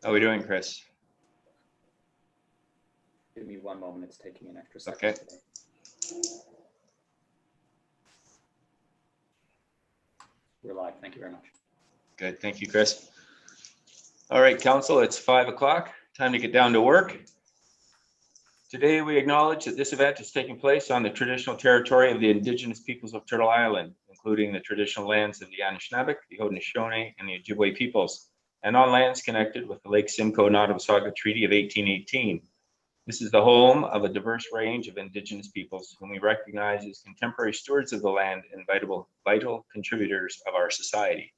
How are we doing, Chris? Give me one moment. It's taking an extra second. Okay. Today. We're live. Thank you very much. Good. Thank you, Chris. All right, Council, it's 5 o'clock. Time to get down to work. Today, we acknowledge that this event is taking place on the traditional territory of the Indigenous peoples of Turtle Island, including the traditional lands of the Anishinaabe, the Haudenosaunee, and the Ojibwe peoples, and on lands connected with the Lake Simcoe-Nottawasaga Treaty of 1818. This is the home of a diverse range of Indigenous peoples whom we recognize as contemporary stewards of the land and vital contributors of our society.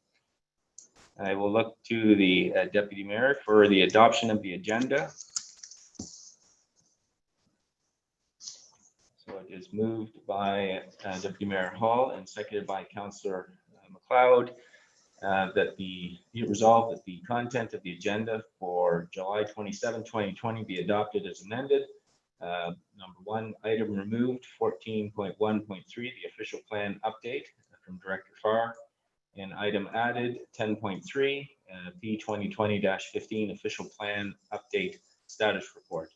I will look to the Deputy Mayor for the adoption of the agenda. So it is moved by Deputy Mayor Hall and seconded by Councillor McLeod that be resolved that the content of the agenda for July 27, 2020 be adopted as amended. Number one, item removed, 14.1.3, the official plan update from Director Farr. And item added, 10.3, P 2020-15 official plan update status report.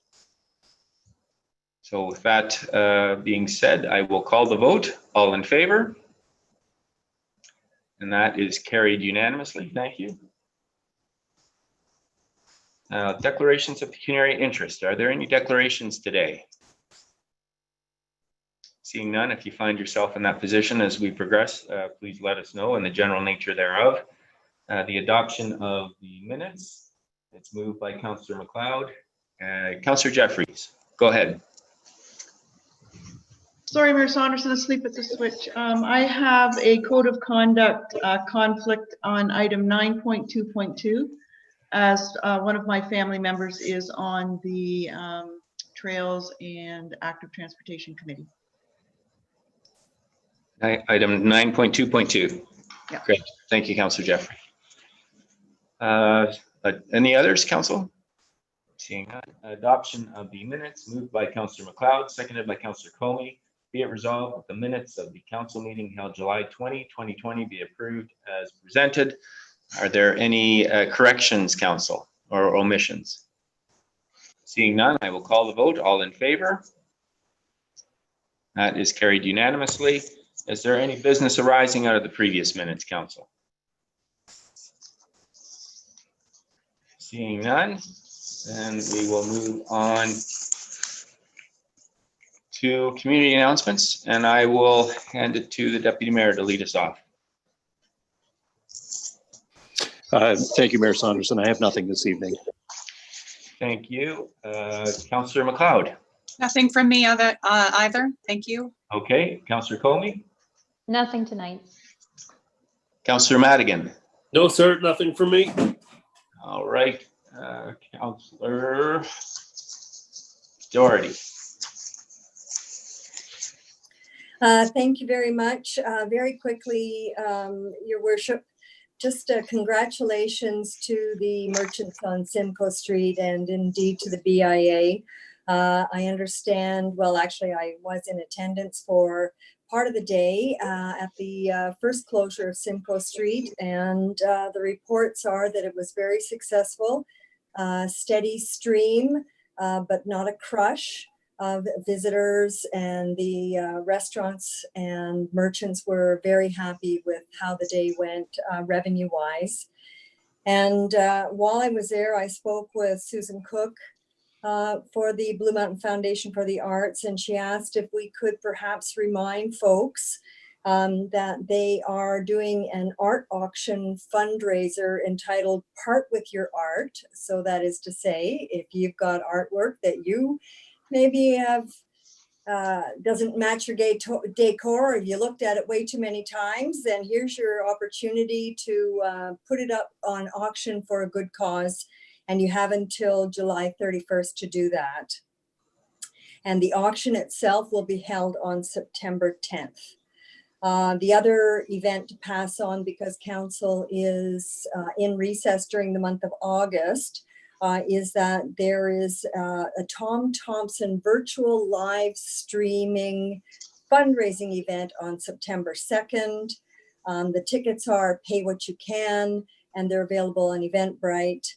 So with that being said, I will call the vote. All in favor? And that is carried unanimously. Thank you. Declarations of pecuniary interest. Are there any declarations today? Seeing none, if you find yourself in that position as we progress, please let us know and the general nature thereof. The adoption of the minutes. It's moved by Councillor McLeod. Councillor Jeffries, go ahead. Sorry, Mayor Saunders, asleep at the switch. I have a code of conduct conflict on item 9.2.2 as one of my family members is on the Trails and Active Transportation Committee. Item 9.2.2. Yeah. Great. Thank you, Councillor Jeffrey. Any others, Council? Seeing none. Adoption of the minutes moved by Councillor McLeod, seconded by Councillor Comey. Be it resolved that the minutes of the council meeting held July 20, 2020 be approved as presented. Are there any corrections, Council, or omissions? Seeing none, I will call the vote. All in favor? That is carried unanimously. Is there any business arising out of the previous minutes, Council? Seeing none, then we will move on to community announcements, and I will hand it to the Deputy Mayor to lead us off. Thank you, Mayor Saunders, and I have nothing this evening. Thank you. Councillor McLeod. Nothing from me either. Thank you. Okay. Councillor Comey. Nothing tonight. Councillor Madigan. No, sir, nothing from me. All right. Councillor Doherty. Thank you very much. Very quickly, Your Worship, just congratulations to the merchants on Simcoe Street and indeed to the BIA. I understand, well, actually, I was in attendance for part of the day at the first closure of Simcoe Street, and the reports are that it was very successful, steady stream, but not a crush of visitors, and the restaurants and merchants were very happy with how the day went revenue-wise. And while I was there, I spoke with Susan Cook for the Blue Mountain Foundation for the Arts, and she asked if we could perhaps remind folks that they are doing an art auction fundraiser entitled Part With Your Art. So that is to say, if you've got artwork that you maybe have doesn't match your decor, or you looked at it way too many times, then here's your opportunity to put it up on auction for a good cause. And you have until July 31st to do that. And the auction itself will be held on September 10th. The other event to pass on, because council is in recess during the month of August, is that there is a Tom Thompson virtual live streaming fundraising event on September 2nd. The tickets are pay what you can, and they're available on Eventbrite.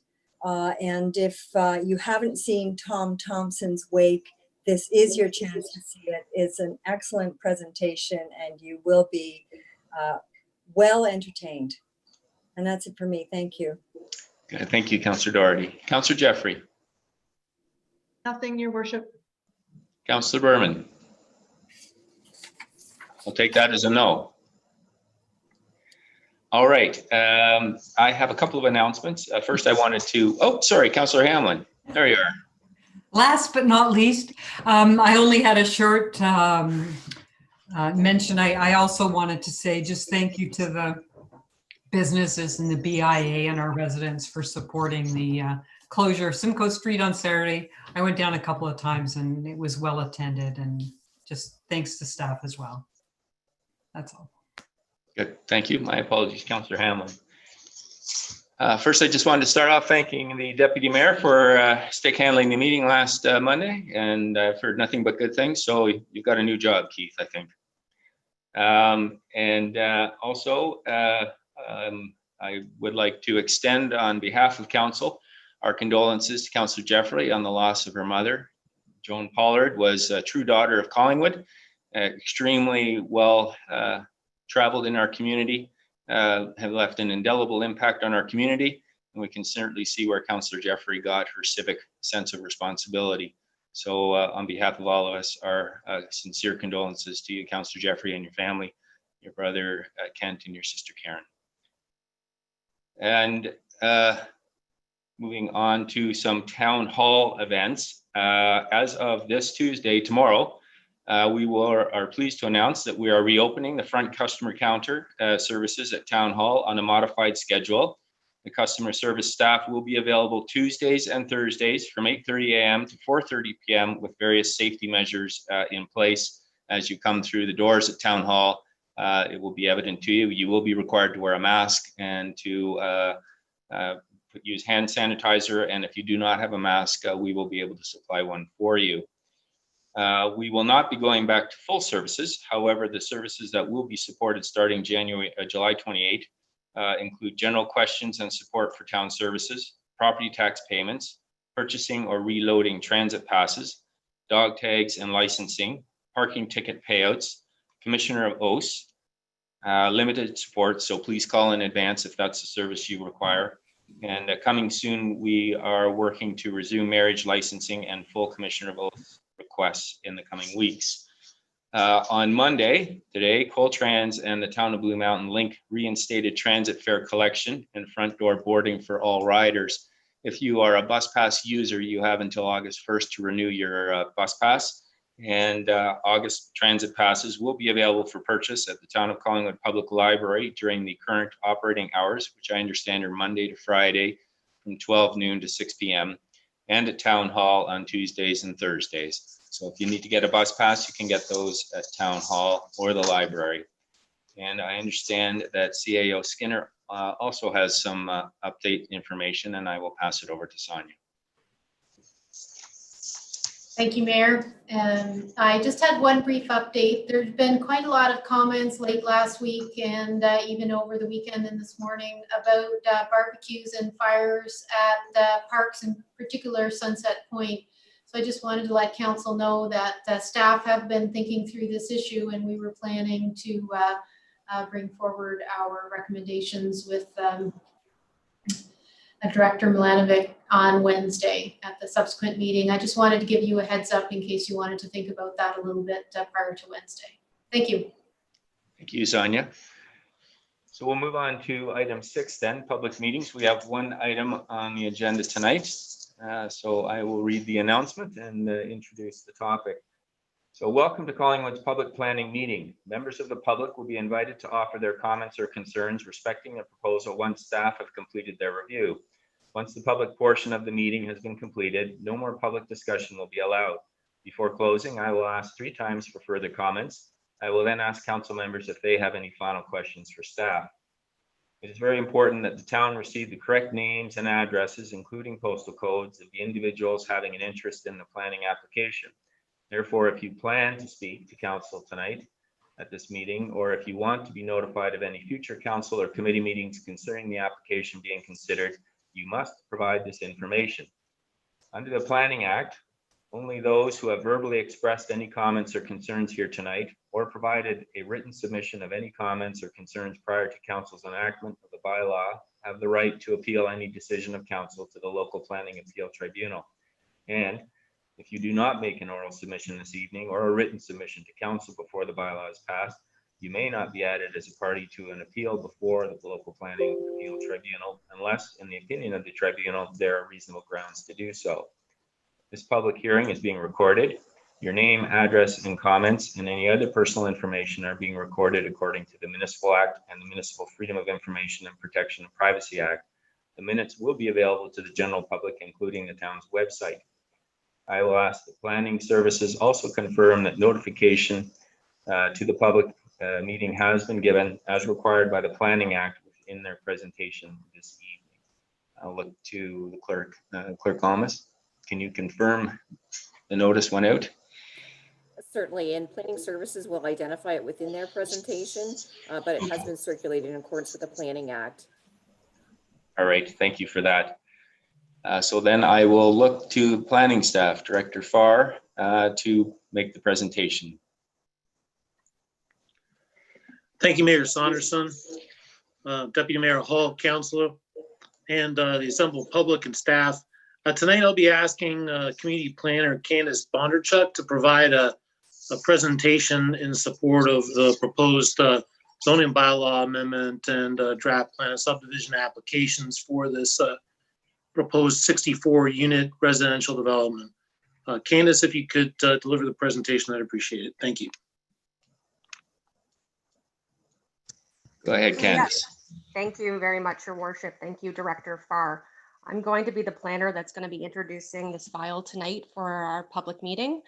And if you haven't seen Tom Thompson's Wake, this is your chance to see it. It's an excellent presentation and you will be well entertained. And that's it for me. Thank you. Good. Thank you, Councillor Doherty. Councillor Jeffrey. Nothing, your worship. Councillor Berman. I'll take that as a no. All right. I have a couple of announcements. First, I wanted to, oh, sorry, Councillor Hamlin. There you are. Last but not least, I only had a short mention. I also wanted to say just thank you to the businesses and the BIA and our residents for supporting the closure of Simcoe Street on Saturday. I went down a couple of times and it was well attended, and just thanks to staff as well. That's all. Good. Thank you. My apologies, Councillor Hamlin. First, I just wanted to start off thanking the Deputy Mayor for stick handling the meeting last Monday, and I've heard nothing but good things. So you've got a new job, Keith, I think. Also, I would like to extend on behalf of Council our condolences to Councillor Jeffrey on the loss of her mother. Joan Pollard was a true daughter of Collingwood, extremely well traveled in our community, have left an indelible impact on our community, and we can certainly see where Councillor Jeffrey got her civic sense of responsibility. So on behalf of all of us, our sincere condolences to you, Councillor Jeffrey, and your family, your brother Kent, and your sister Karen. And moving on to some town hall events. As of this Tuesday, tomorrow, we are pleased to announce that we are reopening the front customer counter services at Town Hall on a modified schedule. The customer service staff will be available Tuesdays and Thursdays from 8:30 a.m. to 4:30 p.m. with various safety measures in place. As you come through the doors at Town Hall, it will be evident to you. You will be required to wear a mask and to use hand sanitizer. And if you do not have a mask, we will be able to supply one for you. We will not be going back to full services. However, the services that will be supported starting July 28 include general questions and support for town services, property tax payments, purchasing or reloading transit passes, dog tags and licensing, parking ticket payouts, Commissioner of Oaths, limited support, so please call in advance if that's the service you require. And coming soon, we are working to resume marriage licensing and full Commissioner of Oaths requests in the coming weeks. On Monday, today, Coltrans and the Town of Blue Mountain Link reinstated transit fare collection and front door boarding for all riders. If you are a bus pass user, you have until August 1st to renew your bus pass. And August transit passes will be available for purchase at the Town of Collingwood Public Library during the current operating hours, which I understand are Monday to Friday from 12 noon to 6 p.m. and at Town Hall on Tuesdays and Thursdays. So if you need to get a bus pass, you can get those at Town Hall or the library. And I understand that CAO Skinner also has some update information, and I will pass it over to Sonia. Thank you, Mayor. I just had one brief update. There's been quite a lot of comments late last week and even over the weekend and this morning about barbecues and fires at parks, in particular Sunset Point. So I just wanted to let council know that staff have been thinking through this issue, and we were planning to bring forward our recommendations with Director Milanovic on Wednesday at the subsequent meeting. I just wanted to give you a heads up in case you wanted to think about that a little bit prior to Wednesday. Thank you. Thank you, Sonia. So we'll move on to item 6 then, public meetings. We have one item on the agenda tonight. So I will read the announcement and introduce the topic. So welcome to Collingwood's public planning meeting. Members of the public will be invited to offer their comments or concerns respecting the proposal once staff have completed their review. Once the public portion of the meeting has been completed, no more public discussion will be allowed. Before closing, I will ask 3 times for further comments. I will then ask council members if they have any final questions for staff. It is very important that the town receive the correct names and addresses, including postal codes, of the individuals having an interest in the planning application. Therefore, if you plan to speak to council tonight at this meeting, or if you want to be notified of any future council or committee meetings concerning the application being considered, you must provide this information. Under the Planning Act, only those who have verbally expressed any comments or concerns here tonight or provided a written submission of any comments or concerns prior to council's enactment of the bylaw have the right to appeal any decision of council to the local planning appeal tribunal. And if you do not make an oral submission this evening or a written submission to council before the bylaw is passed, you may not be added as a party to an appeal before the local planning appeal tribunal unless, in the opinion of the tribunal, there are reasonable grounds to do so. This public hearing is being recorded. Your name, address, and comments, and any other personal information are being recorded according to the Municipal Act and the Municipal Freedom of Information and Protection of Privacy Act. The minutes will be available to the general public, including the town's website. I will ask the planning services also confirm that notification to the public meeting has been given as required by the Planning Act in their presentation this evening. I'll look to the clerk, Clerk Almas. Can you confirm the notice went out? Certainly, and planning services will identify it within their presentation, but it has been circulated in accordance with the Planning Act. All right, thank you for that. So then I will look to planning staff, Director Farr, to make the presentation. Thank you, Mayor Saunderson, Deputy Mayor Hall, Councilor, and the assembled public and staff. Tonight I'll be asking Community Planner Candace Bondarchuk to provide a presentation in support of the proposed zoning bylaw amendment and draft plan of subdivision applications for this proposed 64-unit residential development. Candace, if you could deliver the presentation, I'd appreciate it. Thank you. Go ahead, Candace. Yes. Thank you very much, Your Worship. Thank you, Director Farr. I'm going to be the planner that's going to be introducing this file tonight for our public meeting.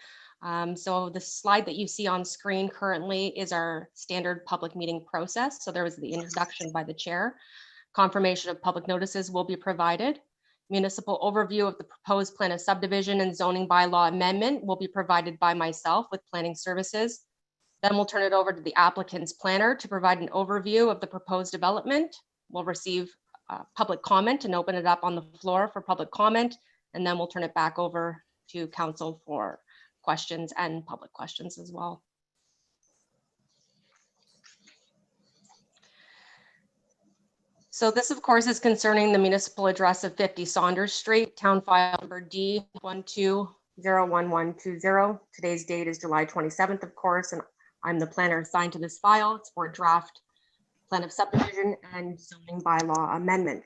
So the slide that you see on screen currently is our standard public meeting process. So there was the introduction by the chair. Confirmation of public notices will be provided. Municipal overview of the proposed plan of subdivision and zoning bylaw amendment will be provided by myself with planning services. Then we'll turn it over to the applicant's planner to provide an overview of the proposed development. We'll receive public comment and open it up on the floor for public comment. And then we'll turn it back over to council for questions and public questions as well. So this, of course, is concerning the municipal address of 50 Saunders Street, town file number D12011120. Today's date is July 27th, of course, and I'm the planner assigned to this file. It's for a draft plan of subdivision and zoning bylaw amendment.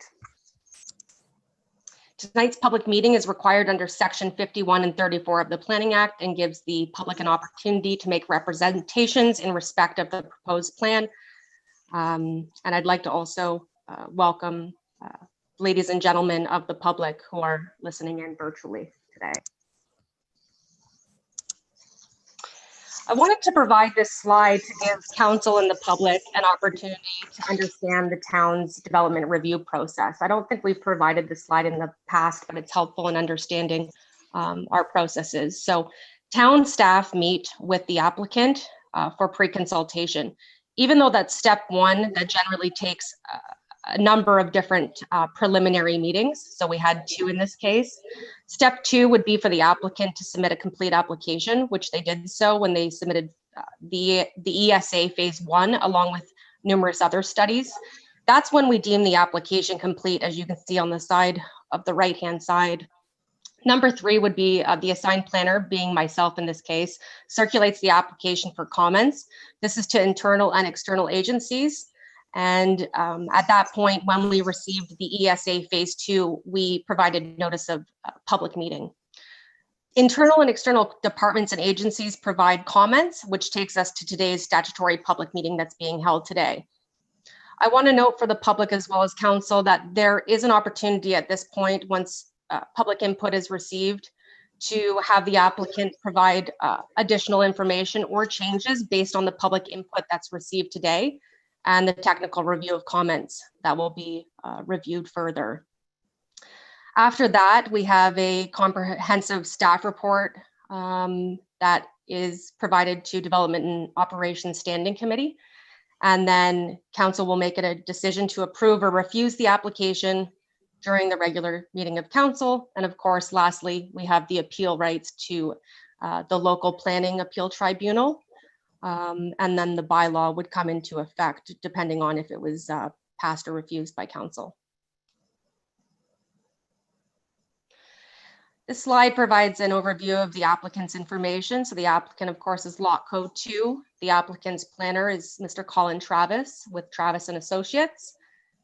Tonight's public meeting is required under section 51 and 34 of the Planning Act and gives the public an opportunity to make representations in respect of the proposed plan. And I'd like to also welcome ladies and gentlemen of the public who are listening in virtually today. I wanted to provide this slide to give council and the public an opportunity to understand the town's development review process. I don't think we've provided this slide in the past, but it's helpful in understanding our processes. So town staff meet with the applicant for pre-consultation. Even though that's step one, that generally takes a number of different preliminary meetings. So we had 2 in this case. Step 2 would be for the applicant to submit a complete application, which they did so when they submitted the ESA phase 1, along with numerous other studies. That's when we deem the application complete, as you can see on the side of the right-hand side. Number 3 would be the assigned planner, being myself in this case, circulates the application for comments. This is to internal and external agencies. And at that point, when we received the ESA phase 2, we provided notice of public meeting. Internal and external departments and agencies provide comments, which takes us to today's statutory public meeting that's being held today. I want to note for the public as well as council that there is an opportunity at this point, once public input is received, to have the applicant provide additional information or changes based on the public input that's received today and the technical review of comments that will be reviewed further. After that, we have a comprehensive staff report that is provided to Development and Operations Standing Committee. And then council will make it a decision to approve or refuse the application, during the regular meeting of council. And of course, lastly, we have the appeal rights to the local planning appeal tribunal. And then the bylaw would come into effect depending on if it was passed or refused by council. This slide provides an overview of the applicant's information. So the applicant, of course, is lot code 2. The applicant's planner is Mr. Colin Travis with Travis and Associates.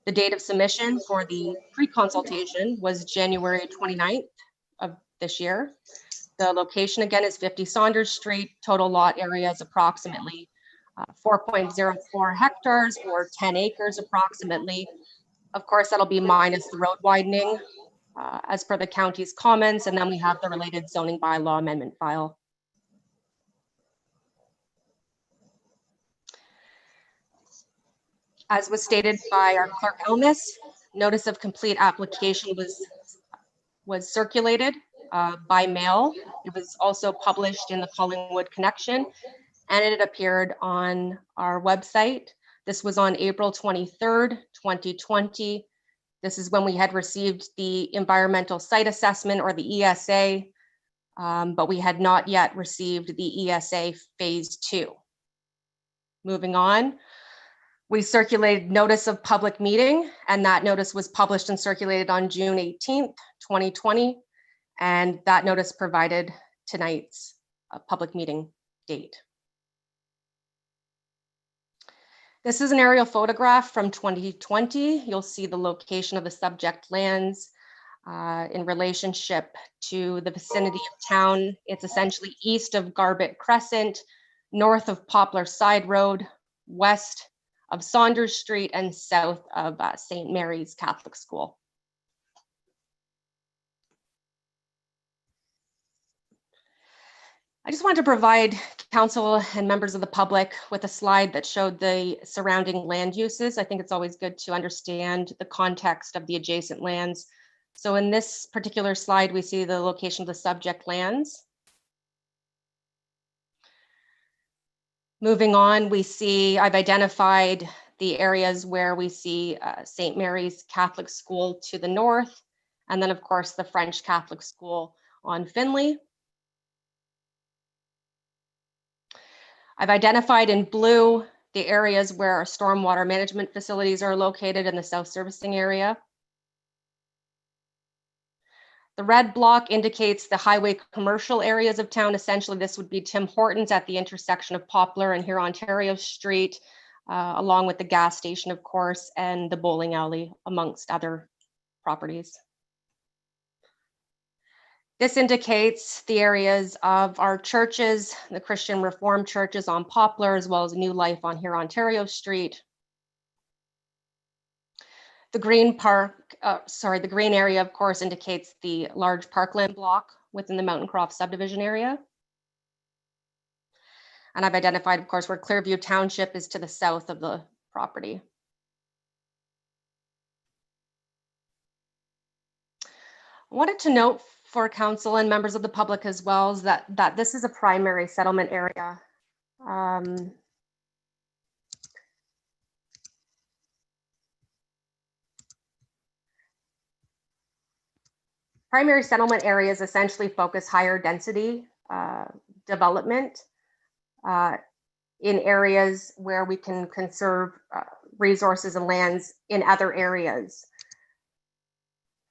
The date of submission for the pre-consultation was January 29th of this year. The location again is 50 Saunders Street. Total lot area is approximately 4.04 hectares or 10 acres approximately. Of course, that'll be minus the road widening as per the county's comments, and then we have the related zoning bylaw amendment file. As was stated by our clerk Elmis, notice of complete application was circulated by mail. It was also published in the Collingwood Connection, and it appeared on our website. This was on April 23rd, 2020. This is when we had received the environmental site assessment, or the ESA, but we had not yet received the ESA phase 2. Moving on, we circulated notice of public meeting, and that notice was published and circulated on June 18th, 2020. And that notice provided tonight's public meeting date. This is an aerial photograph from 2020. You'll see the location of the subject lands in relationship to the vicinity of town. It's essentially east of Garbett Crescent, north of Poplar Side Road, west of Saunders Street, and south of St. Mary's Catholic School. I just wanted to provide council and members of the public with a slide that showed the surrounding land uses. I think it's always good to understand the context of the adjacent lands. So in this particular slide, we see the location of the subject lands. Moving on, we see I've identified the areas where we see St. Mary's Catholic School to the north, and then of course the French Catholic School on Finley. I've identified in blue the areas where our stormwater management facilities are located in the south servicing area. The red block indicates the highway commercial areas of town. Essentially, this would be Tim Hortons at the intersection of Poplar and here Ontario Street, along with the gas station, of course, and the bowling alley, amongst other properties. This indicates the areas of our churches, the Christian Reformed churches on Poplar, as well as New Life on here Ontario Street. The green the green area, of course, indicates the large parkland block within the Mountain Croft subdivision area. And I've identified, of course, where Clearview Township is to the south of the property. I wanted to note for council and members of the public as well is that this is a primary settlement area. Primary settlement areas essentially focus higher density development in areas where we can conserve resources and lands in other areas.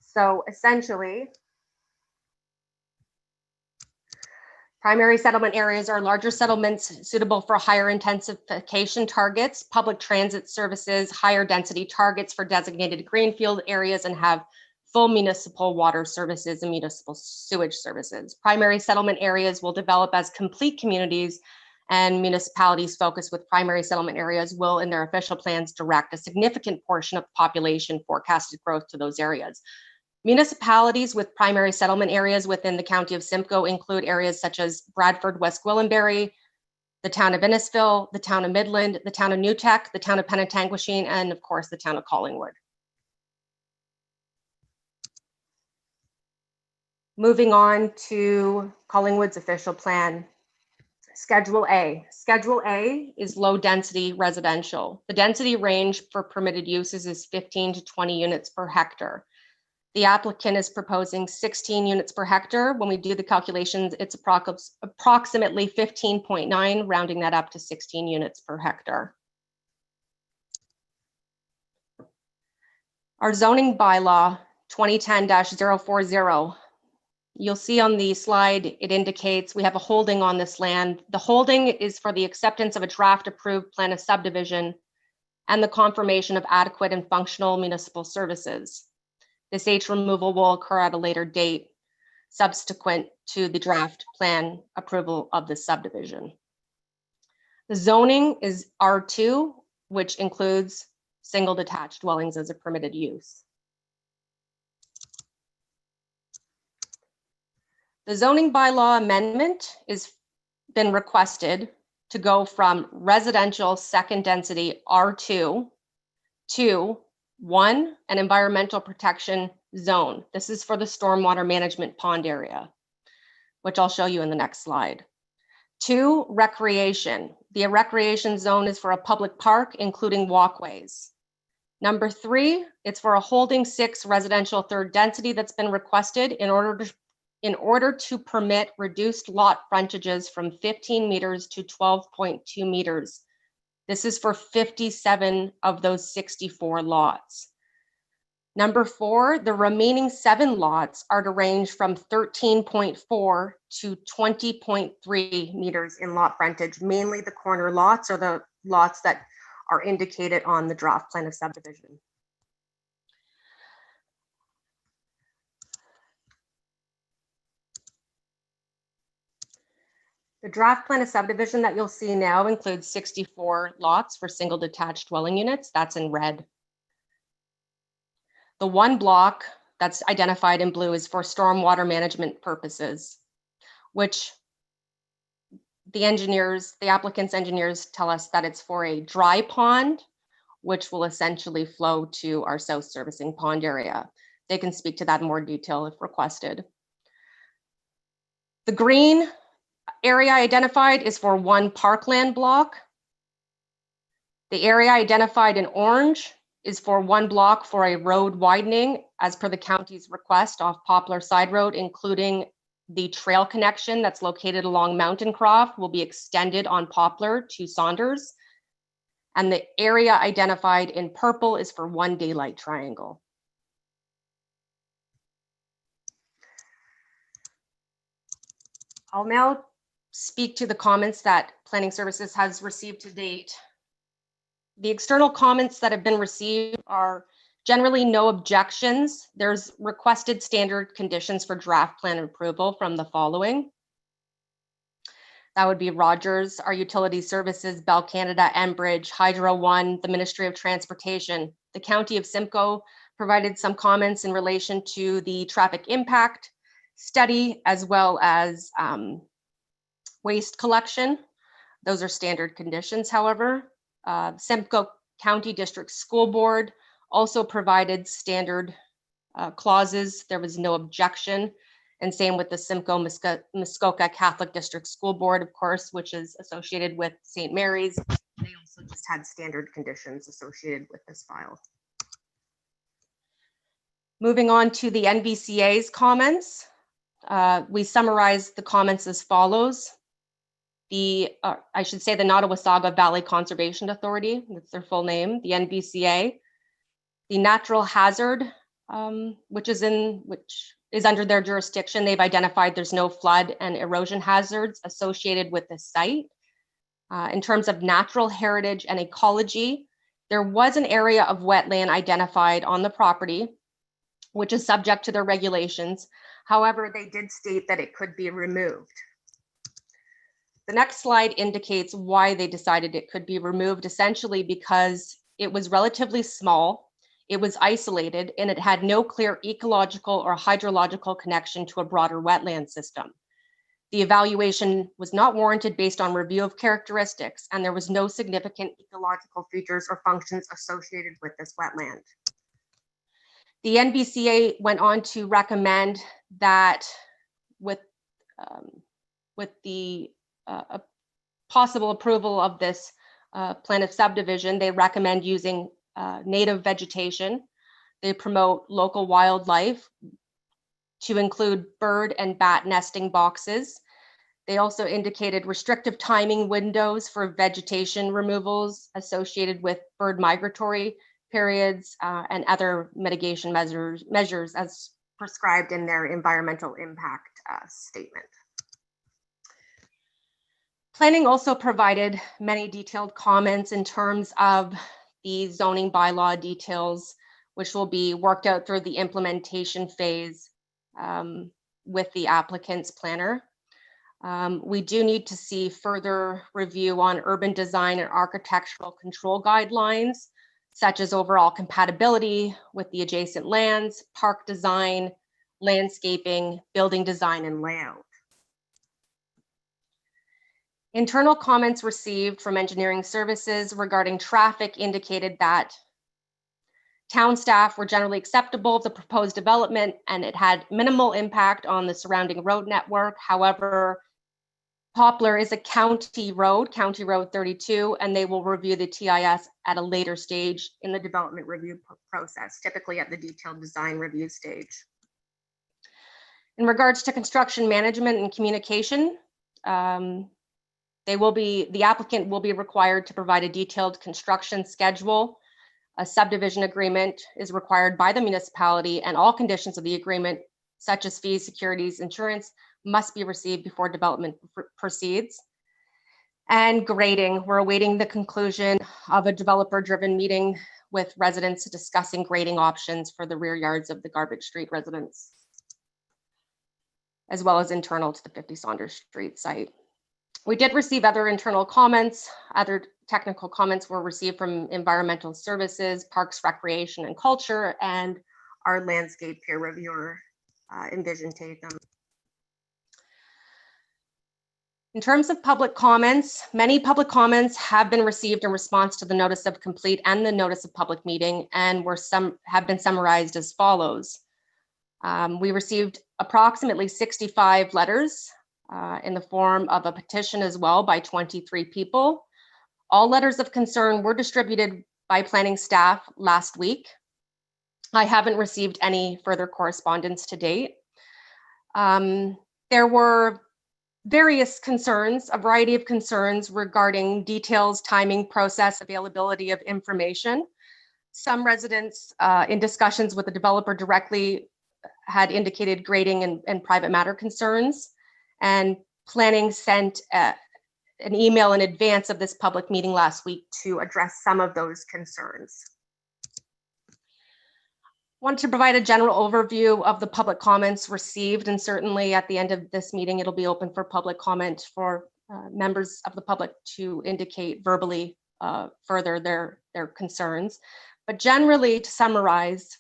So essentially, primary settlement areas are larger settlements suitable for higher intensification targets, public transit services, higher density targets for designated greenfield areas, and have full municipal water services and municipal sewage services. Primary settlement areas will develop as complete communities, and municipalities focused with primary settlement areas will, in their official plans, direct a significant portion of population forecasted growth to those areas. Municipalities with primary settlement areas within the county of Simcoe include areas such as Bradford, West Gwillimbury, the town of Innisfil, the town of Midland, the town of Newtek, the town of Penetanguishene, and of course, the town of Collingwood. Moving on to Collingwood's official plan. Schedule A. Schedule A is low density residential. The density range for permitted uses is 15 to 20 units per hectare. The applicant is proposing 16 units per hectare. When we do the calculations, it's approximately 15.9, rounding that up to 16 units per hectare. Our zoning bylaw 2010-040. You'll see on the slide, it indicates we have a holding on this land. The holding is for the acceptance of a draft approved plan of subdivision and the confirmation of adequate and functional municipal services. This H removal will occur at a later date subsequent to the draft plan approval of the subdivision. The zoning is R2, which includes single detached dwellings as a permitted use. The zoning bylaw amendment has been requested to go from residential second density R2 to 1, an environmental protection zone. This is for the stormwater management pond area, which I'll show you in the next slide. 2, recreation. The recreation zone is for a public park, including walkways. Number 3, it's for a holding 6 residential third density that's been requested in order to permit reduced lot frontages from 15 meters to 12.2 meters. This is for 57 of those 64 lots. Number 4, the remaining 7 lots are to range from 13.4 to 20.3 meters in lot frontage. Mainly the corner lots are the lots that are indicated on the draft plan of subdivision. The draft plan of subdivision that you'll see now includes 64 lots for single detached dwelling units. That's in red. The 1 block that's identified in blue is for stormwater management purposes, which the applicant's engineers tell us that it's for a dry pond, which will essentially flow to our south servicing pond area. They can speak to that in more detail if requested. The green area identified is for 1 parkland block. The area identified in orange is for 1 block for a road widening as per the county's request off Poplar Side Road, including the trail connection that's located along Mountain Croft will be extended on Poplar to Saunders. And the area identified in purple is for 1 daylight triangle. I'll now speak to the comments that Planning Services has received to date. The external comments that have been received are generally no objections. There's requested standard conditions for draft plan approval from the following. That would be Rogers, our utility services, Bell Canada, Enbridge, Hydro One, the Ministry of Transportation. The County of Simcoe provided some comments in relation to the traffic impact study, as well as waste collection. Those are standard conditions, however. Simcoe County District School Board also provided standard clauses. There was no objection. And same with the Simcoe Muskoka Catholic District School Board, of course, which is associated with St. Mary's. They also just had standard conditions associated with this file. Moving on to the NVCA's comments. We summarized the comments as follows. I should say the Nottawasaga Valley Conservation Authority, that's their full name, the NVCA. The natural hazard, which is under their jurisdiction. They've identified there's no flood and erosion hazards associated with the site. In terms of natural heritage and ecology, there was an area of wetland identified on the property, which is subject to their regulations. However, they did state that it could be removed. The next slide indicates why they decided it could be removed, essentially because it was relatively small, it was isolated, and it had no clear ecological or hydrological connection to a broader wetland system. The evaluation was not warranted based on review of characteristics, and there was no significant ecological features or functions associated with this wetland. The NVCA went on to recommend that with the possible approval of this plan of subdivision, they recommend using native vegetation They promote local wildlife to include bird and bat nesting boxes. They also indicated restrictive timing windows for vegetation removals associated with bird migratory periods and other mitigation measures as prescribed in their environmental impact statement. Planning also provided many detailed comments in terms of the zoning bylaw details, which will be worked out through the implementation phase with the applicant's planner. We do need to see further review on urban design and architectural control guidelines, such as overall compatibility with the adjacent lands, park design, landscaping, building design, and layout. Internal comments received from engineering services regarding traffic indicated that town staff were generally acceptable of the proposed development and it had minimal impact on the surrounding road network. However, Poplar is a county road 32, and they will review the TIS at a later stage in the development review process, typically at the detailed design review stage. In regards to construction management and communication, the applicant will be required to provide a detailed construction schedule. A subdivision agreement is required by the municipality, and all conditions of the agreement, such as fees, securities, insurance, must be received before development proceeds. And grading, we're awaiting the conclusion of a developer-driven meeting with residents discussing grading options for the rear yards of the Garbage Street residents, as well as internal to the 50 Saunders Street site. We did receive other internal comments. Other technical comments were received from environmental services, parks, recreation, and culture, and our landscape peer reviewer, Envision Tatham. In terms of public comments, many public comments have been received in response to the notice of complete and the notice of public meeting, and have been summarized as follows. We received approximately 65 letters in the form of a petition as well by 23 people. All letters of concern were distributed by planning staff last week. I haven't received any further correspondence to date. There were various concerns, a variety of concerns regarding details, timing, process, availability of information. Some residents in discussions with the developer directly had indicated grading and private matter concerns, and planning sent an email in advance of this public meeting last week to address some of those concerns. Want to provide a general overview of the public comments received, and certainly at the end of this meeting, it'll be open for public comment for members of the public to indicate verbally further their concerns. But generally, to summarize,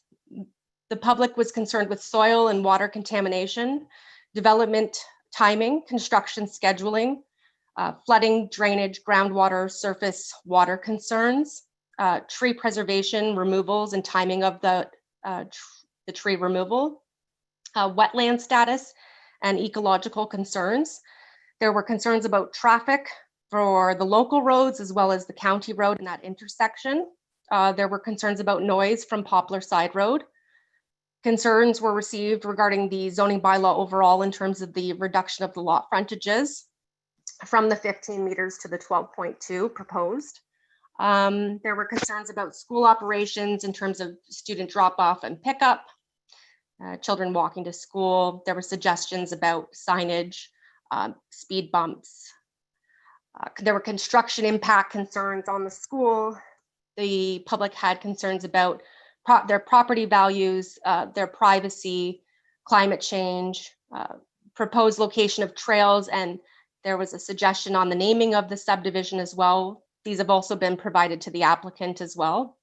the public was concerned with soil and water contamination, development timing, construction scheduling, flooding, drainage, groundwater, surface water concerns, tree preservation, removals, and timing of the tree removal, wetland status, and ecological concerns. There were concerns about traffic for the local roads as well as the county road in that intersection. There were concerns about noise from Poplar Side Road. Concerns were received regarding the zoning bylaw overall in terms of the reduction of the lot frontages from the 15 meters to the 12.2 proposed. There were concerns about school operations in terms of student drop-off and pickup, children walking to school. There were suggestions about signage, speed bumps. There were construction impact concerns on the school. The public had concerns about their property values, their privacy, climate change, proposed location of trails, and there was a suggestion on the naming of the subdivision as well. These have also been provided to the applicant as well.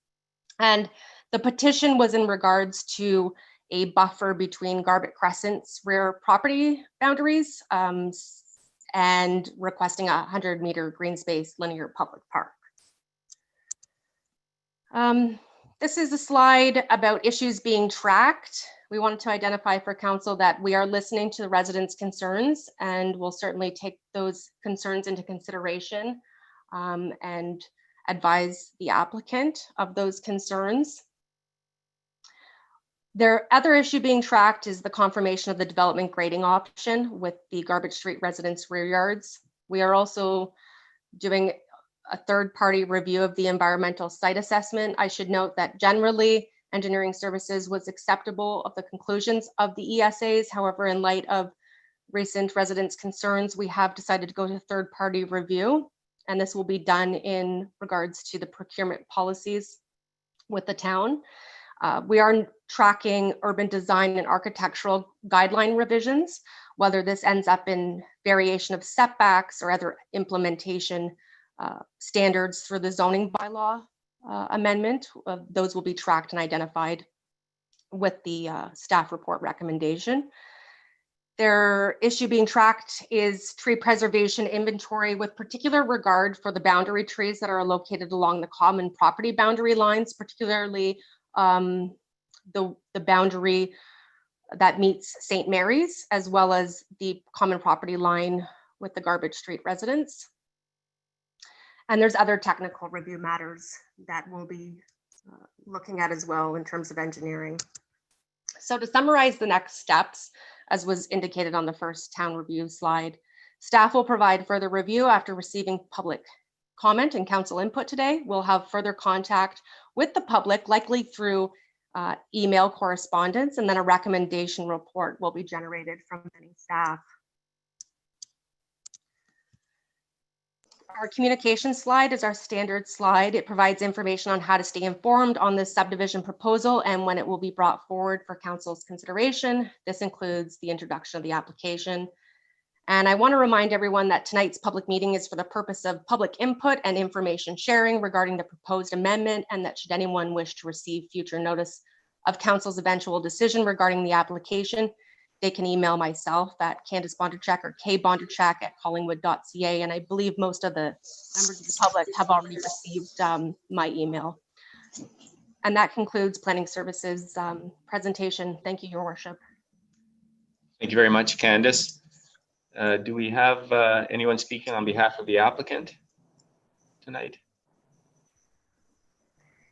And the petition was in regards to a buffer between Garbett Crescent's rear property boundaries and requesting a 100-meter green space linear public park. This is a slide about issues being tracked. We wanted to identify for council that we are listening to the residents' concerns, and we'll certainly take those concerns into consideration and advise the applicant of those concerns. Their other issue being tracked is the confirmation of the development grading option with the Garbage Street residents' rear yards. We are also doing a third-party review of the environmental site assessment. I should note that generally, engineering services was acceptable of the conclusions of the ESAs. However, in light of recent residents' concerns, we have decided to go to third-party review, and this will be done in regards to the procurement policies with the town. We are tracking urban design and architectural guideline revisions, whether this ends up in variation of setbacks or other implementation standards for the zoning bylaw amendment. Those will be tracked and identified with the staff report recommendation. Their issue being tracked is tree preservation inventory with particular regard for the boundary trees that are located along the common property boundary lines, particularly the boundary that meets St. Mary's, as well as the common property line with the Garbage Street residents. And there's other technical review matters that we'll be looking at as well in terms of engineering. So to summarize the next steps, as was indicated on the first town review slide, staff will provide further review after receiving public comment and council input today. We'll have further contact with the public, likely through email correspondence, and then a recommendation report will be generated from many staff. Our communication slide is our standard slide. It provides information on how to stay informed on this subdivision proposal and when it will be brought forward for council's consideration. This includes the introduction of the application. And I want to remind everyone that tonight's public meeting is for the purpose of public input and information sharing regarding the proposed amendment, and that should anyone wish to receive future notice of council's eventual decision regarding the application, they can email myself at Candace Bondarchuk or kbondarchuk@collingwood.ca. And I believe most of the members of the public have already received my email. And that concludes Planning Services presentation. Thank you, Your Worship. Thank you very much, Candace. Do we have anyone speaking on behalf of the applicant tonight?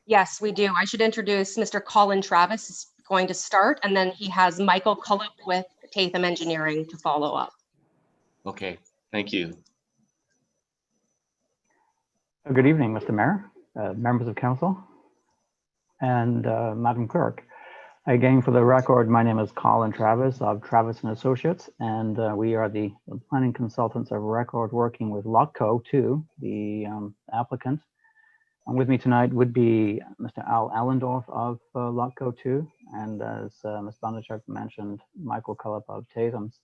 Yes, we do. I should introduce Mr. Colin Travis is going to start, and then he has Michael Cullup with Tatham Engineering to follow up. Okay, thank you. Good evening, Mr. Mayor, members of council, and Madam Clerk. Again, for the record, my name is Colin Travis of Travis and Associates, and we are the planning consultants of record working with Lotco 2, the applicant. And with me tonight would be Mr. Al Allendorf of Lotco 2, and as Ms. Bondarchuk mentioned, Michael Cullup of Tatham's.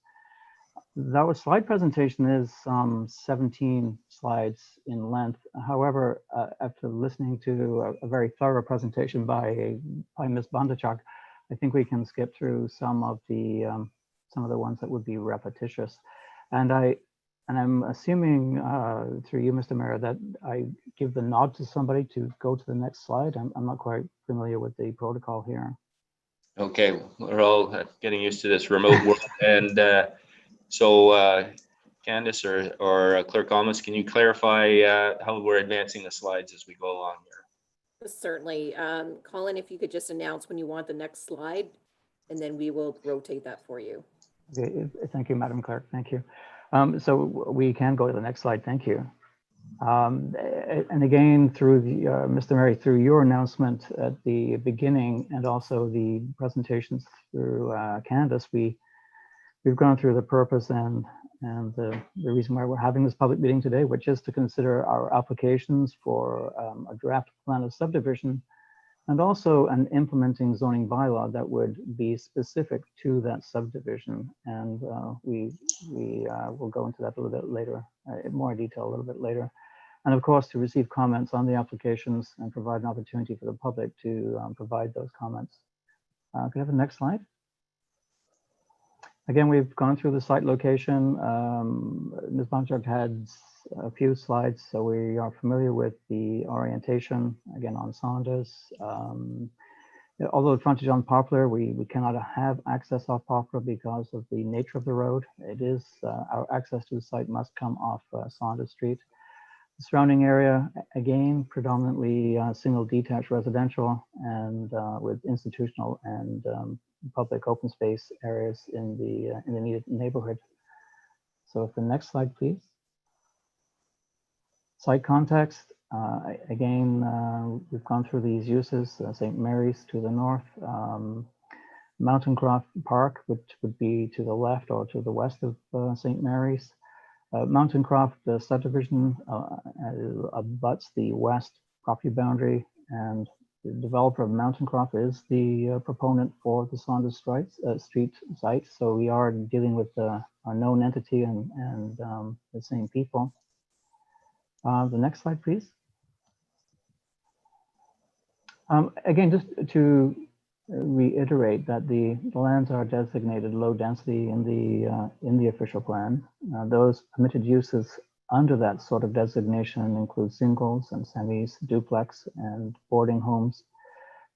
That slide presentation is 17 slides in length. However, after listening to a very thorough presentation by Ms. Bondarchuk, I think we can skip through some of the ones that would be repetitious. And I'm assuming through you, Mr. Mayor, that I give the nod to somebody to go to the next slide. I'm not quite familiar with the protocol here. Okay, we're all getting used to this remote work. And so Candace or Clerk Almas, can you clarify how we're advancing the slides as we go along here? Certainly. Colin, if you could just announce when you want the next slide, and then we will rotate that for you. Okay, thank you, Madam Clerk. Thank you. So we can go to the next slide. Thank you. And again, through the, Mr. Murray, through your announcement at the beginning and also the presentations through Candace, we've gone through the purpose and the reason why we're having this public meeting today, which is to consider our applications for a draft plan of subdivision and also an implementing zoning bylaw that would be specific to that subdivision. And we will go into that a little bit later, in more detail a little bit later. And of course, to receive comments on the applications and provide an opportunity for the public to provide those comments. Could I have the next slide? Again, we've gone through the site location. Ms. Bondarchuk had a few slides, so we are familiar with the orientation, again, on Saunders. Although the frontage on Poplar, we cannot have access off Poplar because of the nature of the road. It is, our access to the site must come off Saunders Street. Surrounding area, again, predominantly single detached residential and with institutional and public open space areas in the immediate neighborhood. So if the next slide, please. Site context, again, we've gone through these uses, St. Mary's to the north, Mountain Croft Park, which would be to the left or to the west of St. Mary's. Mountain Croft subdivision abuts the west property boundary, and the developer of Mountain Croft is the proponent for the Saunders street site. So we are dealing with a known entity and the same people. The next slide, please. Again, just to reiterate that the lands are designated low density in the official plan. Those permitted uses under that sort of designation include singles and semis, duplex, and boarding homes.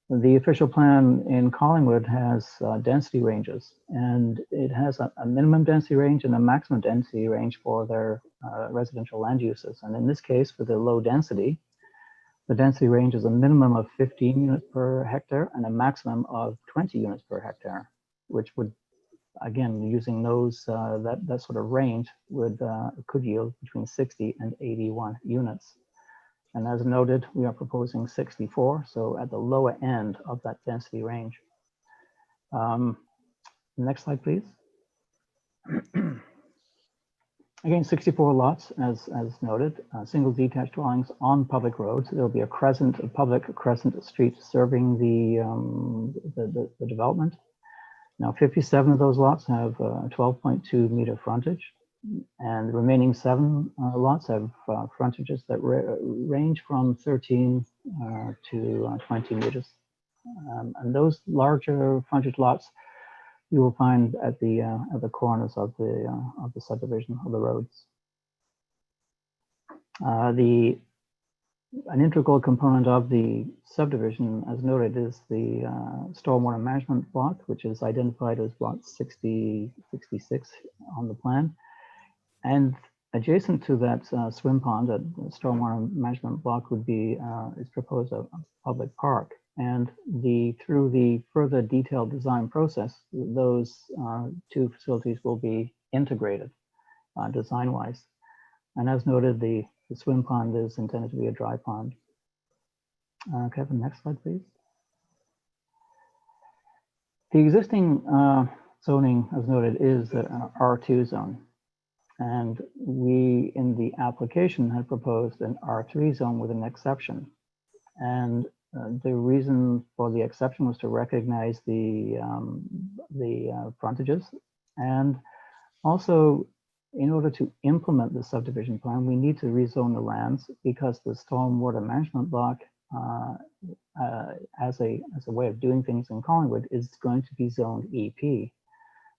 The official plan in Collingwood has density ranges, and it has a minimum density range and a maximum density range for their residential land uses. And in this case, for the low density, the density range is a minimum of 15 units per hectare and a maximum of 20 units per hectare, which would, again, using those that sort of range could yield between 60 and 81 units. And as noted, we are proposing 64, so at the lower end of that density range. Next slide, please. Again, 64 lots, as noted, single detached dwellings on public roads. There will be a public crescent street serving the development. Now, 57 of those lots have 12.2 meter frontage, and the remaining 7 lots have frontages that range from 13 to 20 meters. And those larger frontage lots you will find at the corners of the subdivision of the roads. An integral component of the subdivision, as noted, is the stormwater management block, which is identified as block 66 on the plan. And adjacent to that swim pond, that stormwater management block would be is proposed a public park. And through the further detailed design process, those 2 facilities will be integrated design-wise. And as noted, the swim pond is intended to be a dry pond. Kevin, next slide, please. The existing zoning, as noted, is an R2 zone. And we, in the application, had proposed an R3 zone with an exception. And the reason for the exception was to recognize the frontages, and also in order to implement the subdivision plan, we need to rezone the lands because the stormwater management block, as a way of doing things in Collingwood, is going to be zoned EP,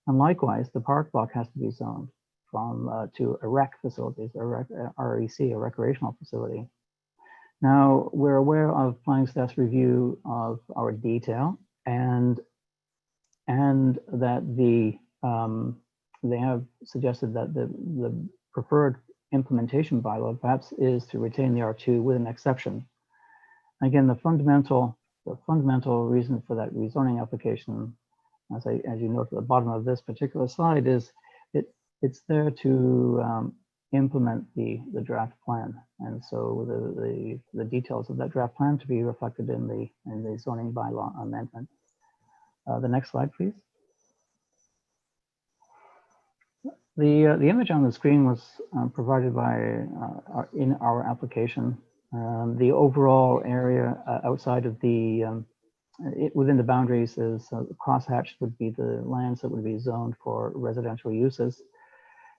and likewise the park block has to be zoned from to a rec facilities, REC, a recreational facility. Now, we're aware of planning staff's review of our detail, and that they have suggested that the preferred implementation bylaw perhaps is to retain the R2 with an exception. Again, the fundamental reason for that rezoning application, as you note at the bottom of this particular slide, is it's there to implement the draft plan, and so the details of that draft plan to be reflected in the zoning bylaw amendment. The next slide, please. The image on the screen was provided by in our application. The overall area outside of within the boundaries is crosshatched would be the lands that would be zoned for residential uses.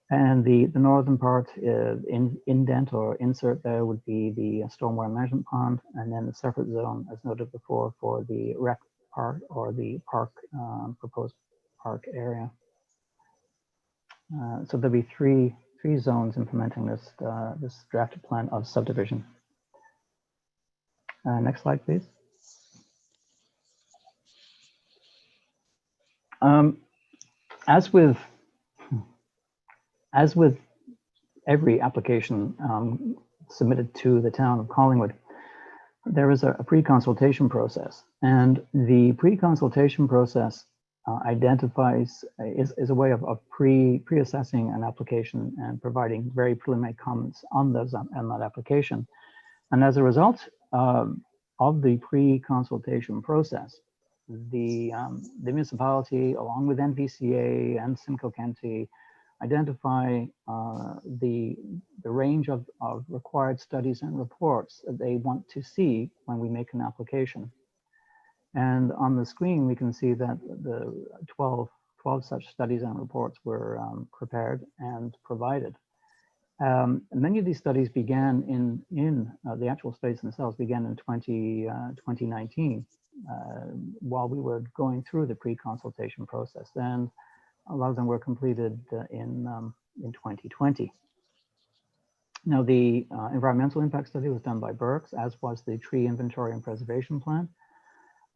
And the northern part, indent or insert there, would be the stormwater management pond, and then the separate zone, as noted before, for the rec park or the park proposed park area. So there'll be three zones implementing this drafted plan of subdivision. Next slide, please. As with every application, submitted to the town of Collingwood, there is a pre-consultation process, and the pre-consultation process identifies is a way of pre-assessing an application and providing very preliminary comments on that application. And as a result of the pre-consultation process, the municipality, along with NVCA and Simcoe County, identify the range of required studies and reports that they want to see when we make an application. And on the screen, we can see that the 12 such studies and reports were prepared and provided. Many of these studies began in the actual studies themselves began in 2019 while we were going through the pre-consultation process, and a lot of them were completed in 2020. Now, the environmental impact study was done by Berks, as was the tree inventory and preservation plan.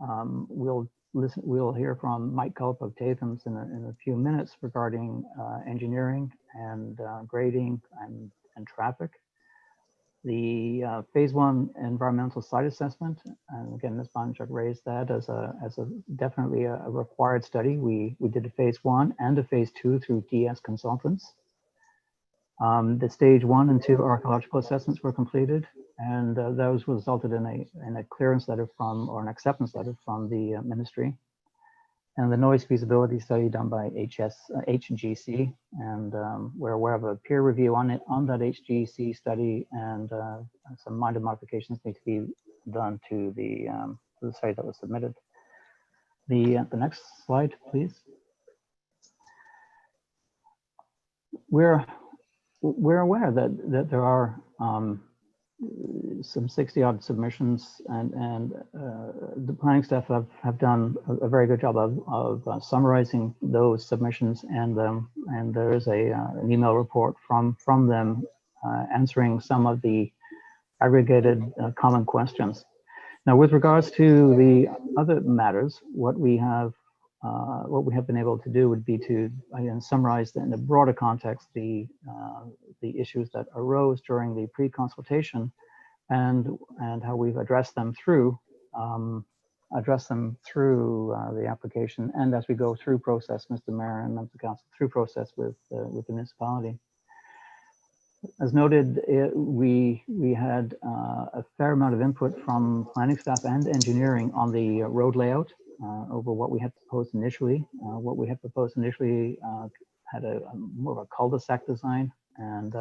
We'll hear from Mike Culp of Tathams in a few minutes regarding engineering and grading and traffic. The phase 1 environmental site assessment, and again, Ms. Bonchuk raised that as definitely a required study. We did a phase 1 and a phase 2 through DS Consultants. The stage 1 and 2 archaeological assessments were completed, and those resulted in a clearance letter or an acceptance letter from the ministry. And the noise feasibility study done by HGC, and we're aware of a peer review on that HGC study, and some minor modifications need to be done to the study that was submitted. The next slide, please. We're aware that there are some 60-odd submissions, and the planning staff have done a very good job of summarizing those submissions, and there is an email report from them answering some of the aggregated common questions. Now, with regards to the other matters, what we have been able to do would be to, again, summarize in a broader context the issues that arose during the pre-consultation and how we've addressed them through the application, and as we go through process, Mr. Mayor and members of council, through process with the municipality. As noted, we had a fair amount of input from planning staff and engineering on the road layout over what we had proposed initially. What we had proposed initially had more of a cul-de-sac design, and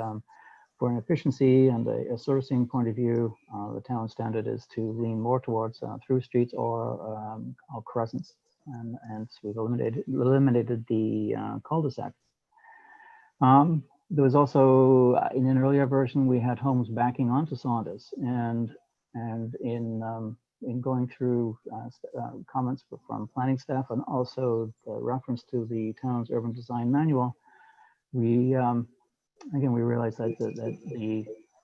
for an efficiency and a servicing point of view, the town standard is to lean more towards through streets or crescents, and so we've eliminated the cul-de-sac. There was also, in an earlier version, we had homes backing onto Saunders, and in going through comments from planning staff and also the reference to the town's urban design manual, we realized that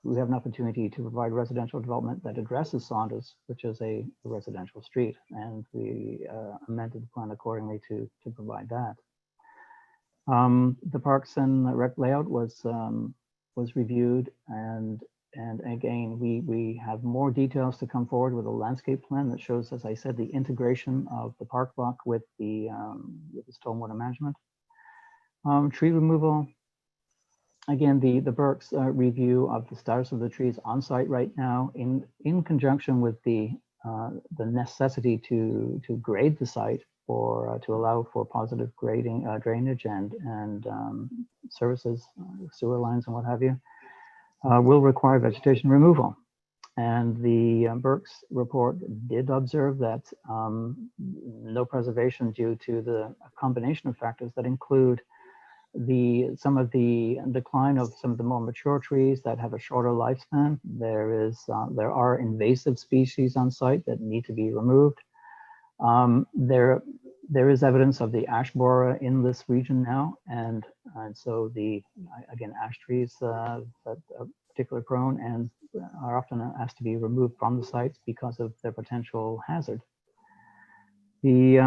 we have an opportunity to provide residential development that addresses Saunders, which is a residential street, and we amended the plan accordingly to provide that. The Parks and Rec layout was reviewed, and again, we have more details to come forward with a landscape plan that shows, as I said, the integration of the park block with the stormwater management. Tree removal, again, the Berks review of the status of the trees on site right now, in conjunction with the necessity to grade the site to allow for positive grading, drainage and services, sewer lines and what have you, will require vegetation removal. And the Berks report did observe that no preservation due to the combination of factors that include some of the decline of some of the more mature trees that have a shorter lifespan. There are invasive species on site that need to be removed. There is evidence of the ash borer in this region now, and so again, ash trees that are particularly prone and are often asked to be removed from the sites because of their potential hazard. The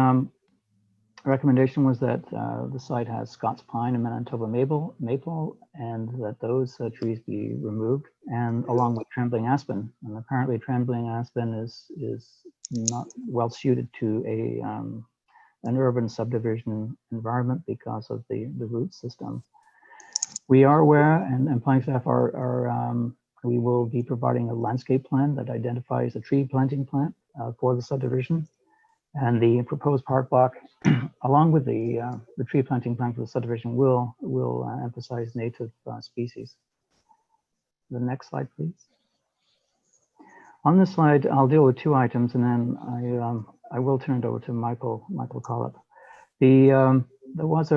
recommendation was that the site has Scots pine and Manitoba maple, and that those trees be removed, and along with trembling aspen. And apparently, trembling aspen is not well suited to an urban subdivision environment because of the root system. We are aware, and planning staff we will be providing a landscape plan that identifies a tree planting plan for the subdivision. And the proposed park block, along with the tree planting plan for the subdivision, will emphasize native species. The next slide, please. On this slide, I'll deal with two items, and then I will turn it over to Michael Collop. There was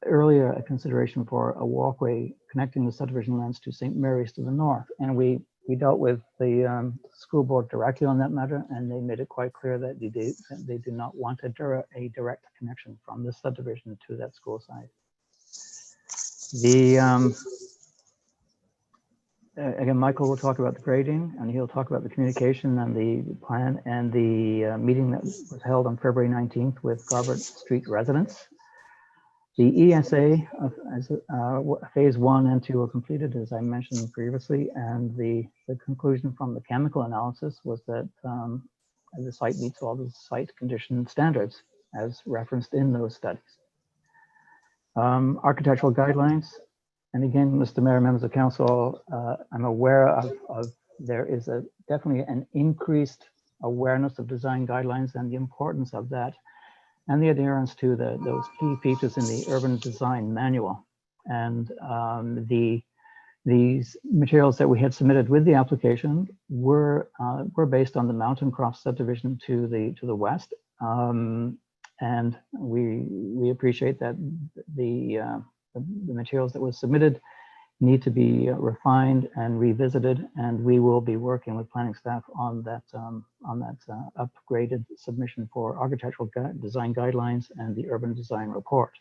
earlier a consideration for a walkway connecting the subdivision lands to St. Mary's to the north, and we dealt with the school board directly on that matter, and they made it quite clear that they do not want a direct connection from this subdivision to that school site. Again, Michael will talk about the grading, and he'll talk about the communication and the plan and the meeting that was held on February 19th with Garbett Street residents. The ESA phase 1 and 2 were completed, as I mentioned previously, and the conclusion from the chemical analysis was that the site meets all the site condition standards as referenced in those studies. Architectural guidelines, and again, Mr. Mayor, members of council, I'm aware of there is definitely an increased awareness of design guidelines and the importance of that, and the adherence to those key features in the urban design manual. And these materials that we had submitted with the application were based on the Mountain Croft subdivision to the west. And we appreciate that the materials that were submitted need to be refined and revisited, and we will be working with planning staff on that upgraded submission for architectural design guidelines and the urban design report.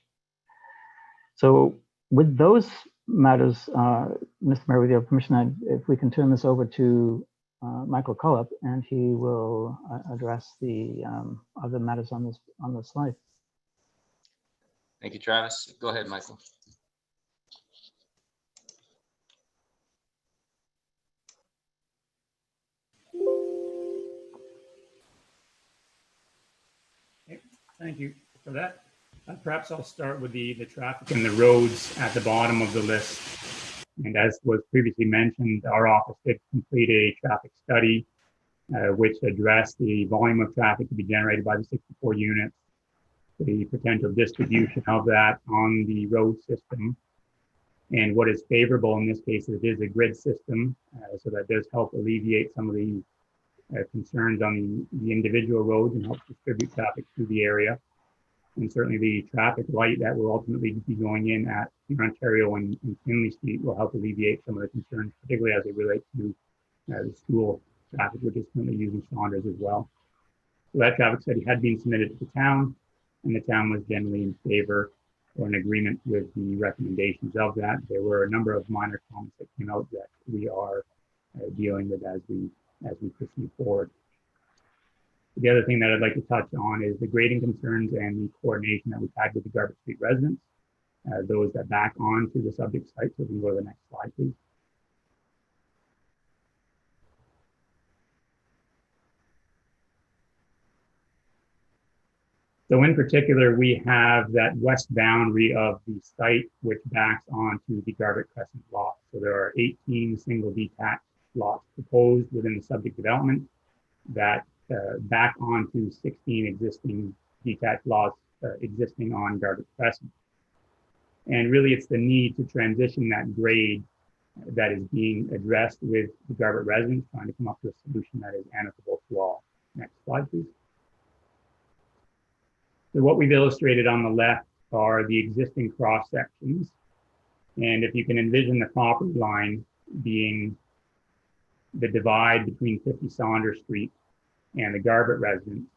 So with those matters, Mr. Mayor, with your permission, if we can turn this over to Michael Collop, and he will address the other matters on this slide. Thank you, Travis. Go ahead, Michael. Thank you for that. Perhaps I'll start with the traffic and the roads at the bottom of the list. And as was previously mentioned, our office did complete a traffic study which addressed the volume of traffic to be generated by the 64 units, the potential distribution of that on the road system. And what is favorable in this case is it is a grid system, so that does help alleviate some of the concerns on the individual roads and help distribute traffic through the area. And certainly the traffic light that will ultimately be going in at Ontario and Finley Street will help alleviate some of the concerns, particularly as they relate to the school traffic, which is currently using Saunders as well. So that traffic study had been submitted to the town, and the town was generally in favor or in agreement with the recommendations of that. There were a number of minor comments that came out that we are dealing with as we proceed forward. The other thing that I'd like to touch on is the grading concerns and the coordination that we've had with the Garbett Street residents, those that back onto the subject site. So we can go to the next slide, please. So in particular, we have that west boundary of the site, which backs onto the Garbett Crescent lot. So there are 18 single detached lots proposed within the subject development that back onto 16 existing detached lots existing on Garbett Crescent. And really it's the need to transition that grade that is being addressed with the Garbett residents, trying to come up with a solution that is amicable to all. Next slide, please. So what we've illustrated on the left are the existing cross sections. And if you can envision the property line being the divide between 50 Saunders Street and the Garbett residence,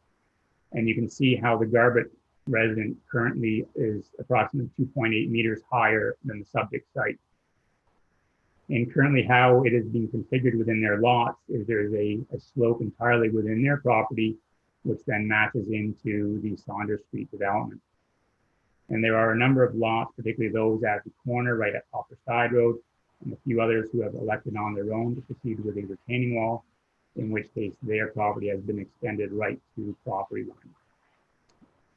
and you can see how the Garbett resident currently is approximately 2.8 meters higher than the subject site. And currently how it is being configured within their lots is there's a slope entirely within their property, which then matches into the Saunders Street development. And there are a number of lots, particularly those at the corner right at Popper Side Road, and a few others who have elected on their own to proceed with a retaining wall, in which case their property has been extended right to property line.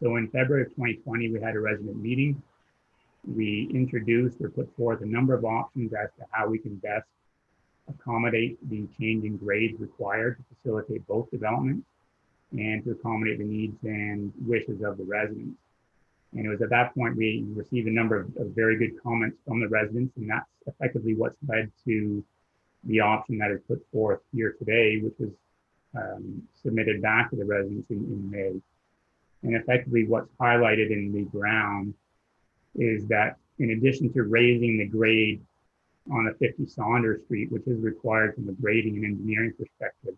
So in February of 2020, we had a resident meeting. We introduced or put forth a number of options as to how we can best accommodate the changing grades required to facilitate both developments and to accommodate the needs and wishes of the residents. And it was at that point we received a number of very good comments from the residents, and that's effectively what's led to the option that is put forth here today, which was submitted back to the residents in May. And effectively what's highlighted in the brown is that in addition to raising the grade on the 50 Saunders Street, which is required from a grading and engineering perspective,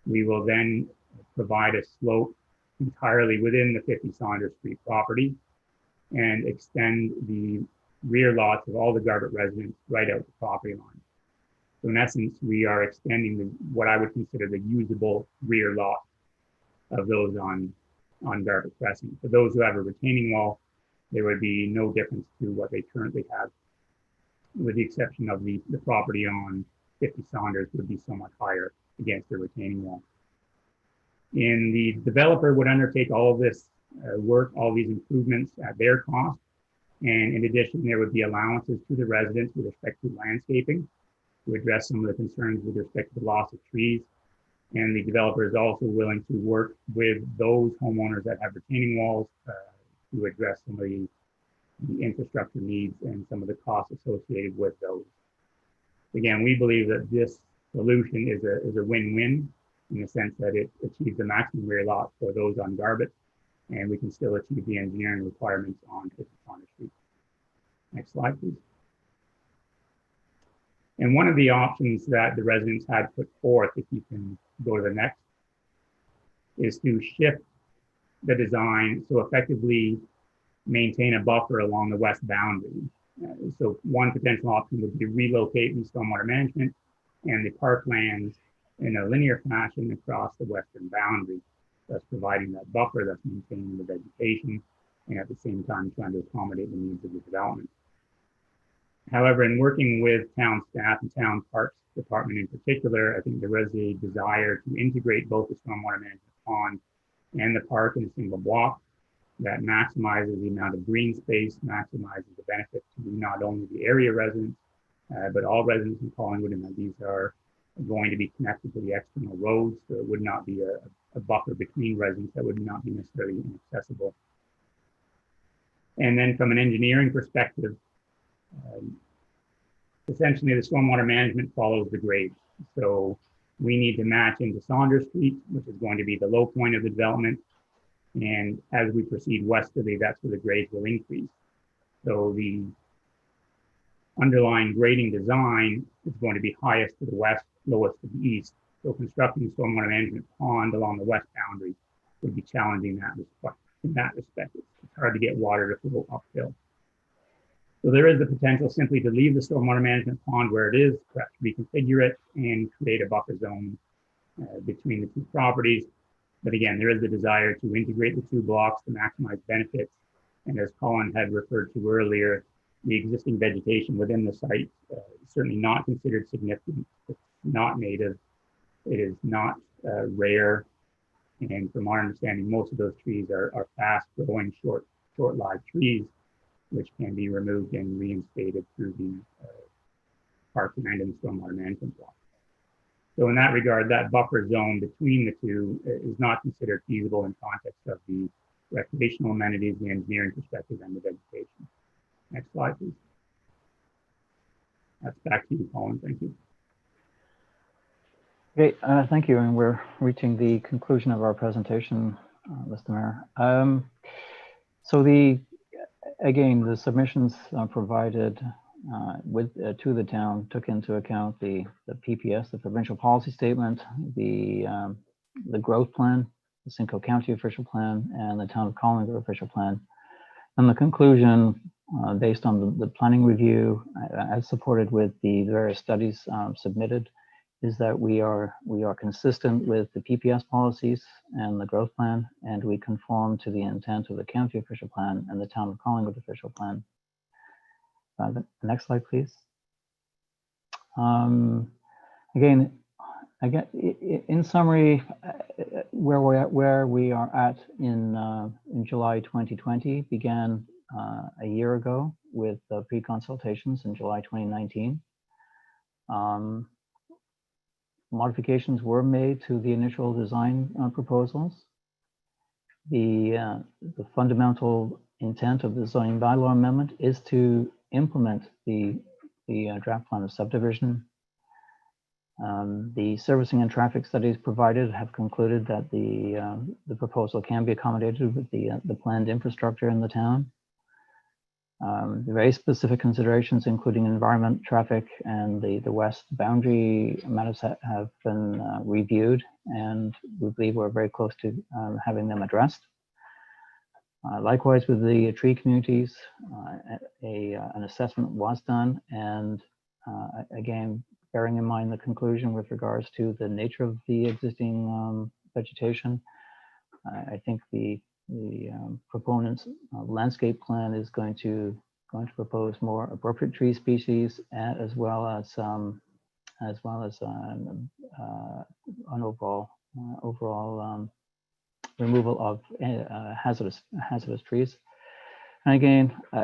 we will then provide a slope entirely within the 50 Saunders Street property and extend the rear lots of all the Garbutt residents right out the property line. So in essence, we are extending what I would consider the usable rear lot of those on Garbutt Crescent. For those who have a retaining wall, there would be no difference to what they currently have, with the exception of the property on 50 Saunders would be somewhat higher against the retaining wall. And the developer would undertake all of this work, all these improvements at their cost. And in addition, there would be allowances to the residents with respect to landscaping to address some of the concerns with respect to the loss of trees. And the developer is also willing to work with those homeowners that have retaining walls to address some of the infrastructure needs and some of the costs associated with those. Again, we believe that this solution is a win-win in the sense that it achieves the maximum rear lot for those on Garbutt, and we can still achieve the engineering requirements on 50 Saunders Street. Next slide, please. And one of the options that the residents had put forth, if you can go to the next, is to shift the design so effectively maintain a buffer along the west boundary. So one potential option would be relocate the stormwater management and the parklands in a linear fashion across the western boundary, thus providing that buffer, thus maintaining the vegetation, and at the same time trying to accommodate the needs of the development. However, in working with town staff and town parks department in particular, I think there was a desire to integrate both the stormwater management pond and the park in a single block that maximizes the amount of green space, maximizes the benefit to not only the area residents, but all residents in Collingwood, and that these are going to be connected to the external roads, so it would not be a buffer between residents that would not be necessarily inaccessible. And then from an engineering perspective, essentially the stormwater management follows the grade. So we need to match into Saunders Street, which is going to be the low point of the development. And as we proceed westerly, that's where the grades will increase. So the underlying grading design is going to be highest to the west, lowest to the east. So constructing a stormwater management pond along the west boundary would be challenging in that respect. It's hard to get water to flow uphill. So there is the potential simply to leave the stormwater management pond where it is, perhaps reconfigure it and create a buffer zone between the two properties. But again, there is the desire to integrate the two blocks to maximize benefits. And as Colin had referred to earlier, the existing vegetation within the site is certainly not considered significant. It's not native. It is not rare. And from our understanding, most of those trees are fast-growing, short-lived trees, which can be removed and reinstated through the parkland and the stormwater management block. So in that regard, that buffer zone between the two is not considered feasible in context of the recreational amenities, the engineering perspective, and the vegetation. Next slide, please. That's back to you, Colin. Thank you. Okay, thank you. And we're reaching the conclusion of our presentation, Mr. Mayor. So again, the submissions provided to the town took into account the PPS, the provincial policy statement, the growth plan, the Simcoe County official plan, and the town of Collingwood official plan. And the conclusion, based on the planning review, as supported with the various studies submitted, is that we are consistent with the PPS policies and the growth plan, and we conform to the intent of the county official plan and the town of Collingwood official plan. The next slide, please. Again, in summary, where we are at in July 2020 began a year ago with pre-consultations in July 2019. Modifications were made to the initial design proposals. The fundamental intent of the zoning bylaw amendment is to implement the draft plan of subdivision. The servicing and traffic studies provided have concluded that the proposal can be accommodated with the planned infrastructure in the town. The very specific considerations, including environment, traffic, and the west boundary matters have been reviewed, and we believe we're very close to having them addressed. Likewise, with the tree communities, an assessment was done, and again, bearing in mind the conclusion with regards to the nature of the existing vegetation, I think the proponent's landscape plan is going to propose more appropriate tree species, as well as an overall removal of hazardous trees. And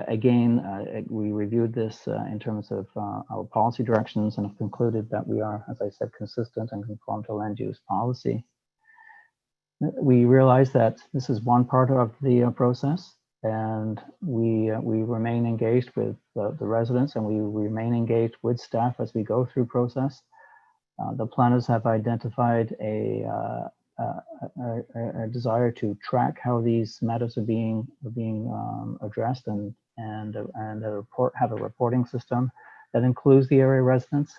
again, we reviewed this in terms of our policy directions and have concluded that we are, as I said, consistent and conform to land use policy. We realize that this is one part of the process, and we remain engaged with the residents, and we remain engaged with staff as we go through process. The planners have identified a desire to track how these matters are being addressed, and have a reporting system that includes the area residents,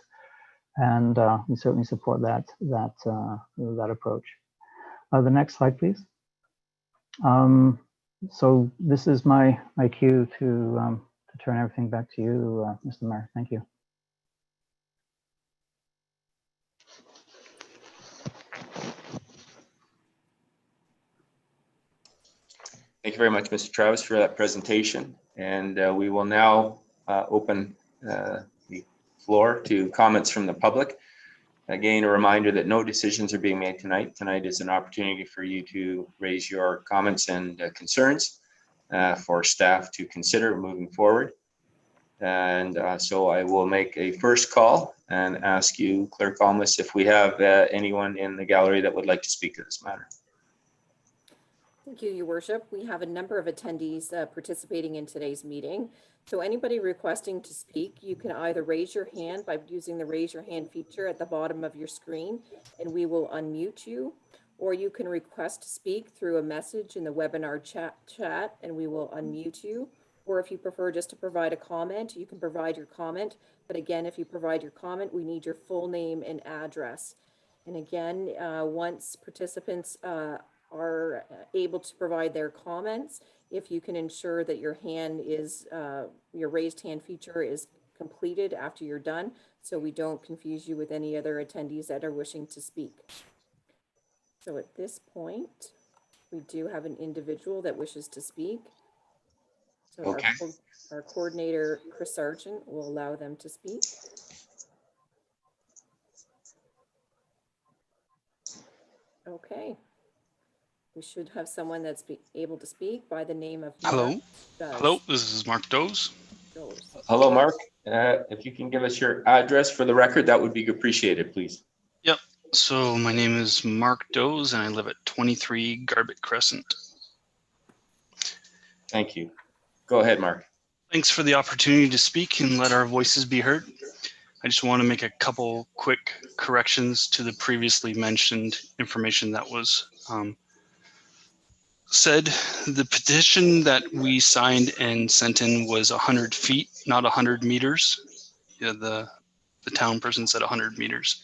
and we certainly support that approach. The next slide, please. So this is my cue to turn everything back to you, Mr. Mayor. Thank you. Thank you very much, Mr. Travis, for that presentation. And we will now open the floor to comments from the public. Again, a reminder that no decisions are being made tonight. Tonight is an opportunity for you to raise your comments and concerns for staff to consider moving forward. And so I will make a first call and ask you, Clerk Almus, if we have anyone in the gallery that would like to speak to this matter. Thank you, Your Worship. We have a number of attendees participating in today's meeting. So anybody requesting to speak, you can either raise your hand by using the raise your hand feature at the bottom of your screen, and we will unmute you, or you can request to speak through a message in the webinar chat, and we will unmute you. Or if you prefer just to provide a comment, you can provide your comment. But again, if you provide your comment, we need your full name and address. And again, once participants are able to provide their comments, if you can ensure that your hand is, your raised hand feature is completed after you're done, so we don't confuse you with any other attendees that are wishing to speak. So at this point, we do have an individual that wishes to speak. So okay. Our coordinator, Chris Sargent, will allow them to speak. Okay. We should have someone that's able to speak by the name of Mark. Hello, this is Mark Doze. Hello, Mark. If you can give us your address for the record, that would be appreciated, please. Yep. So my name is Mark Doze, and I live at 23 Garbett Crescent. Thank you. Go ahead, Mark. Thanks for the opportunity to speak and let our voices be heard. I just want to make a couple quick corrections to the previously mentioned information that was said. The petition that we signed and sent in was 100 feet, not 100 meters. Yeah, the town person said 100 meters,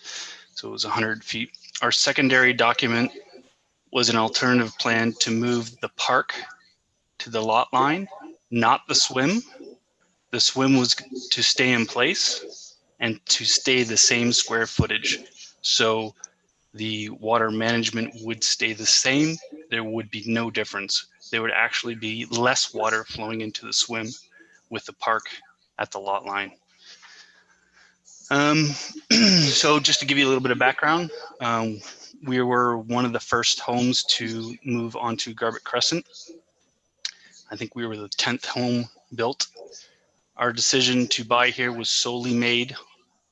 so it was 100 feet. Our secondary document was an alternative plan to move the park to the lot line, not the swim. The swim was to stay in place and to stay the same square footage. So the water management would stay the same. There would be no difference. There would actually be less water flowing into the swim with the park at the lot line. So just to give you a little bit of background, we were one of the first homes to move onto Garbutt Crescent. I think we were the 10th home built. Our decision to buy here was solely made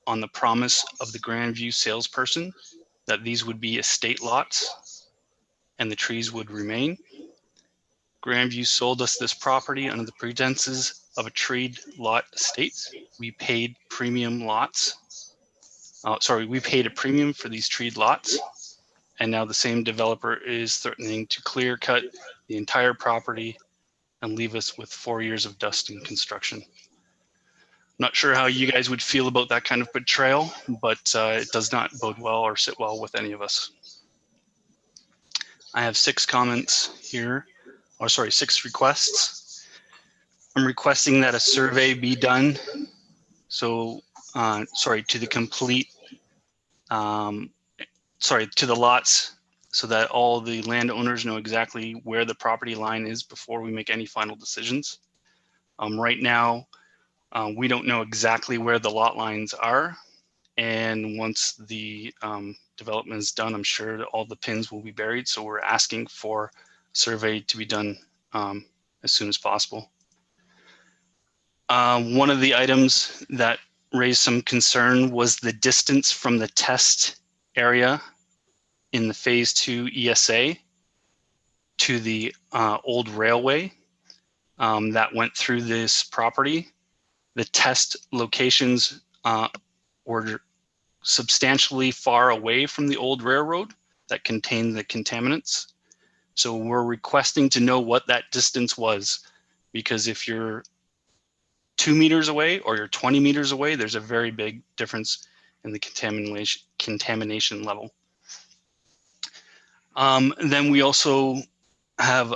on the promise of the Grandview salesperson that these would be estate lots and the trees would remain. Grandview sold us this property under the pretenses of a treed lot estate. We paid premium lots. We paid a premium for these treed lots. And now the same developer is threatening to clear cut the entire property and leave us with 4 years of dust and construction. Not sure how you guys would feel about that kind of betrayal, but it does not bode well or sit well with any of us. I have 6 comments here, or sorry, 6 requests. I'm requesting that a survey be done. So, to the complete, to the lots, so that all the landowners know exactly where the property line is before we make any final decisions. Right now, we don't know exactly where the lot lines are. And once the development is done, I'm sure that all the pins will be buried. So we're asking for a survey to be done as soon as possible. One of the items that raised some concern was the distance from the test area in the phase 2 ESA to the old railway that went through this property. The test locations were substantially far away from the old railroad that contained the contaminants. So we're requesting to know what that distance was, because if you're 2 meters away or you're 20 meters away, there's a very big difference in the contamination level. Then we also have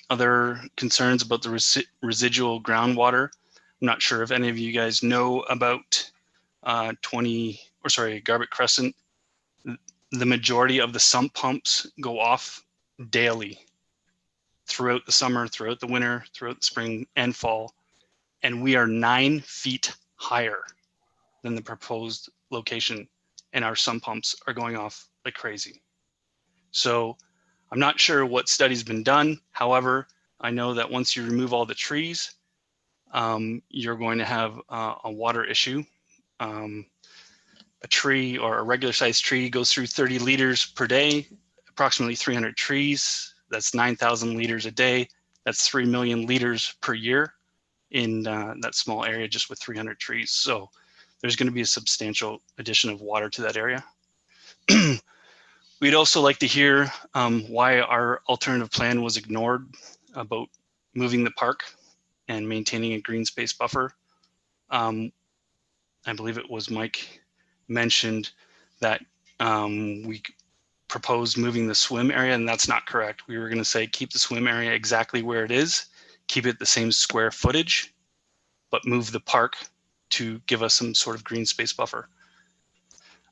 other concerns about the residual groundwater. I'm not sure if any of you guys know about Garbutt Crescent. The majority of the sump pumps go off daily throughout the summer, throughout the winter, throughout the spring and fall. And we are 9 feet higher than the proposed location, and our sump pumps are going off like crazy. So I'm not sure what study's been done. However, I know that once you remove all the trees, you're going to have a water issue. A tree or a regular sized tree goes through 30 liters per day, approximately 300 trees. That's 9,000 liters a day. That's 3 million liters per year in that small area, just with 300 trees. So there's going to be a substantial addition of water to that area. We'd also like to hear why our alternative plan was ignored about moving the park and maintaining a green space buffer. I believe it was Mike mentioned that we proposed moving the swim area, and that's not correct. We were going to say keep the swim area exactly where it is, keep it the same square footage, but move the park to give us some sort of green space buffer.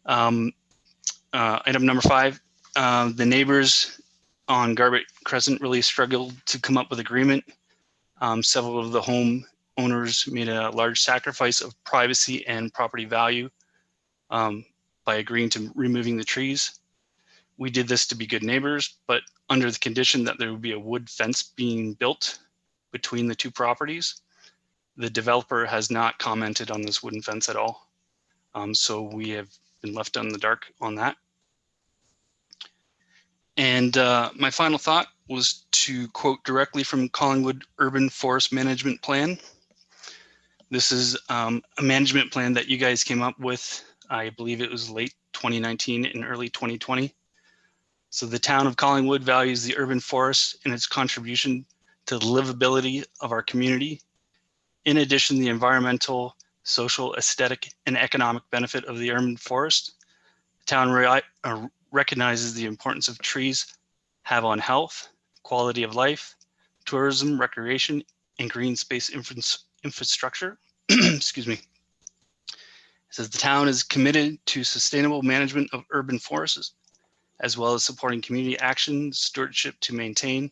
Item number 5, the neighbors on Garbutt Crescent really struggled to come up with agreement. Several of the home owners made a large sacrifice of privacy and property value by agreeing to removing the trees. We did this to be good neighbors, but under the condition that there would be a wood fence being built between the 2 properties. The developer has not commented on this wooden fence at all. So we have been left in the dark on that. And my final thought was to quote directly from Collingwood Urban Forest Management Plan. This is a management plan that you guys came up with. I believe it was late 2019 and early 2020. So the town of Collingwood values the urban forest and its contribution to the livability of our community. In addition, the environmental, social, aesthetic, and economic benefit of the urban forest. The town recognizes the importance of trees have on health, quality of life, tourism, recreation, and green space infrastructure. Excuse me. It says the town is committed to sustainable management of urban forests, as well as supporting community action, stewardship to maintain,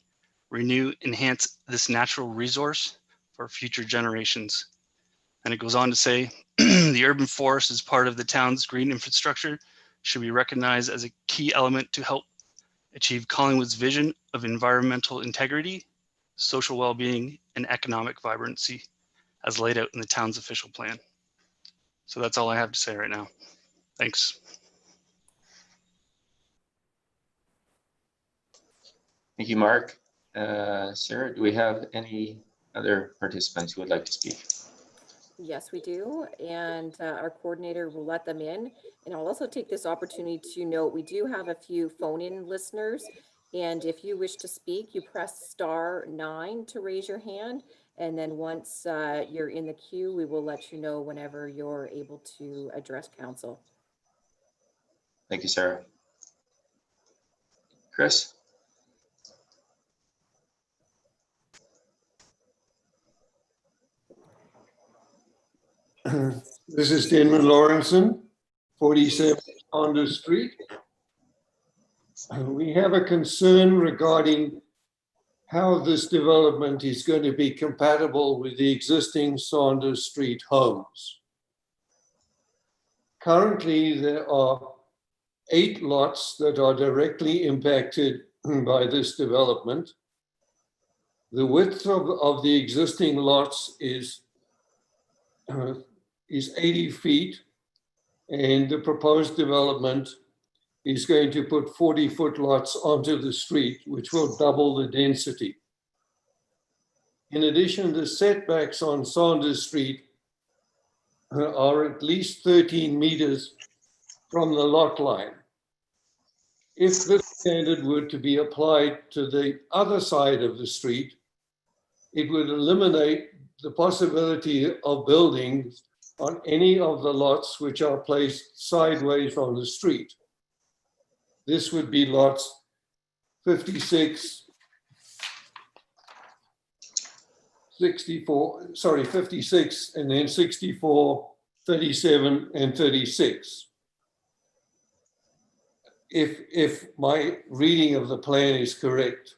renew, enhance this natural resource for future generations. And it goes on to say, the urban forest is part of the town's green infrastructure, should be recognized as a key element to help achieve Collingwood's vision of environmental integrity, social well-being, and economic vibrancy as laid out in the town's official plan. So that's all I have to say right now. Thanks. Thank you, Mark. Sarah, do we have any other participants who would like to speak? Yes, we do. And our coordinator will let them in. And I'll also take this opportunity to note, we do have a few phone-in listeners. And if you wish to speak, you press *9 to raise your hand. And then once you're in the queue, we will let you know whenever you're able to address council. Thank you, Sarah. Chris? This is Denman Lawrenson, 47 Saunders Street. We have a concern regarding how this development is going to be compatible with the existing Saunders Street homes. Currently, there are 8 lots that are directly impacted by this development. The width of the existing lots is 80 feet, and the proposed development is going to put 40-foot lots onto the street, which will double the density. In addition, the setbacks on Saunders Street are at least 13 meters from the lot line. If this standard were to be applied to the other side of the street, it would eliminate the possibility of buildings on any of the lots which are placed sideways on the street. This would be lots 56, 64, sorry, 56, and then 64, 37, and 36. If my reading of the plan is correct.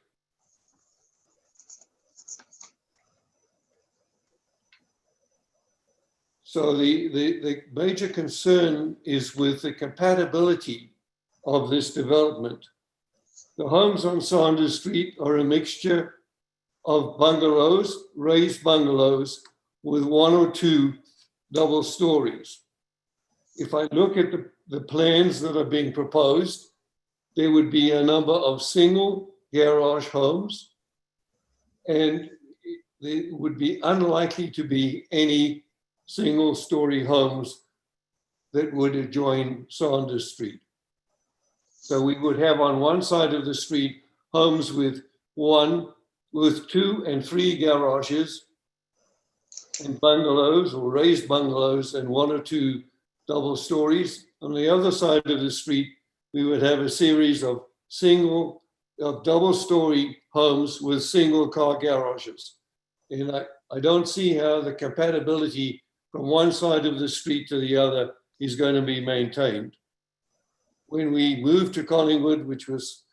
So the major concern is with the compatibility of this development. The homes on Saunders Street are a mixture of bungalows, raised bungalows, with 1 or 2 double stories. If I look at the plans that are being proposed, there would be a number of single garage homes, and there would be unlikely to be any single-story homes that would adjoin Saunders Street. So we would have on one side of the street homes with 2 and 3 garages and bungalows or raised bungalows and 1 or 2 double stories. On the other side of the street, we would have a series of double-story homes with single-car garages. And I don't see how the compatibility from one side of the street to the other is going to be maintained. When we moved to Collingwood, which was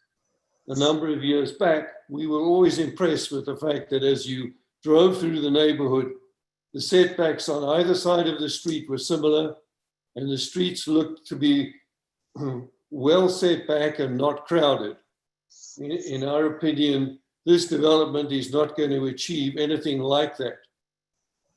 a number of years back, we were always impressed with the fact that as you drove through the neighborhood, the setbacks on either side of the street were similar, and the streets looked to be well set back and not crowded. In our opinion, this development is not going to achieve anything like that.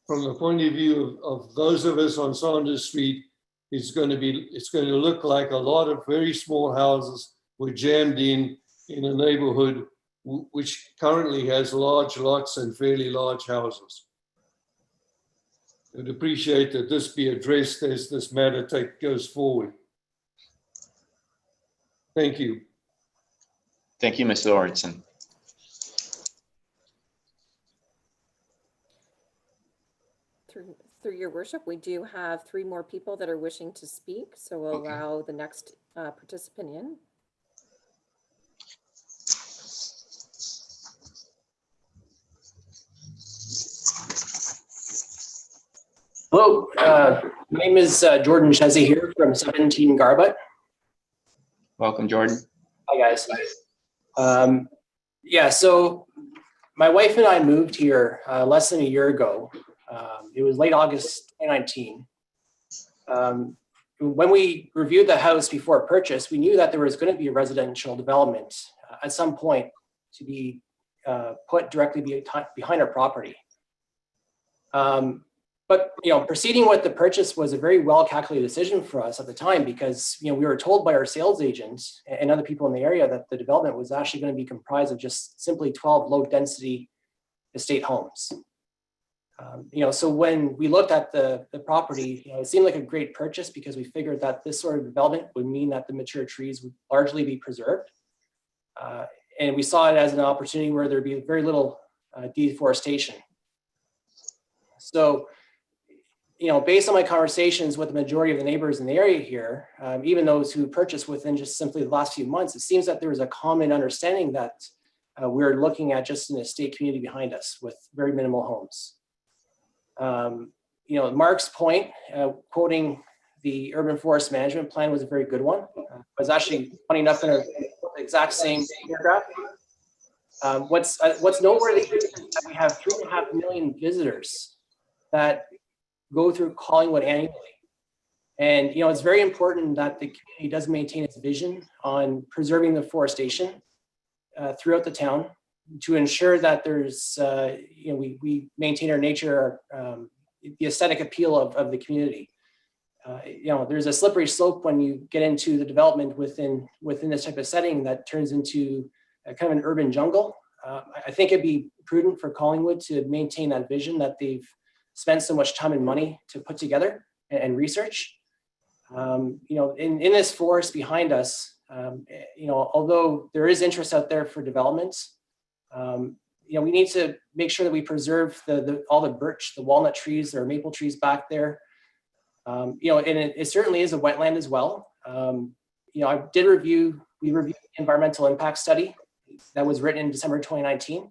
From the point of view of those of us on Saunders Street, it's going to look like a lot of very small houses were jammed in a neighborhood which currently has large lots and fairly large houses. I'd appreciate that this be addressed as this matter goes forward. Thank you. Thank you, Mr. Lawrenson. Through your worship, we do have 3 more people that are wishing to speak, so we'll allow the next participant in. Hello, my name is Jordan Chesney here from 17 Garbutt. Welcome, Jordan. Hi, guys. Yeah, so my wife and I moved here less than a year ago. It was late August 2019. When we reviewed the house before purchase, we knew that there was going to be a residential development at some point to be put directly behind our property. But proceeding with the purchase was a very well calculated decision for us at the time, because we were told by our sales agent and other people in the area that the development was actually going to be comprised of just simply 12 low density estate homes. So when we looked at the property, it seemed like a great purchase because we figured that this sort of development would mean that the mature trees would largely be preserved. And we saw it as an opportunity where there'd be very little deforestation. So, based on my conversations with the majority of the neighbors in the area here, even those who purchased within just simply the last few months, it seems that there was a common understanding that we're looking at just an estate community behind us with very minimal homes. Mark's point, quoting the urban forest management plan, was a very good one. I was actually funny enough in the exact same paragraph. What's noteworthy is that we have 3.5 million visitors that go through Collingwood annually. And, it's very important that the community does maintain its vision on preserving the forestation throughout the town to ensure that there's, we maintain our nature, the aesthetic appeal of the community. There's a slippery slope when you get into the development within this type of setting that turns into a kind of an urban jungle. I think it'd be prudent for Collingwood to maintain that vision that they've spent so much time and money to put together and research. In this forest behind us, although there is interest out there for development, we need to make sure that we preserve all the birch, the walnut trees, there are maple trees back there. And it certainly is a wetland as well. We reviewed the environmental impact study that was written in December 2019.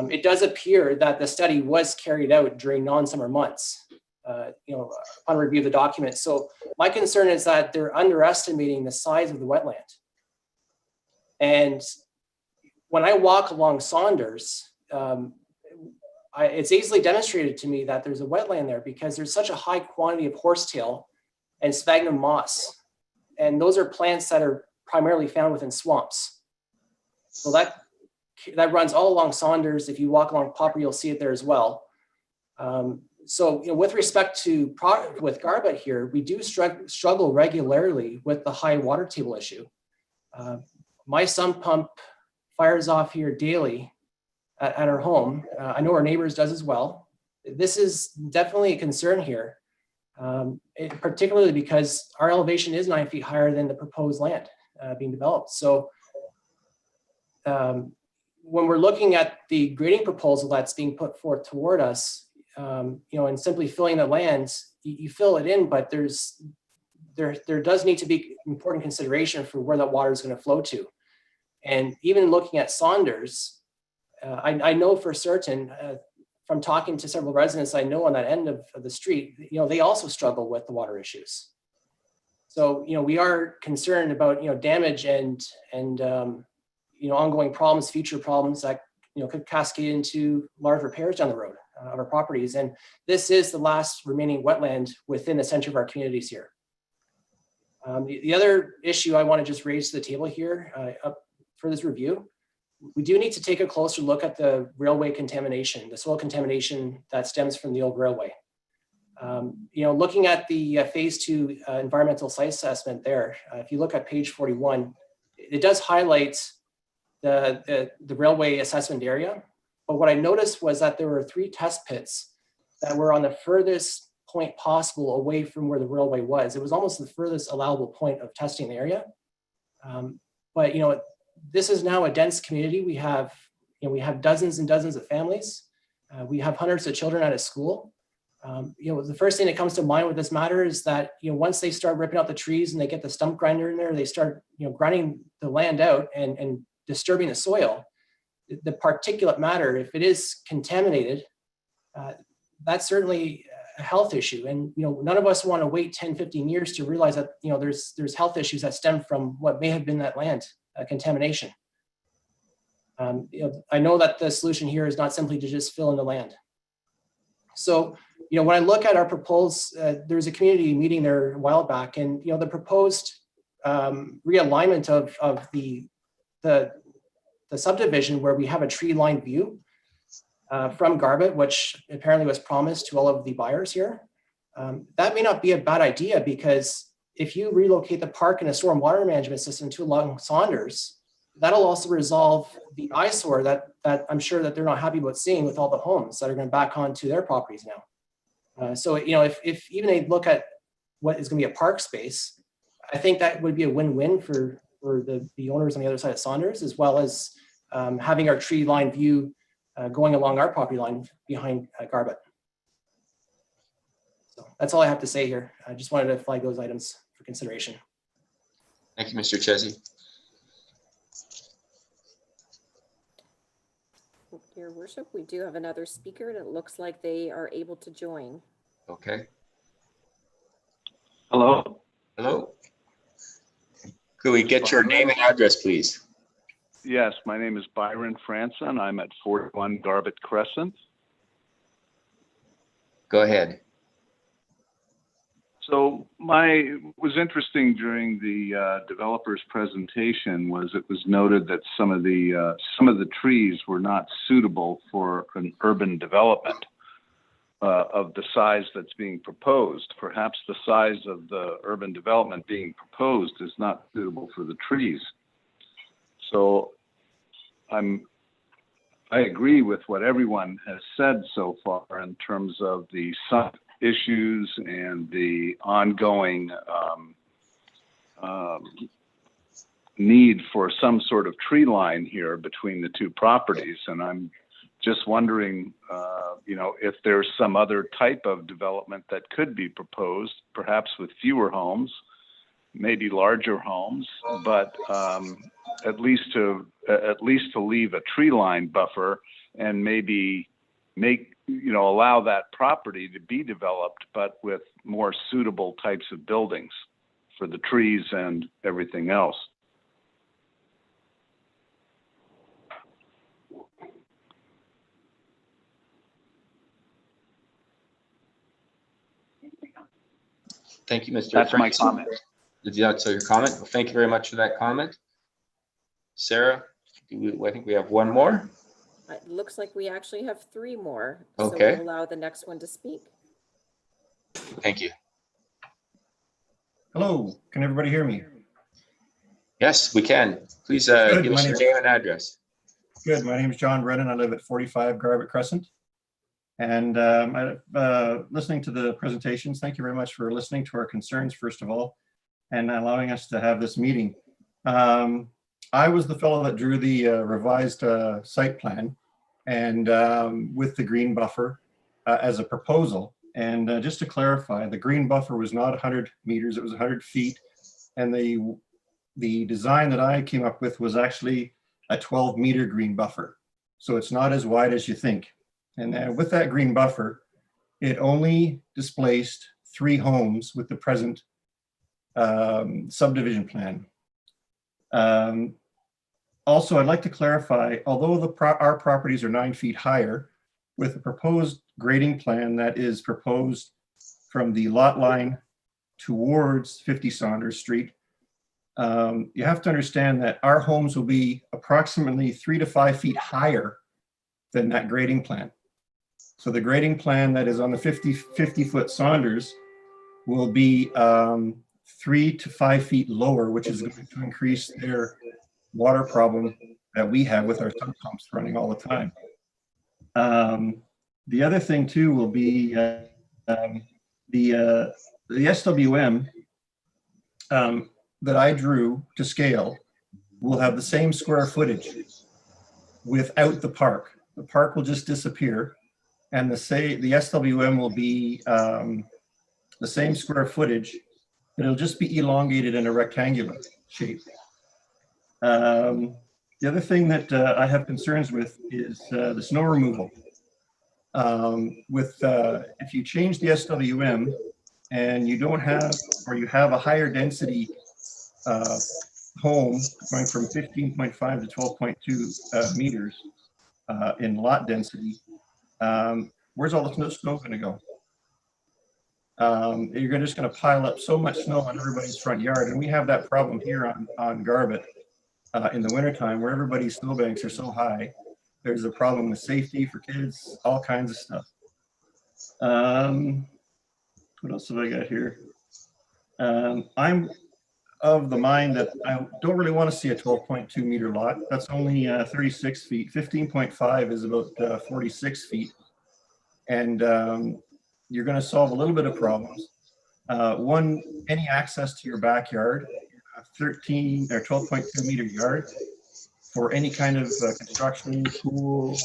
It does appear that the study was carried out during non-summer months, upon review of the document. So my concern is that they're underestimating the size of the wetland. And when I walk along Saunders, it's easily demonstrated to me that there's a wetland there because there's such a high quantity of horsetail and sphagnum moss. And those are plants that are primarily found within swamps. So that runs all along Saunders. If you walk along Popper, you'll see it there as well. So, with respect to with Garbutt here, we do struggle regularly with the high water table issue. My sump pump fires off here daily at our home. I know our neighbors does as well. This is definitely a concern here, particularly because our elevation is 9 feet higher than the proposed land being developed. So when we're looking at the grading proposal that's being put forth toward us, and simply filling the lands, you fill it in, but there does need to be important consideration for where that water is going to flow to. And even looking at Saunders, I know for certain from talking to several residents I know on that end of the street, they also struggle with the water issues. So, we are concerned about, damage and ongoing problems, future problems that, could cascade into large repairs down the road of our properties. And this is the last remaining wetland within the center of our communities here. The other issue I want to just raise to the table here up for this review, we do need to take a closer look at the railway contamination, the soil contamination that stems from the old railway. Looking at the phase 2 environmental site assessment there, if you look at page 41, it does highlight the railway assessment area. But what I noticed was that there were 3 test pits that were on the furthest point possible away from where the railway was. It was almost the furthest allowable point of testing the area. But this is now a dense community. We have dozens and dozens of families. We have hundreds of children at a school. The first thing that comes to mind with this matter is that, once they start ripping out the trees and they get the stump grinder in there, they start, grinding the land out and disturbing the soil. The particulate matter, if it is contaminated, that certainly health issue. And, none of us want to wait 10, 15 years to realize that, there's health issues that stem from what may have been that land contamination. I know that the solution here is not simply to just fill in the land. So, when I look at our proposed, there was a community meeting there a while back, and, the proposed realignment of the subdivision where we have a tree line view from Garbett, which apparently was promised to all of the buyers here. That may not be a bad idea, because if you relocate the park and a storm water management system to along Saunders, that'll also resolve the eyesore that I'm sure that they're not happy about seeing with all the homes that are going to back onto their properties now. So, if even they look at what is going to be a park space, I think that would be a win-win for the owners on the other side of Saunders, as well as having our tree line view going along our property line behind Garbett. So that's all I have to say here. I just wanted to flag those items for consideration. Thank you, Mr. Chesney. Your worship, we do have another speaker, and it looks like they are able to join. Okay. Hello. Hello. Could we get your name and address, please? Yes, my name is Byron Franson. I'm at 41 Garbett Crescent. Go ahead. So was interesting during the developer's presentation was it was noted that some of the trees were not suitable for an urban development of the size that's being proposed. Perhaps the size of the urban development being proposed is not suitable for the trees. So I agree with what everyone has said so far in terms of the sun issues and the ongoing need for some sort of tree line here between the two properties. And I'm just wondering, if there's some other type of development that could be proposed, perhaps with fewer homes, maybe larger homes, but at least to leave a tree line buffer and maybe allow that property to be developed, but with more suitable types of buildings for the trees and everything else. Thank you, Mr. That's my Franson. comment. So your comment? Well, thank you very much for that comment. Sarah, I think we have one more. It looks like we actually have 3 more. Okay. So we'll allow the next one to speak. Thank you. Hello, can everybody hear me? Yes, we can. Please give us your name and address. Good, my name is John Brennan. I live at 45 Garbett Crescent. And listening to the presentations, thank you very much for listening to our concerns, first of all, and allowing us to have this meeting. I was the fellow that drew the revised site plan and with the green buffer as a proposal. And just to clarify, the green buffer was not 100 meters, it was 100 feet. And the design that I came up with was actually a 12-meter green buffer. So it's not as wide as you think. And with that green buffer, it only displaced 3 homes with the present subdivision plan. Also, I'd like to clarify, although our properties are 9 feet higher, with the proposed grading plan that is proposed from the lot line towards 50 Saunders Street, you have to understand that our homes will be approximately 3 to 5 feet higher than that grading plan. So the grading plan that is on the 50-foot Saunders will be 3 to 5 feet lower, which is going to increase their water problem that we have with our sump pumps running all the time. The other thing too will be the SWM that I drew to scale will have the same square footage without the park. The park will just disappear, and the SWM will be the same square footage, but it'll just be elongated in a rectangular shape. The other thing that I have concerns with is the snow removal. If you change the SWM and you don't have, or you have a higher density home going from 15.5 to 12.2 meters in lot density, where's all the snow going to go? You're just going to pile up so much snow on everybody's front yard. And we have that problem here on Garbett in the wintertime, where everybody's snowbanks are so high. There's a problem with safety for kids, all kinds of stuff. What else have I got here? I'm of the mind that I don't really want to see a 12.2 meter lot. That's only 36 feet. 15.5 is about 46 feet. And you're going to solve a little bit of problems. One, any access to your backyard, 13 or 12.2 meter yard for any kind of construction, pool,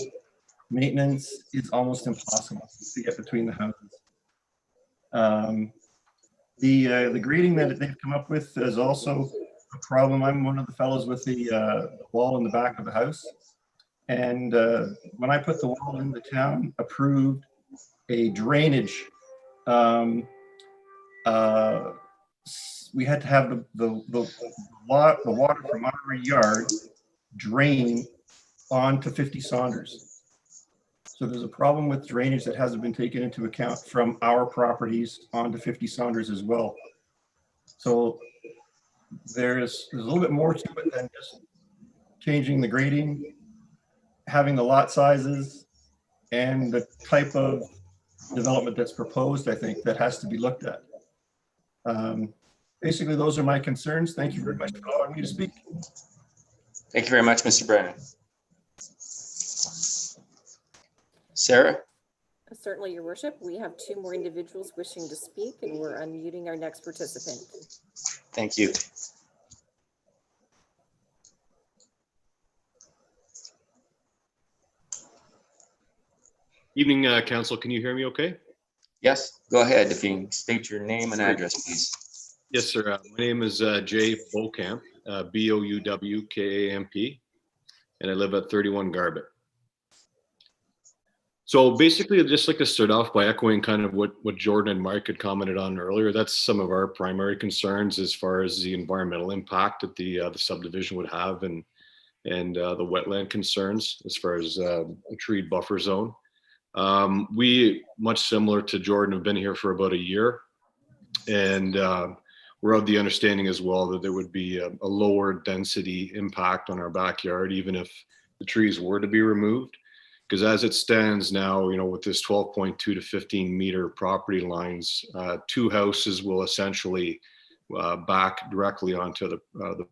maintenance is almost impossible to get between the houses. The grading that they've come up with is also a problem. I'm one of the fellows with the wall in the back of the house. And when I put the wall in, the town approved a drainage. We had to have the water from our yard drain onto 50 Saunders. So there's a problem with drainage that hasn't been taken into account from our properties onto 50 Saunders as well. So there's a little bit more to it than just changing the grading, having the lot sizes, and the type of development that's proposed. I think that has to be looked at. Basically, those are my concerns. Thank you very much for allowing me to speak. Thank you very much, Mr. Brennan. Sarah? Certainly, Your Worship. We have 2 more individuals wishing to speak, and we're unmuting our next participant. Thank you. Evening, Council. Can you hear me okay? Yes, go ahead. If you can state your name and address, please. Yes, sir. My name is Jay Beaucamp, B-O-U-W-K-A-M-P, and I live at 31 Garbett. So basically, I'd just like to start off by echoing kind of what Jordan and Mark had commented on earlier. That's some of our primary concerns as far as the environmental impact that the subdivision would have, and the wetland concerns as far as a treed buffer zone. We, much similar to Jordan, have been here for about a year, and we're of the understanding as well that there would be a lower density impact on our backyard, even if the trees were to be removed. Because as it stands now, you know, with this 12.2 to 15 meter property lines, 2 houses will essentially back directly onto the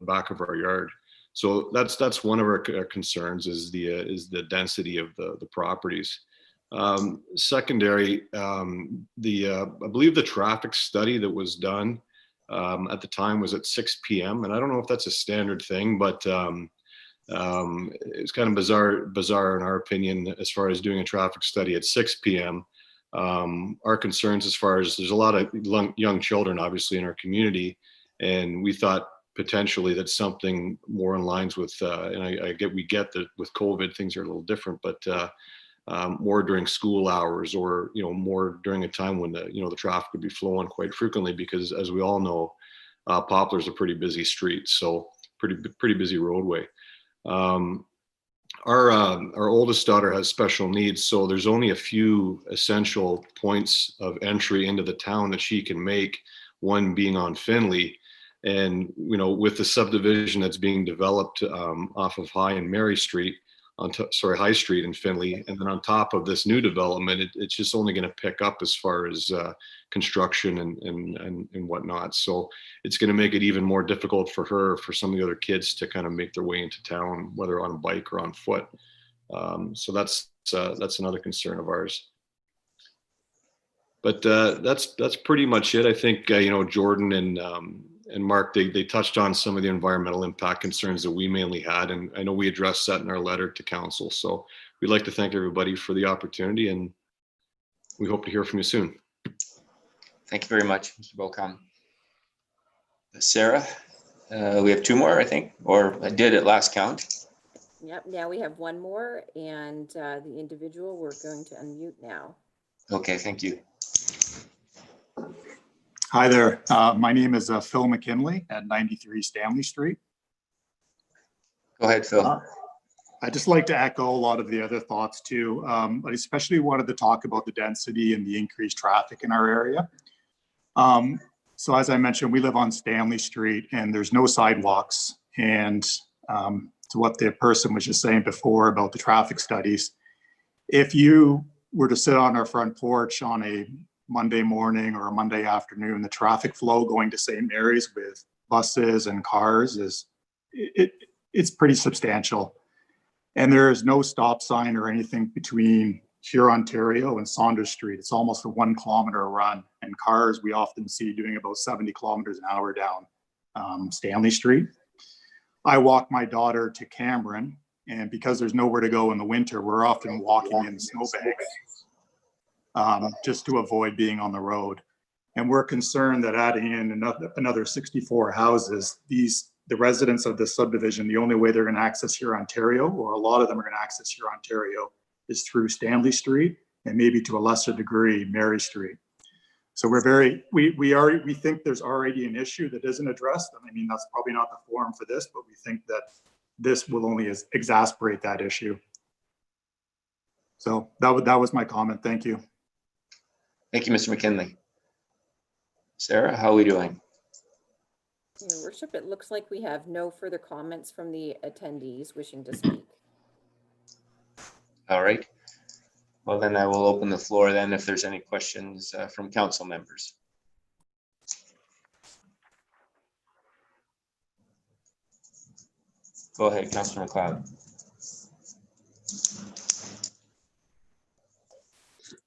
back of our yard. So that's one of our concerns, is the density of the properties. Secondary, I believe the traffic study that was done at the time was at 6 p.m. And I don't know if that's a standard thing, but it's kind of bizarre in our opinion as far as doing a traffic study at 6 p.m. Our concerns, as far as there's a lot of young children obviously in our community, and we thought potentially that something more in lines with, and we get that with COVID things are a little different, but more during school hours, or more during a time when the traffic would be flowing quite frequently, because as we all know, Poplar's a pretty busy street, so pretty busy roadway. Our oldest daughter has special needs, so there's only a few essential points of entry into the town that she can make, one being on Finley. And with the subdivision that's being developed off of High and Mary Street, High Street in Finley, and then on top of this new development, it's just only going to pick up as far as construction and whatnot. So it's going to make it even more difficult for some of the other kids to kind of make their way into town, whether on a bike or on foot. So that's another concern of ours. But that's pretty much it. I think Jordan and Mark, they touched on some of the environmental impact concerns that we mainly had, and I know we addressed that in our letter to council. So we'd like to thank everybody for the opportunity, and we hope to hear from you soon. Thank you very much, Mr. Beaucamp. Sarah, we have 2 more, I think, or I did at last count. Yep, now we have one more, and the individual, we're going to unmute now. Okay, thank you. Hi there. My name is Phil McKinley at 93 Stanley Street. Go ahead, Phil. I'd just like to echo a lot of the other thoughts too. I especially wanted to talk about the density and the increased traffic in our area. So as I mentioned, we live on Stanley Street and there's no sidewalks. And to what the person was just saying before about the traffic studies, if you were to sit on our front porch on a Monday morning or a Monday afternoon, the traffic flow going to St. Mary's with buses and cars it's pretty substantial. And there is no stop sign or anything between here, Ontario and Saunders Street. It's almost a 1 kilometer run, and cars we often see doing about 70 kilometers an hour down Stanley Street. I walk my daughter to Cameron, and because there's nowhere to go in the winter, we're often walking in snowbanks just to avoid being on the road. And we're concerned that adding in another 64 houses, the residents of this subdivision, the only way they're going to access here, Ontario, or a lot of them are going to access here, Ontario, is through Stanley Street and maybe to a lesser degree, Mary Street. So we think there's already an issue that isn't addressed. I mean, that's probably not the forum for this, but we think that this will only exacerbate that issue. So that was my comment. Thank you. Thank you, Mr. McKinley. Sarah, how are we doing? Your worship, it looks like we have no further comments from the attendees wishing to speak. All right. Well, then I will open the floor then if there's any questions from council members. Go ahead, Councillor McLeod.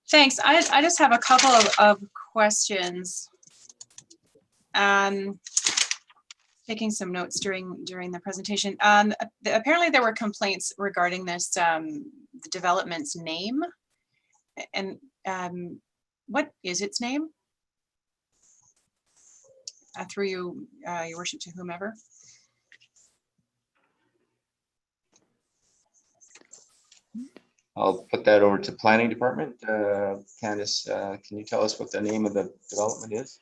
Thanks. I just have a couple of questions. Taking some notes during the presentation. Apparently there were complaints regarding this, the development's name. And what is its name? Through you, your worship, to whomever. I'll put that over to planning department. Candace, can you tell us what the name of the development is?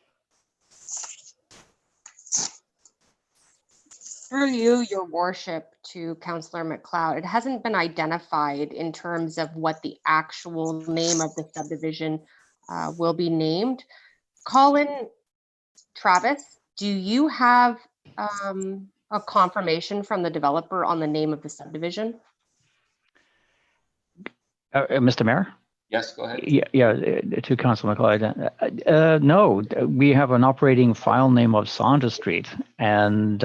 Through you, your worship, to Councillor McLeod, it hasn't been identified in terms of what the actual name of the subdivision will be named. Colin, Travis, do you have a confirmation from the developer on the name of the subdivision? Mr. Mayor? Yes, go ahead. Yeah, to Councillor McLeod. No, we have an operating file name of Saunders Street, and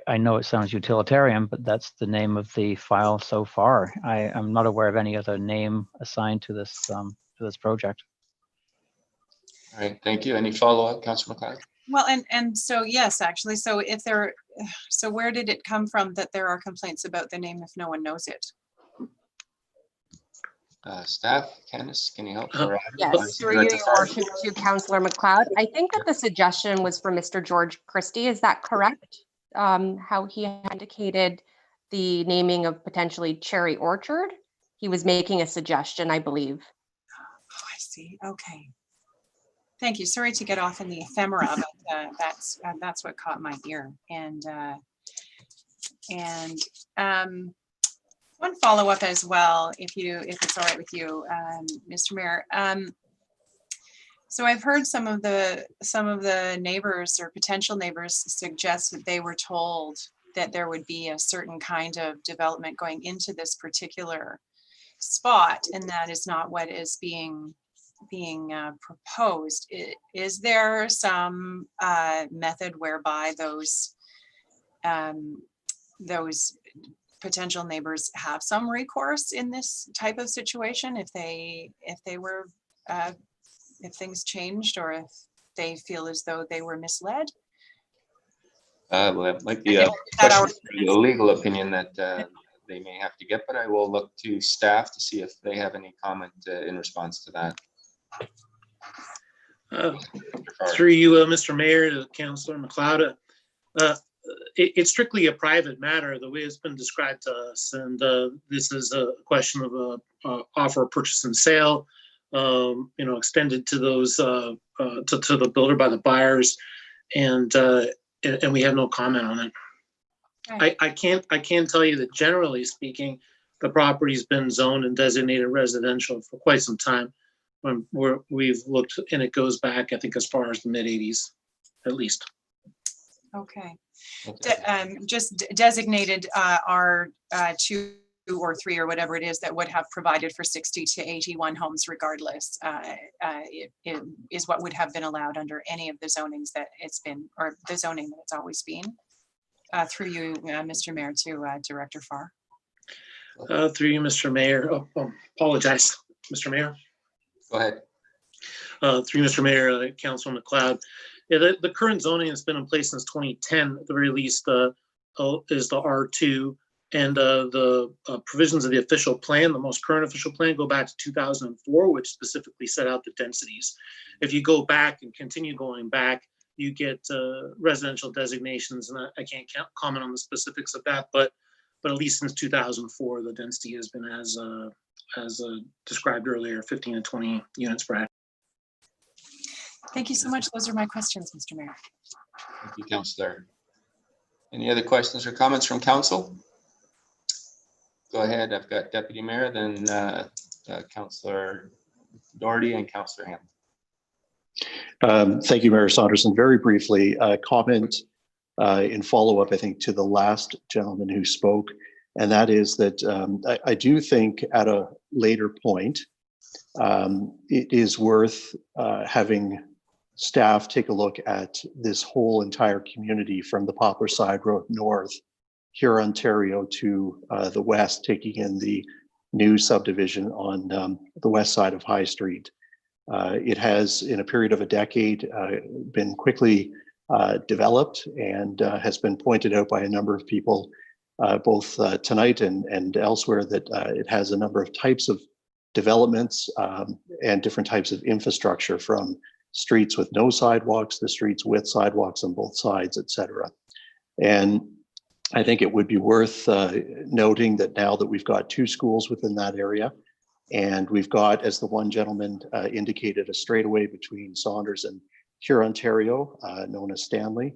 I know it sounds utilitarian, but that's the name of the file so far. I'm not aware of any other name assigned to this project. All right, thank you. Any follow-up, Councillor McLeod? Well, and so yes, actually, so where did it come from that there are complaints about the name if no one knows it? Staff, Candace, can you help? Yes, through you, your worship, to Councillor McLeod. I think that the suggestion was for Mr. George Christie. Is that correct? How he indicated the naming of potentially Cherry Orchard. He was making a suggestion, I believe. Oh, I see. Okay. Thank you. Sorry to get off in the ephemera, but that's what caught my ear. And one follow-up as well, if it's all right with you, Mr. Mayor. So I've heard some of the neighbors or potential neighbors suggest that they were told that there would be a certain kind of development going into this particular spot, and that is not what is being proposed. Is there some method whereby those potential neighbors have some recourse in this type of situation if things changed or if they feel as though they were misled? Well, that might be a legal opinion that they may have to get, but I will look to staff to see if they have any comment in response to that. Through you, Mr. Mayor, to Councillor McLeod. it's strictly a private matter, the way it's been described to us. And this is a question of a offer of purchase and sale, extended to those, to the builder by the buyers. And we have no comment on it. Okay. I can tell you that generally speaking, the property's been zoned and designated residential for quite some time. When we've looked, and it goes back, I think, as far as the mid 80s, at least. Okay. Just designated R2 or 3 or whatever it is that would have provided for 60 to 81 homes regardless. It is what would have been allowed under any of the zonings that it's been, or the zoning that it's always been. Through you, Mr. Mayor, to Director Farr. Through you, Mr. Mayor. Apologize, Mr. Mayor. Go ahead. Through Mr. Mayor, Councilor McLeod. Yeah, the current zoning has been in place since 2010, at the very least, is the R2, and the provisions of the official plan, the most current official plan, go back to 2004, which specifically set out the densities. If you go back and continue going back, you get residential designations, and I can't comment on the specifics of that, but at least since 2004, the density has been as described earlier, 15 to 20 units per acre. Thank you so much. Those are my questions, Mr. Mayor. Thank you, Councillor. Any other questions or comments from council? Go ahead. I've got Deputy Mayor, then Councillor Doherty and Councillor Ham. Thank you, Mayor Saunders. And very briefly, comment in follow-up, I think, to the last gentleman who spoke, and that is that I do think at a later point, it is worth having staff take a look at this whole entire community from the Poplar Side Road north, here Ontario, to the west, taking in the new subdivision on the west side of High Street. It has, in a period of a decade, been quickly developed and has been pointed out by a number of people, both tonight and elsewhere, that it has a number of types of developments and different types of infrastructure, from streets with no sidewalks to streets with sidewalks on both sides, et cetera. And I think it would be worth noting that now that we've got 2 schools within that area, and we've got, as the one gentleman indicated, a straightaway between Saunders and Hurontario, known as Stanley,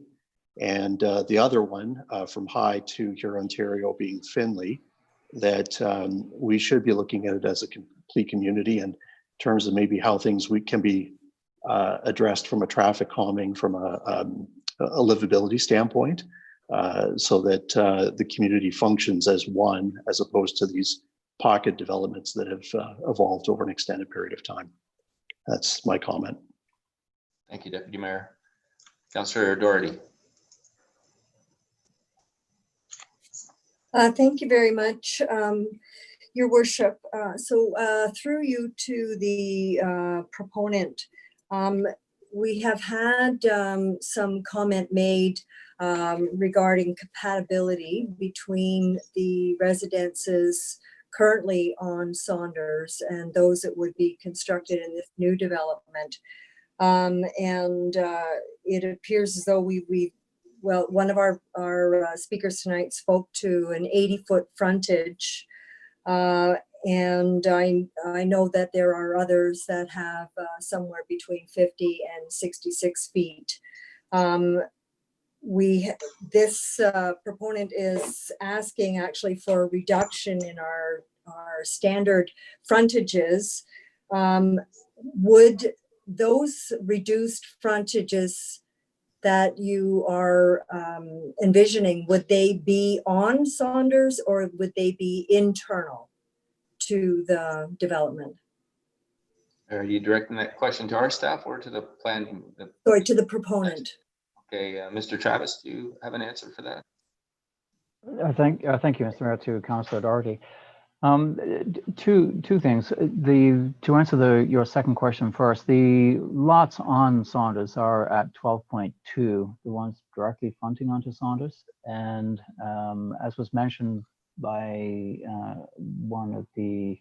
and the other one from High to Hurontario being Finley, that we should be looking at it as a complete community in terms of maybe how things can be addressed from a traffic calming, from a livability standpoint, so that the community functions as one, as opposed to these pocket developments that have evolved over an extended period of time. That's my comment. Thank you, Deputy Mayor. Councillor Doherty. Thank you very much, Your Worship. Through you to the proponent, we have had some comment made regarding compatibility between the residences currently on Saunders and those that would be constructed in this new development. It appears as though well, one of our speakers tonight spoke to an 80-foot frontage. And I know that there are others that have somewhere between 50 and 66 feet. This proponent is asking actually for a reduction in our standard frontages. Would those reduced frontages that you are envisioning, would they be on Saunders or would they be internal to the development? Are you directing that question to our staff or to the plan? Sorry, to the proponent. Okay, Mr. Travis, do you have an answer for that? Thank you, Mr. Mayor, to Councillor Doherty. Two things. To answer your second question first, the lots on Saunders are at 12.2, the ones directly fronting onto Saunders, and as was mentioned by one of the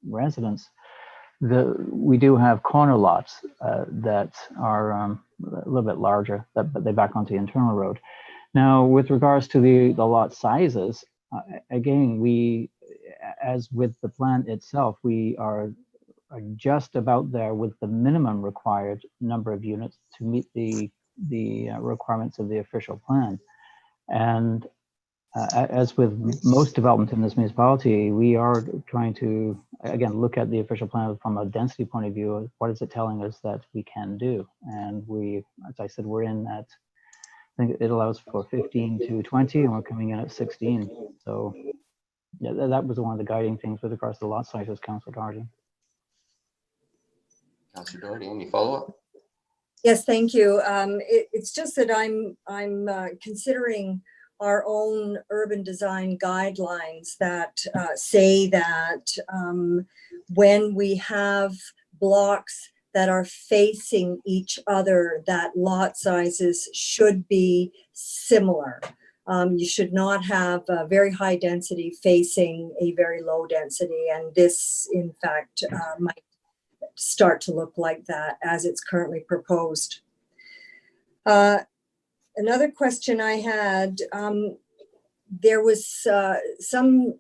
residents, we do have corner lots that are a little bit larger, but they back onto the internal road. Now, with regards to the lot sizes, again, as with the plan itself, we are just about there with the minimum required number of units to meet the requirements of the official plan. And as with most development in this municipality, we are trying to, again, look at the official plan from a density point of view. What is it telling us that we can do? And we, as I said, we're in at, I think it allows for 15 to 20, and we're coming in at 16. So yeah, that was one of the guiding things with regards to the lot sizes, Councillor Doherty. Councillor Doherty, any follow-up? Yes, thank you. It's just that I'm considering our own urban design guidelines that say that when we have blocks that are facing each other, that lot sizes should be similar. You should not have a very high density facing a very low density. And this, in fact, might start to look like that as it's currently proposed. Another question I had, there was some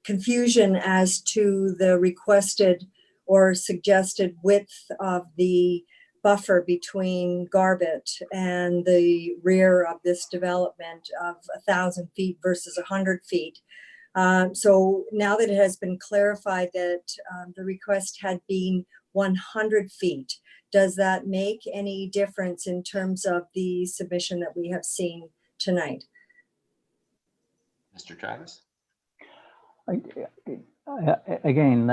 confusion as to the requested or suggested width of the buffer between Garbett and the rear of this development of 1,000 feet versus 100 feet. So now that it has been clarified that the request had been 100 feet, does that make any difference in terms of the submission that we have seen tonight? Mr. Travis? Again,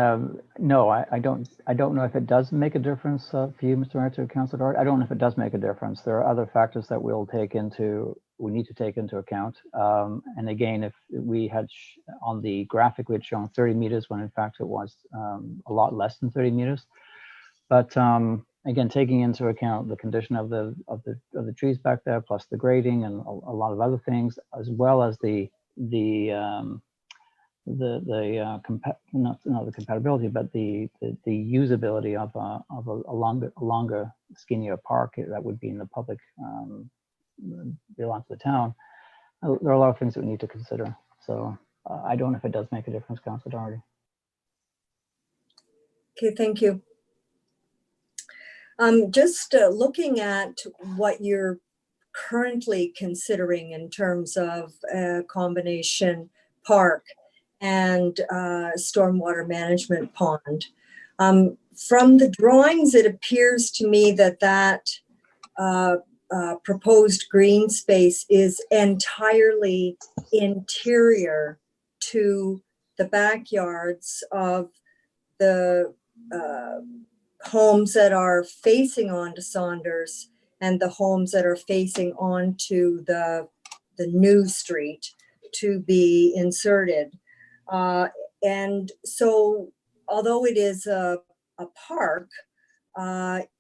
no, I don't know if it does make a difference for you, Mr. Mayor, to Councillor Doherty. I don't know if it does make a difference. There are other factors that we need to take into account. And again, if we had on the graphic, we had shown 30 meters when in fact it was a lot less than 30 meters. But again, taking into account the condition of the trees back there, plus the grading and a lot of other things, as well as not the compatibility, but the usability of a longer, skinnier park that would be in the public, belong to the town. There are a lot of things that we need to consider. So I don't know if it does make a difference, Councillor Doherty. Okay, thank you. Just looking at what you're currently considering in terms of a combination park and stormwater management pond. From the drawings, it appears to me that proposed green space is entirely interior to the backyards of the homes that are facing onto Saunders and the homes that are facing onto the new street to be inserted. And so although it is a park,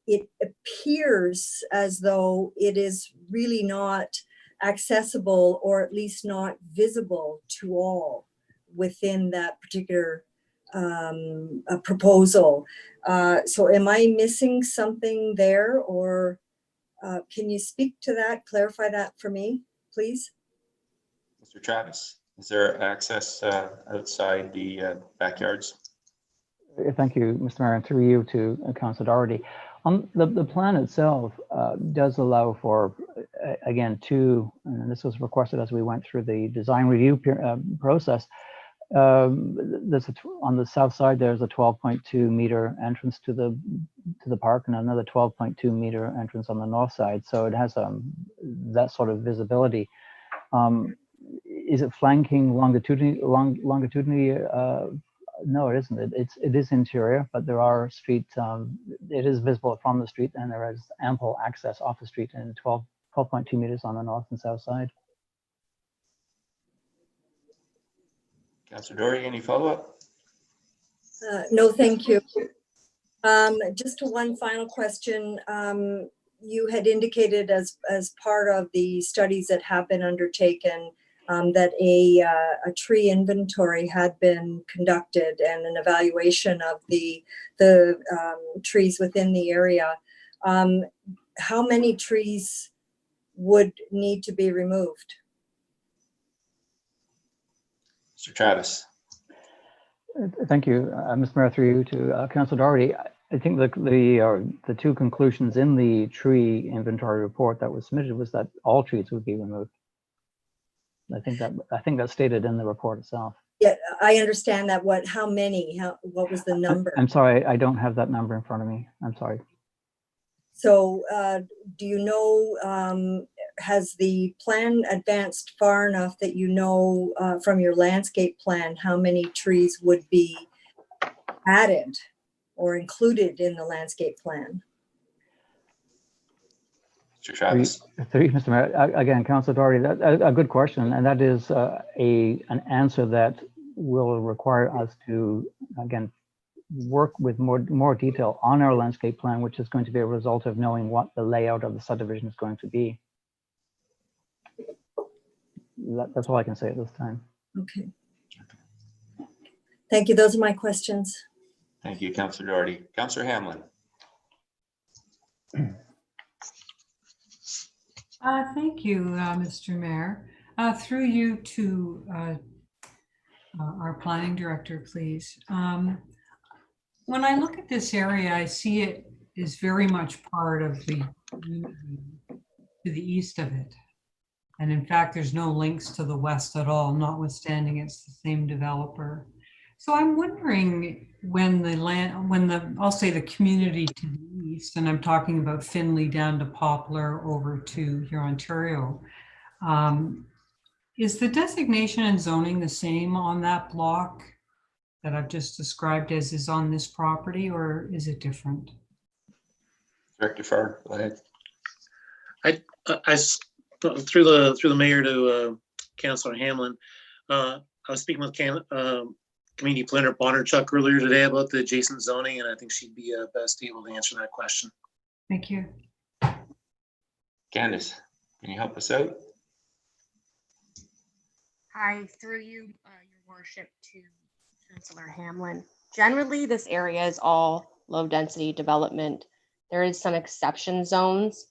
it appears as though it is really not accessible, or at least not visible to all within that particular proposal. So am I missing something there, or can you speak to that, clarify that for me, please? Mr. Travis, is there access outside the backyards? Thank you, Mr. Mayor, and through you to Councillor Doherty. The plan itself does allow for, again, and this was requested as we went through the design review process. On the south side, there's a 12.2 meter entrance to the park, and another 12.2 meter entrance on the north side. So it has that sort of visibility. Is it flanking longitudinally? No, it isn't. It is interior, but there are street. It is visible from the street, and there is ample access off the street in 12.2 meters on the north and south side. Councillor Doherty, any follow-up? No, thank you. Just one final question. You had indicated as part of the studies that have been undertaken that a tree inventory had been conducted and an evaluation of the trees within the area. How many trees would need to be removed? Mr. Travis. Thank you, Mr. Mayor, through you to Councilor Doherty. I think the two conclusions in the tree inventory report that was submitted was that all trees would be removed. I think that's stated in the report itself. Yeah, I understand that. How many? What was the number? I'm sorry, I don't have that number in front of me. I'm sorry. So do you know, has the plan advanced far enough that you know from your landscape plan how many trees would be added or included in the landscape plan? Mr. Travis. Mr. Mayor, again, Councilor Doherty, a good question, and that is an answer that will require us to, again, work with more detail on our landscape plan, which is going to be a result of knowing what the layout of the subdivision is going to be. That's all I can say at this time. Okay. Thank you. Those are my questions. Thank you, Councilor Doherty. Councilor Hamlin. Thank you, Mr. Mayor. Through you to our planning director, please. When I look at this area, I see it is very much part of the community to the east of it. And in fact, there's no links to the west at all, notwithstanding it's the same developer. So I'm wondering when I'll say the community to the east, and I'm talking about Finley down to Poplar over to here, Ontario. Is the designation and zoning the same on that block that I've just described as is on this property, or is it different? Director Farr, go ahead. I through the mayor to Councilor Hamlin, I was speaking with Community Planner Bondarchuk earlier today about the adjacent zoning, and I think she'd be best able to answer that question. Thank you. Candace, can you help us out? Hi, through you, your worship, to Councilor Hamlin. Generally, this area is all low density development. There is some exception zones.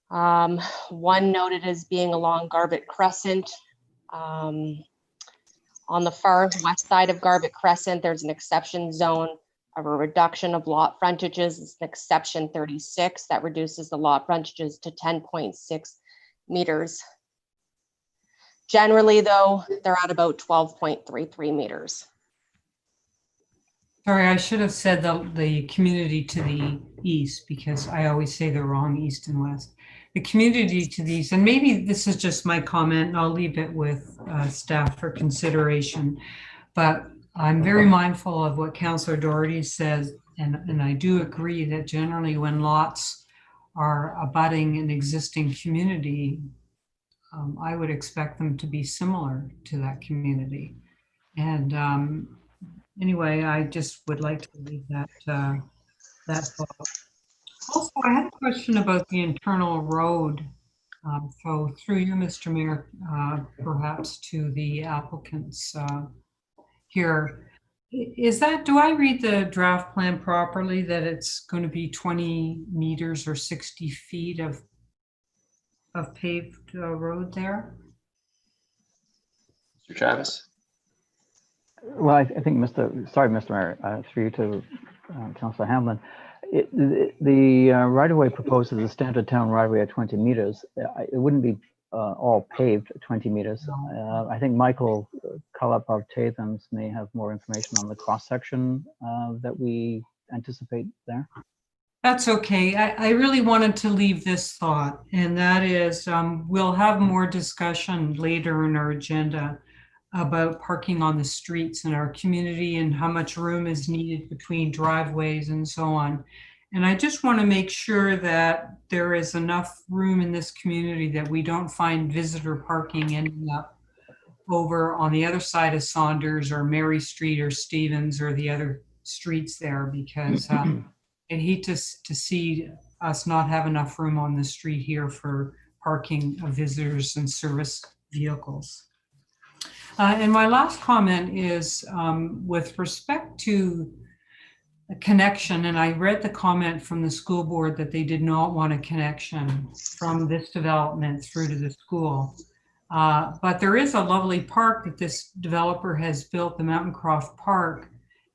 One noted as being along Garbett Crescent. On the far west side of Garbett Crescent, there's an exception zone of a reduction of lot frontages. It's an exception 36 that reduces the lot frontages to 10.6 meters. Generally, though, they're at about 12.33 meters. Sorry, I should have said the community to the east, because I always say the wrong east and west. The community to the east, and maybe this is just my comment, and I'll leave it with staff for consideration, but I'm very mindful of what Councilor Doherty says, and I do agree that generally when lots are abutting an existing community, I would expect them to be similar to that community. And anyway, I just would like to leave that thought. Also, I had a question about the internal road. So through you, Mr. Mayor, perhaps to the applicants here. Do I read the draft plan properly that it's going to be 20 meters or 60 feet of paved road there? Mr. Travis. Well, I think Mr. Mayor, through you to Councilor Hamlin, the right-of-way proposed is a standard town right-of-way at 20 meters. It wouldn't be all paved 20 meters. I think Michael Cullop of Tathams may have more information on the cross-section that we anticipate there. That's okay. I really wanted to leave this thought, and that is we'll have more discussion later in our agenda about parking on the streets in our community and how much room is needed between driveways and so on. And I just want to make sure that there is enough room in this community that we don't find visitor parking ending up over on the other side of Saunders or Mary Street or Stevens or the other streets there, because I'd hate to see us not have enough room on the street here for parking of visitors and service vehicles. And my last comment is with respect to a connection, and I read the comment from the school board that they did not want a connection from this development through to the school. But there is a lovely park that this developer has built, the Mountain Croft Park,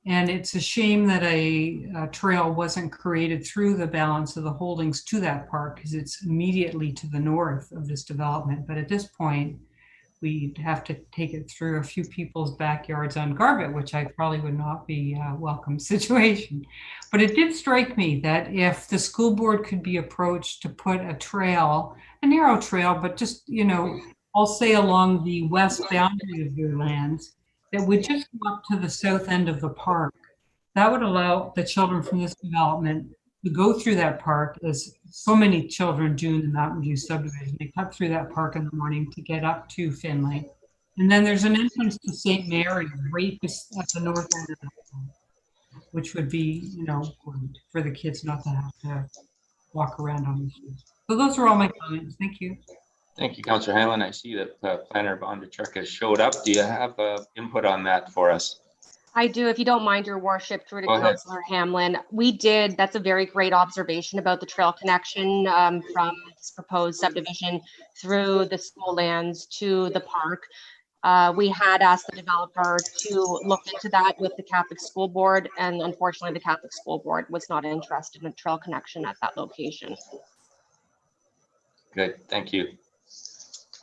and it's a shame that a trail wasn't created through the balance of the holdings to that park, because it's immediately to the north of this development. But at this point, we'd have to take it through a few people's backyards on Garbutt, which I probably would not be a welcome situation. But it did strike me that if the school board could be approached to put a trail, a narrow trail, but just, you know, I'll say along the west boundary of your lands, that would just go up to the south end of the park. That would allow the children from this development to go through that park, as so many children do in the Mountain View subdivision. They cut through that park in the morning to get up to Finley. And then there's an entrance to St. Mary right at the north end of the park, which would be, you know, good for the kids not to have to walk around on the streets. So those are all my comments. Thank you. Thank you, Councillor Hanlon. I see that Planner Bondarchuk has showed up. Do you have input on that for us? I do, if you don't mind, your worship, through to Go ahead. Councillor Hamlin. We did, that's a very great observation about the trail connection from this proposed subdivision through the school lands to the park. We had asked the developer to look into that with the Catholic School Board, and unfortunately the Catholic School Board was not interested in a trail connection at that location. Good, thank you.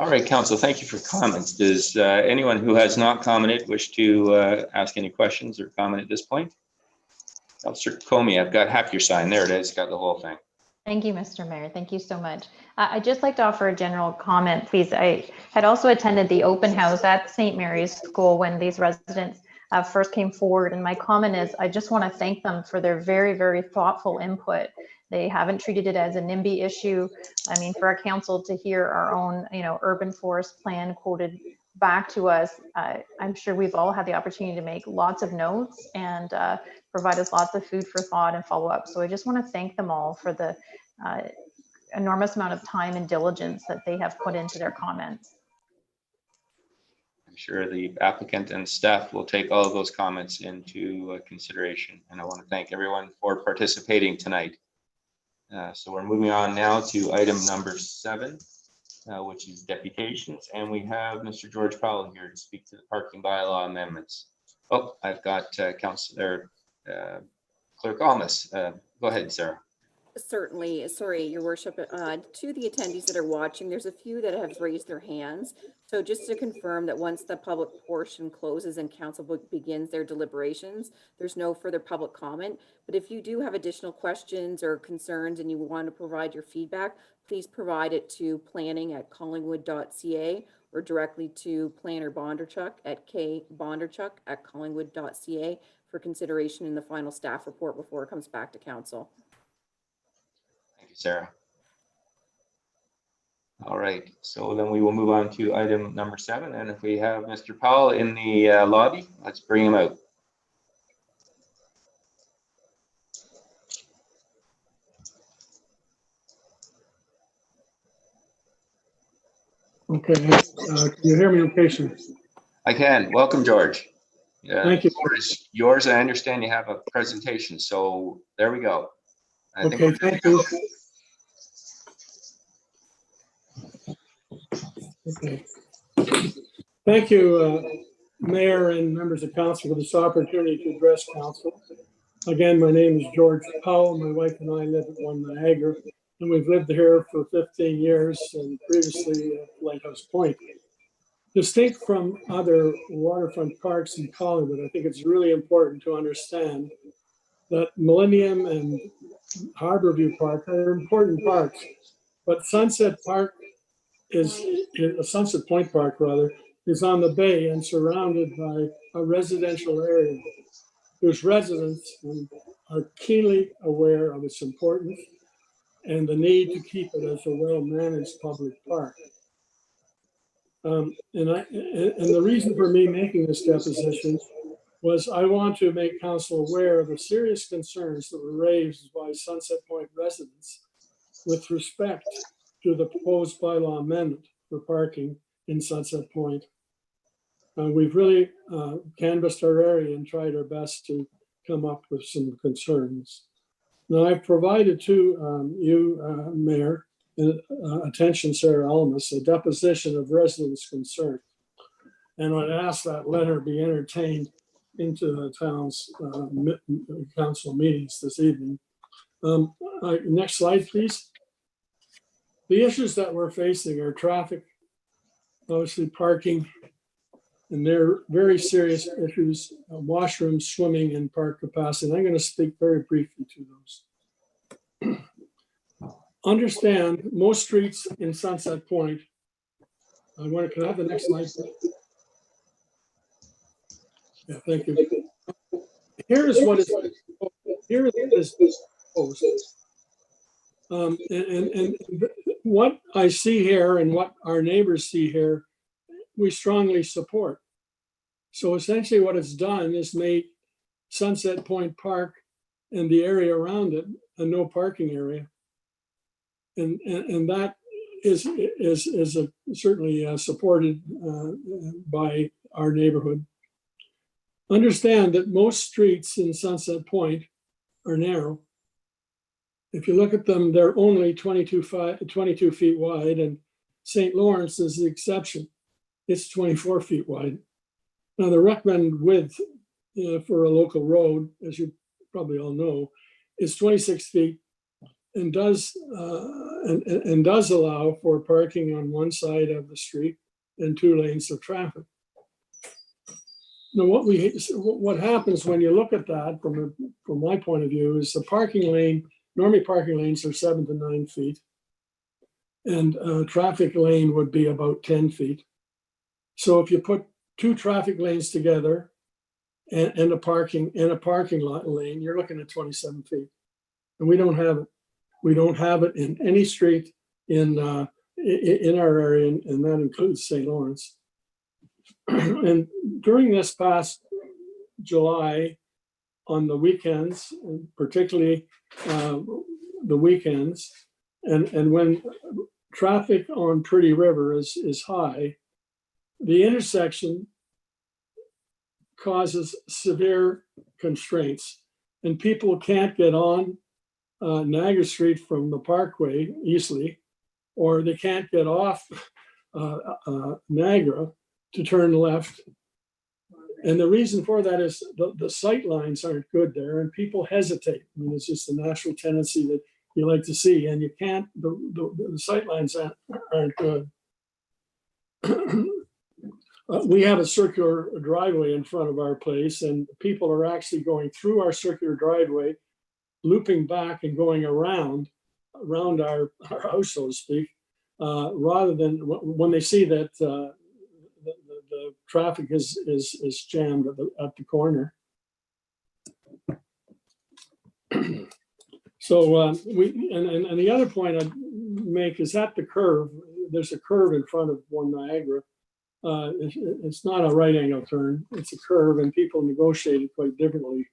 All right, Council, thank you for comments. Does anyone who has not commented wish to ask any questions or comment at this point? Councillor Comey, I've got half your sign. There it is, got the whole thing. Thank you, Mr. Mayor. Thank you so much. I'd just like to offer a general comment, please. I had also attended the open house at St. Mary's School when these residents first came forward. And my comment is, I just want to thank them for their very, very thoughtful input. They haven't treated it as a NIMBY issue. I mean, for our council to hear our own, you know, urban forest plan quoted back to us, I'm sure we've all had the opportunity to make lots of notes and provide us lots of food for thought and follow up. So I just want to thank them all for the enormous amount of time and diligence that they have put into their comments. I'm sure the applicant and staff will take all of those comments into consideration. And I want to thank everyone for participating tonight. So we're moving on now to item number 7, which is deputations. And we have Mr. George Powell here to speak to the parking bylaw amendments. Oh, I've got Councillor Clerk Almas. Go ahead, Sarah. Certainly. Sorry, Your Worship. To the attendees that are watching, there's a few that have raised their hands. So just to confirm that once the public portion closes and council begins their deliberations, there's no further public comment. But if you do have additional questions or concerns and you want to provide your feedback, please provide it to planning@collingwood.ca or directly to Planner Bondarchuk at kbondarchuk@collingwood.ca for consideration in the final staff report before it comes back to council. Thank you, Sarah. All right, so then we will move on to item number 7. And if we have Mr. Powell in the lobby, let's bring him out. Okay, can you hear me okay, sir? I can. Welcome, George. Thank you. Yours, I understand you have a presentation, so there we go. Okay, thank you. Okay. Thank you, Mayor and members of council, for this opportunity to address council. Again, my name is George Powell. My wife and I live at 1 Niagara, and we've lived here for 15 years and previously at Lighthouse Point. Distinct from other waterfront parks in Collingwood, I think it's really important to understand that Millennium and Harborview Park are important parks, but Sunset Park Sunset Point Park rather, is on the bay and surrounded by a residential area whose residents are keenly aware of its importance and the need to keep it as a well-managed public park. And the reason for me making this deposition was I want to make council aware of the serious concerns that were raised by Sunset Point residents with respect to the proposed bylaw amendment for parking in Sunset Point. We've really canvassed our area and tried our best to come up with some concerns. Now, I've provided to you, Mayor, attention Sarah Almus, a deposition of residents' concern. And I'd ask that letter be entertained into the town's council meetings this evening. Next slide, please. The issues that we're facing are traffic, obviously parking, and they're very serious issues, washrooms, swimming, and park capacity. And I'm going to speak very briefly to those. Understand, most streets in Sunset Point, can I have the next slide? Yeah, thank you. Here is what is proposed. And what I see here and what our neighbors see here, we strongly support. So essentially what it's done is made Sunset Point Park and the area around it a no parking area. And that is certainly supported by our neighborhood. Understand that most streets in Sunset Point are narrow. If you look at them, they're only 22 feet wide, and St. Lawrence is the exception. It's 24 feet wide. Now, the recommended width for a local road, as you probably all know, is 26 feet and does allow for parking on one side of the street and 2 lanes of traffic. Now, what happens when you look at that from my point of view is the parking lane. Normally, parking lanes are 7 to 9 feet, and a traffic lane would be about 10 feet. So if you put 2 traffic lanes together and a parking lot lane, you're looking at 27 feet, and we don't have it. We don't have it in any street in our area, and that includes St. Lawrence. And during this past July, on the weekends, and particularly the weekends, and when traffic on Pretty River is high, the intersection causes severe constraints, and people can't get on Niagara Street from the Parkway easily, or they can't get off Niagara to turn left. And the reason for that is the sight lines aren't good there, and people hesitate. I mean, it's just a natural tendency that you like to see, and you can't, the sight lines aren't good. We have a circular driveway in front of our place, and people are actually going through our circular driveway, looping back and going around our house, so to speak, rather than when they see that the traffic is jammed at the corner. So and the other point I'd make is at the curve. There's a curve in front of One Niagara. It's not a right angle turn. It's a curve, and people negotiate it quite differently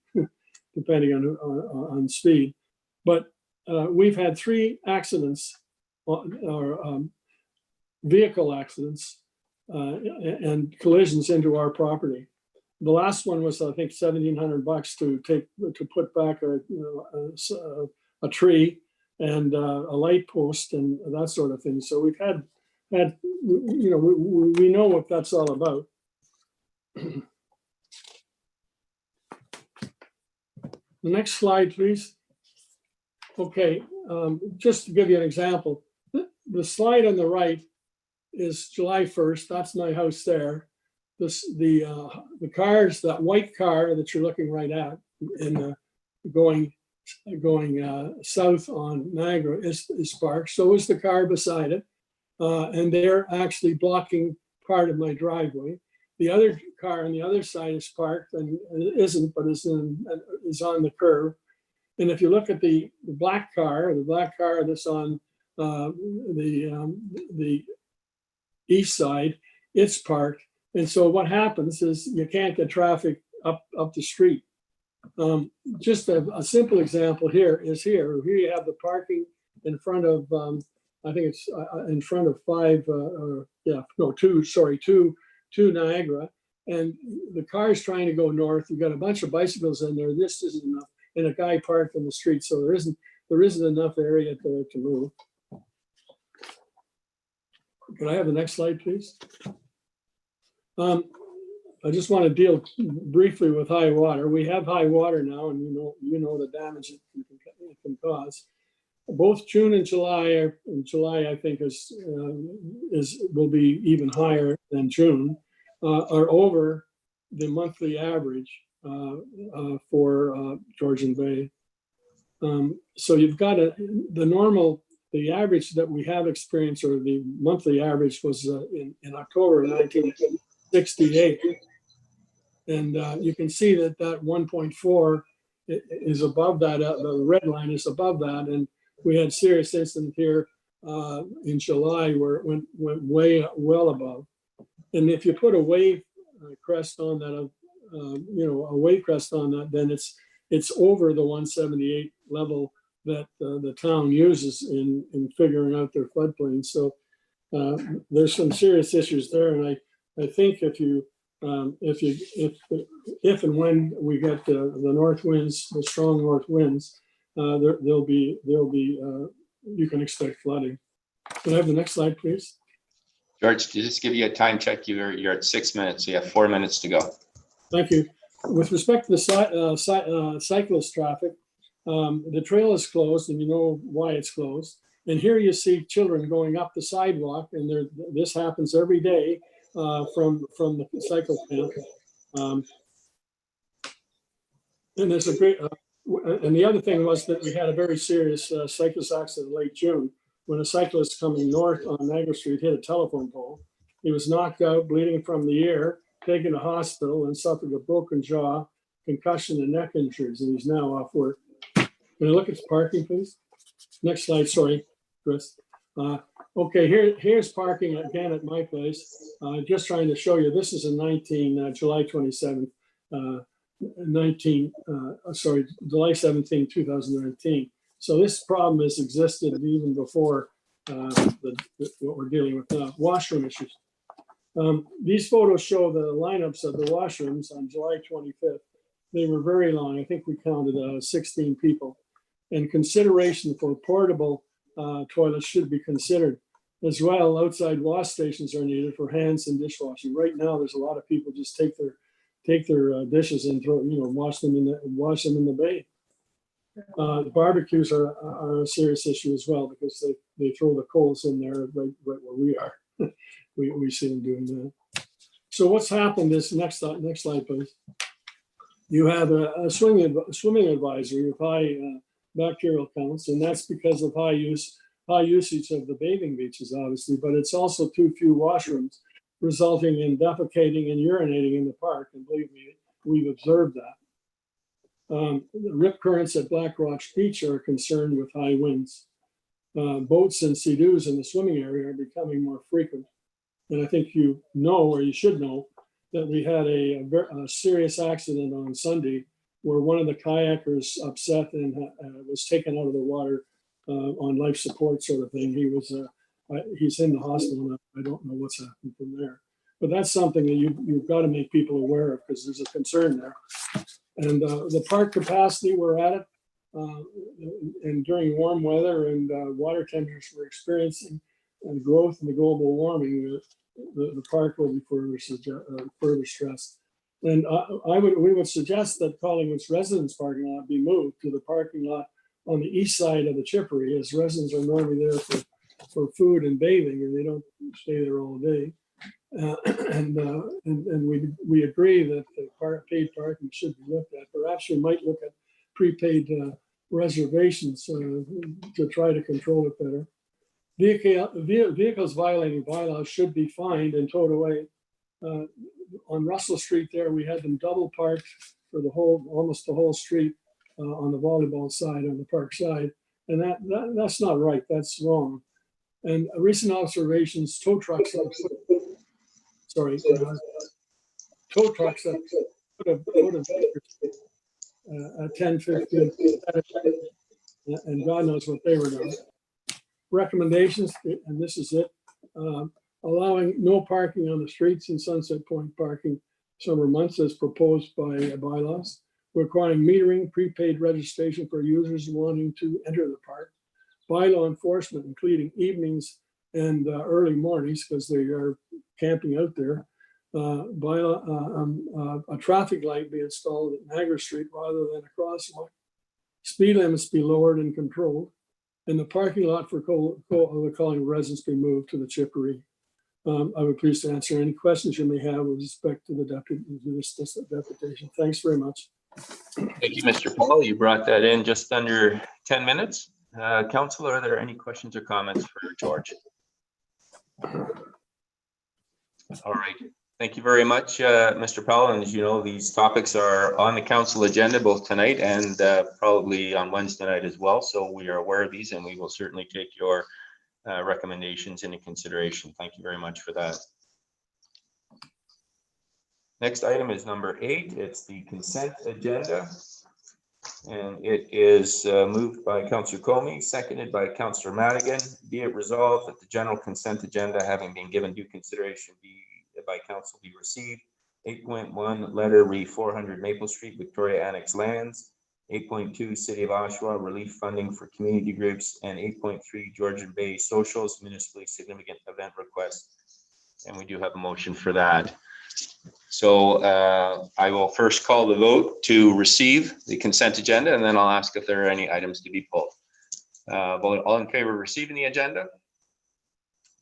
depending on speed. But we've had 3 accidents or vehicle accidents and collisions into our property. The last one was, I think, $1,700 to put back a tree and a light post and that sort of thing. So we've had we know what that's all about. The next slide, please. Okay, just to give you an example, the slide on the right is July 1st. That's my house there. The cars, that white car that you're looking right at, in going south on Niagara is parked. So is the car beside it, and they're actually blocking part of my driveway. The other car on the other side is parked and isn't, but is on the curb. And if you look at the black car that's on the east side, it's parked. And so what happens is you can't get traffic up the street. Just a simple example here you have the parking in front of, I think it's in front of 2 Niagara. and the car is trying to go north. You've got a bunch of bicycles in there. This isn't enough, and a guy parked in the street, so there isn't enough area there to move. Can I have the next slide, please? I just want to deal briefly with high water. We have high water now, and you know the damage it can cause. Both June and July, I think will be even higher than June, are over the monthly average for Georgian Bay. So you've got the average that we have experienced, or the monthly average, was in October of 1968. And you can see that 1.4 is above that, the red line is above that. And we had serious incident here in July where it went well above. And if you put a wave crest on that, a wave crest on that, then it's over the 178 level that the town uses in figuring out their floodplain. So there's some serious issues there. And I think if and when we get the north winds, the strong north winds, there'll be you can expect flooding. Can I have the next slide, please? George, to just give you a time check, you're at 6 minutes, so you have 4 minutes to go. Thank you. With respect to the cyclist traffic, the trail is closed, and you know why it's closed. And here you see children going up the sidewalk, and this happens every day from the cycle path. And there's a great, and the other thing was that we had a very serious cyclist accident in late June when a cyclist coming north on Niagara Street hit a telephone pole. He was knocked out, bleeding from the ear, taken to hospital, and suffered a broken jaw, concussion, and neck injuries, and he's now off work. Can I look at the parking, please? Next slide, sorry, Chris. Okay, here's parking again at my place. Just trying to show you, this is in July 27th, July 17, 2019. So this problem has existed even before what we're dealing with now. Washroom issues. These photos show the lineups of the washrooms on July 25th. They were very long. I think we counted 16 people. And consideration for portable toilets should be considered. As well, outside wash stations are needed for hands and dishwashing. Right now, there's a lot of people just take their dishes and wash them in the bay. The barbecues are a serious issue as well, because they throw the coals in there right where we are. we see them doing that. So what's happened is, next slide, please. You have a swimming advisory with high bacterial counts, and that's because of high usage of the bathing beaches, obviously, but it's also too few washrooms, resulting in defecating and urinating in the park. And believe me, we've observed that. The rip currents at Black Rock Beach are concerned with high winds. Boats and sea-doos in the swimming area are becoming more frequent. And I think you know, or you should know, that we had a serious accident on Sunday where one of the kayakers upset and was taken out of the water on life support sort of thing. He's in the hospital. I don't know what's happened from there. But that's something that you've got to make people aware of, because there's a concern there. And the park capacity, we're at it. And during warm weather and water temperatures we're experiencing and growth in the global warming, the park will be further stressed. And we would suggest that Collingwood's residence parking lot be moved to the parking lot on the east side of the Chippery, as residents are normally there for food and bathing, and they don't stay there all day. And we agree that the paid parking should be looked at. Perhaps we might look at prepaid reservations to try to control it better. Vehicles violating bylaws should be fined and towed away. On Russell Street there, we had them double parked for almost the whole street on the volleyball side, on the park side. And that's not right, that's wrong. And recent observations, tow trucks have at 10, 15, and God knows what they were doing. Recommendations, and this is it, allowing no parking on the streets and Sunset Point parking summer months as proposed by bylaws, requiring metering, prepaid registration for users wanting to enter the park, bylaw enforcement, including evenings and early mornings because they are camping out there. A traffic light be installed at Niagara Street rather than a crosswalk. Speed limits be lowered and controlled, and the parking lot for the calling residents be moved to the Chippery. I would please to answer any questions you may have with respect to the deputation. Thanks very much. Thank you, Mr. Powell. You brought that in just under 10 minutes. Council, are there any questions or comments for George? All right. Thank you very much, Mr. Powell. And as you know, these topics are on the council agenda both tonight and probably on Wednesday night as well. So we are aware of these and we will certainly take your recommendations into consideration. Thank you very much for that. Next item is number 8. It's the consent agenda. And it is moved by Councillor Comey, seconded by Councillor Madigan. Be it resolved that the general consent agenda, having been given due consideration by council, be received. 8.1 letter re 400 Maple Street, Victoria Annex lands. 8.2 City of Oshawa relief funding for community groups, and 8.3 Georgian Bae Socials municipally significant event request. And we do have a motion for that. So I will first call the vote to receive the consent agenda, and then I'll ask if there are any items to be pulled. Vote all in favor of receiving the agenda?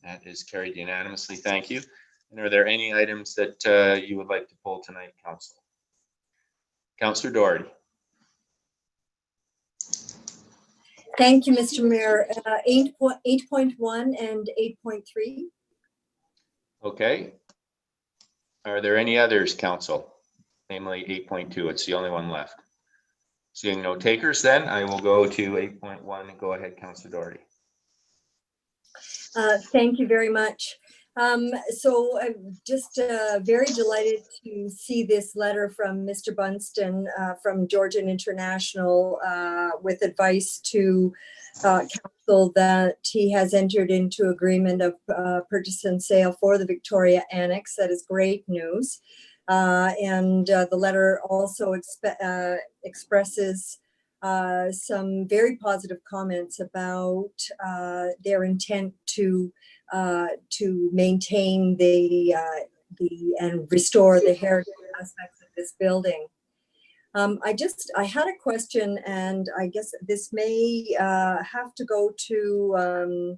That is carried unanimously. Thank you. And are there any items that you would like to pull tonight, Council? Councillor Doherty. Thank you, Mr. Mayor. 8.1 and 8.3. Okay. Are there any others, Council? Namely 8.2. It's the only one left. Seeing no takers, then I will go to 8.1. Go ahead, Councillor Doherty. Thank you very much. So I'm just very delighted to see this letter from Mr. Bunston from Georgian International with advice to council that he has entered into agreement of purchase and sale for the Victoria Annex. That is great news. And the letter also expresses some very positive comments about their intent to maintain the and restore the heritage aspects of this building. I had a question, and I guess this may have to go to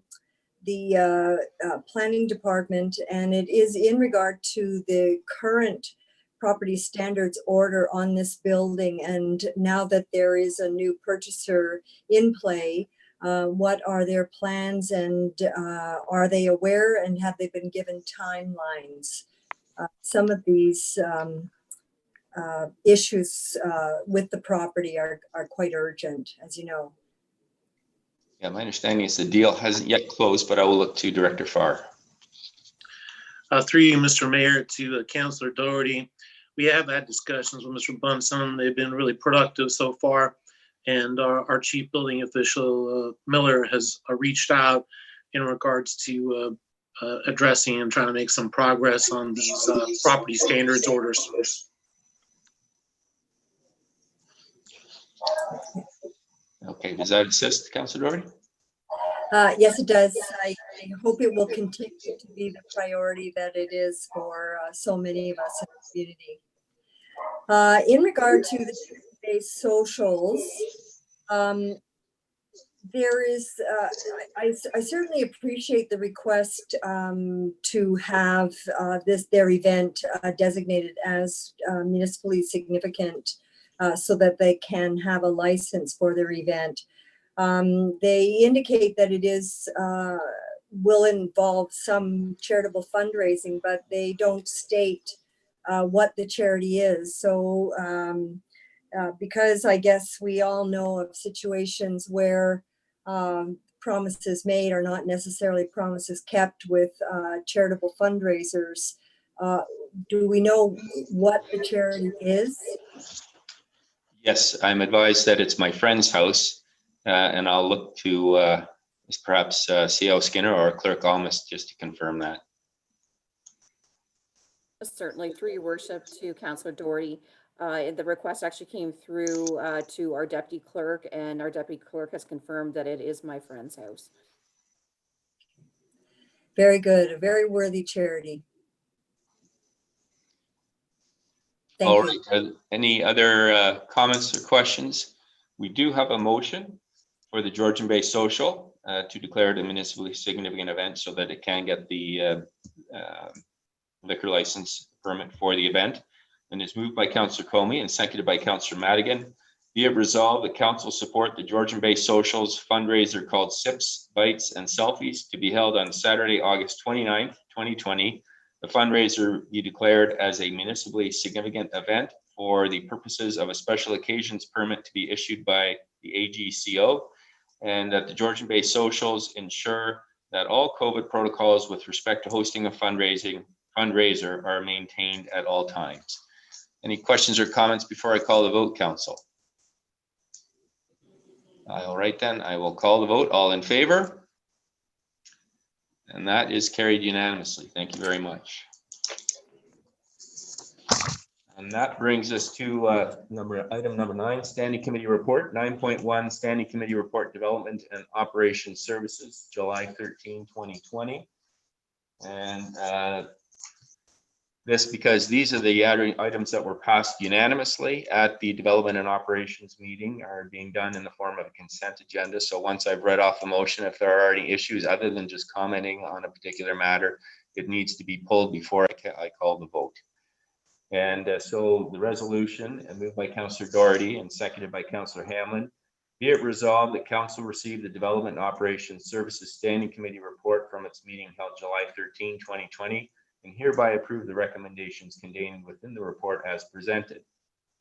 the planning department, and it is in regard to the current property standards order on this building. And now that there is a new purchaser in play, what are their plans, and are they aware, and have they been given timelines? Some of these issues with the property are quite urgent, as you know. Yeah, my understanding is the deal hasn't yet closed, but I will look to Director Farr. Through you, Mr. Mayor, to Councillor Doherty. We have had discussions with Mr. Bunson. They've been really productive so far. And our chief building official, Miller, has reached out in regards to addressing and trying to make some progress on these property standards orders. Okay, does that assist, Councillor Doherty? Yes, it does. I hope it will continue to be the priority that it is for so many of us in the community. In regard to the Bae Socials, there is, I certainly appreciate the request to have their event designated as municipally significant so that they can have a license for their event. They indicate that it is will involve some charitable fundraising, but they don't state what the charity is. So because I guess we all know of situations where promises made are not necessarily promises kept with charitable fundraisers. Do we know what the charity is? Yes, I'm advised that it's my friend's house, and I'll look to perhaps C.O. Skinner or Clerk Almas just to confirm that. Certainly, through your worship to Councillor Doherty. The request actually came through to our deputy clerk, and our deputy clerk has confirmed that it is my friend's house. Very good, a very worthy charity. Thank All you. right, any other comments or questions? We do have a motion for the Georgian Bae Social to declare it a municipally significant event so that it can get the liquor license permit for the event, and is moved by Councillor Comey and seconded by Councillor Madigan. Be it resolved that council support the Georgian Bae Socials fundraiser called Sips, Bites, and Selfies to be held on Saturday, August 29th, 2020. The fundraiser be declared as a municipally significant event for the purposes of a special occasions permit to be issued by the AGCO, and that the Georgian Bae Socials ensure that all COVID protocols with respect to hosting a fundraiser are maintained at all times. Any questions or comments before I call the vote, council? All right, then I will call the vote. All in favor? And that is carried unanimously. Thank you very much. And that brings us to item number 9, Standing Committee Report. 9.1, Standing Committee Report, Development and Operations Services, July 13, 2020. And this because these are the items that were passed unanimously at the Development and Operations meeting are being done in the form of a consent agenda. So once I've read off the motion, if there are any issues other than just commenting on a particular matter, it needs to be pulled before I call the vote. And so the resolution, moved by Councillor Doherty and seconded by Councillor Hamlin, be it resolved that council received the Development and Operations Services Standing Committee report from its meeting held July 13, 2020, and hereby approve the recommendations contained within the report as presented.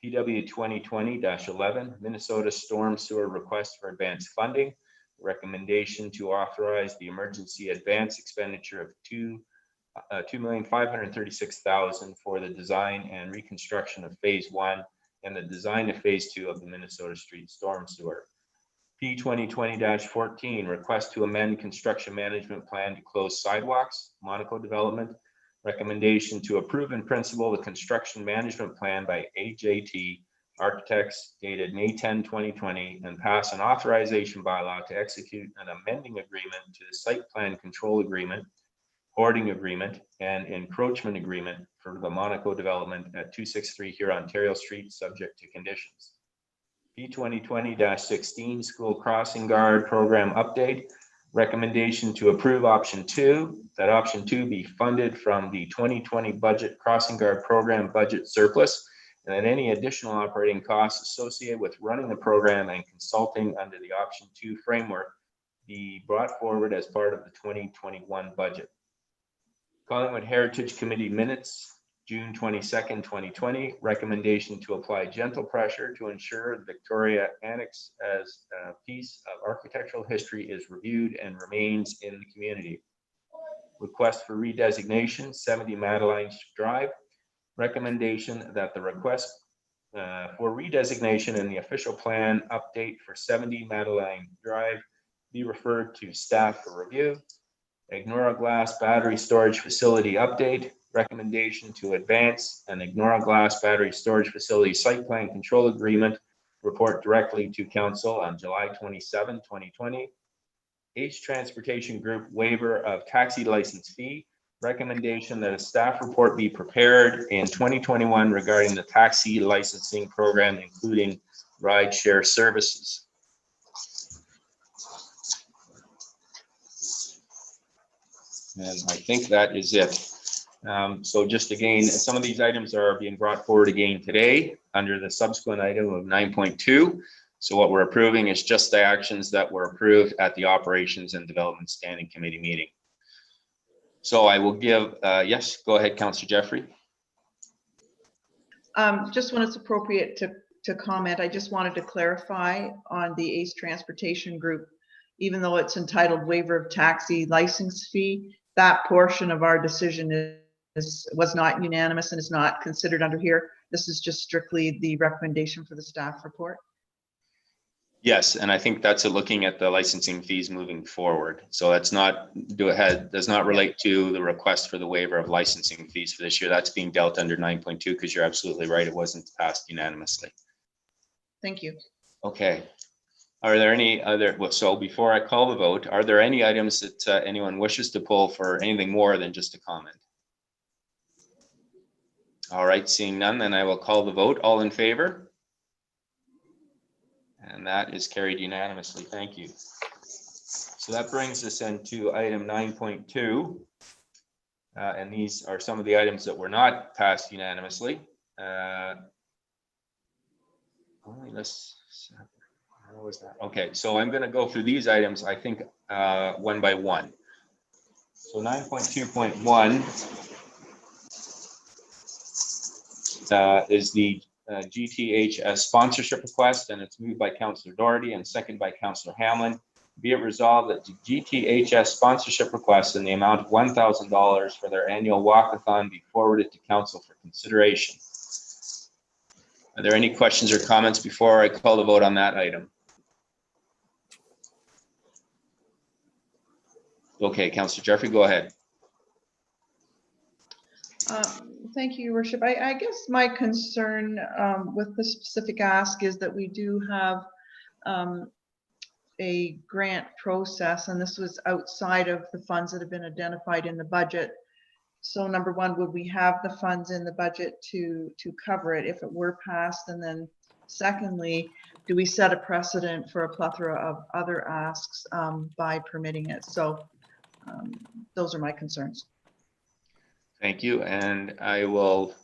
PW 2020-11, Minnesota Storm Sewer Request for Advanced Funding, recommendation to authorize the emergency advance expenditure of $2,536,000 for the design and reconstruction of phase 1 and the design of phase 2 of the Minnesota Street Storm Sewer. P 2020-14, request to amend construction management plan to close sidewalks, Monaco development. Recommendation to approve in principle the construction management plan by AJT Architects dated May 10, 2020, and pass an authorization bylaw to execute an amending agreement to the site plan control agreement, hoarding agreement, and encroachment agreement for the Monaco development at 263 Hurontario Street, subject to conditions. P 2020-16, School Crossing Guard Program Update. Recommendation to approve option 2, that option 2 be funded from the 2020 budget crossing guard program budget surplus, and that any additional operating costs associated with running the program and consulting under the option 2 framework be brought forward as part of the 2021 budget. Collingwood Heritage Committee minutes, June 22nd, 2020. Recommendation to apply gentle pressure to ensure the Victoria Annex as a piece of architectural history is reviewed and remains in the community. Request for redesignation, 70 Madeline Drive. Recommendation that the request for redesignation in the official plan update for 70 Madeline Drive be referred to staff for review. Ignora Glass Battery Storage Facility update. Recommendation to advance an Ignora Glass Battery Storage Facility Site Plan Control Agreement report directly to Council on July 27, 2020. H Transportation Group waiver of taxi license fee. Recommendation that a staff report be prepared in 2021 regarding the taxi licensing program, including ride share services. And I think that is it. So just again, some of these items are being brought forward again today under the subsequent item of 9.2. So what we're approving is just the actions that were approved at the Operations and Development Standing Committee meeting. So I will give, yes, go ahead, Councillor Jeffrey. Just when it's appropriate to comment, I just wanted to clarify on the ACE Transportation Group, even though it's entitled waiver of taxi license fee, that portion of our decision was not unanimous and is not considered under here. This is just strictly the recommendation for the staff report. Yes, and I think that's looking at the licensing fees moving forward. So that's not, does not relate to the request for the waiver of licensing fees for this year. That's being dealt under 9.2, because you're absolutely right, it wasn't passed unanimously. Thank you. Okay. Are there any other, well, so before I call the vote, are there any items that anyone wishes to pull for anything more than just a comment? All right, seeing none, then I will call the vote. All in favor? And that is carried unanimously. Thank you. So that brings us into item 9.2. And these are some of the items that were not passed unanimously. How was that? Okay, so I'm going to go through these items, I think, one by one. So 9.2.1 is the GTHS sponsorship request, and it's moved by Councillor Doherty and seconded by Councillor Hamlin. Be it resolved that the GTHS sponsorship request in the amount of $1,000 for their annual walkathon be forwarded to Council for consideration. Are there any questions or comments before I call the vote on that item? Okay, Councillor Jeffrey, go ahead. Thank you, Your Worship. I guess my concern with the specific ask is that we do have a grant process, and this was outside of the funds that have been identified in the budget. So number one, would we have the funds in the budget to cover it if it were passed? And then secondly, do we set a precedent for a plethora of other asks by permitting it? So those are my concerns. Thank you, and I will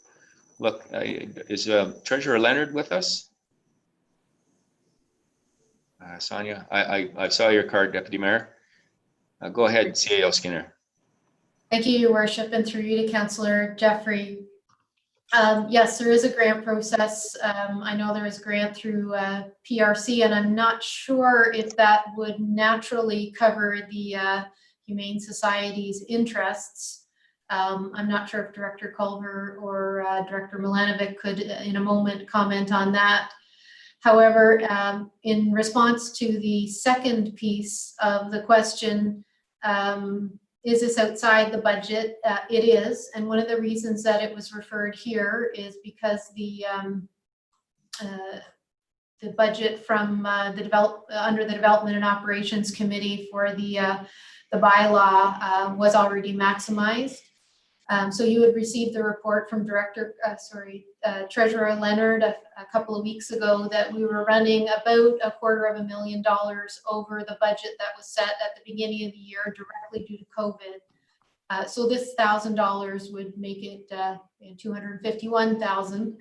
look. Is Treasurer Leonard with us? Sonia, I saw your card, Deputy Mayor. Go ahead, CAO Skinner. Thank you, Your Worship, and through you to Councillor Jeffrey. Yes, there is a grant process. I know there is a grant through PRC, and I'm not sure if that would naturally cover the Humane Society's interests. I'm not sure if Director Culver or Director Milanovic could in a moment comment on that. However, in response to the second piece of the question, is this outside the budget? It is, and one of the reasons that it was referred here is because the budget from under the Development and Operations Committee for the bylaw was already maximized. So you had received the report from Treasurer Leonard a couple of weeks ago that we were running about $250,000 over the budget that was set at the beginning of the year directly due to COVID. So this $1,000 would make it $251,000.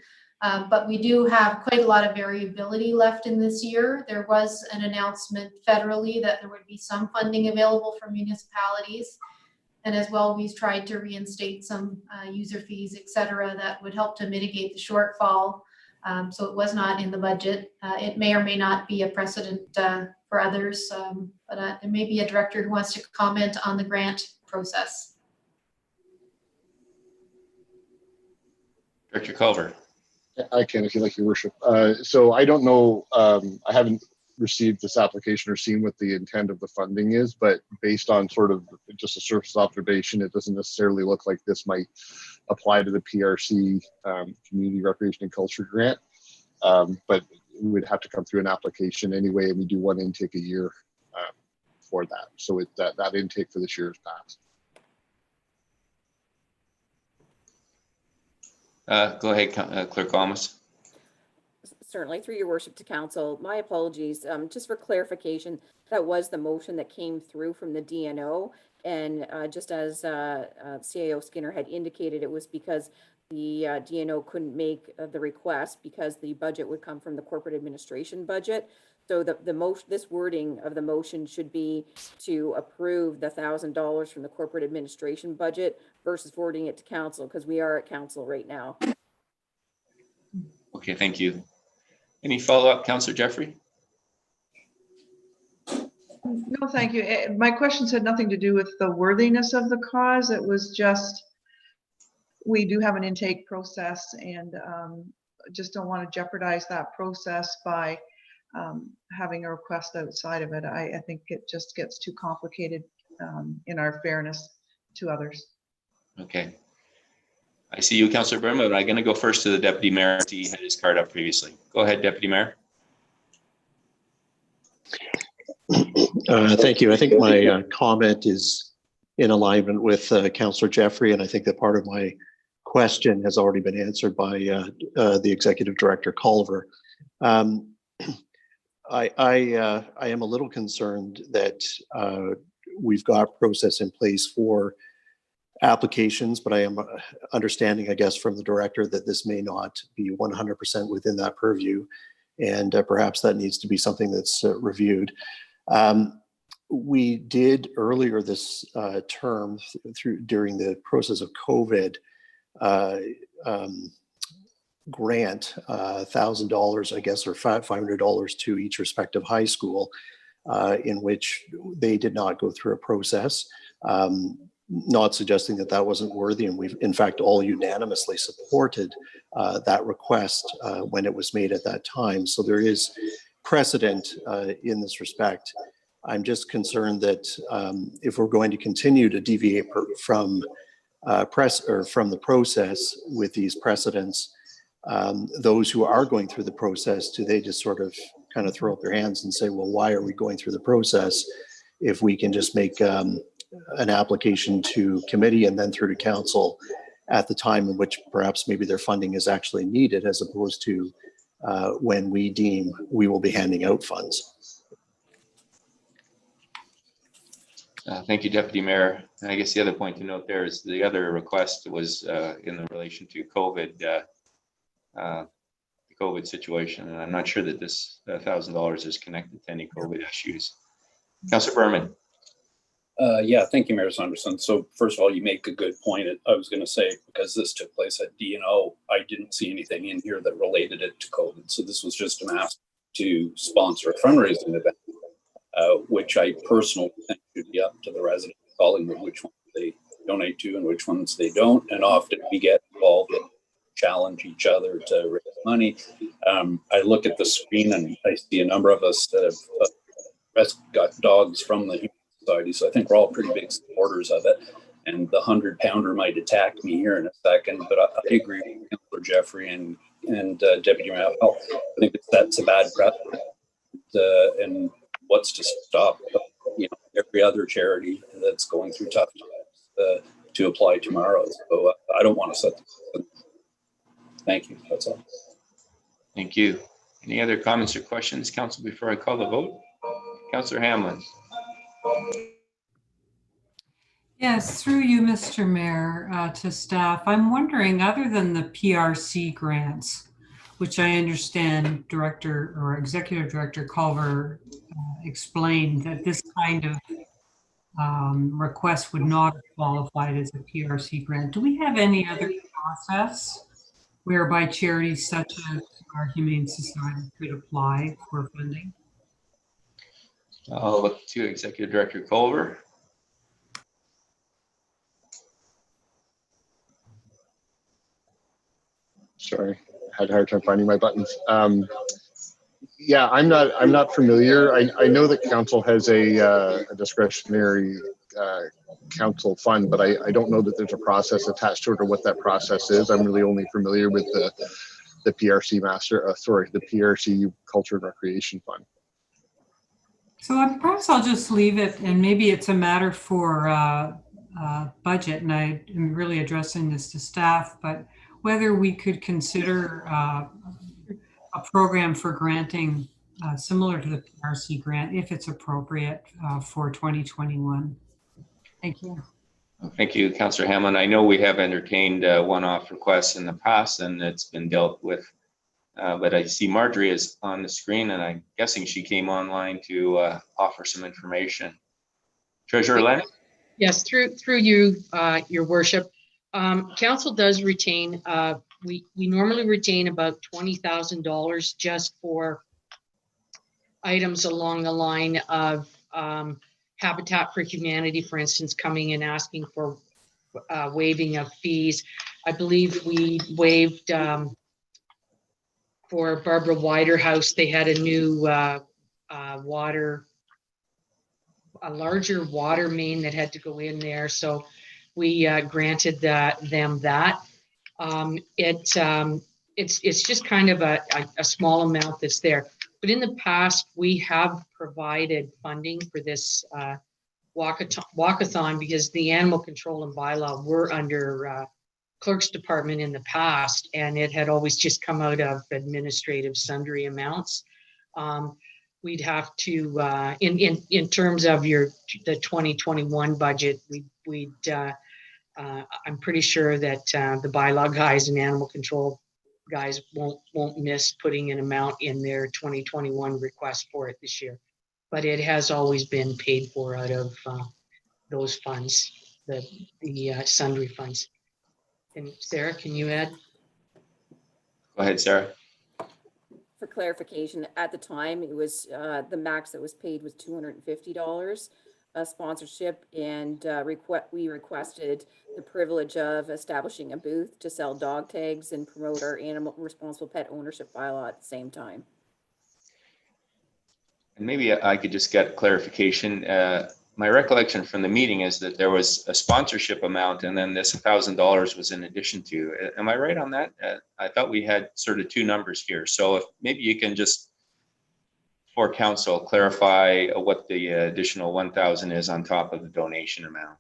But we do have quite a lot of variability left in this year. There was an announcement federally that there would be some funding available for municipalities. And as well, we've tried to reinstate some user fees, et cetera, that would help to mitigate the shortfall. So it was not in the budget. It may or may not be a precedent for others, but there may be a director who wants to comment on the grant process. Director Culver. I can, if you like, Your Worship. So I don't know, I haven't received this application or seen what the intent of the funding is, but based on sort of just a surface observation, it doesn't necessarily look like this might apply to the PRC Community Recreation and Culture Grant. But we would have to come through an application anyway, and we do one intake a year for that. So that intake for this year is passed. Go ahead, Clerk Almus. Certainly, through your worship to council, my apologies. Just for clarification, that was the motion that came through from the DNO. And just as CAO Skinner had indicated, it was because the DNO couldn't make the request because the budget would come from the corporate administration budget. So this wording of the motion should be to approve the $1,000 from the corporate administration budget versus forwarding it to council, because we are at council right now. Okay, thank you. Any follow-up, Councillor Jeffrey? No, thank you. My questions had nothing to do with the worthiness of the cause. It was just, we do have an intake process, and just don't want to jeopardize that process by having a request outside of it. I think it just gets too complicated in our fairness to others. Okay. I see you, Councillor Burma, but I'm going to go first to the Deputy Mayor. He had his card up previously. Go ahead, Deputy Mayor. Thank you. I think my comment is in alignment with Councillor Jeffrey, and I think that part of my question has already been answered by the Executive Director Culver. I am a little concerned that we've got process in place for applications, but I am understanding, I guess, from the director that this may not be 100% within that purview, and perhaps that needs to be something that's reviewed. We did earlier this term during the process of COVID grant $1,000, I guess, or $500 to each respective high school, in which they did not go through a process. Not suggesting that that wasn't worthy, and we've in fact all unanimously supported that request when it was made at that time. So there is precedent in this respect. I'm just concerned that if we're going to continue to deviate from the process with these precedents, those who are going through the process, do they just sort of kind of throw up their hands and say, well, why are we going through the process if we can just make an application to committee and then through to council at the time in which perhaps maybe their funding is actually needed, as opposed to when we deem we will be handing out funds. Thank you, Deputy Mayor. And I guess the other point to note there is the other request was in relation to COVID, the COVID situation. And I'm not sure that this $1,000 is connected to any COVID issues. Councillor Berman. Yeah, thank you, Mayor Saunderson. So first of all, you make a good point. I was going to say, because this took place at DNO, I didn't see anything in here that related it to COVID. So this was just an ask to sponsor a fundraising event, which I personally think should be up to the residents, calling them which ones they donate to and which ones they don't. And often we get involved and challenge each other to raise money. I look at the screen and I see a number of us that have got dogs from the Society, so I think we're all pretty big supporters of it. And the 100-pounder might attack me here in a second, but I agree with Councillor Jeffrey and Deputy Mayor. I think that's a bad precedent. And what's to stop every other charity that's going through tough times to apply tomorrow? So I don't want to set the. Thank you. That's all. Thank you. Any other comments or questions, Council, before I call the vote? Councillor Hamlin. Yes, through you, Mr. Mayor, to staff. I'm wondering, other than the PRC grants, which I understand Director or Executive Director Culver explained that this kind of request would not have qualified as a PRC grant. Do we have any other process whereby charities such as our Humane Society could apply for funding? I'll look to Executive Director Culver. Sorry, I had a hard time finding my buttons. Yeah, I'm not familiar. I know that council has a discretionary council fund, but I don't know that there's a process attached to it or what that process is. I'm really only familiar with the PRC the PRC Culture and Recreation Fund. So perhaps I'll just leave it, and maybe it's a matter for budget, and I am really addressing this to staff, but whether we could consider a program for granting similar to the PRC grant, if it's appropriate for 2021. Thank you. Thank you, Councillor Hamlin. I know we have entertained one-off requests in the past, and it's been dealt with. But I see Marjorie is on the screen, and I'm guessing she came online to offer some information. Treasurer Lennox? Yes, through you, Your Worship. Council does retain, we normally retain about $20,000 just for items along the line of Habitat for Humanity, for instance, coming and asking for waiving of fees. I believe we waived for Barbara Widerhouse, they had a new a larger water main that had to go in there. So we granted them that. It's just kind of a small amount that's there. But in the past, we have provided funding for this walkathon because the animal control and bylaw were under clerk's department in the past, and it had always just come out of administrative sundry amounts. We'd have to, in terms of the 2021 budget, I'm pretty sure that the bylaw guys and animal control guys won't miss putting an amount in their 2021 request for it this year. But it has always been paid for out of those funds, the sundry funds. And Sarah, can you add? Go ahead, Sarah. For clarification, at the time, it was the max that was paid was $250 sponsorship, and we requested the privilege of establishing a booth to sell dog tags and promote our animal responsible pet ownership bylaw at the same time. And maybe I could just get clarification. My recollection from the meeting is that there was a sponsorship amount and then this $1,000 was in addition to. Am I right on that? I thought we had sort of two numbers here. So if maybe you can just, for council, clarify what the additional 1,000 is on top of the donation amount.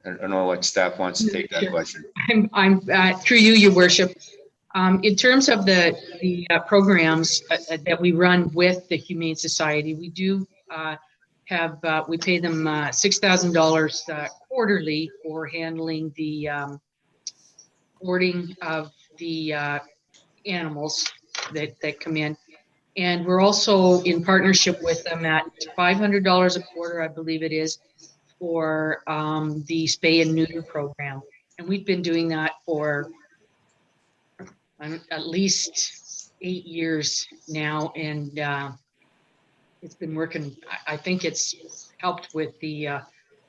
I don't know what staff wants to take that question. I'm through you, Your Worship. In terms of the programs that we run with the Humane Society, we do we pay them $6,000 quarterly for handling the boarding of the animals that come in. And we're also in partnership with them at $500 a quarter, I believe it is, for the spay and neuter program. And we've been doing that for at least 8 years now, and it's been working. I think it's helped with the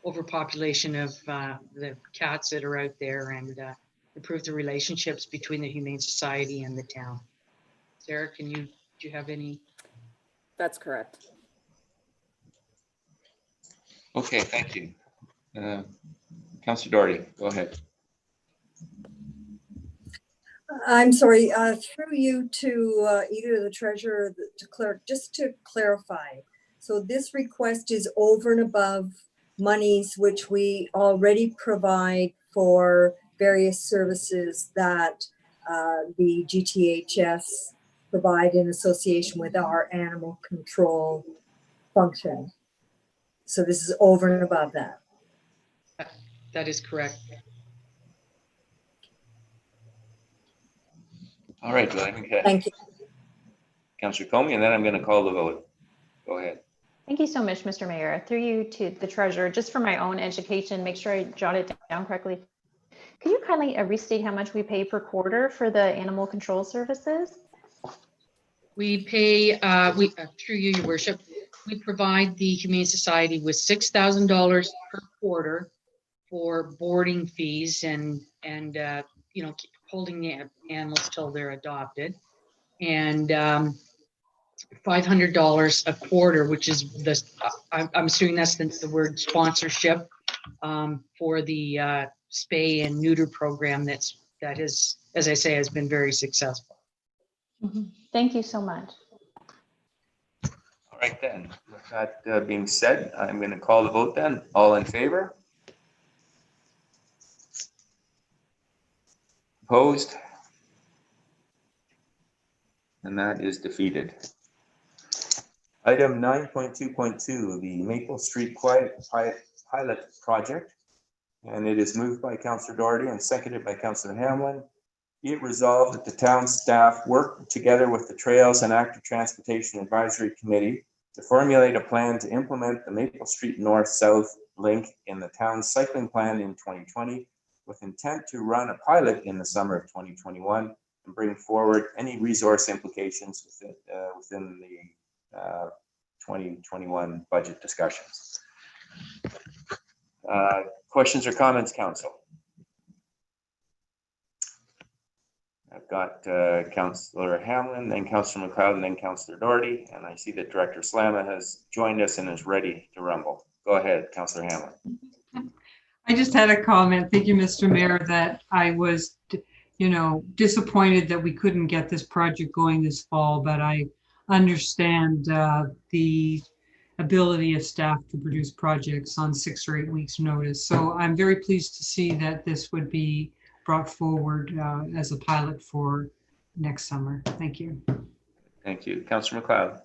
overpopulation of the cats that are out there, and improve the relationships between the Humane Society and the town. Sarah, do you have any? That's correct. Okay, thank you. Councillor Doherty, go ahead. I'm sorry, through you to either the treasurer or the clerk, just to clarify. So this request is over and above monies which we already provide for various services that the GTHS provide in association with our animal control function. So this is over and above that. That is correct. All right, okay. Thank you. Councillor Comey, and then I'm going to call the vote. Go ahead. Thank you so much, Mr. Mayor. Through you to the treasurer, just for my own education, make sure I jot it down correctly. Could you kindly restate how much we pay per quarter for the animal control services? We pay, through you, Your Worship, we provide the Humane Society with $6,000 per quarter for boarding fees and holding the animals till they're adopted, and $500 a quarter, which is I'm assuming that's the word sponsorship, for the spay and neuter program that has, as I say, has been very successful. Mm-hmm. Thank you so much. All right then, with that being said, I'm going to call the vote then. All in favor? Opposed? And that is defeated. Item 9.2.2, the Maple Street Quiet Pilot Project. And it is moved by Councillor Doherty and seconded by Councillor Hamlin. Be it resolved that the town staff work together with the Trails and Active Transportation Advisory Committee to formulate a plan to implement the Maple Street North-South link in the town's cycling plan in 2020, with intent to run a pilot in the summer of 2021 and bring forward any resource implications within the 2021 budget discussions. Questions or comments, council? I've got Councillor Hamlin, then Councillor McLeod, and then Councillor Doherty, and I see that Director Slama has joined us and is ready to rumble. Go ahead, Councillor Hamlin. I just had a comment. Thank you, Mr. Mayor, that I was, disappointed that we couldn't get this project going this fall, but I understand the ability of staff to produce projects on 6 or 8 weeks notice. So I'm very pleased to see that this would be brought forward as a pilot for next summer. Thank you. Thank you. Councillor McLeod.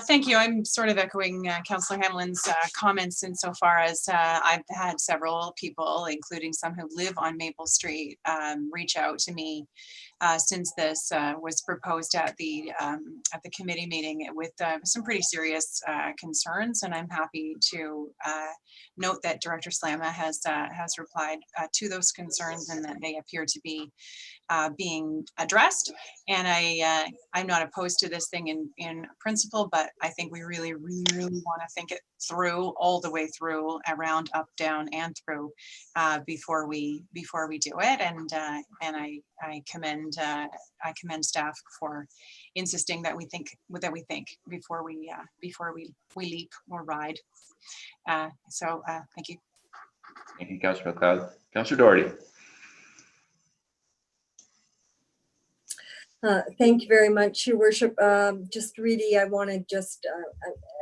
Thank you. I'm sort of echoing Councillor Hamlin's comments insofar as I've had several people, including some who live on Maple Street, reach out to me since this was proposed at the committee meeting with some pretty serious concerns, and I'm happy to note that Director Slama has replied to those concerns and that they appear to be being addressed. And I'm not opposed to this thing in principle, but I think we really want to think it through all the way through, around, up, down, and through before we do it. And I commend staff for insisting that we think before we leap or ride. So thank you. Thank you, Councillor McLeod. Councillor Doherty. Thank you very much, Your Worship. Just really, I want to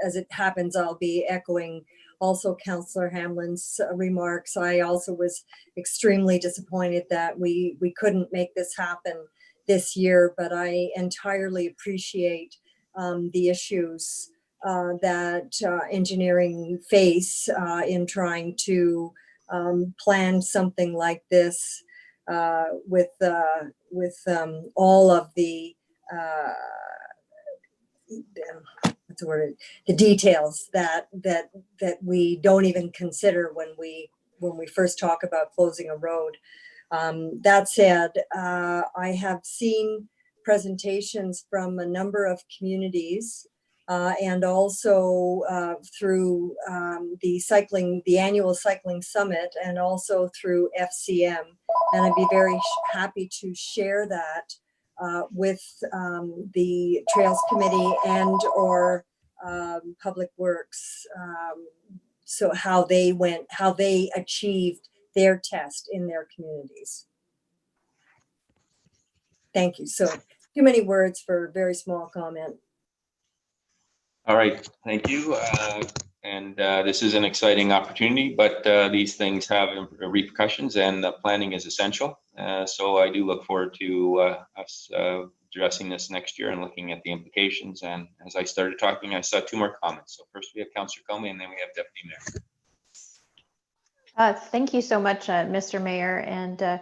as it happens, I'll be echoing also Councillor Hamlin's remarks. I also was extremely disappointed that we couldn't make this happen this year, but I entirely appreciate the issues that engineering face in trying to plan something like this with all of the what's the word? The details that we don't even consider when we first talk about closing a road. That said, I have seen presentations from a number of communities and also through the annual cycling summit, and also through FCM. And I'd be very happy to share that with the Trails Committee and or Public Works. So how they achieved their test in their communities. Thank you. So too many words for a very small comment. All right, thank you. This is an exciting opportunity, but these things have repercussions, and planning is essential. So I do look forward to us addressing this next year and looking at the implications. And as I started talking, I saw 2 more comments. So first we have Councillor Comey, and then we have Deputy Mayor. Thank you so much, Mr. Mayor. And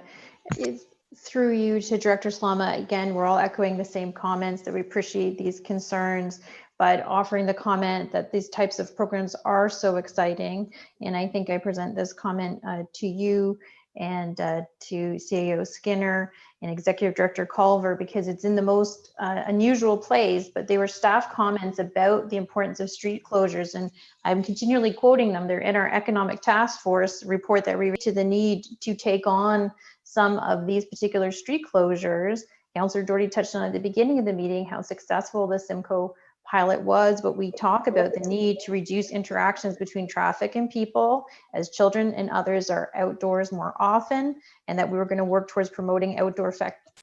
through you to Director Slama, again, we're all echoing the same comments that we appreciate these concerns, but offering the comment that these types of programs are so exciting. And I think I present this comment to you and to CAO Skinner and Executive Director Culver, because it's in the most unusual place, but they were staff comments about the importance of street closures. And I'm continually quoting them. They're in our economic task force report that we read to the need to take on some of these particular street closures. Councillor Doherty touched on at the beginning of the meeting how successful the Simcoe pilot was, but we talk about the need to reduce interactions between traffic and people as children and others are outdoors more often, and that we were going to work towards promoting outdoor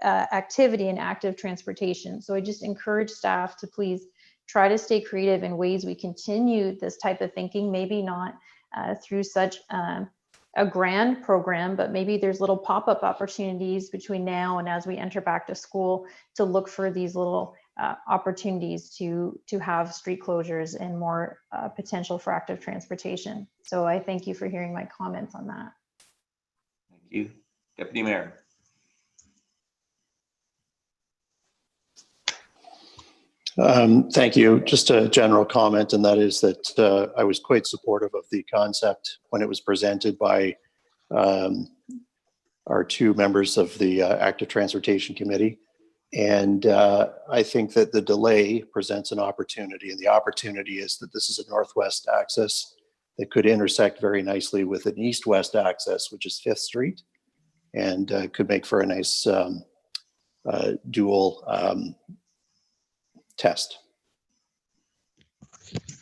activity and active transportation. So I just encourage staff to please try to stay creative in ways we continue this type of thinking, maybe not through such a grand program, but maybe there's little pop-up opportunities between now and as we enter back to school to look for these little opportunities to have street closures and more potential for active transportation. So I thank you for hearing my comments on that. Thank you. Deputy Mayor. Thank you. Just a general comment, and that is that I was quite supportive of the concept when it was presented by our 2 members of the Active Transportation Committee. And I think that the delay presents an opportunity, and the opportunity is that this is a northwest access that could intersect very nicely with an east-west access, which is 5th Street, and could make for a nice dual test.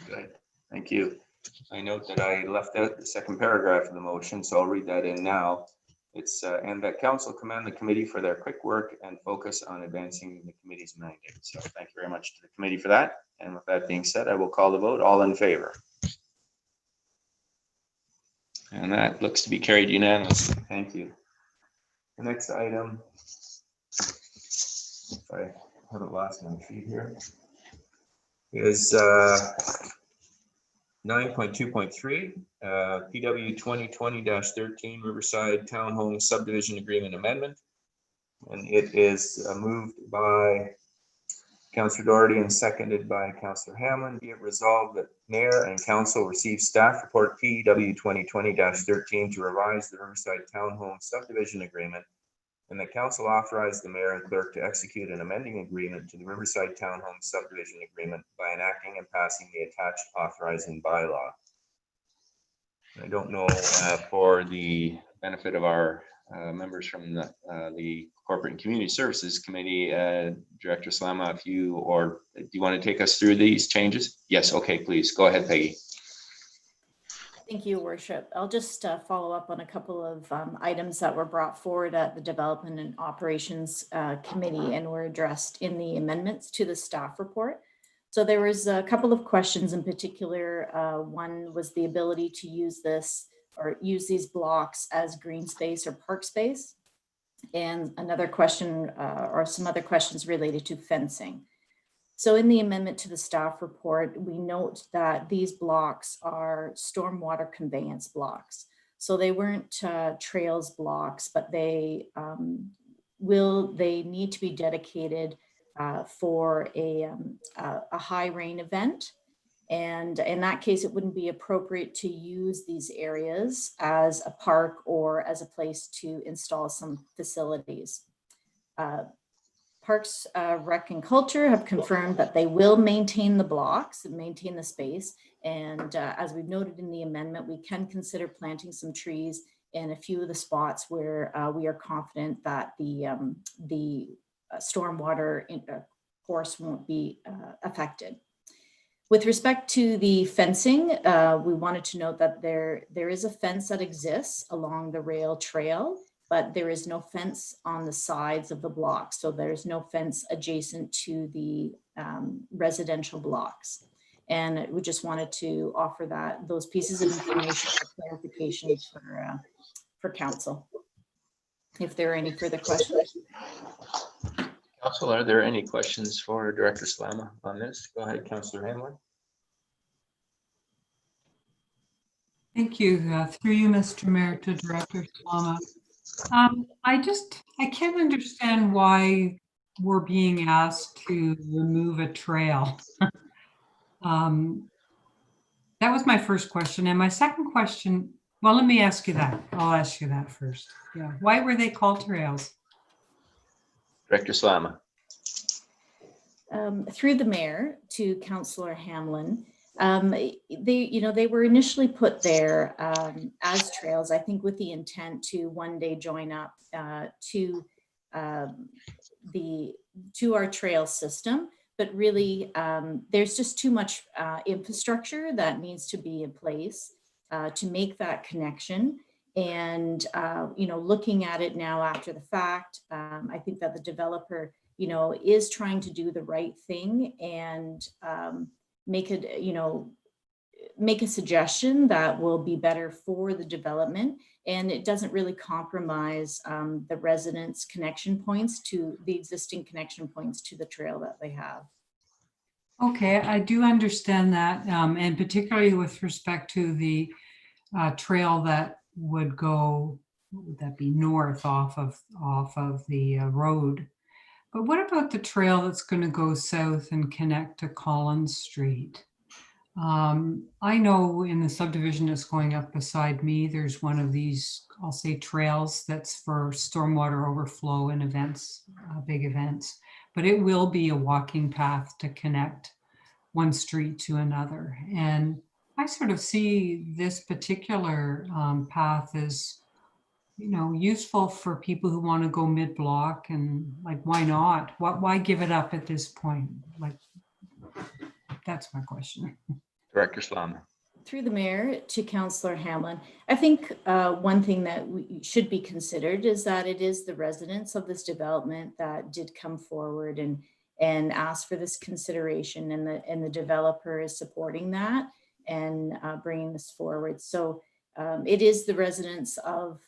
Good, thank you. I note that I left out the second paragraph of the motion, so I'll read that in now. It's, and that council commend the committee for their quick work and focus on advancing the committee's mandate. So thank you very much to the committee for that. And with that being said, I will call the vote. All in favor? And that looks to be carried unanimously. Thank you. The next item, if I haven't lost my feed here, is 9.2.3, PW 2020-13 Riverside Townhome Subdivision Agreement Amendment. And it is moved by Councillor Doherty and seconded by Councillor Hamlin. Be it resolved that Mayor and Council receive staff report PW 2020-13 to revise the Riverside Townhome Subdivision Agreement, and that Council authorize the Mayor and Clerk to execute an amending agreement to the Riverside Townhome Subdivision Agreement by enacting and passing the attached authorizing bylaw. I don't know, for the benefit of our members from the Corporate and Community Services Committee, Director Slama, if you, or do you want to take us through these changes? Yes, okay, please. Go ahead, Peggy. Thank you, Worship. I'll just follow up on a couple of items that were brought forward at the Development and Operations Committee and were addressed in the amendments to the staff report. So there was a couple of questions in particular. One was the ability to use this or use these blocks as green space or park space. And another question or some other questions related to fencing. So in the amendment to the staff report, we note that these blocks are stormwater conveyance blocks. So they weren't trails blocks, but they need to be dedicated for a high rain event. And in that case, it wouldn't be appropriate to use these areas as a park or as a place to install some facilities. Parks, Rec and Culture have confirmed that they will maintain the blocks and maintain the space. And as we've noted in the amendment, we can consider planting some trees in a few of the spots where we are confident that the stormwater course won't be affected. With respect to the fencing, we wanted to note that there is a fence that exists along the rail trail, but there is no fence on the sides of the block. So there's no fence adjacent to the residential blocks. And we just wanted to offer those pieces of information for clarification for council. If there are any further questions. Council, are there any questions for Director Slama on this? Go ahead, Councillor Hamlin. Thank you. Through you, Mr. Mayor, to Director Slama. I can't understand why we're being asked to remove a trail. That was my first question. And my second question, well, let me ask you that. I'll ask you that first. Yeah. Why were they called trails? Director Slama. Through the mayor to Councillor Hamlin, they were initially put there as trails, I think with the intent to one day join up to our trail system. But really, there's just too much infrastructure that needs to be in place to make that connection. And, looking at it now after the fact, I think that the developer, is trying to do the right thing and make a suggestion that will be better for the development. And it doesn't really compromise the residents' connection points to the existing connection points to the trail that they have. Okay, I do understand that. And particularly with respect to the trail that would go, what would that be, north off of the road. But what about the trail that's going to go south and connect to Collins Street? I know in the subdivision that's going up beside me, there's one of these, I'll say trails that's for stormwater overflow and events, big events, but it will be a walking path to connect one street to another. And I sort of see this particular path as, you know, useful for people who want to go mid-block, and like, why not? Why give it up at this point? Like, that's my question. Director Slama. Through the mayor to Councillor Hamlin, I think one thing that should be considered is that it is the residents of this development that did come forward and ask for this consideration, and the developer is supporting that and bringing this forward. So it is the residents of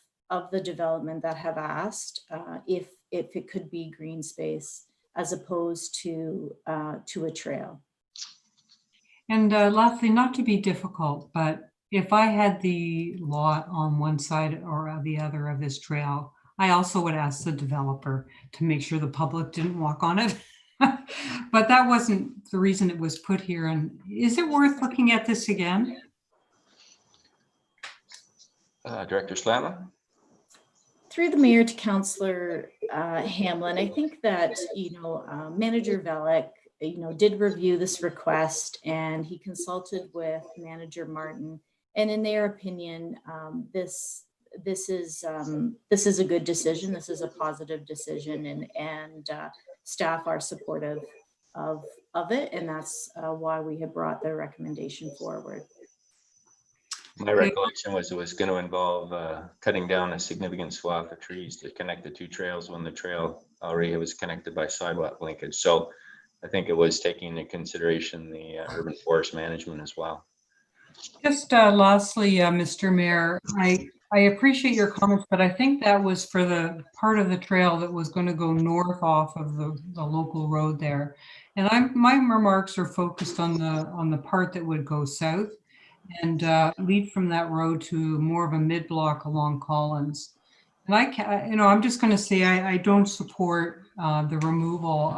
the development that have asked if it could be green space as opposed to a trail. And lastly, not to be difficult, but if I had the lot on one side or the other of this trail, I also would ask the developer to make sure the public didn't walk on it. But that wasn't the reason it was put here. And is it worth looking at this again? Director Slama. Through the mayor to Councillor Hamlin, I think that, Manager Velek, did review this request, and he consulted with Manager Martin. And in their opinion, this is a good decision. This is a positive decision, and staff are supportive of it, and that's why we have brought the recommendation forward. My recollection was it was going to involve cutting down a significant swath of trees to connect the two trails when the trail already was connected by sidewalk linkage. So I think it was taking into consideration the urban forest management as well. Just lastly, Mr. Mayor, I appreciate your comments, but I think that was for the part of the trail that was going to go north off of the local road there. And my remarks are focused on the part that would go south and lead from that road to more of a mid-block along Collins. And I'm just going to say I don't support the removal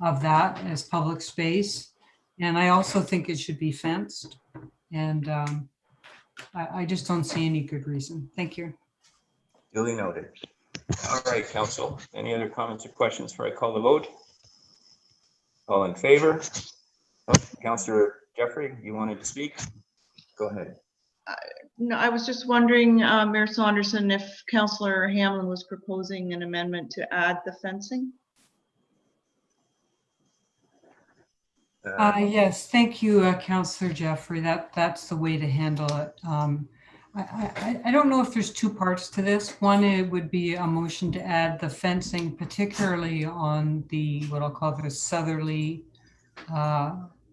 of that as public space. And I also think it should be fenced. And I just don't see any good reason. Thank you. Duly noted. All right, council. Any other comments or questions before I call the vote? All in favor? Oh, Councillor Jeffrey, you wanted to speak? Go ahead. No, I was just wondering, Mayor Saunderson, if Councillor Hamlin was proposing an amendment to add the fencing? Yes, thank you, Councillor Jeffrey. That's the way to handle it. I don't know if there's two parts to this. One, it would be a motion to add the fencing, particularly on the what I'll call the southerly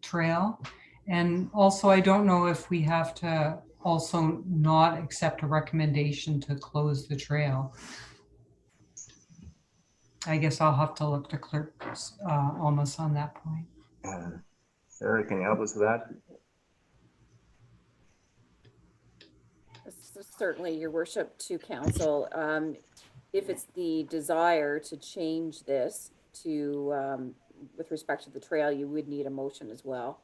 trail. And also, I don't know if we have to also not accept a recommendation to close the trail. I guess I'll have to look to Clerk Almas on that point. Sarah, can you help us with that? Certainly, Your Worship, to council. If it's the desire to change this to, with respect to the trail, you would need a motion as well.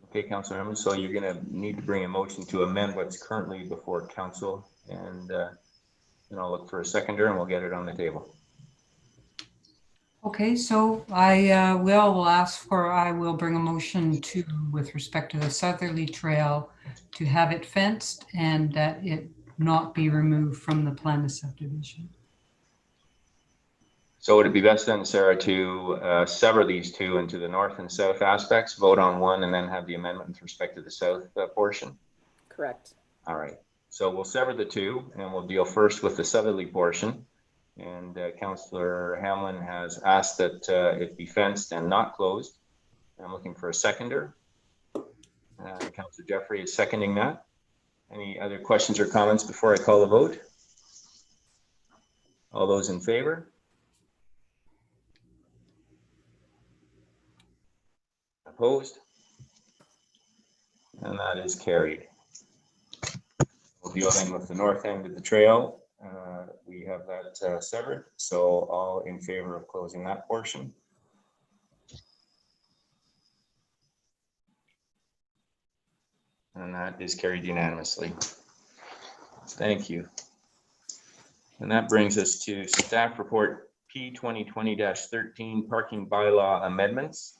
Okay, Councillor Hammond, so you're going to need to bring a motion to amend what's currently before council, and then I'll look for a seconder and we'll get it on the table. Okay, so I will bring a motion to, with respect to the southerly trail, to have it fenced and that it not be removed from the plan of subdivision. So would it be best then, Sarah, to sever these two into the north and south aspects, vote on one, and then have the amendment with respect to the south portion? Correct. All right, so we'll sever the two and we'll deal first with the southerly portion. And Councillor Hamlin has asked that it be fenced and not closed. I'm looking for a seconder. Councillor Jeffrey is seconding that. Any other questions or comments before I call the vote? All those in favor? Opposed? And that is carried. We'll deal then with the north end of the trail. We have that severed, so all in favor of closing that portion. And that is carried unanimously. Thank you. And that brings us to staff report P 2020-13 parking bylaw amendments.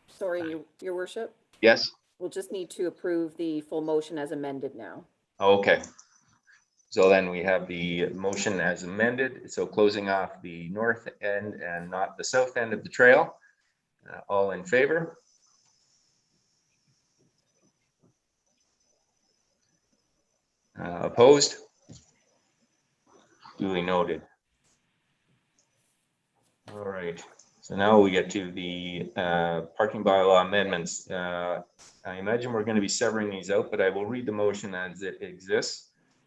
Sorry, Your Worship. Yes. We'll just need to approve the full motion as amended now. Okay. So then we have the motion as amended. So closing off the north end and not the south end of the trail. All in favor? Opposed? Duly noted. All right. So now we get to the parking bylaw amendments. I imagine we're going to be severing these out, but I will read the motion as it exists.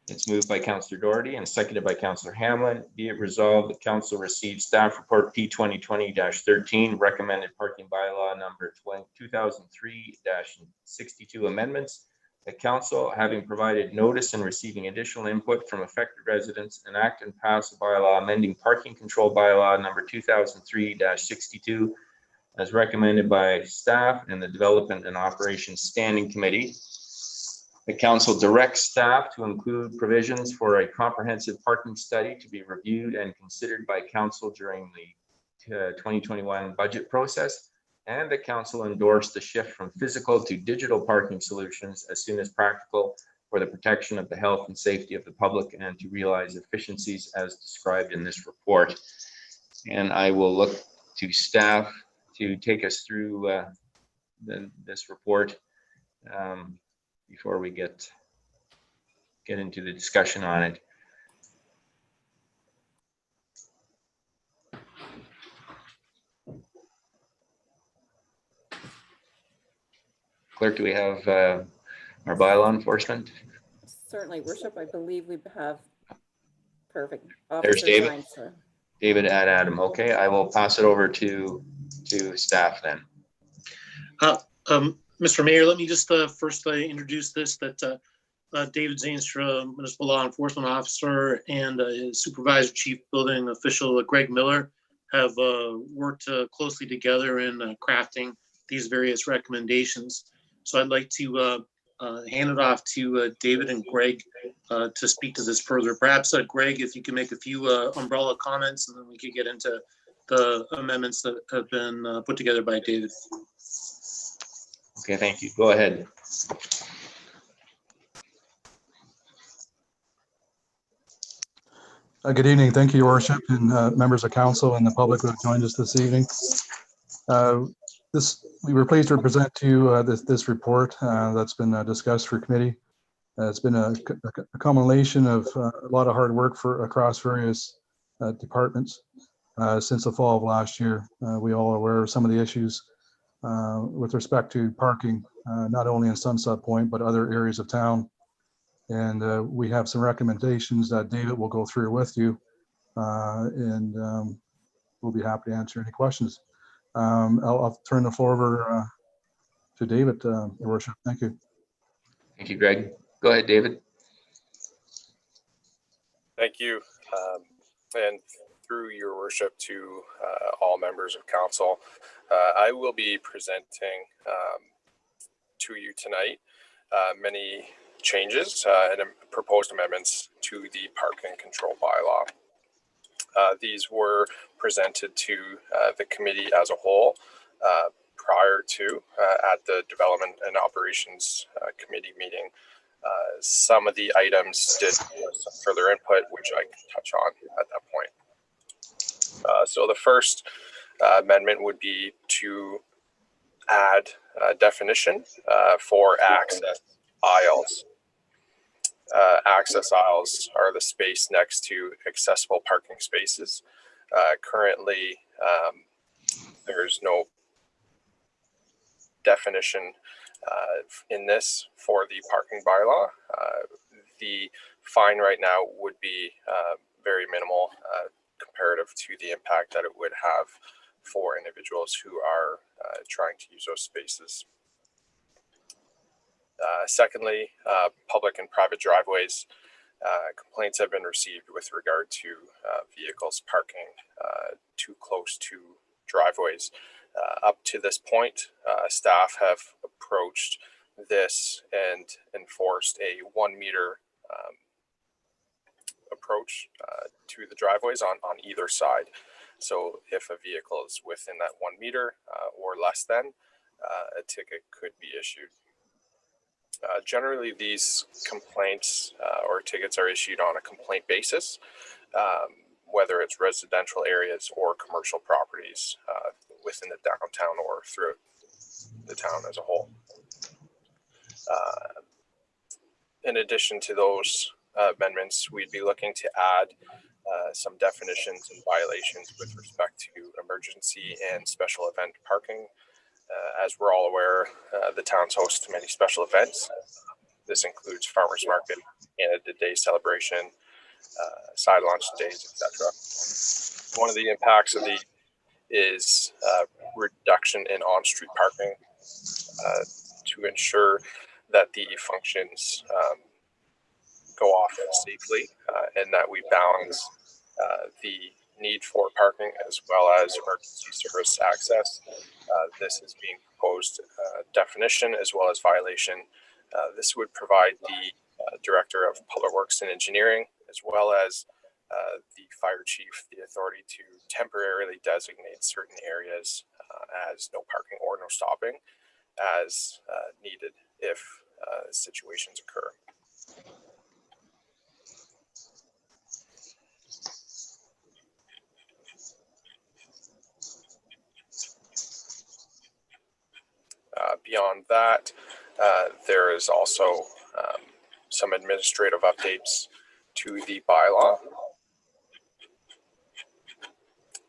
It's moved by Councillor Doherty and seconded by Councillor Hamlin. Be it resolved that Council receives staff report P 2020-13 recommended parking bylaw number 2003-62 amendments. The Council, having provided notice and receiving additional input from affected residents, enact and pass a bylaw amending parking control bylaw number 2003-62 as recommended by staff and the Development and Operations Standing Committee. The Council directs staff to include provisions for a comprehensive parking study to be reviewed and considered by Council during the 2021 budget process, and the Council endorsed the shift from physical to digital parking solutions as soon as practical for the protection of the health and safety of the public and to realize efficiencies as described in this report. And I will look to staff to take us through this report before we get into the discussion on it. Clerk, do we have our bylaw enforcement? Certainly, Worship. I believe we have perfect. There's Officer David. Zines, sir. David and Adam. Okay, I will pass it over to staff then. Mr. Mayor, let me just first introduce this, that David Zainstra, Municipal Law Enforcement Officer, and his Supervisor Chief Building Official Greg Miller have worked closely together in crafting these various recommendations. So I'd like to hand it off to David and Greg to speak to this further. Perhaps Greg, if you can make a few umbrella comments, and then we could get into the amendments that have been put together by David. Okay, thank you. Go ahead. Good evening. Thank you, Your Worship, and members of council and the public who have joined us this evening. We were pleased to present to you this report that's been discussed for committee. It's been a culmination of a lot of hard work across various departments since the fall of last year. We all are aware of some of the issues with respect to parking, not only in Sunset Point, but other areas of town. And we have some recommendations that David will go through with you, and we'll be happy to answer any questions. I'll turn the floor over to David, Your Worship. Thank you. Thank you, Greg. Go ahead, David. Thank you. And through Your Worship to all members of council, I will be presenting to you tonight many changes and proposed amendments to the parking control bylaw. These were presented to the committee as a whole prior to at the Development and Operations Committee meeting. Some of the items did some further input, which I can touch on at that point. So the first amendment would be to add a definition for access aisles. Access aisles are the space next to accessible parking spaces. Currently, there's no definition in this for the parking bylaw. The fine right now would be very minimal comparative to the impact that it would have for individuals who are trying to use those spaces. Secondly, public and private driveways. Complaints have been received with regard to vehicles parking too close to driveways. Up to this point, staff have approached this and enforced a 1 meter approach to the driveways on either side. So if a vehicle is within that 1 meter or less than, a ticket could be issued. Generally, these complaints or tickets are issued on a complaint basis, whether it's residential areas or commercial properties within the downtown or throughout the town as a whole. In addition to those amendments, we'd be looking to add some definitions and violations with respect to emergency and special event parking. As we're all aware, the town's host to many special events. This includes farmers market, Canada Day celebration, side launch days, etc. One of the impacts of the is reduction in on-street parking to ensure that the functions go off safely and that we balance the need for parking as well as emergency service access. This is being proposed definition as well as violation. This would provide the Director of Public Works and Engineering as well as the Fire Chief the authority to temporarily designate certain areas as no parking or no stopping as needed if situations occur. Beyond that, there is also some administrative updates to the bylaw,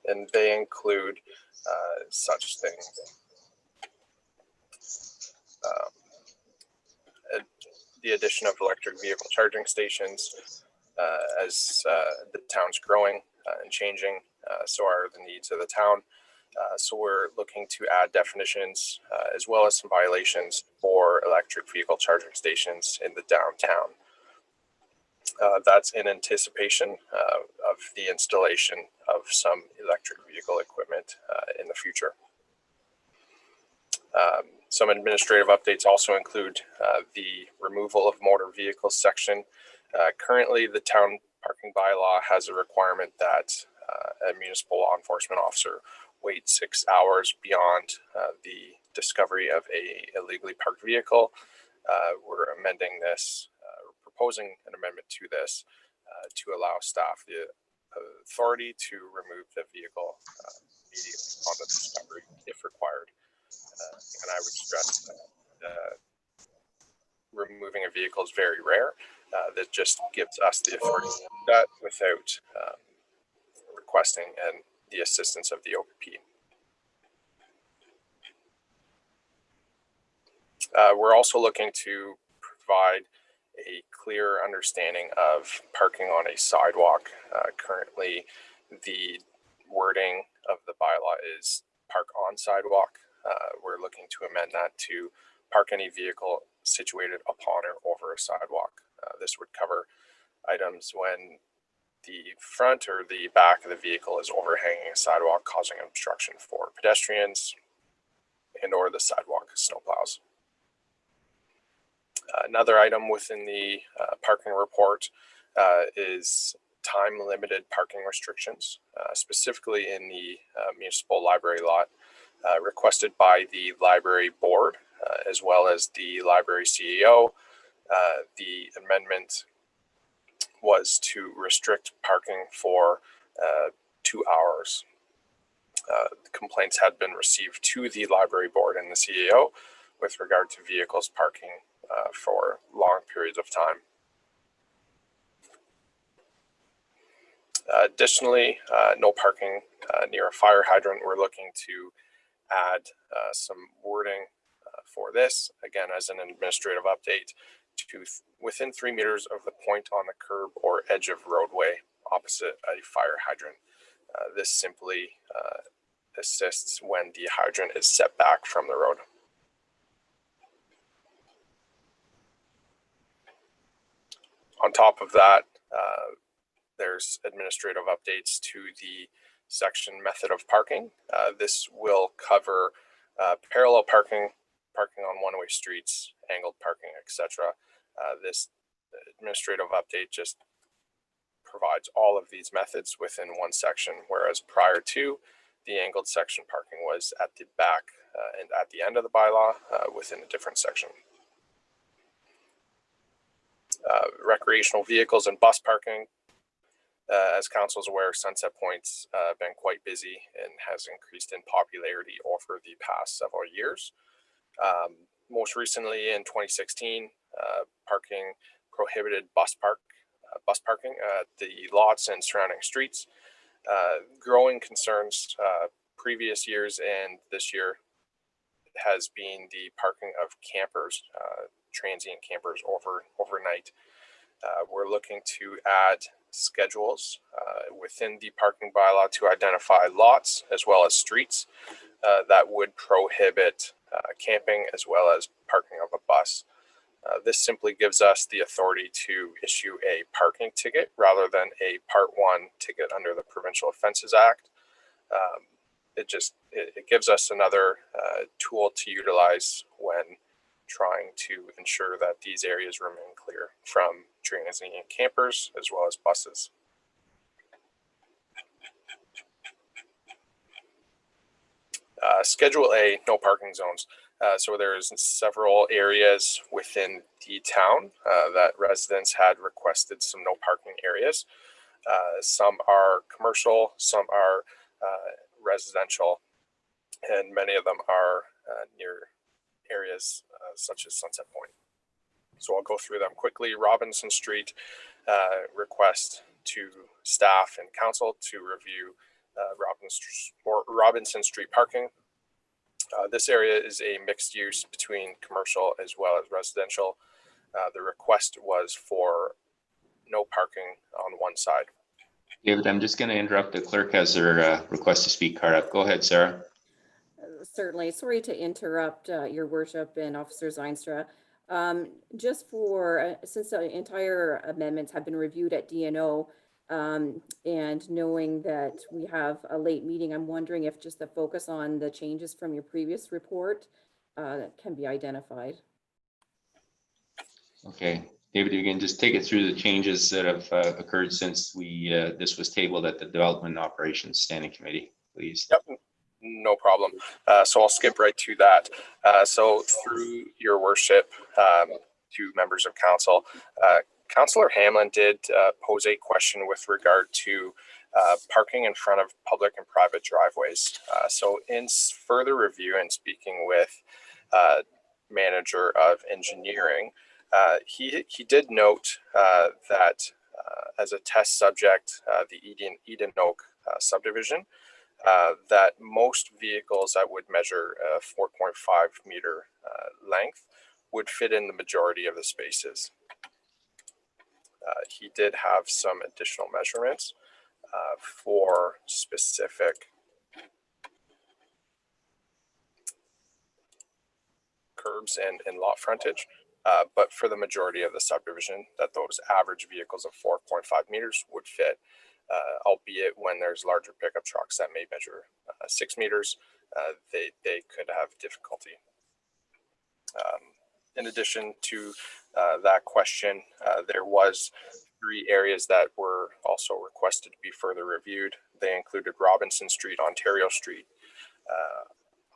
and they include such things. The addition of electric vehicle charging stations as the town's growing and changing, so are the needs of the town. So we're looking to add definitions as well as some violations for electric vehicle charging stations in the downtown. That's in anticipation of the installation of some electric vehicle equipment in the future. Some administrative updates also include the removal of motor vehicles section. Currently, the town parking bylaw has a requirement that a municipal law enforcement officer wait 6 hours beyond the discovery of a illegally parked vehicle. We're amending this, proposing an amendment to this to allow staff the authority to remove the vehicle immediately on the discovery if required. And I would stress that removing a vehicle is very rare. That just gives us the authority to do that without requesting and the assistance of the OPP. We're also looking to provide a clear understanding of parking on a sidewalk. Currently, the wording of the bylaw is park on sidewalk. We're looking to amend that to park any vehicle situated upon or over a sidewalk. This would cover items when the front or the back of the vehicle is overhanging a sidewalk, causing obstruction for pedestrians and or the sidewalk snowplows. Another item within the parking report is time-limited parking restrictions, specifically in the municipal library lot, requested by the library board, as well as the library CEO. The amendment was to restrict parking for 2 hours. Complaints had been received to the library board and the CEO with regard to vehicles parking for long periods of time. Additionally, no parking near a fire hydrant. We're looking to add some wording for this, again, as an administrative update, to within 3 meters of the point on the curb or edge of roadway opposite a fire hydrant. This simply assists when the hydrant is set back from the road. On top of that, there's administrative updates to the section method of parking. This will cover parallel parking, parking on one-way streets, angled parking, etc. This administrative update just provides all of these methods within one section, whereas prior to, the angled section parking was at the back and at the end of the bylaw within a different section. Recreational vehicles and bus parking. As council is aware, Sunset Point's been quite busy and has increased in popularity over the past several years. Most recently in 2016, parking prohibited bus parking at the lots and surrounding streets. Growing concerns previous years and this year has been the parking of campers, transient campers overnight. We're looking to add schedules within the parking bylaw to identify lots as well as streets that would prohibit camping as well as parking of a bus. This simply gives us the authority to issue a parking ticket rather than a Part 1 ticket under the Provincial Offences Act. It gives us another tool to utilize when trying to ensure that these areas remain clear from transient campers as well as buses. Schedule A, no parking zones. So there's several areas within the town that residents had requested some no parking areas. Some are commercial, some are residential, and many of them are near areas such as Sunset Point. So I'll go through them quickly. Robinson Street, request to staff and council to review Robinson Street parking. This area is a mixed use between commercial as well as residential. The request was for no parking on one side. David, I'm just going to interrupt. The clerk has her request to speak card up. Go ahead, Sarah. Certainly. Sorry to interrupt your worship and Officer Zeinstra. Just for, since the entire amendments have been reviewed at DNO, and knowing that we have a late meeting, I'm wondering if just the focus on the changes from your previous report can be identified. Okay, David, you can just take it through the changes that have occurred since this was tabled at the Development and Operations Standing Committee, please. Yep, no problem. So I'll skip right to that. So through your worship, to members of council, Councillor Hamlin did pose a question with regard to parking in front of public and private driveways. So in further review and speaking with manager of engineering, he did note that as a test subject, the Eden Oak subdivision, that most vehicles that would measure a 4.5 meter length would fit in the majority of the spaces. He did have some additional measurements for specific curbs and lot frontage, but for the majority of the subdivision, that those average vehicles of 4.5 meters would fit, albeit when there's larger pickup trucks that may measure 6 meters, they could have difficulty. In addition to that question, there was 3 areas that were also requested to be further reviewed. They included Robinson Street, Ontario Street,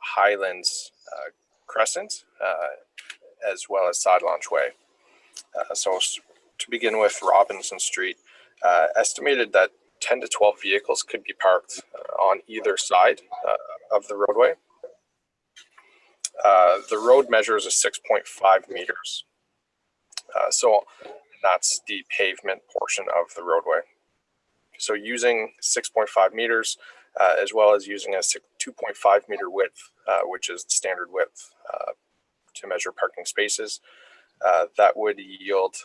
Highlands Crescent, as well as Side Launch Way. So to begin with, Robinson Street, estimated that 10 to 12 vehicles could be parked on either side of the roadway. The road measures a 6.5 meters. So that's the pavement portion of the roadway. So using 6.5 meters, as well as using a 2.5 meter width, which is the standard width to measure parking spaces, that would yield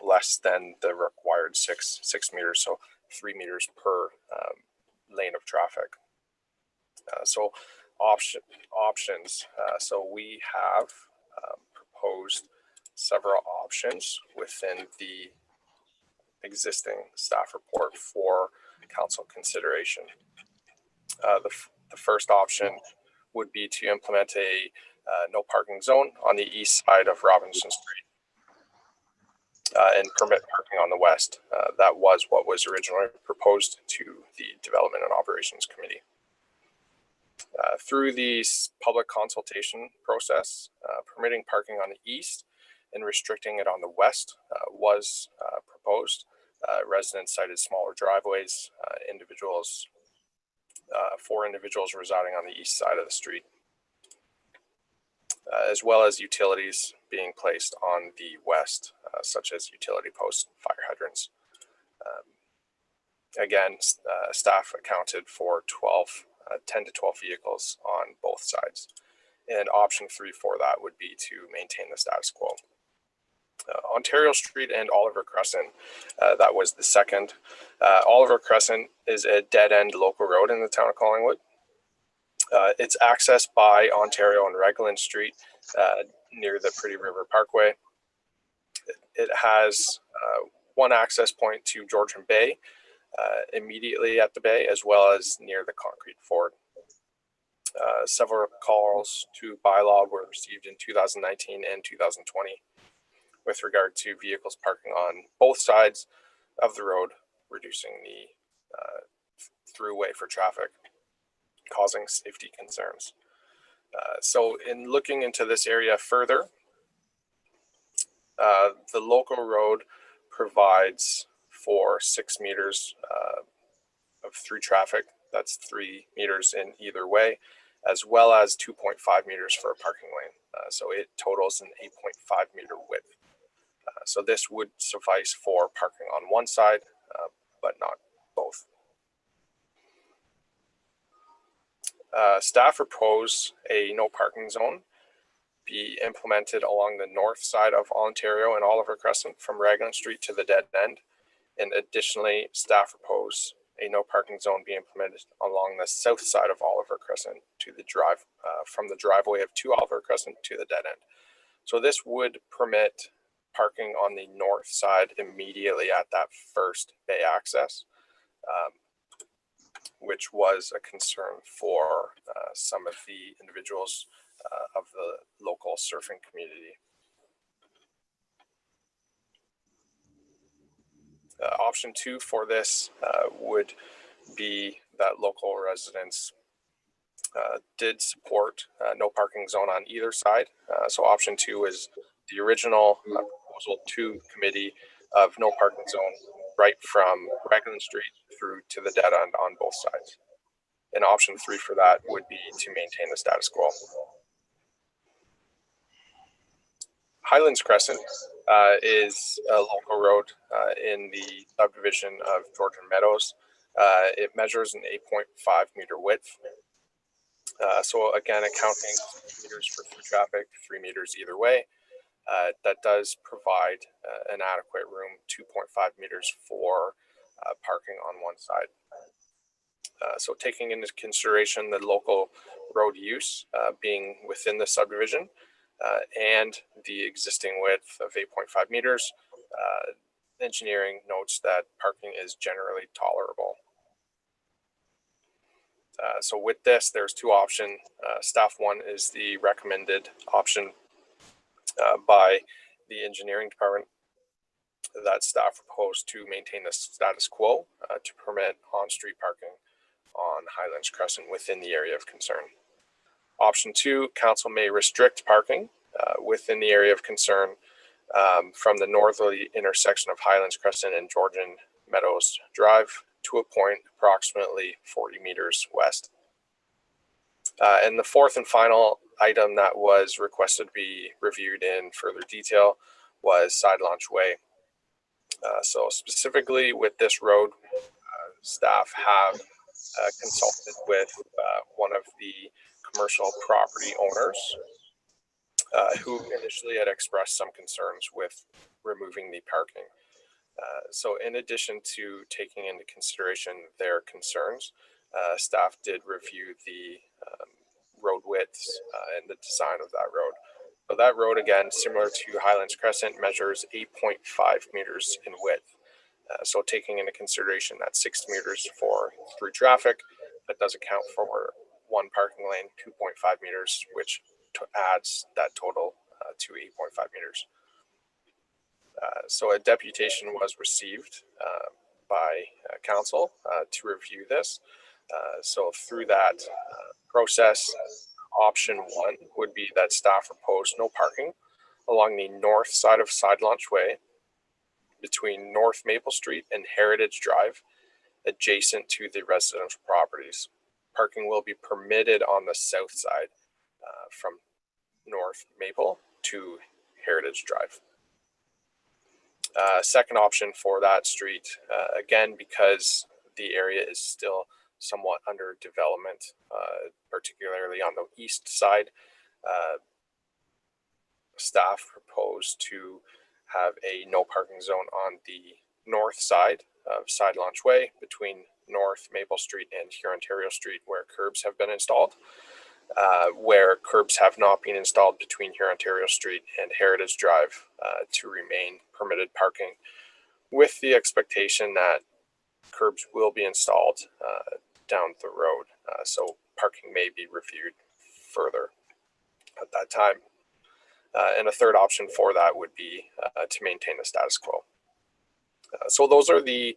less than the required six meters, so 3 meters per lane of traffic. So options. So we have proposed several options within the existing staff report for council consideration. The first option would be to implement a no parking zone on the east side of Robinson Street and permit parking on the west. That was what was originally proposed to the Development and Operations Committee. Through the public consultation process, permitting parking on the east and restricting it on the west was proposed. Residents cited smaller driveways, for individuals residing on the east side of the street, as well as utilities being placed on the west, such as utility posts, fire hydrants. Again, staff accounted for 10 to 12 vehicles on both sides. And option 3 for that would be to maintain the status quo. Ontario Street and Oliver Crescent, that was the second. Oliver Crescent is a dead-end local road in the town of Collingwood. It's accessed by Ontario and Regland Street near the Pretty River Parkway. It has one access point to Georgian Bae, immediately at the bay, as well as near the concrete ford. Several calls to bylaw were received in 2019 and 2020 with regard to vehicles parking on both sides of the road, reducing the throughway for traffic, causing safety concerns. So in looking into this area further, the local road provides for 6 meters of through traffic. That's 3 meters in either way, as well as 2.5 meters for a parking lane. So it totals an 8.5 meter width. So this would suffice for parking on one side, but not both. Staff propose a no parking zone be implemented along the north side of Ontario and Oliver Crescent from Raglan Street to the dead end. And additionally, staff propose a no parking zone be implemented along the south side of Oliver Crescent to the from the driveway of 2 Oliver Crescent to the dead end. So this would permit parking on the north side immediately at that first bay access, which was a concern for some of the individuals of the local surfing community. Option 2 for this would be that local residents did support no parking zone on either side. So option 2 is the original proposal to committee of no parking zone right from Raglan Street through to the dead end on both sides. And option 3 for that would be to maintain the status quo. Highlands Crescent is a local road in the subdivision of Georgian Meadows. It measures an 8.5 meter width. So again, accounting 6 meters for through traffic, 3 meters either way. That does provide an adequate room, 2.5 meters for parking on one side. So taking into consideration the local road use being within the subdivision and the existing width of 8.5 meters, engineering notes that parking is generally tolerable. So with this, there's 2 options. Staff 1 is the recommended option by the engineering department that staff proposed to maintain the status quo to permit on-street parking on Highlands Crescent within the area of concern. Option 2, council may restrict parking within the area of concern from the northerly intersection of Highlands Crescent and Georgian Meadows Drive to a point approximately 40 meters west. And the 4th and final item that was requested to be reviewed in further detail was Side Launch Way. So specifically with this road, staff have consulted with one of the commercial property owners who initially had expressed some concerns with removing the parking. So in addition to taking into consideration their concerns, staff did review the road widths and the design of that road. So that road, again, similar to Highlands Crescent, measures 8.5 meters in width. So taking into consideration that 6 meters for through traffic, that does account for 1 parking lane, 2.5 meters, which adds that total to 8.5 meters. So a deputation was received by council to review this. So through that process, option 1 would be that staff proposed no parking along the north side of Side Launch Way between North Maple Street and Heritage Drive, adjacent to the residential properties. Parking will be permitted on the south side from North Maple to Heritage Drive. Second option for that street, again, because the area is still somewhat under development, particularly on the east side, staff proposed to have a no parking zone on the north side of Side Launch Way between North Maple Street and here Ontario Street, where curbs have been installed. Where curbs have not been installed between here Ontario Street and Heritage Drive to remain permitted parking, with the expectation that curbs will be installed down the road. So parking may be reviewed further at that time. And a third option for that would be to maintain the status quo. So those are the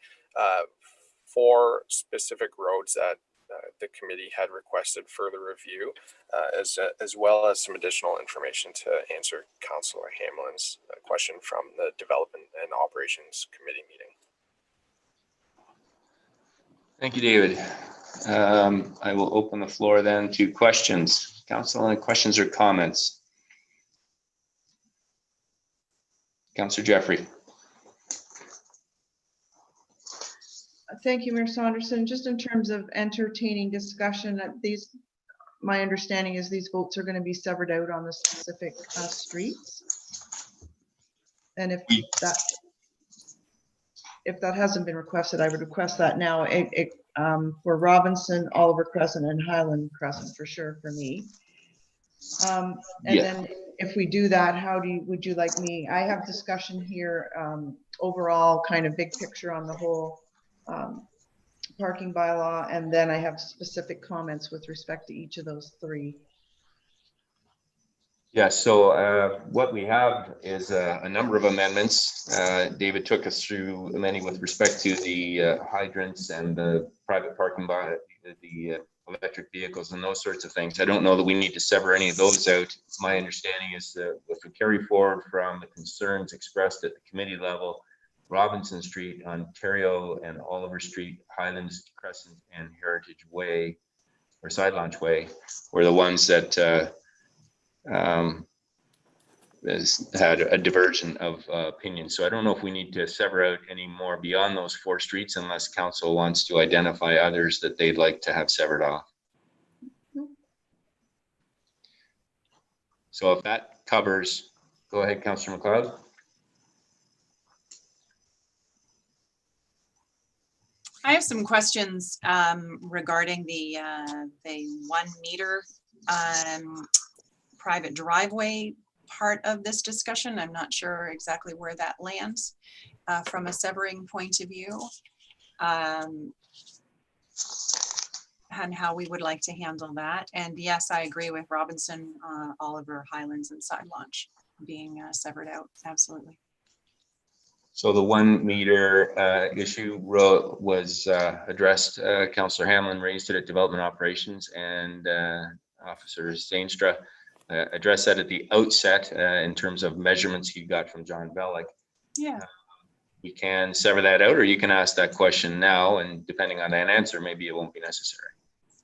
4 specific roads that the committee had requested further review, as well as some additional information to answer Councillor Hamlin's question from the Development and Operations Committee meeting. Thank you, David. I will open the floor then to questions. Council, any questions or comments? Councillor Jeffrey. Thank you, Mayor Saunderson. Just in terms of entertaining discussion, my understanding is these votes are going to be severed out on the specific streets. And if that hasn't been requested, I would request that now for Robinson, Oliver Crescent, and Highland Crescent for sure for me. Then if we do that, would you like me? I have discussion here overall, kind of big picture on the whole parking bylaw, and then I have specific comments with respect to each of those 3. Yeah, so what we have is a number of amendments. David took us through many with respect to the hydrants and the private parking by the electric vehicles and those sorts of things. I don't know that we need to sever any of those out. My understanding is that if we carry forward from the concerns expressed at the committee level, Robinson Street, Ontario and Oliver Street, Highlands Crescent and Heritage Way or Side Launch Way were the ones that had a diversion of opinion. So I don't know if we need to sever out any more beyond those 4 streets unless council wants to identify others that they'd like to have severed off. So if that covers, go ahead, Councillor McLeod. I have some questions regarding the 1 meter private driveway part of this discussion. I'm not sure exactly where that lands from a severing point of view, and how we would like to handle that. And yes, I agree with Robinson, Oliver, Highlands, and Side Launch being severed out. Absolutely. So the 1 meter issue was addressed. Councillor Hamlin raised it at Development Operations, and Officer Zainstra addressed that at the outset in terms of measurements he got from John Bellick. Yeah. We can sever that out, or you can ask that question now, and depending on that answer, maybe it won't be necessary.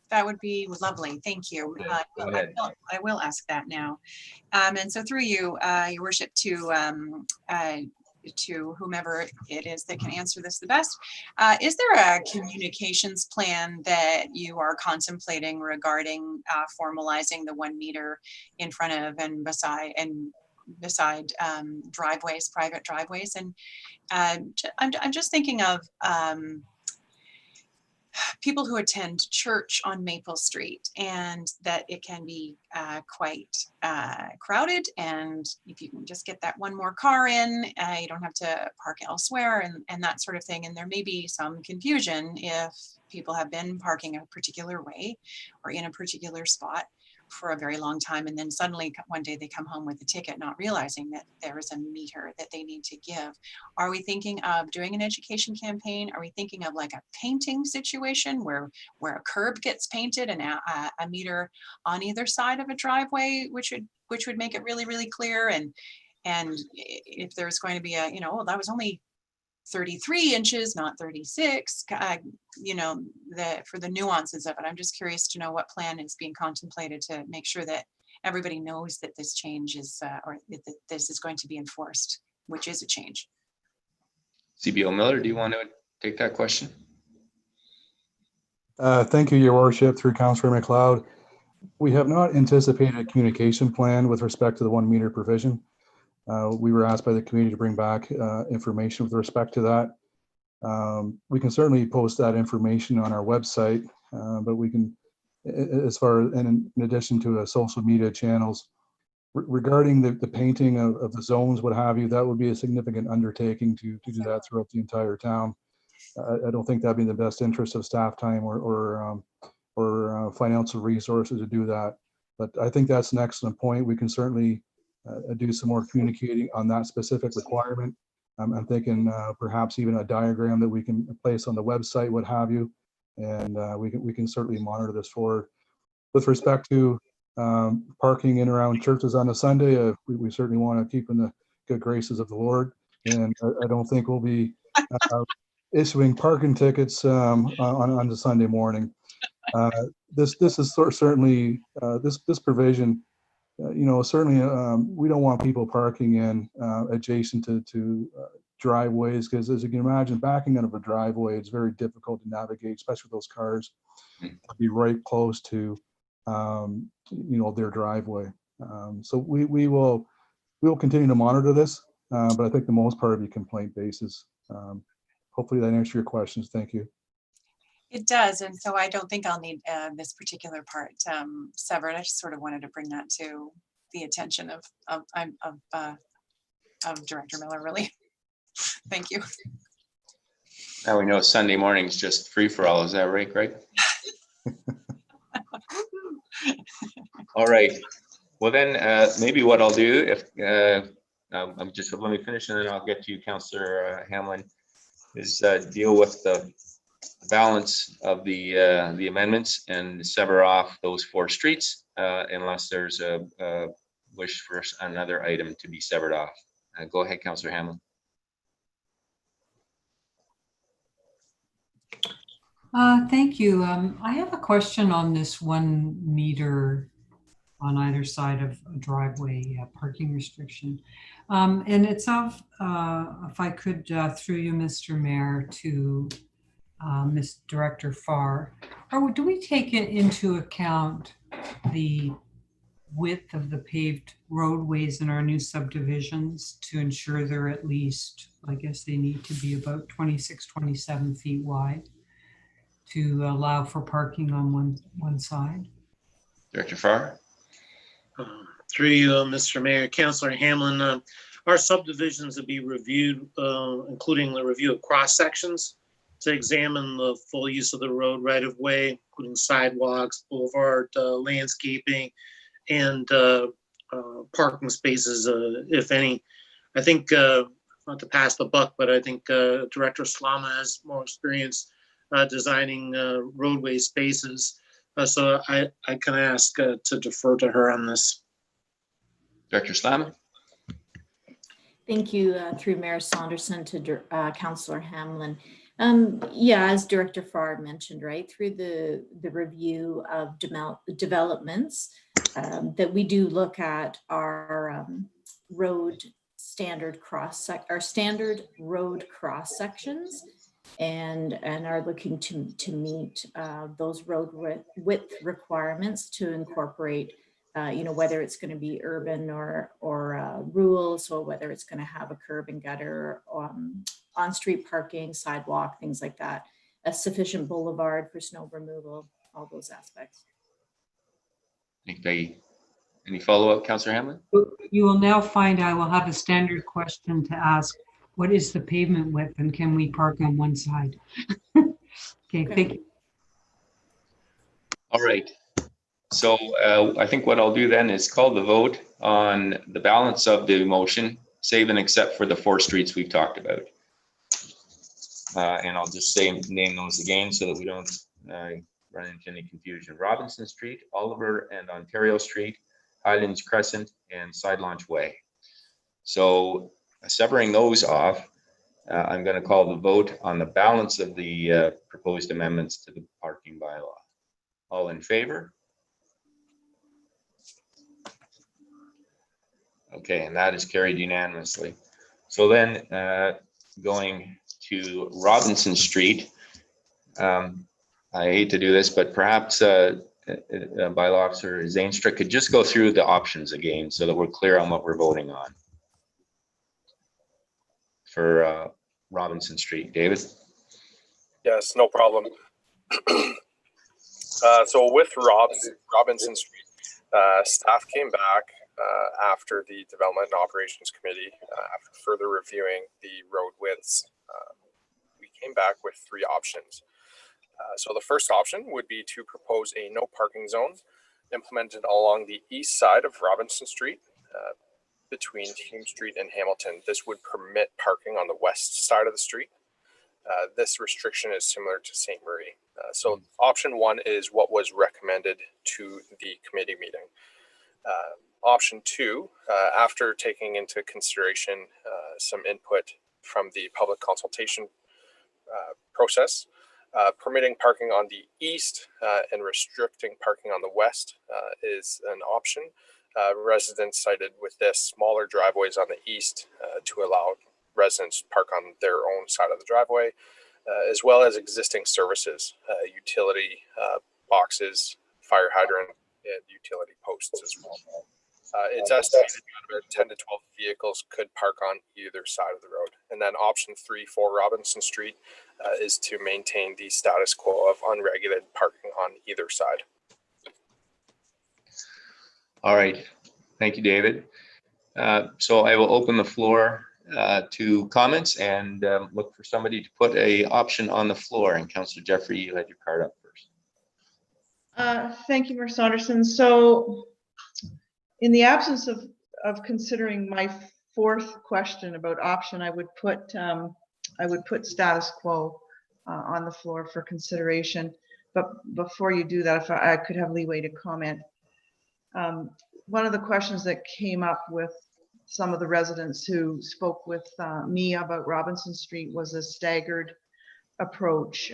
That would be lovely. Thank you. I will ask that now. And so through you, Your Worship, to whomever it is that can answer this the best. Is there a communications plan that you are contemplating regarding formalizing the 1 meter in front of and beside driveways, private driveways? And I'm just thinking of people who attend church on Maple Street, and that it can be quite crowded, and if you can just get that 1 more car in, you don't have to park elsewhere, and that sort of thing. And there may be some confusion if people have been parking a particular way or in a particular spot for a very long time, and then suddenly one day they come home with a ticket, not realizing that there is a meter that they need to give. Are we thinking of doing an education campaign? Are we thinking of like a painting situation where a curb gets painted and a meter on either side of a driveway, which would make it really, really clear? And And if there's going to be a, oh, that was only 33 inches, not 36, for the nuances of it. I'm just curious to know what plan is being contemplated to make sure that everybody knows that this change is, or that this is going to be enforced, which is a change. CBO Miller, do you want to take that question? Thank you, Your Worship, through Councillor McLeod. We have not anticipated a communication plan with respect to the 1 meter provision. We were asked by the community to bring back information with respect to that. We can certainly post that information on our website, but we can, as far as, and in addition to social media channels, regarding the painting of the zones, what have you, that would be a significant undertaking to do that throughout the entire town. I don't think that'd be in the best interest of staff time or financial resources to do that. But I think that's an excellent point. We can certainly do some more communicating on that specific requirement. I'm thinking perhaps even a diagram that we can place on the website, what have you, and we can certainly monitor this forward. With respect to parking in around churches on a Sunday, we certainly want to keep in the good graces of the Lord, and I don't think we'll be issuing parking tickets on the Sunday morning. This is certainly this provision. Certainly we don't want people parking in adjacent to driveways, because as you can imagine, backing out of a driveway, it's very difficult to navigate, especially with those cars to be right close to their driveway. So we will continue to monitor this, but I think the most part will be complaint basis. Hopefully that answers your questions. Thank you. It does, and so I don't think I'll need this particular part severed. I just sort of wanted to bring that to the attention of Director Miller, really. Thank you. Now we know Sunday morning's just free for all. Is that right, Greg? All right. Well, then maybe what I'll do, if I'm just, let me finish and then I'll get to you, Councillor Hamlin, is deal with the balance of the amendments and sever off those 4 streets unless there's a wish for another item to be severed off. Go ahead, Councillor Hamlin. Thank you. I have a question on this 1 meter on either side of a driveway parking restriction. And it's of, if I could, through you, Mr. Mayor, to Ms. Director Farr, or do we take it into account the width of the paved roadways in our new subdivisions to ensure they're at least, I guess they need to be about 26, 27 feet wide to allow for parking on one side? Director Farr. Through you, Mr. Mayor, Councillor Hamlin, our subdivisions will be reviewed, including the review of cross sections to examine the full use of the road right of way, including sidewalks, boulevard, landscaping, and parking spaces, if any. I think, not to pass the buck, but I think Director Slama has more experience designing roadway spaces. So I can ask to defer to her on this. Director Slama. Thank you, through Mayor Saunderson to Councillor Hamlin. Yeah, as Director Farr mentioned, right, through the review of developments, that we do look at our road standard standard road cross sections, and are looking to meet those road width requirements to incorporate, whether it's going to be urban or rural, so whether it's going to have a curb and gutter, on-street parking, sidewalk, things like that, a sufficient boulevard for snow removal, all those aspects. Thank you, Peggy. Any follow-up, Councillor Hamlin? You will now find I will have a standard question to ask. What is the pavement width and can we park on one side? Okay, thank you. All right. So I think what I'll do then is call the vote on the balance of the motion, save and except for the 4 streets we've talked about. And I'll just name those again so that we don't run into any confusion. Robinson Street, Oliver and Ontario Street, Highlands Crescent, and Side Launch Way. So severing those off, I'm going to call the vote on the balance of the proposed amendments to the parking bylaw. All in favor? Okay, and that is carried unanimously. So then going to Robinson Street, I hate to do this, but perhaps bylaw officer Zainstrick could just go through the options again so that we're clear on what we're voting on for Robinson Street. David? Yes, no problem. So with Robinson Street, staff came back after the Development and Operations Committee, after further reviewing the road widths. We came back with 3 options. So the first option would be to propose a no parking zone implemented along the east side of Robinson Street between Hume Street and Hamilton. This would permit parking on the west side of the street. This restriction is similar to St. Marie. So option 1 is what was recommended to the committee meeting. Option 2, after taking into consideration some input from the public consultation process, permitting parking on the east and restricting parking on the west is an option. Residents cited with this smaller driveways on the east to allow residents park on their own side of the driveway, as well as existing services, utility boxes, fire hydrant, and utility posts as well. It's estimated that about 10 to 12 vehicles could park on either side of the road. And then option 3 for Robinson Street is to maintain the status quo of unregulated parking on either side. All right. Thank you, David. So I will open the floor to comments and look for somebody to put a option on the floor. And Councillor Jeffrey, you had your card up first. Thank you, Ms. Saunderson. So in the absence of considering my 4th question about option, I would put status quo on the floor for consideration. But before you do that, if I could have leeway to comment. One of the questions that came up with some of the residents who spoke with me about Robinson Street was a staggered approach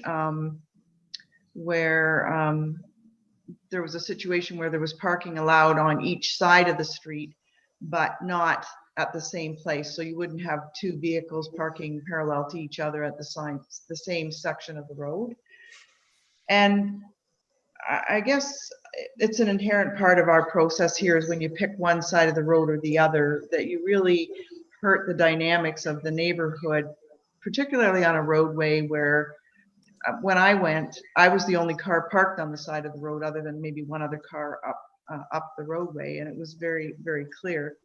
where there was a situation where there was parking allowed on each side of the street, but not at the same place. So you wouldn't have 2 vehicles parking parallel to each other at the same section of the road. And I guess it's an inherent part of our process here is when you pick one side of the road or the other, that you really hurt the dynamics of the neighborhood, particularly on a roadway where when I went, I was the only car parked on the side of the road other than maybe one other car up the roadway, and it was very, very clear.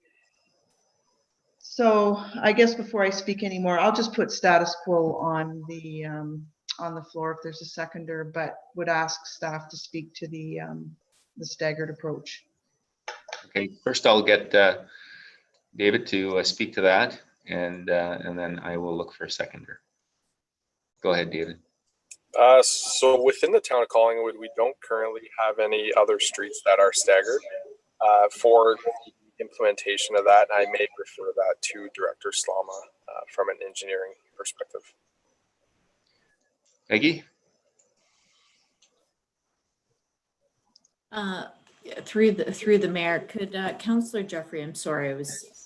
So I guess before I speak anymore, I'll just put status quo on the floor if there's a seconder, but would ask staff to speak to the staggered approach. Okay, first I'll get David to speak to that, and then I will look for a seconder. Go ahead, David. So within the town of Collingwood, we don't currently have any other streets that are staggered. For the implementation of that, I may refer that to Director Slama from an engineering perspective. Peggy? Through the mayor, could Councillor Jeffrey, I'm sorry,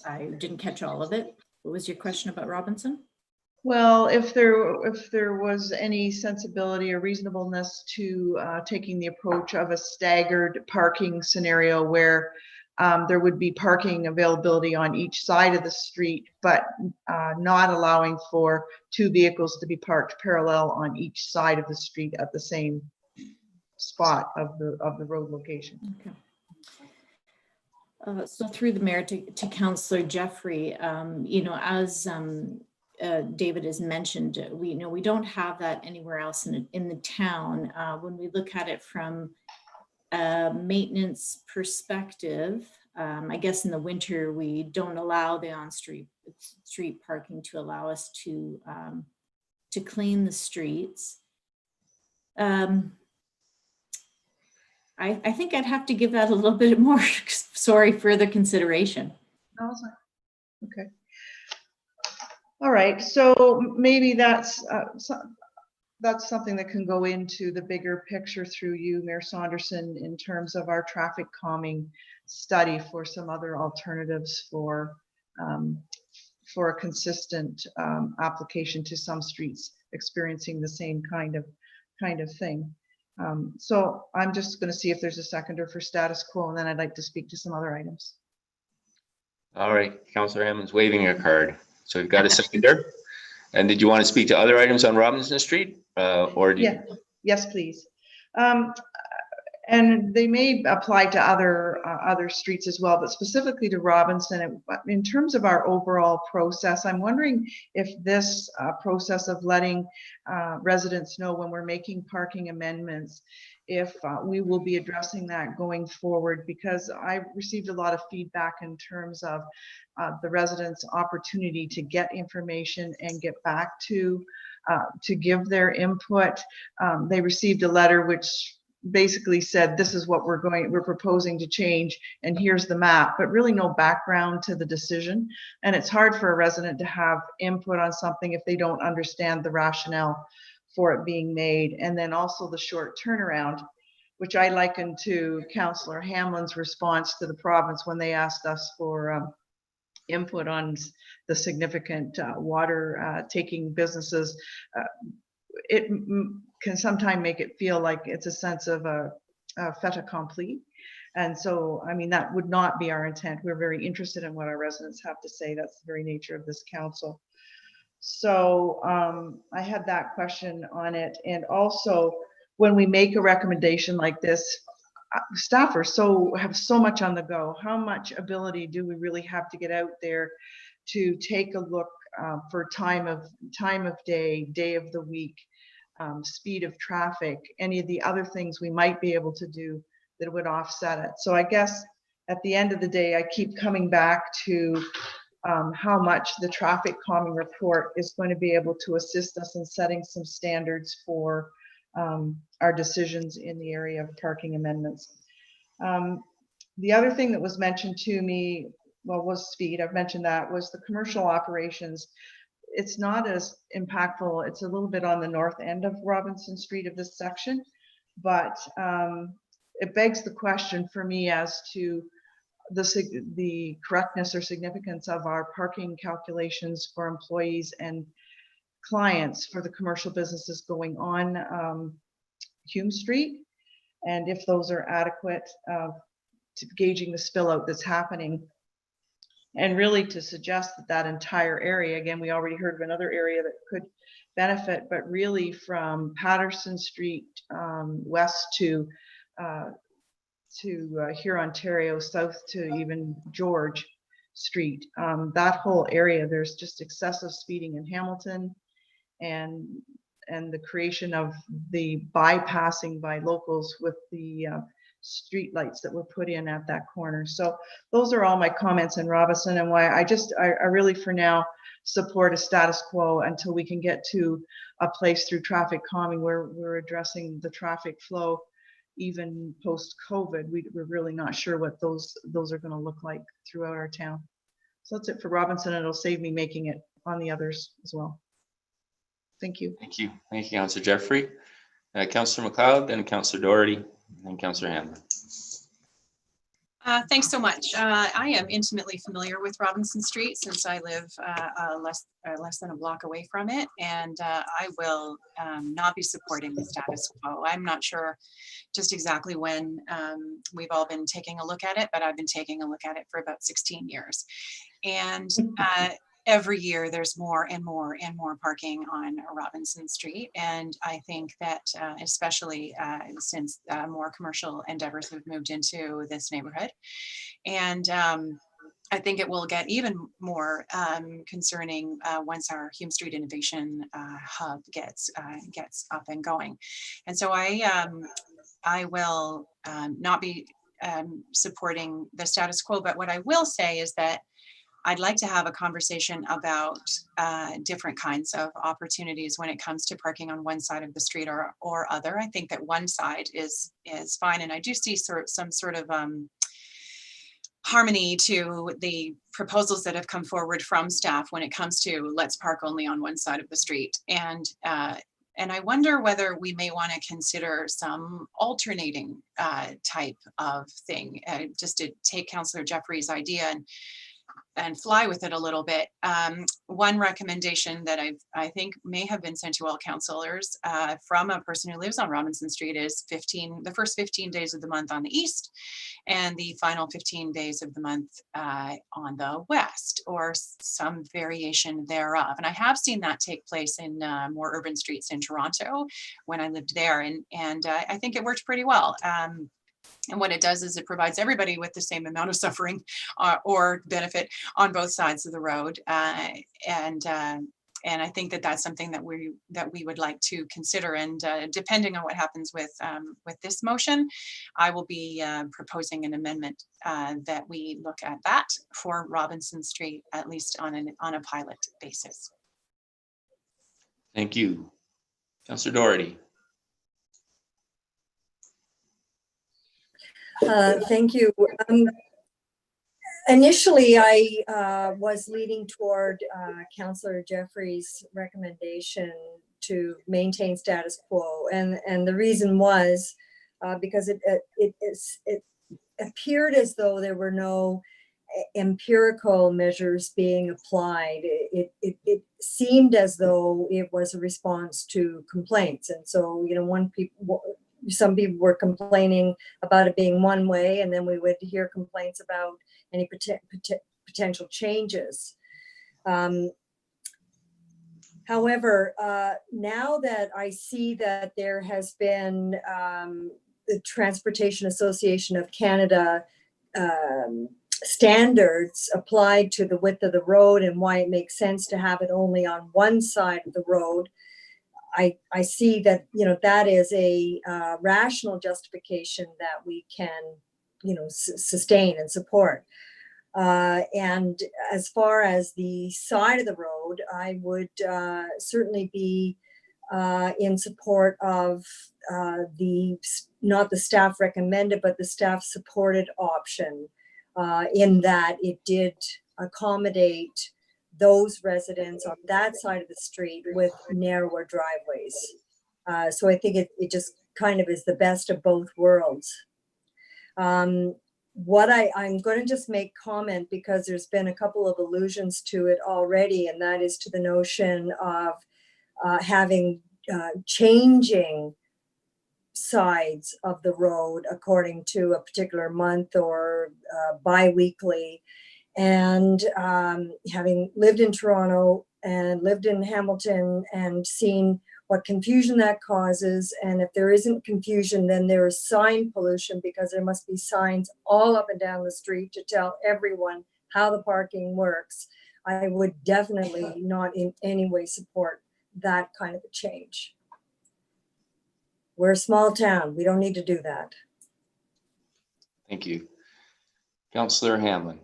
I didn't catch all of it. What was your question about Robinson? Well, if there was any sensibility or reasonableness to taking the approach of a staggered parking scenario where there would be parking availability on each side of the street, but not allowing for 2 vehicles to be parked parallel on each side of the street at the same spot of the road location. Okay. So through the mayor to Councillor Jeffrey, as David has mentioned, we don't have that anywhere else in the town. When we look at it from a maintenance perspective, I guess in the winter we don't allow the on-street parking to allow us to clean the streets. I think I'd have to give that a little bit more, further consideration. Okay. All right, so maybe that's something that can go into the bigger picture through you, Mayor Saunderson, in terms of our traffic calming study for some other alternatives for a consistent application to some streets experiencing the same kind of thing. So I'm just going to see if there's a seconder for status quo, and then I'd like to speak to some other items. All right, Councillor Hammond's waving a card. So we've got a seconder. And did you want to speak to other items on Robinson Street? Or do you... Yeah, yes, please. And they may apply to other streets as well, but specifically to Robinson. In terms of our overall process, I'm wondering if this process of letting residents know when we're making parking amendments, if we will be addressing that going forward, because I've received a lot of feedback in terms of the residents' opportunity to get information and get back to give their input. They received a letter which basically said, this is what we're proposing to change, and here's the map, but really no background to the decision. And it's hard for a resident to have input on something if they don't understand the rationale for it being made. And then also the short turnaround, which I liken to Councillor Hamlin's response to the province when they asked us for input on the significant water taking businesses. It can sometimes make it feel like it's a sense of a fait accompli. And so, I mean, that would not be our intent. We're very interested in what our residents have to say. That's the very nature of this council. So I had that question on it. And also, when we make a recommendation like this, staff have so much on the go. How much ability do we really have to get out there to take a look for time of day, day of the week, speed of traffic, any of the other things we might be able to do that would offset it? So I guess at the end of the day, I keep coming back to how much the traffic calming report is going to be able to assist us in setting some standards for our decisions in the area of parking amendments. The other thing that was mentioned to me, well, was speed. I've mentioned that, was the commercial operations. It's not as impactful. It's a little bit on the north end of Robinson Street of this section, but it begs the question for me as to the correctness or significance of our parking calculations for employees and clients for the commercial businesses going on Hume Street, and if those are adequate to gauging the spill out that's happening. And really to suggest that entire area, again, we already heard of another area that could benefit, but really from Patterson Street west to here, Ontario, south to even George Street, that whole area, there's just excessive speeding in Hamilton, and the creation of the bypassing by locals with the street lights that were put in at that corner. So those are all my comments in Robinson, and why I really for now support a status quo until we can get to a place through traffic calming where we're addressing the traffic flow even post-COVID. We're really not sure what those are going to look like throughout our town. So that's it for Robinson, and it'll save me making it on the others as well. Thank you. Thank you. Thank you, Councillor Jeffrey. Councillor McLeod, then Councillor Doherty, and Councillor Hamlin. Thanks so much. I am intimately familiar with Robinson Street since I live less than a block away from it, and I will not be supporting the status quo. I'm not sure just exactly when we've all been taking a look at it, but I've been taking a look at it for about 16 years. And every year there's more and more and more parking on Robinson Street. And I think that especially since more commercial endeavors have moved into this neighborhood. And I think it will get even more concerning once our Hume Street Innovation Hub gets up and going. And so I will not be supporting the status quo, but what I will say is that I'd like to have a conversation about different kinds of opportunities when it comes to parking on one side of the street or other. I think that one side is fine, and I do see some sort of harmony to the proposals that have come forward from staff when it comes to let's park only on one side of the street. And I wonder whether we may want to consider some alternating type of thing, just to take Councillor Jeffrey's idea and fly with it a little bit. One recommendation that I think may have been sent to all councillors from a person who lives on Robinson Street is the first 15 days of the month on the east and the final 15 days of the month on the west, or some variation thereof. And I have seen that take place in more urban streets in Toronto when I lived there, and I think it worked pretty well. And what it does is it provides everybody with the same amount of suffering or benefit on both sides of the road. And I think that that's something that we would like to consider. And depending on what happens with this motion, I will be proposing an amendment that we look at that for Robinson Street, at least on a pilot basis. Thank you. Councillor Doherty. Thank you. Initially, I was leaning toward Councillor Jeffrey's recommendation to maintain status quo, and the reason was because it appeared as though there were no empirical measures being applied. It seemed as though it was a response to complaints, and so some people were complaining about it being one way, and then we would hear complaints about any potential changes. However, now that I see that there has been the Transportation Association of Canada standards applied to the width of the road and why it makes sense to have it only on one side of the road, I see that, that is a rational justification that we can, sustain and support. And as far as the side of the road, I would certainly be in support of not the staff recommended, but the staff supported option, in that it did accommodate those residents on that side of the street with narrower driveways. So I think it just kind of is the best of both worlds. What I'm going to just make comment, because there's been a couple of allusions to it already, and that is to the notion of changing sides of the road according to a particular month or bi-weekly. And having lived in Toronto and lived in Hamilton and seen what confusion that causes, and if there isn't confusion, then there is sign pollution, because there must be signs all up and down the street to tell everyone how the parking works. I would definitely not in any way support that kind of a change. We're a small town. We don't need to do that. Thank you. Councillor Hamlin.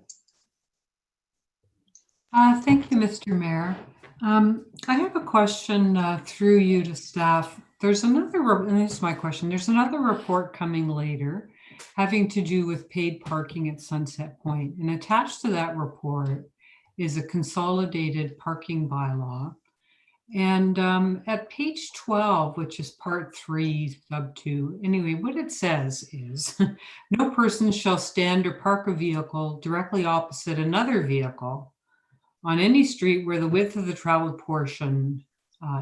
Thank you, Mr. Mayor. I have a question through you to staff. There's another, and this is my question, there's another report coming later having to do with paid parking at Sunset Point. And attached to that report is a consolidated parking bylaw. And at page 12, which is part 3, sub 2, anyway, what it says is, no person shall stand or park a vehicle directly opposite another vehicle on any street where the width of the traveled portion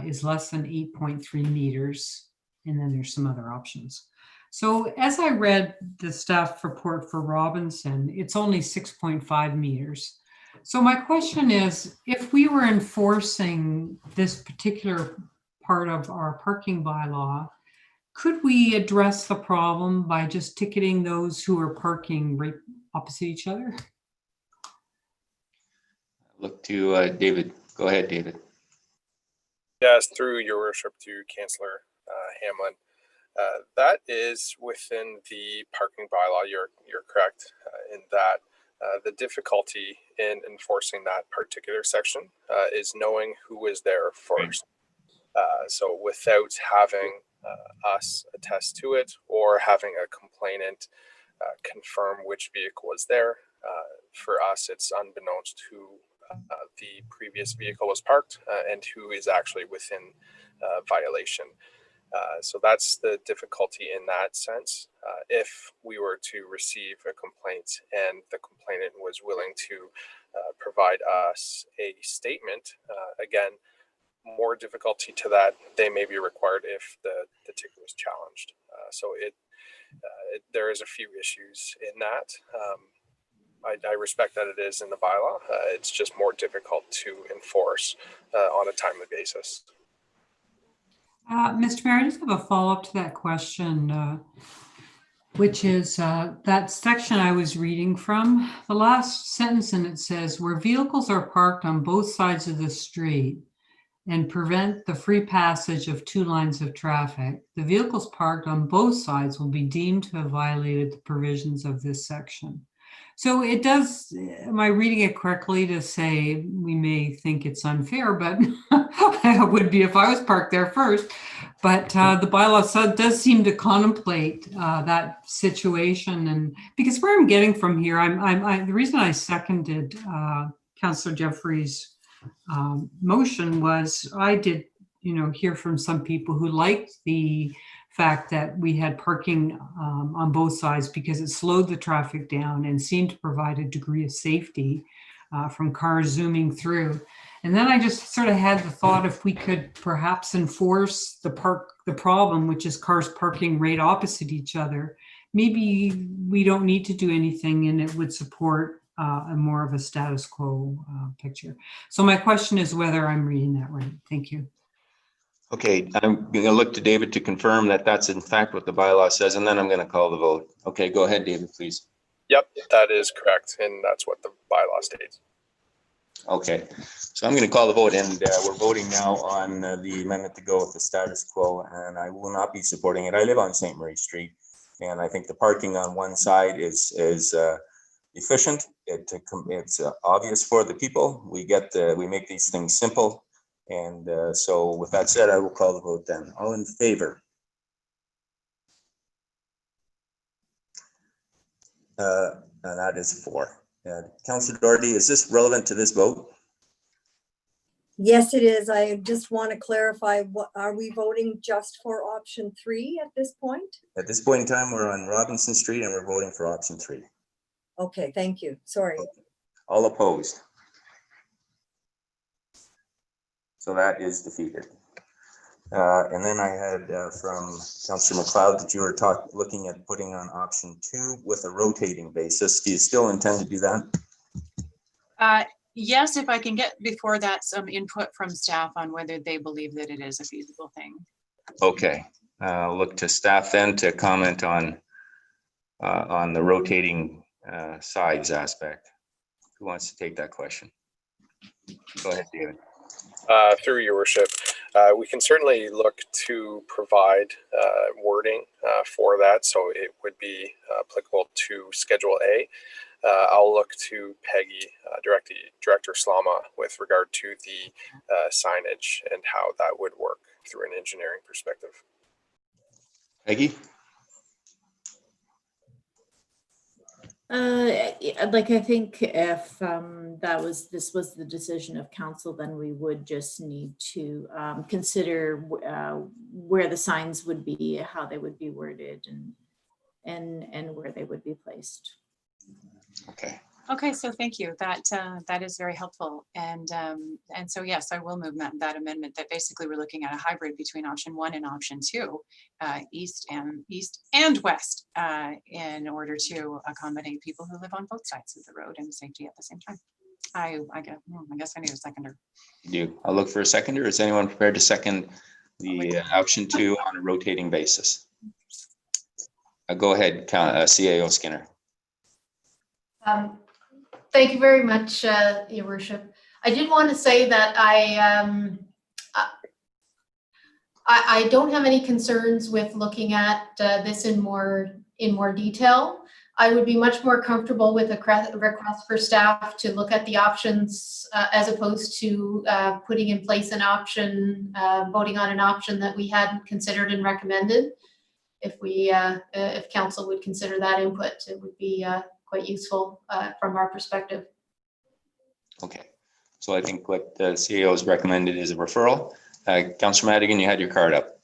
is less than 8.3 meters. And then there's some other options. So as I read the staff report for Robinson, it's only 6.5 meters. So my question is, if we were enforcing this particular part of our parking bylaw, could we address the problem by just ticketing those who are parking right opposite each other? Look to David. Go ahead, David. Yes, through your worship to Councillor Hamlin. That is within the parking bylaw. You're correct in that. The difficulty in enforcing that particular section is knowing who is there first. So without having us attest to it or having a complainant confirm which vehicle is there, For us, it's unbeknownst who the previous vehicle was parked and who is actually within violation. So that's the difficulty in that sense. If we were to receive a complaint and the complainant was willing to provide us a statement, again, more difficulty to that, they may be required if the ticket was challenged. So there is a few issues in that. I respect that it is in the bylaw. It's just more difficult to enforce on a timely basis. Mr. Mayor, I just have a follow-up to that question, which is that section I was reading from. The last sentence in it says, where vehicles are parked on both sides of the street and prevent the free passage of two lines of traffic, the vehicles parked on both sides will be deemed to have violated the provisions of this section. So it does, am I reading it correctly to say we may think it's unfair, but it would be if I was parked there first. But the bylaw does seem to contemplate that situation. And because where I'm getting from here, the reason I seconded Councillor Jeffrey's motion was I did, hear from some people who liked the fact that we had parking on both sides because it slowed the traffic down and seemed to provide a degree of safety from cars zooming through. And then I just sort of had the thought if we could perhaps enforce the problem, which is cars parking right opposite each other, maybe we don't need to do anything and it would support a more of a status quo picture. So my question is whether I'm reading that right. Thank you. Okay, I'm going to look to David to confirm that that's in fact what the bylaw says, and then I'm going to call the vote. Okay, go ahead, David, please. Yep, that is correct, and that's what the bylaw states. Okay, so I'm going to call the vote, and we're voting now on the amendment to go with the status quo, and I will not be supporting it. I live on St. Marie Street, and I think the parking on one side is efficient. It's obvious for the people. We make these things simple. And so with that said, I will call the vote then. All in favor? And that is 4. Councillor Doherty, is this relevant to this vote? Yes, it is. I just want to clarify, what are we voting just for option 3 at this point? At this point in time, we're on Robinson Street and we're voting for option 3. Okay, thank you. Sorry. Okay. All opposed? So that is defeated. And then I had from Councillor McLeod that you were looking at putting on option 2 with a rotating basis. Do you still intend to do that? Yes, if I can get before that some input from staff on whether they believe that it is a feasible thing. Okay, look to staff then to comment on the rotating sides aspect. Who wants to take that question? Go ahead, David. Through your worship, we can certainly look to provide wording for that, so it would be applicable to Schedule A. I'll look to Peggy, Director Slama, with regard to the signage and how that would work through an engineering perspective. Peggy? I think if this was the decision of council, then we would just need to consider where the signs would be, how they would be worded, and where they would be placed. Okay. Okay, so thank you. That is very helpful. And so yes, I will move that amendment that basically we're looking at a hybrid between option 1 and option 2, east and west, in order to accommodate people who live on both sides of the road and safety at the same time. I guess I need a seconder. I'll look for a seconder. Is anyone prepared to second the option 2 on a rotating basis? Go ahead, CAO Skinner. Thank you very much, Your Worship. I did want to say that I don't have any concerns with looking at this in more detail. I would be much more comfortable with a request for staff to look at the options as opposed to putting in place an option, voting on an option that we hadn't considered and recommended. If council would consider that input, it would be quite useful from our perspective. Okay, so I think what the CEO has recommended is a referral. Councillor Madigan, you had your card up.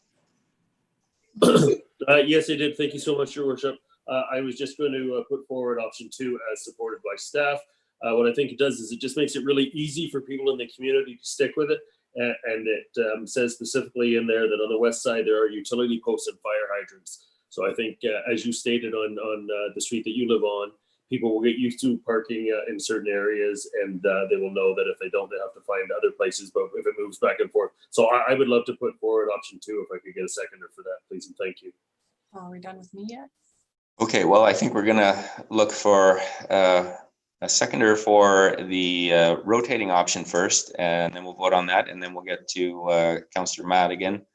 Yes, I did. Thank you so much, Your Worship. I was just going to put forward option 2 as supported by staff. What I think it does is it just makes it really easy for people in the community to stick with it. And it says specifically in there that on the west side, there are utility posts and fire hydrants. So I think, as you stated on the street that you live on, people will get used to parking in certain areas, and they will know that if they don't, they have to find other places, but if it moves back and forth. So I would love to put forward option 2 if I could get a seconder for that, please, and thank you. Are we done with me yet? Okay, well, I think we're gonna look for a seconder for the rotating option first, and then we'll vote on that, and then we'll get to Councillor Madigan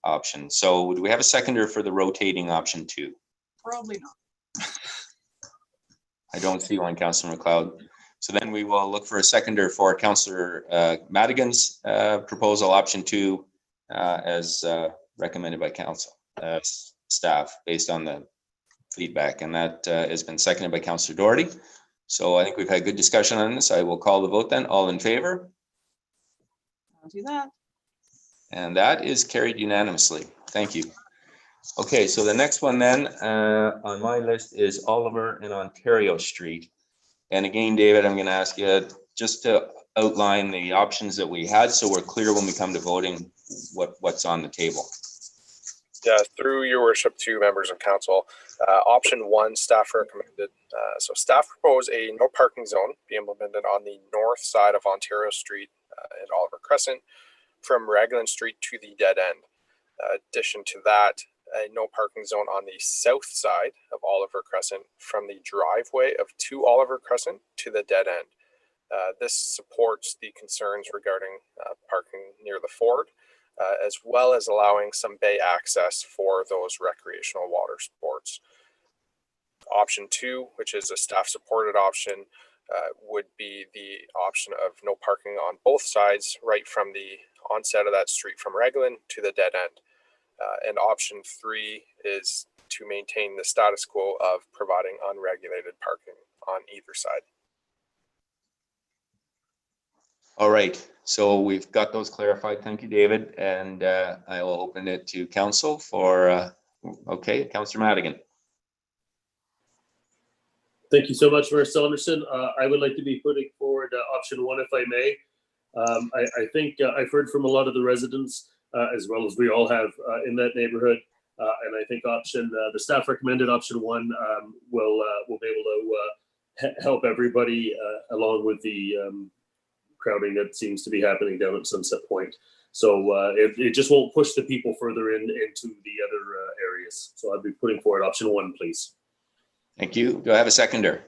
option. So do we have a seconder for the rotating option 2? Probably not. I don't see one, Councillor McLeod. So then we will look for a seconder for Councillor Madigan's proposal option 2 as recommended by council staff based on the feedback, and that has been seconded by Councillor Doherty. So I think we've had good discussion on this. I will call the vote then. All in favor? I'll do that. And that is carried unanimously. Thank you. Okay, so the next one then on my list is Oliver and Ontario Street. And again, David, I'm going to ask you just to outline the options that we had so we're clear when we come to voting what's on the table. Yeah, through your worship to members of council, option 1, staff recommended. So staff propose a no parking zone be implemented on the north side of Ontario Street and Oliver Crescent from Raglan Street to the dead end. Addition to that, a no parking zone on the south side of Oliver Crescent from the driveway of 2 Oliver Crescent to the dead end. This supports the concerns regarding parking near the ford, as well as allowing some bay access for those recreational water sports. Option 2, which is a staff supported option, would be the option of no parking on both sides, right from the onset of that street from Raglan to the dead end. And option 3 is to maintain the status quo of providing unregulated parking on either side. All right, so we've got those clarified. Thank you, David. And I will open it to council for, okay, Councillor Madigan. Thank you so much, Mayor Saunderson. I would like to be putting forward option 1, if I may. I think I've heard from a lot of the residents, as well as we all have in that neighborhood. And I think the staff recommended option 1 will be able to help everybody along with the crowding that seems to be happening down at Sunset Point. So it just won't push the people further into the other areas. So I'd be putting forward option 1, please. Thank you. Do I have a seconder?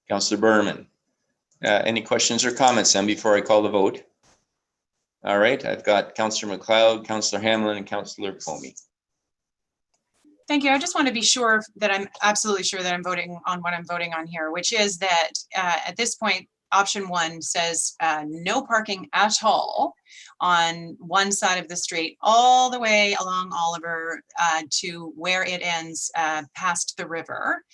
Councillor Berman. Any questions or comments then before I call the vote? All right, I've got Councillor McLeod, Councillor Hamlin, and Councillor Comey. Thank you. I just want to be sure that I'm absolutely sure that I'm voting on what I'm voting on here, which is that at this point, option 1 says no parking at all on one side of the street, all the way along Oliver to where it ends past the river.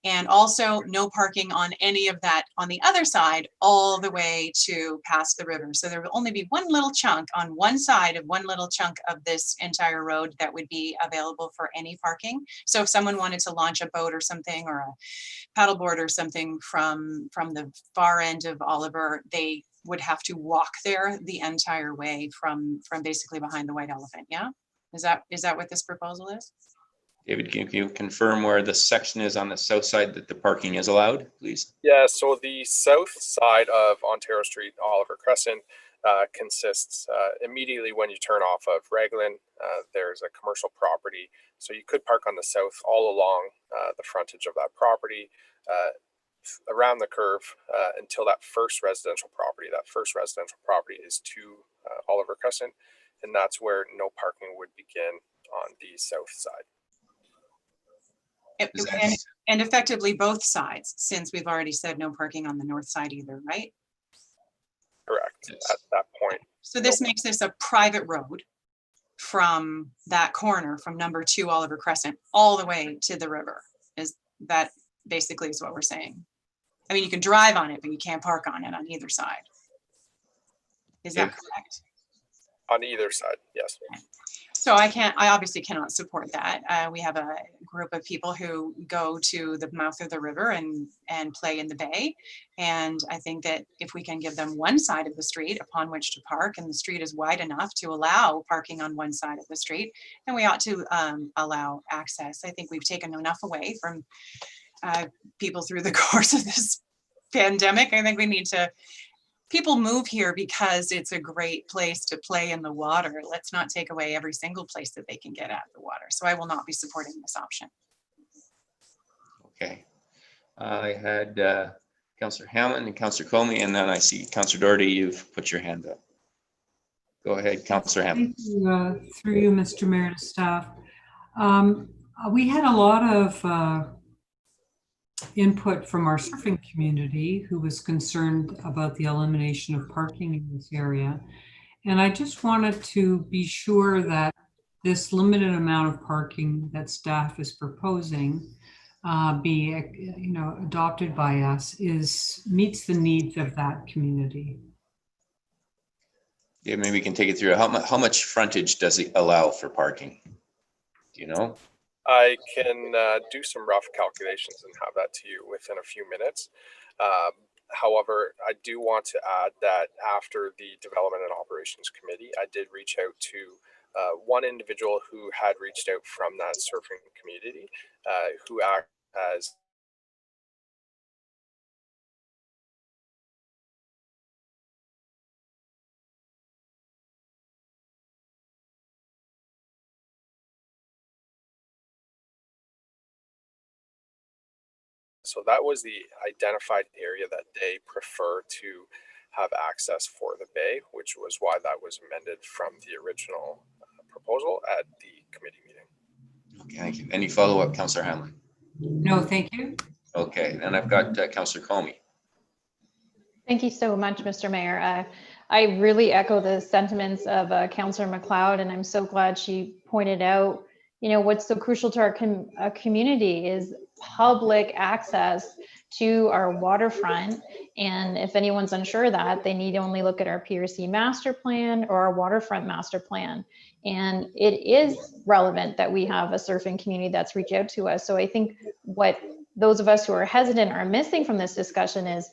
And also no parking on any of that on the other side, all the way to past the river. So there will only be one little chunk on one side of one little chunk of this entire road that would be available for any parking. So if someone wanted to launch a boat or something, or a paddleboard or something from the far end of Oliver, they would have to walk there the entire way from basically behind the White Elephant. Yeah, is that what this proposal is? David, can you confirm where the section is on the south side that the parking is allowed, please? Yeah, so the south side of Ontario Street, Oliver Crescent, consists immediately when you turn off of Raglan, there's a commercial property. So you could park on the south all along the frontage of that property, around the curve until that first residential property. That first residential property is to Oliver Crescent, and that's where no parking would begin on the south side. And effectively both sides, since we've already said no parking on the north side either, right? Correct, at that point. So this makes this a private road from that corner, from number 2 Oliver Crescent, all the way to the river. That basically is what we're saying. I mean, you can drive on it, but you can't park on it on either side. Is that correct? On either side, yes. So I obviously cannot support that. We have a group of people who go to the mouth of the river and play in the bay. And I think that if we can give them one side of the street upon which to park, and the street is wide enough to allow parking on one side of the street, then we ought to allow access. I think we've taken enough away from people through the course of this pandemic. I think we need to, people move here because it's a great place to play in the water. Let's not take away every single place that they can get at the water. So I will not be supporting this option. Okay. I had Councillor Hammond and Councillor Comey, and then I see Councillor Doherty, you've put your hand up. Go ahead, Councillor Hammond. Thank you, through you, Mr. Mayor, to staff. We had a lot of input from our surfing community who was concerned about the elimination of parking in this area. And I just wanted to be sure that this limited amount of parking that staff is proposing be adopted by us meets the needs of that community. Yeah, maybe we can take it through. How much frontage does it allow for parking? Do you know? I can do some rough calculations and have that to you within a few minutes. However, I do want to add that after the Development and Operations Committee, I did reach out to one individual who had reached out from that surfing community who acts as so that was the identified area that they prefer to have access for the bay, which was why that was amended from the original proposal at the committee meeting. Okay, thank you. Any follow-up, Councillor Hamlin? No, thank you. Okay, and I've got Councillor Comey. Thank you so much, Mr. Mayor. I really echo the sentiments of Councillor MacLeod, and I'm so glad she pointed out, what's so crucial to our community is public access to our waterfront. And if anyone's unsure of that, they need to only look at our PRC master plan or our waterfront master plan. And it is relevant that we have a surfing community that's reached out to us. So I think what those of us who are hesitant are missing from this discussion is,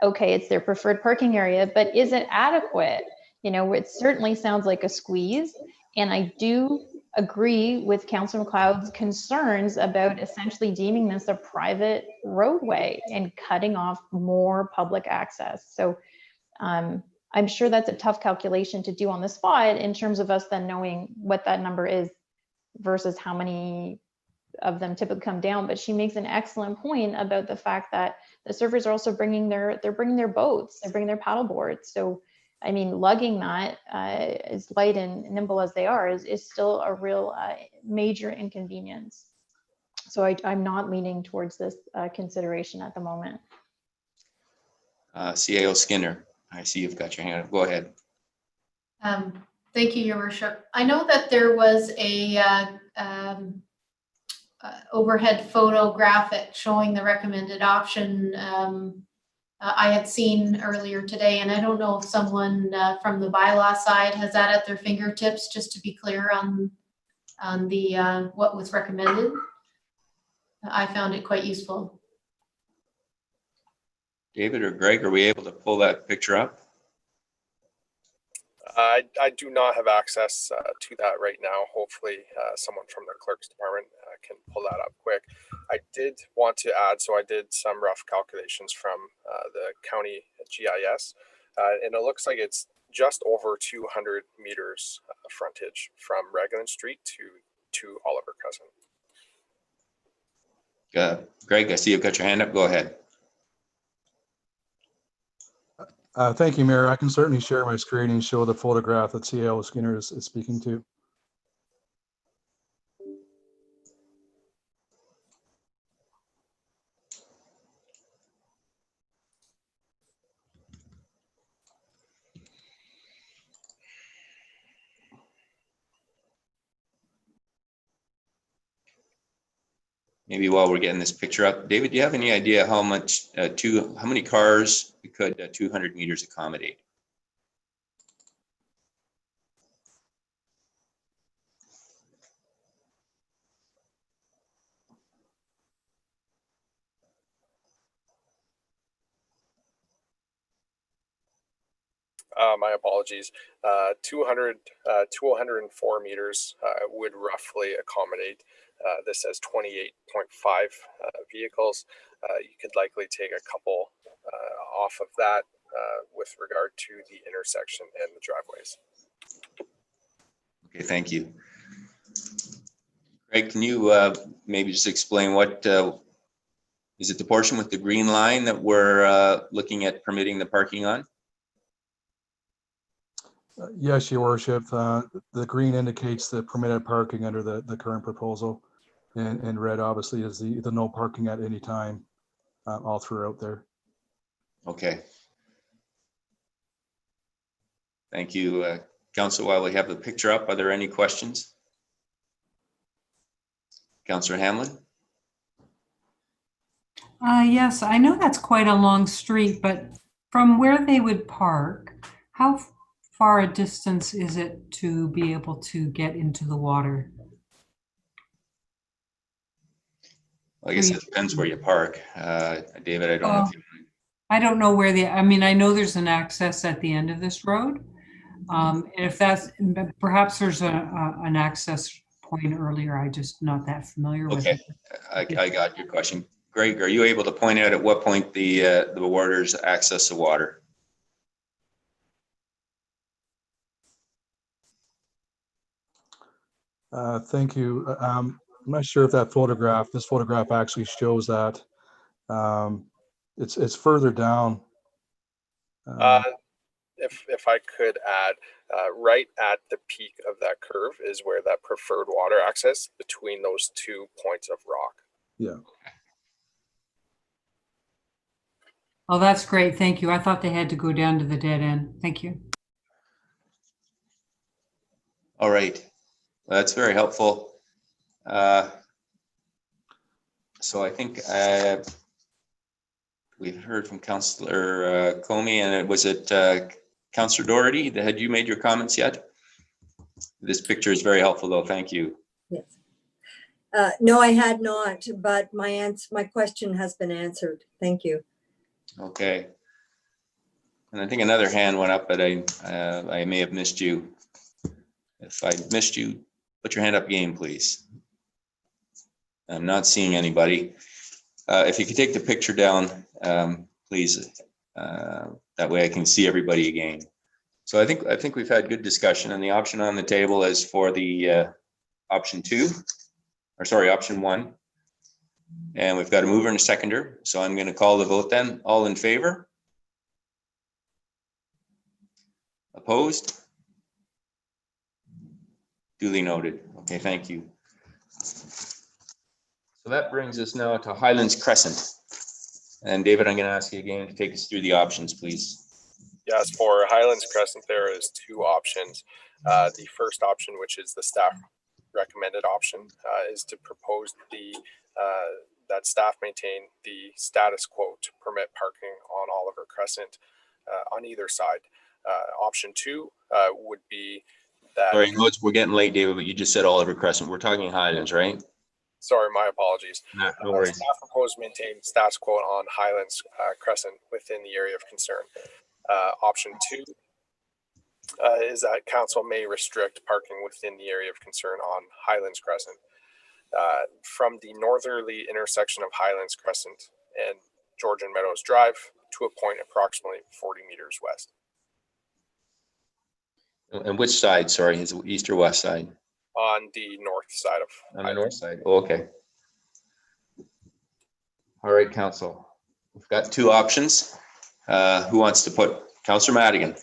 okay, it's their preferred parking area, but is it adequate? It certainly sounds like a squeeze. And I do agree with Councillor MacLeod's concerns about essentially deeming this a private roadway and cutting off more public access. So I'm sure that's a tough calculation to do on the spot in terms of us then knowing what that number is versus how many of them typically come down. But she makes an excellent point about the fact that the surfers are also bringing their boats, they're bringing their paddle boards. So I mean, lugging that as light and nimble as they are is still a real major inconvenience. So I'm not leaning towards this consideration at the moment. CAO Skinner, I see you've got your hand up. Go ahead. Thank you, Your Worship. I know that there was a overhead photo graphic showing the recommended option I had seen earlier today, and I don't know if someone from the bylaw side has that at their fingertips, just to be clear on the what was recommended. I found it quite useful. David or Greg, are we able to pull that picture up? I do not have access to that right now. Hopefully someone from the clerk's department can pull that up quick. I did want to add, so I did some rough calculations from the county GIS, and it looks like it's just over 200 meters frontage from Raglan Street to Oliver Crescent. Greg, I see you've got your hand up. Go ahead. Thank you, Mayor. I can certainly share my screen and show the photograph that CAO Skinner is speaking to. maybe while we're getting this picture up, David, do you have any idea how much, how many cars could 200 meters accommodate? My apologies. 204 meters would roughly accommodate. This says 28.5 vehicles. You could likely take a couple off of that with regard to the intersection and the driveways. Okay, thank you. Greg, can you maybe just explain what, is it the portion with the green line that we're looking at permitting the parking on? Yes, Your Worship. The green indicates the permitted parking under the current proposal, and red obviously is the no parking at any time all throughout there. Okay. Thank you, Council. While we have the picture up, are there any questions? Councillor Hamlin? Yes, I know that's quite a long street, but from where they would park, how far a distance is it to be able to get into the water? Well, I guess it depends where you park. David, I don't know if you... I don't know where I mean, I know there's an access at the end of this road. And if that's, perhaps there's an access point earlier, I just not that familiar with it. Okay, I got your question. Greg, are you able to point out at what point the waters access the water? Thank you. I'm not sure if this photograph actually shows that. It's further down. If I could add, right at the peak of that curve is where that preferred water access between those 2 points of rock. Yeah. Oh, that's great. Thank you. I thought they had to go down to the dead end. Thank you. All right. Well, that's very helpful. So I think we've heard from Councillor Comey, and was it Councillor Doherty? Had you made your comments yet? This picture is very helpful, though. Thank you. Yes. No, I had not, but my question has been answered. Thank you. Okay. And I think another hand went up, but I may have missed you. If I missed you, put your hand up again, please. I'm not seeing anybody. If you could take the picture down, please. That way I can see everybody again. So I think we've had good discussion, and the option on the table is for the option 1. And we've got a mover and a seconder. So I'm going to call the vote then. All in favor? Opposed? Duly noted. Okay, thank you. So that brings us now to Highlands Crescent. And David, I'm going to ask you again to take us through the options, please. Yes, for Highlands Crescent, there is 2 options. The first option, which is the staff recommended option, is to propose that staff maintain the status quo to permit parking on Oliver Crescent on either side. Option 2 would be that... Sorry, we're getting late, David, but you just said Oliver Crescent. We're talking Highlands, right? Sorry, my apologies. No worries. Staff proposed maintain status quo on Highlands Crescent within the area of concern. Option 2 is that council may restrict parking within the area of concern on Highlands Crescent from the northerly intersection of Highlands Crescent and Georgian Meadows Drive to a point approximately 40 meters west. And which side, sorry, is it east or west side? On the north side of On the north side. Oh, okay. All right, council. We've got 2 options. Who wants to put? Councillor Madigan.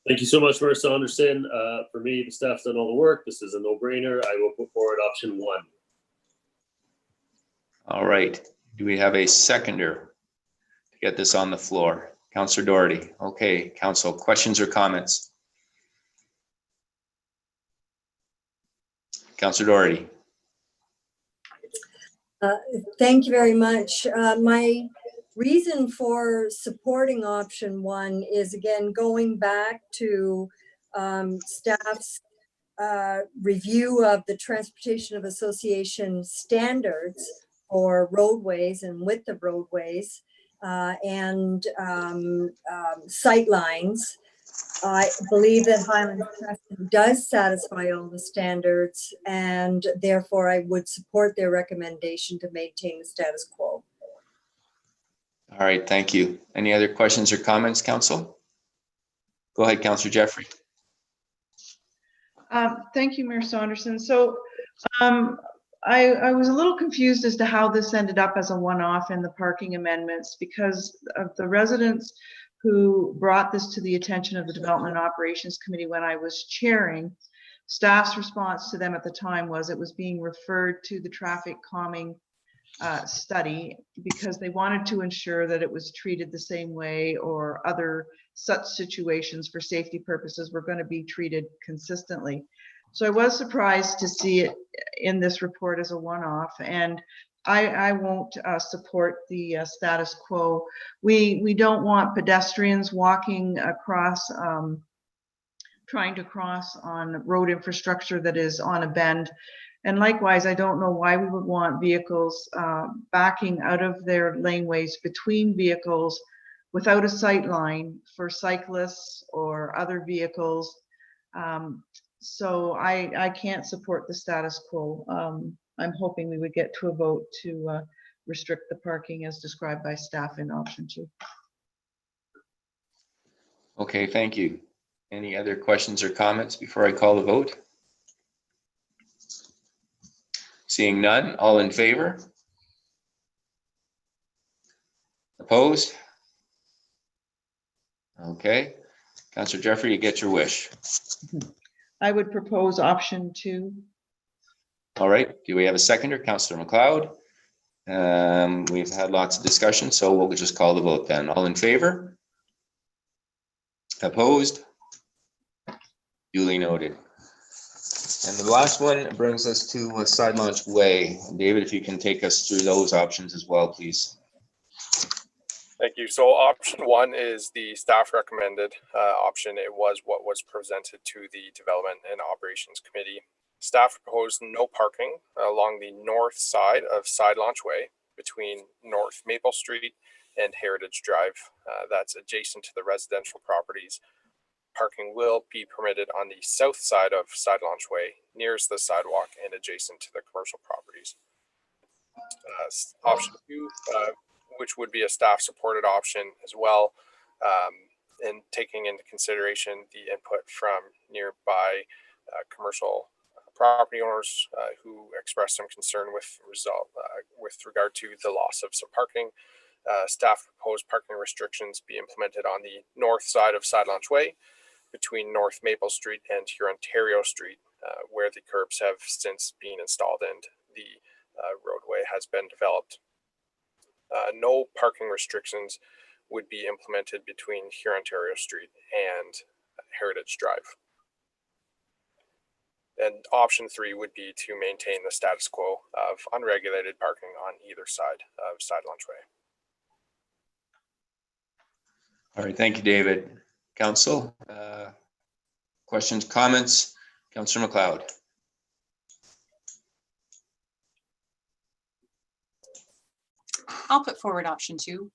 Thank you so much, Mayor Saunderson. For me, the staff's done all the work. This is a no-brainer. I will put forward option 1. All right. Do we have a seconder to get this on the floor? Councillor Doherty. Okay, council, questions or comments? Councillor Doherty. Thank you very much. My reason for supporting option one is, again, going back to staff's review of the Transportation of Association standards for roadways and width of roadways and sightlines. I believe that Highland Crescent does satisfy all the standards, and therefore I would support their recommendation to maintain the status quo. All right, thank you. Any other questions or comments, Council? Go ahead, Councillor Jeffrey. Thank you, Mayor Saunderson. So I was a little confused as to how this ended up as a one-off in the parking amendments, because of the residents who brought this to the attention of the Development and Operations Committee when I was chairing. Staff's response to them at the time was it was being referred to the traffic calming study because they wanted to ensure that it was treated the same way, or other such situations for safety purposes were going to be treated consistently. So I was surprised to see it in this report as a one-off, and I won't support the status quo. We don't want pedestrians walking across, trying to cross on road infrastructure that is on a bend. And likewise, I don't know why we would want vehicles backing out of their laneways between vehicles without a sight line for cyclists or other vehicles. So I can't support the status quo. I'm hoping we would get to a vote to restrict the parking as described by staff in option 2. Okay, thank you. Any other questions or comments before I call the vote? Seeing none, all in favor? Opposed? Okay. Councillor Jeffrey, you get your wish. I would propose option 2. All right, do we have a seconder? Councillor McLeod. We've had lots of discussion, so we'll just call the vote then. All in favor? Opposed? Duly noted. And the last one brings us to Side Launch Way. David, if you can take us through those options as well, please. Thank you. So option 1 is the staff recommended option. It was what was presented to the Development and Operations Committee. Staff proposed no parking along the north side of Side Launch Way between North Maple Street and Heritage Drive. That's adjacent to the residential properties. Parking will be permitted on the south side of Side Launch Way, nearest the sidewalk and adjacent to the commercial properties. Option 2, which would be a staff supported option as well, and taking into consideration the input from nearby commercial property owners who expressed some concern with regard to the loss of some parking. Staff proposed parking restrictions be implemented on the north side of Side Launch Way between North Maple Street and Hurontario Street, where the curbs have since been installed and the roadway has been developed. No parking restrictions would be implemented between Hurontario Street and Heritage Drive. And option 3 would be to maintain the status quo of unregulated parking on either side of Side Launch Way. All right, thank you, David. Council, questions, comments? Councillor McLeod. I'll put forward option 2.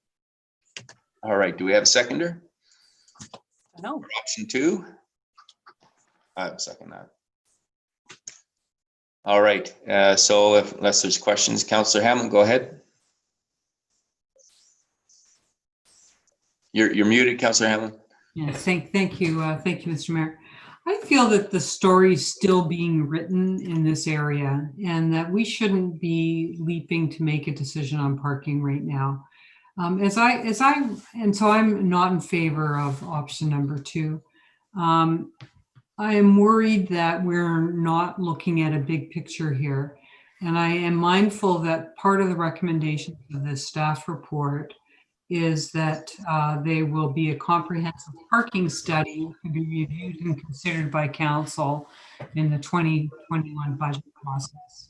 All right, do we have a seconder? No. Option 2? I have a second that. All right, so unless there's questions, Councillor Hamlin, go ahead. You're muted, Councillor Hamlin. Yeah, thank you, Mr. Mayor. I feel that the story is still being written in this area, and that we shouldn't be leaping to make a decision on parking right now. And so I'm not in favor of option number 2. I am worried that we're not looking at a big picture here, and I am mindful that part of the recommendation of this staff report is that there will be a comprehensive parking study to be reviewed and considered by council in the 2021 budget process.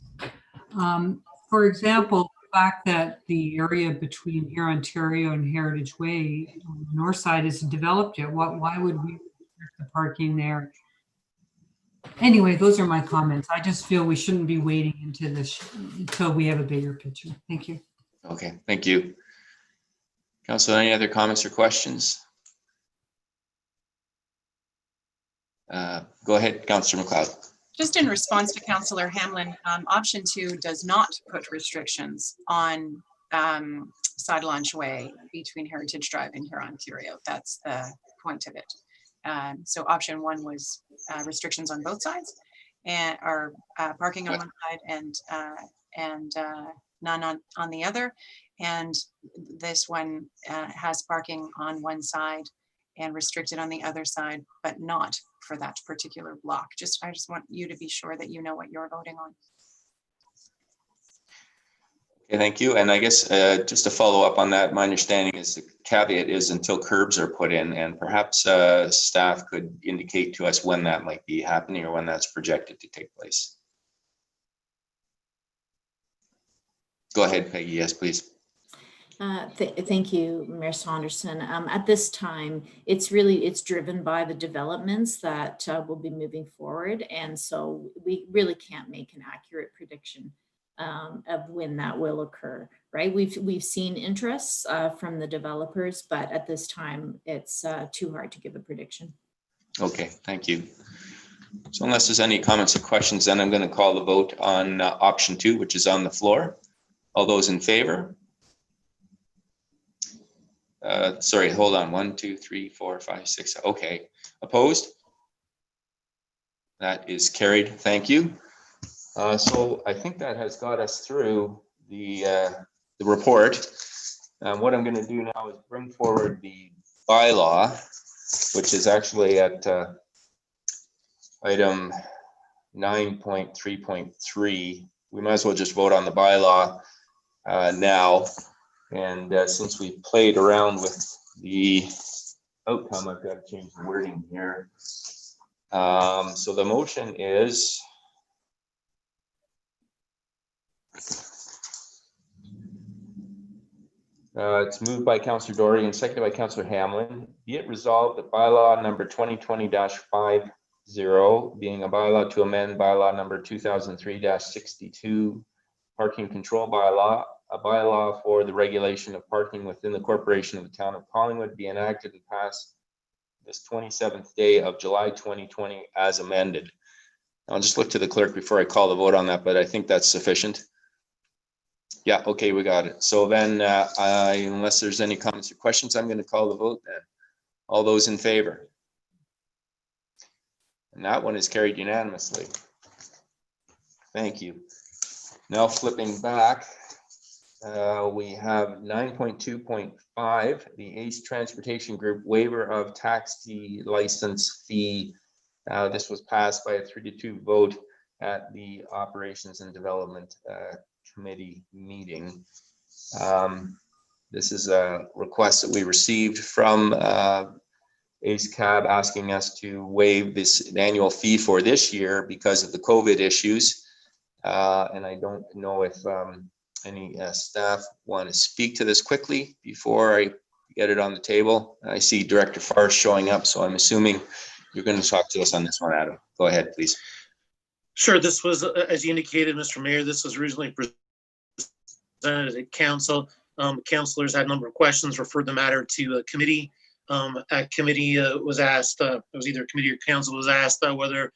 For example, the fact that the area between here, Ontario and Heritage Way on the north side isn't developed yet, why would we restrict the parking there? Anyway, those are my comments. I just feel we shouldn't be waiting into this until we have a bigger picture. Thank you. Okay, thank you. Council, any other comments or questions? Go ahead, Councillor McLeod. Just in response to Councillor Hamlin, option 2 does not put restrictions on Side Launch Way between Heritage Drive and here, Ontario. That's the point of it. So option 1 was restrictions on both sides, and or parking on one side and none on the other. And this one has parking on one side and restricted on the other side, but not for that particular block. I just want you to be sure that you know what you're voting on. Okay, thank you. And I guess just to follow up on that, my understanding is the caveat is until curbs are put in, and perhaps staff could indicate to us when that might be happening or when that's projected to take place. Go ahead, Peggy. Yes, please. Thank you, Mayor Saunderson. At this time, it's driven by the developments that will be moving forward. And so we really can't make an accurate prediction of when that will occur, right? We've seen interests from the developers, but at this time, it's too hard to give a prediction. Okay, thank you. So unless there's any comments or questions, then I'm going to call the vote on option 2, which is on the floor. All those in favor? Sorry, hold on. 1, 2, 3, 4, 5, 6. Okay. Opposed? That is carried. Thank you. So I think that has got us through the report. What I'm going to do now is bring forward the bylaw, which is actually at item 9.3.3. We might as well just vote on the bylaw now. And since we played around with the outcome, I've got to change the wording here. So the motion is it's moved by Councillor Doherty and seconded by Councillor Hamlin. Be it resolved that bylaw number 2020-50, being a bylaw to amend bylaw number 2003-62, parking control bylaw, a bylaw for the regulation of parking within the corporation of the town of Collingwood, be enacted and passed this 27th day of July 2020 as amended. I'll just look to the clerk before I call the vote on that, but I think that's sufficient. Yeah, okay, we got it. So then, unless there's any comments or questions, I'm going to call the vote then. All those in favor? And that one is carried unanimously. Thank you. Now flipping back, we have 9.2.5, the ACE Transportation Group waiver of taxi license fee. This was passed by a 3-2 vote at the Operations and Development Committee meeting. This is a request that we received from ACE Cab asking us to waive this annual fee for this year because of the COVID issues. And I don't know if any staff want to speak to this quickly before I get it on the table. I see Director Farr showing up, so I'm assuming you're going to talk to us on this one, Adam. Go ahead, please. Sure. This was, as you indicated, Mr. Mayor, this was originally presented at council. Councilors had a number of questions, referred the matter to a committee. A committee was asked, it was either a committee or council was asked whether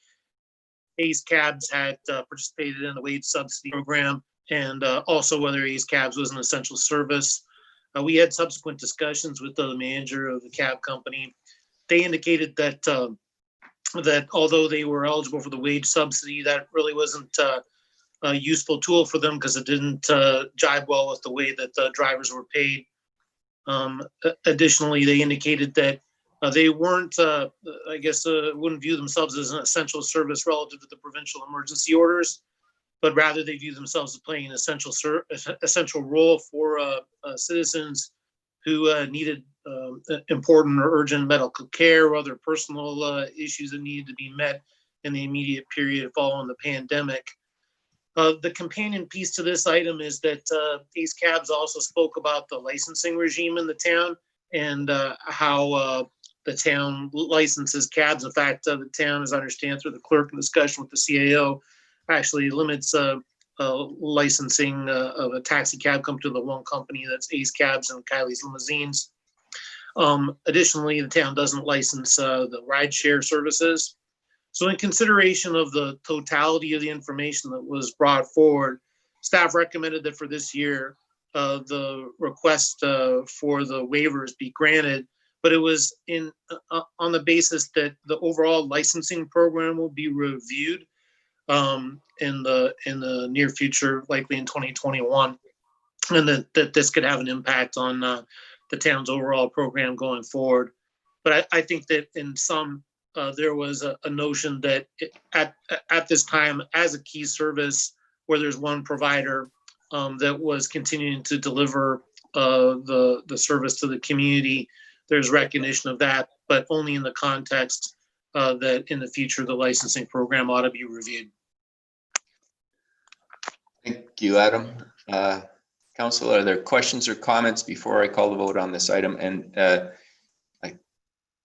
ACE Cabs had participated in the wage subsidy program, and also whether ACE Cabs was an essential service. We had subsequent discussions with the manager of the cab company. They indicated that that although they were eligible for the wage subsidy, that really wasn't a useful tool for them because it didn't jibe well with the way that the drivers were paid. Additionally, they indicated that they weren't, I guess, wouldn't view themselves as an essential service relative to the provincial emergency orders, but rather they view themselves as playing an essential role for citizens who needed important or urgent medical care or other personal issues that needed to be met in the immediate period following the pandemic. The companion piece to this item is that Ace Cabs also spoke about the licensing regime in the town and how the town licenses cabs. In fact, the town, as I understand through the clerk in discussion with the CAO, actually limits licensing of a taxi cab come to the one company, that's Ace Cabs and Kylie's Limousines. Additionally, the town doesn't license the rideshare services. So in consideration of the totality of the information that was brought forward, staff recommended that for this year, the request for the waivers be granted, but it was on the basis that the overall licensing program will be reviewed in the near future, likely in 2021, and that this could have an impact on the town's overall program going forward. But I think that in some, there was a notion that at this time, as a key service where there's one provider that was continuing to deliver the service to the community, there's recognition of that, but only in the context that in the future, the licensing program ought to be reviewed. Thank you, Adam. Council, are there questions or comments before I call the vote on this item? And I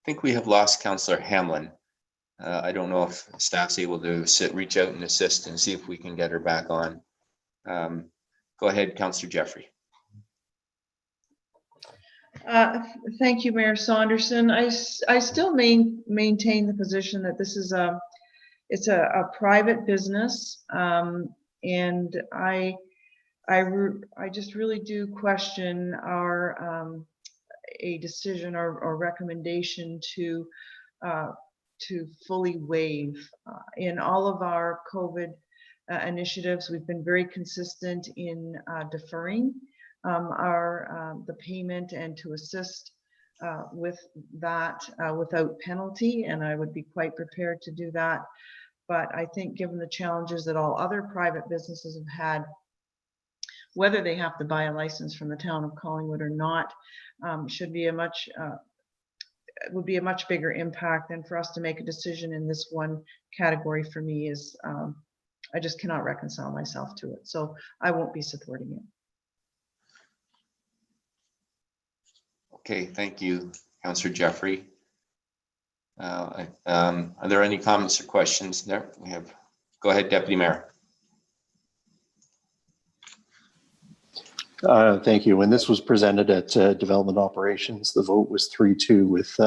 think we have lost Councillor Hamlin. I don't know if staff's able to reach out and assist and see if we can get her back on. Go ahead, Councillor Jeffrey. Thank you, Mayor Saunderson. I still maintain the position that this is it's a private business, and I just really do question our a decision or recommendation to fully waive. In all of our COVID initiatives, we've been very consistent in deferring the payment and to assist with that without penalty, and I would be quite prepared to do that. But I think given the challenges that all other private businesses have had, whether they have to buy a license from the town of Collingwood or not, would be a much bigger impact than for us to make a decision in this one category. For me, is I just cannot reconcile myself to it, so I won't be supporting it. Okay, thank you, Councillor Jeffrey. Are there any comments or questions there? We have. Go ahead, Deputy Mayor. Thank you. When this was presented at Development Operations, the vote was 3-2 with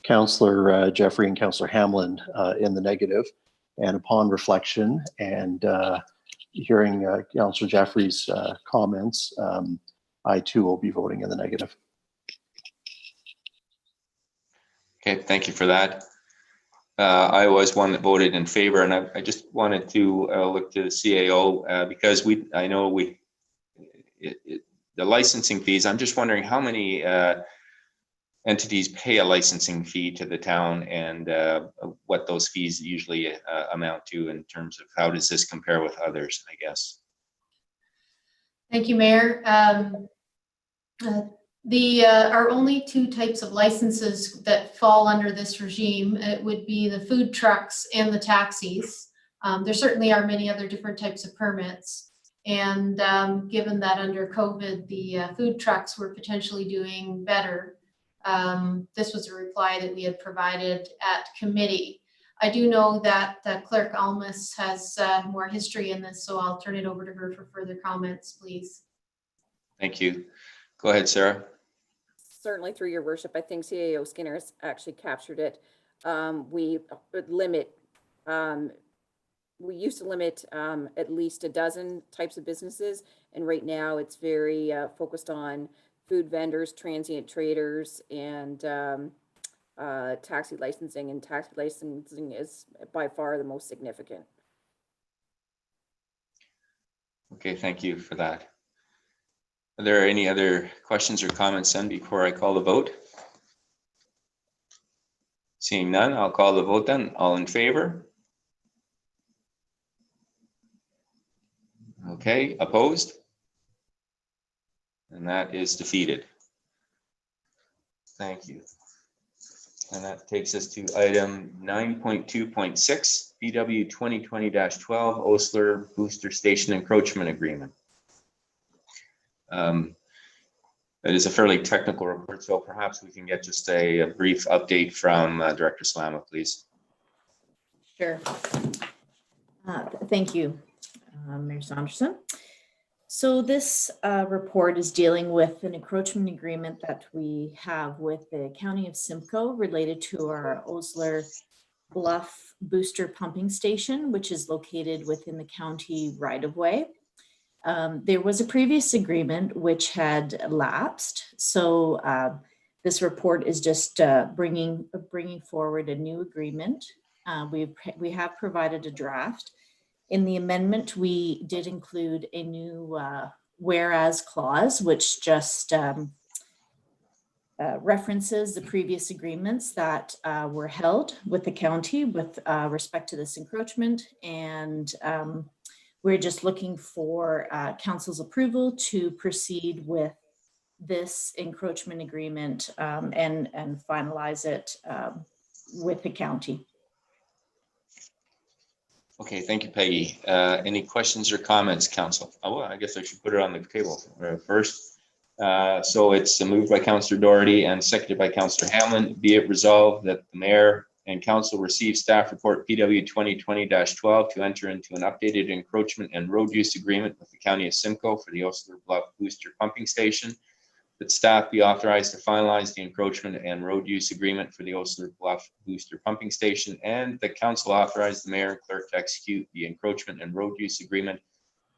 Councillor Jeffrey and Councillor Hamlin in the negative. And upon reflection and hearing Councillor Jeffrey's comments, I too will be voting in the negative. Okay, thank you for that. I was one that voted in favor, and I just wanted to look to the CAO because I know the licensing fees. I'm just wondering how many entities pay a licensing fee to the town, and what those fees usually amount to in terms of how does this compare with others, I guess. Thank you, Mayor. Are only two types of licenses that fall under this regime. It would be the food trucks and the taxis. There certainly are many other different types of permits. And given that under COVID, the food trucks were potentially doing better, this was a reply that we had provided at committee. I do know that Clerk Almus has more history in this, so I'll turn it over to her for further comments, please. Thank you. Go ahead, Sarah. Certainly, through your worship, I think CAO Skinner has actually captured it. We used to limit at least a dozen types of businesses, and right now it's very focused on food vendors, transient traders, and taxi licensing, and taxi licensing is by far the most significant. Okay, thank you for that. Are there any other questions or comments then before I call the vote? Seeing none, I'll call the vote then. All in favor? Okay, opposed? And that is defeated. Thank you. And that takes us to item 9.2.6, PW 2020-12 Osler Booster Station Encroachment Agreement. It is a fairly technical report, so perhaps we can get just a brief update from Director Slama, please. Sure. Thank you, Mayor Saunderson. So this report is dealing with an encroachment agreement that we have with the County of Simcoe related to our Osler Bluff Booster Pumping Station, which is located within the county right-of-way. There was a previous agreement which had lapsed. So this report is just bringing forward a new agreement. We have provided a draft. In the amendment, we did include a new whereas clause, which just references the previous agreements that were held with the county with respect to this encroachment. And we're just looking for council's approval to proceed with this encroachment agreement and finalize it with the county. Okay, thank you, Peggy. Any questions or comments, council? Oh, well, I guess I should put it on the table first. So it's moved by Councillor Doherty and seconded by Councillor Hamlin. Be it resolved that the mayor and council receive staff report PW 2020-12 to enter into an updated encroachment and road use agreement with the County of Simcoe for the Osler Bluff Booster Pumping Station. That staff be authorized to finalize the encroachment and road use agreement for the Osler Bluff Booster Pumping Station, and the council authorize the mayor and clerk to execute the encroachment and road use agreement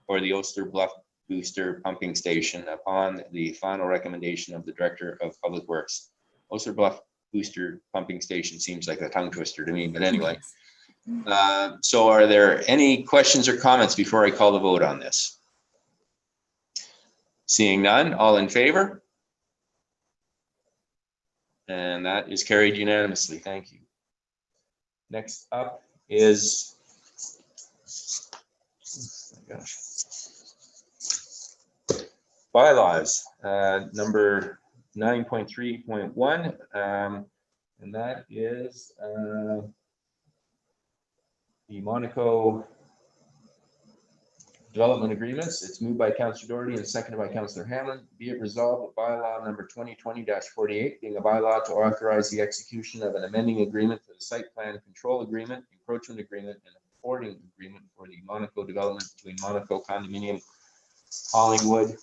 for the Osler Bluff Booster Pumping Station upon the final recommendation of the Director of Public Works. Osler Bluff Booster Pumping Station seems like a tongue twister to me, but anyway. So are there any questions or comments before I call the vote on this? Seeing none, all in favor? And that is carried unanimously. Thank you. Next up is, oh my gosh, bylaws, number 9.3.1, and that is the Monaco development agreements. It's moved by Councillor Doherty and seconded by Councillor Hamlin. Be it resolved that bylaw number 2020-48, being a bylaw to authorize the execution of an amending agreement to the site plan control agreement, encroachment agreement, and reporting agreement for the Monaco development between Monaco Condominium Collingwood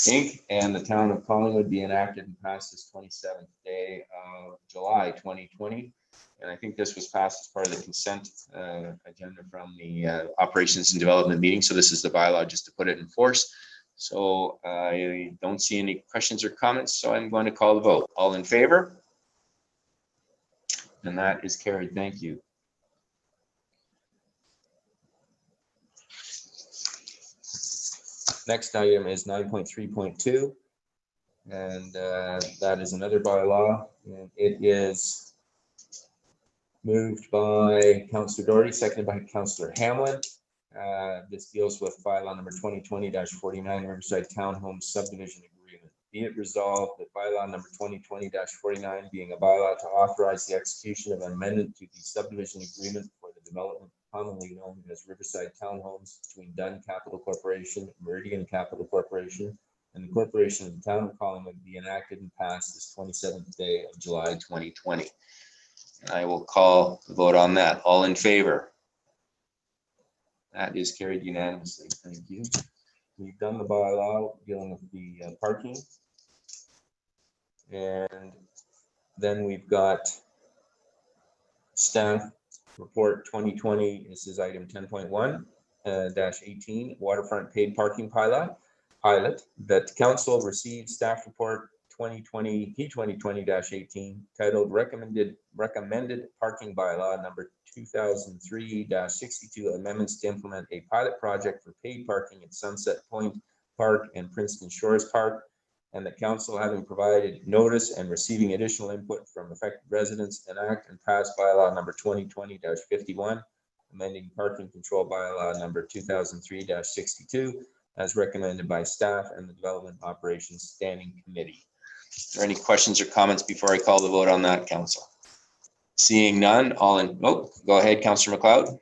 Inc. and the town of Collingwood be enacted and passed this 27th day of July 2020. And I think this was passed as part of the consent agenda from the operations and development meeting. So this is the bylaw just to put it in force. So I don't see any questions or comments. So I'm going to call the vote. All in favor? And that is carried. Thank you. Next item is 9.3.2. And that is another bylaw. And it is moved by Councillor Doherty, seconded by Councillor Hamlin. This deals with bylaw number 2020-49, Riverside Townhome Subdivision Agreement. Be it resolved that bylaw number 2020-49, being a bylaw to authorize the execution of an amendment to the subdivision agreement for the development commonly known as Riverside Townhomes between Dunn Capital Corporation, Meridian Capital Corporation, and the Corporation of the Town of Collingwood be enacted and passed this 27th day of July 2020. I will call the vote on that. All in favor? That is carried unanimously. Thank you. We've done the bylaw dealing with the parking. And then we've got staff report 2020. This is item 10.1-18, waterfront paid parking pilot that council received staff report 2020-18 titled recommended parking bylaw number 2003-62 amendments to implement a pilot project for paid parking at Sunset Point Park and Princeton Shores Park, and that council, having provided notice and receiving additional input from affected residents, enact and pass bylaw number 2020-51 amending parking control bylaw number 2003-62 as recommended by staff and the Development Operations Standing Committee. Are there any questions or comments before I call the vote on that, council? Seeing none, go ahead, Councillor McLeod.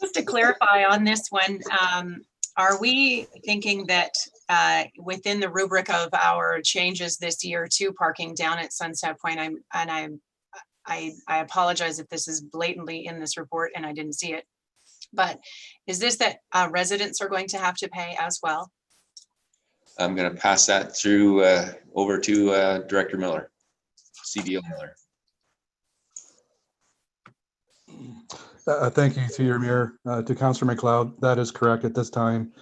Just to clarify on this one, are we thinking that within the rubric of our changes this year to parking down at Sunset Point, I apologize if this is blatantly in this report and I didn't see it, but is this that residents are going to have to pay as well? I'm going to pass that through over to Director Miller, CDO Miller. Thank you to your mayor, to Councillor McLeod. That is correct at this time.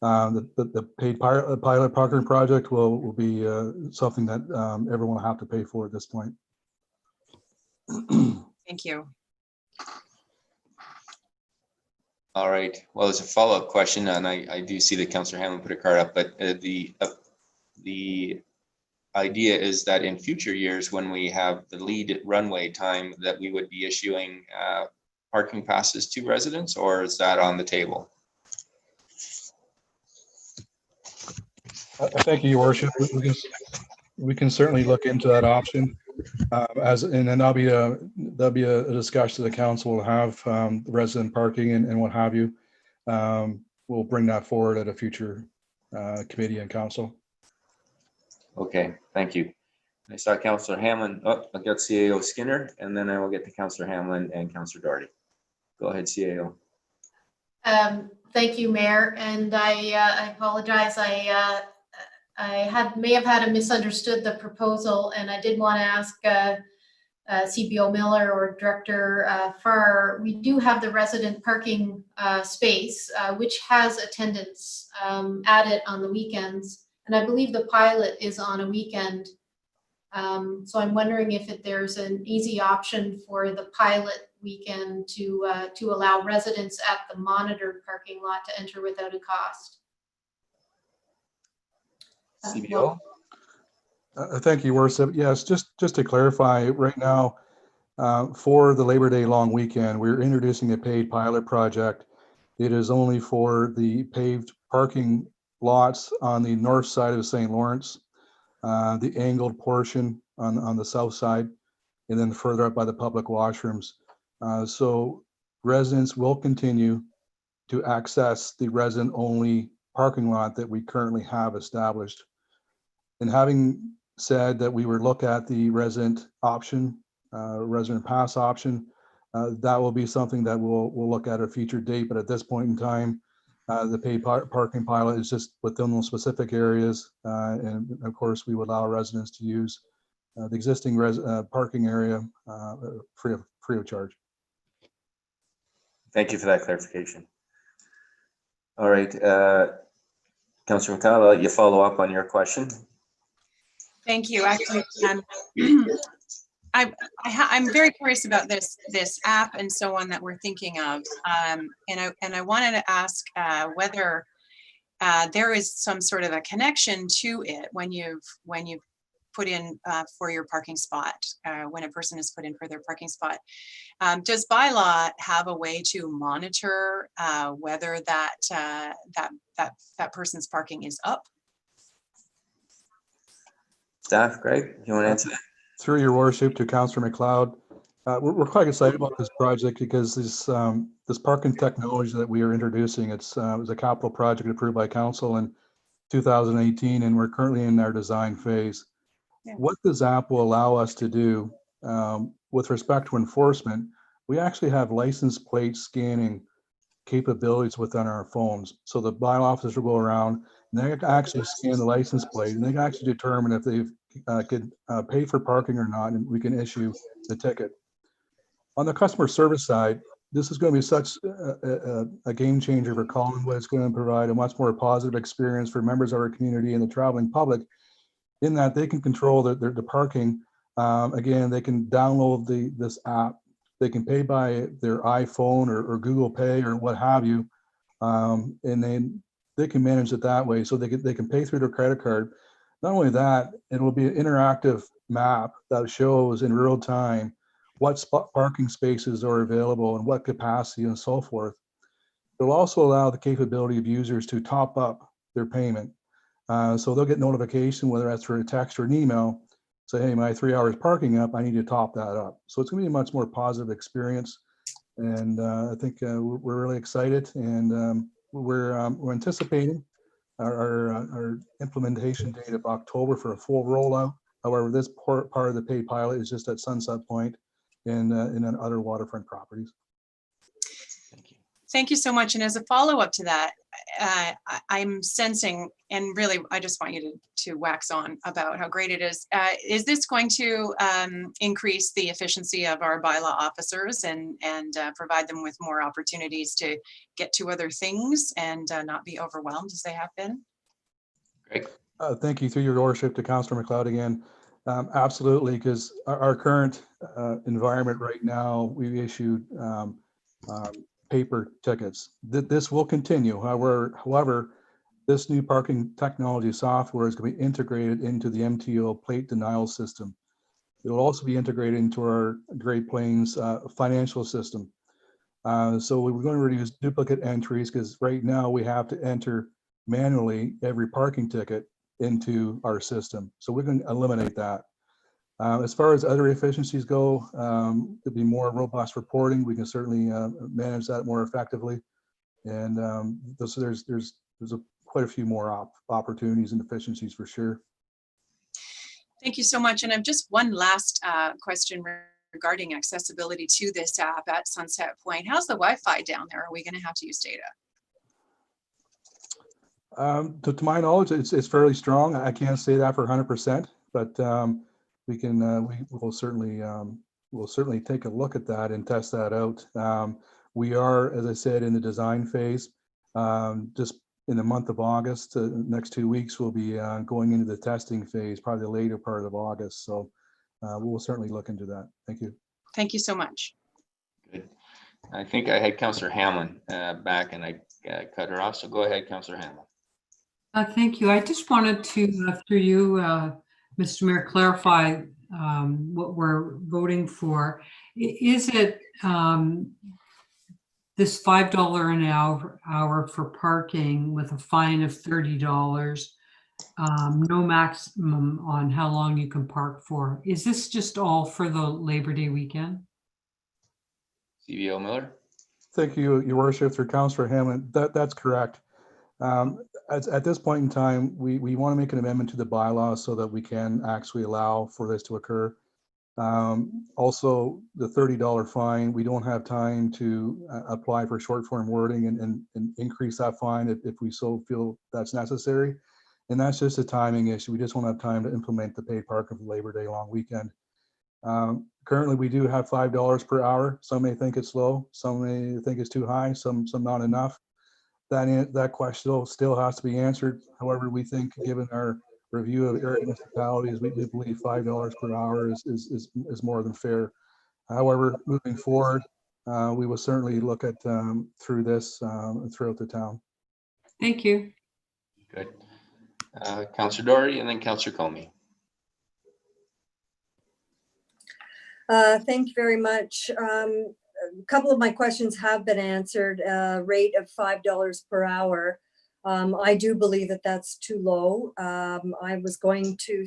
The paid pilot parking project will be something that everyone will have to pay for at this point. Thank you. All right. Well, there's a follow-up question, and I do see that Councillor Hamlin put a card up, but the idea is that in future years, when we have the lead runway time, that we would be issuing parking passes to residents, or is that on the table? Thank you, Your Worship. We can certainly look into that option, and then that'll be a discussion the council will have, resident parking and what have you. We'll bring that forward at a future committee and council. Okay, thank you. I saw Councillor Hamlin. Oh, I got CAO Skinner, and then I will get to Councillor Hamlin and Councillor Doherty. Go ahead, CAO. Thank you, Mayor, and I apologize. I may have had misunderstood the proposal, and I did want to ask CBO Miller or Director Farr. We do have the resident parking space, which has attendance added on the weekends, and I believe the pilot is on a weekend. So I'm wondering if there's an easy option for the pilot weekend to allow residents at the monitored parking lot to enter without a cost. CBO. Thank you, Worship. Yes, just to clarify, right now, for the Labor Day long weekend, we're introducing a paid pilot project. It is only for the paved parking lots on the north side of St. Lawrence, the angled portion on the south side, and then further up by the public washrooms. So residents will continue to access the resident-only parking lot that we currently have established. And having said that we would look at the resident option, resident pass option, that will be something that we'll look at a future date. But at this point in time, the paid parking pilot is just within those specific areas. And of course, we would allow residents to use the existing parking area free of charge. Thank you for that clarification. All right, Councillor McLeod, I'll let you follow up on your question. Thank you. Actually, I'm very curious about this app and so on that we're thinking of, and I wanted to ask whether there is some sort of a connection to it when you've put in for your parking spot, when a person is put in for their parking spot. Does bylaw have a way to monitor whether that person's parking is up? Staff, Greg, you want to answer that? Through your worship to Councillor McLeod, we're quite excited about this project because this parking technology that we are introducing, it was a capital project approved by council in 2018, and we're currently in our design phase. Yeah. What this app will allow us to do with respect to enforcement, we actually have license plate scanning capabilities within our phones. So the bylaw officer will go around and they can actually scan the license plate and they can actually determine if they could pay for parking or not, and we can issue the ticket. On the customer service side, this is going to be such a game changer for Collingwood. It's going to provide a much more positive experience for members of our community and the traveling public, in that they can control the parking. Again, they can download this app. They can pay by their iPhone or Google Pay or what have you, and then they can manage it that way. So they can pay through their credit card. Not only that, it will be an interactive map that shows in real time what parking spaces are available and what capacity and so forth. It will also allow the capability of users to top up their payment. So they'll get notification, whether that's through a text or an email, say, hey, my 3 hours parking up, I need to top that up. So it's gonna be a much more positive experience. And I think we're really excited, and we're anticipating our implementation date of October for a full rollout. However, this part of the paid pilot is just at Sunset Point and in other waterfront properties. Thank you so much. And as a follow-up to that, I'm sensing, and really, I just want you to wax on about how great it is. Is this going to increase the efficiency of our bylaw officers and provide them with more opportunities to get to other things and not be overwhelmed as they have been? Great. Thank you, through your worship, to Councillor McLeod again. Absolutely, because our current environment right now, we've issued paper tickets. This will continue. However, this new parking technology software is going to be integrated into the MTO plate denial system. It will also be integrated into our Great Plains financial system. So we're going to reduce duplicate entries, because right now we have to enter manually every parking ticket into our system. So we're going to eliminate that. As far as other efficiencies go, there'll be more robust reporting. We can certainly manage that more effectively. And there's quite a few more opportunities and efficiencies for sure. Thank you so much. And I've just one last question regarding accessibility to this app at Sunset Point. How's the Wi-Fi down there? Are we going to have to use data? To my knowledge, it's fairly strong. I can't say that for 100%, but we'll certainly take a look at that and test that out. We are, as I said, in the design phase. Just in the month of August, next 2 weeks, we'll be going into the testing phase, probably the later part of August. So we'll certainly look into that. Thank you. Thank you so much. Good. I think I had Councillor Hamlin back, and I cut her off. So go ahead, Councillor Hamlin. Thank you. I just wanted to, through you, Mr. Mayor, clarify what we're voting for. Is it this $5 an hour for parking with a fine of $30, no maximum on how long you can park for? Is this just all for the Labor Day weekend? CVO Miller. Thank you, Your Worship, through Councillor Hamlin. That's correct. At this point in time, we want to make an amendment to the bylaw so that we can actually allow for this to occur. Also, the $30 fine, we don't have time to apply for short form wording and increase that fine if we so feel that's necessary. And that's just a timing issue. We just won't have time to implement the paid parking for Labor Day long weekend. Currently, we do have $5 per hour. Some may think it's low, some may think it's too high, some not enough. That question still has to be answered. However, we think, given our review of area municipalities, we believe $5 per hour is more than fair. However, moving forward, we will certainly look at through this throughout the town. Thank you. Good. Councillor Doherty, and then Councillor Comey. Thank you very much. A couple of my questions have been answered. Rate of $5 per hour. I do believe that that's too low. I was going to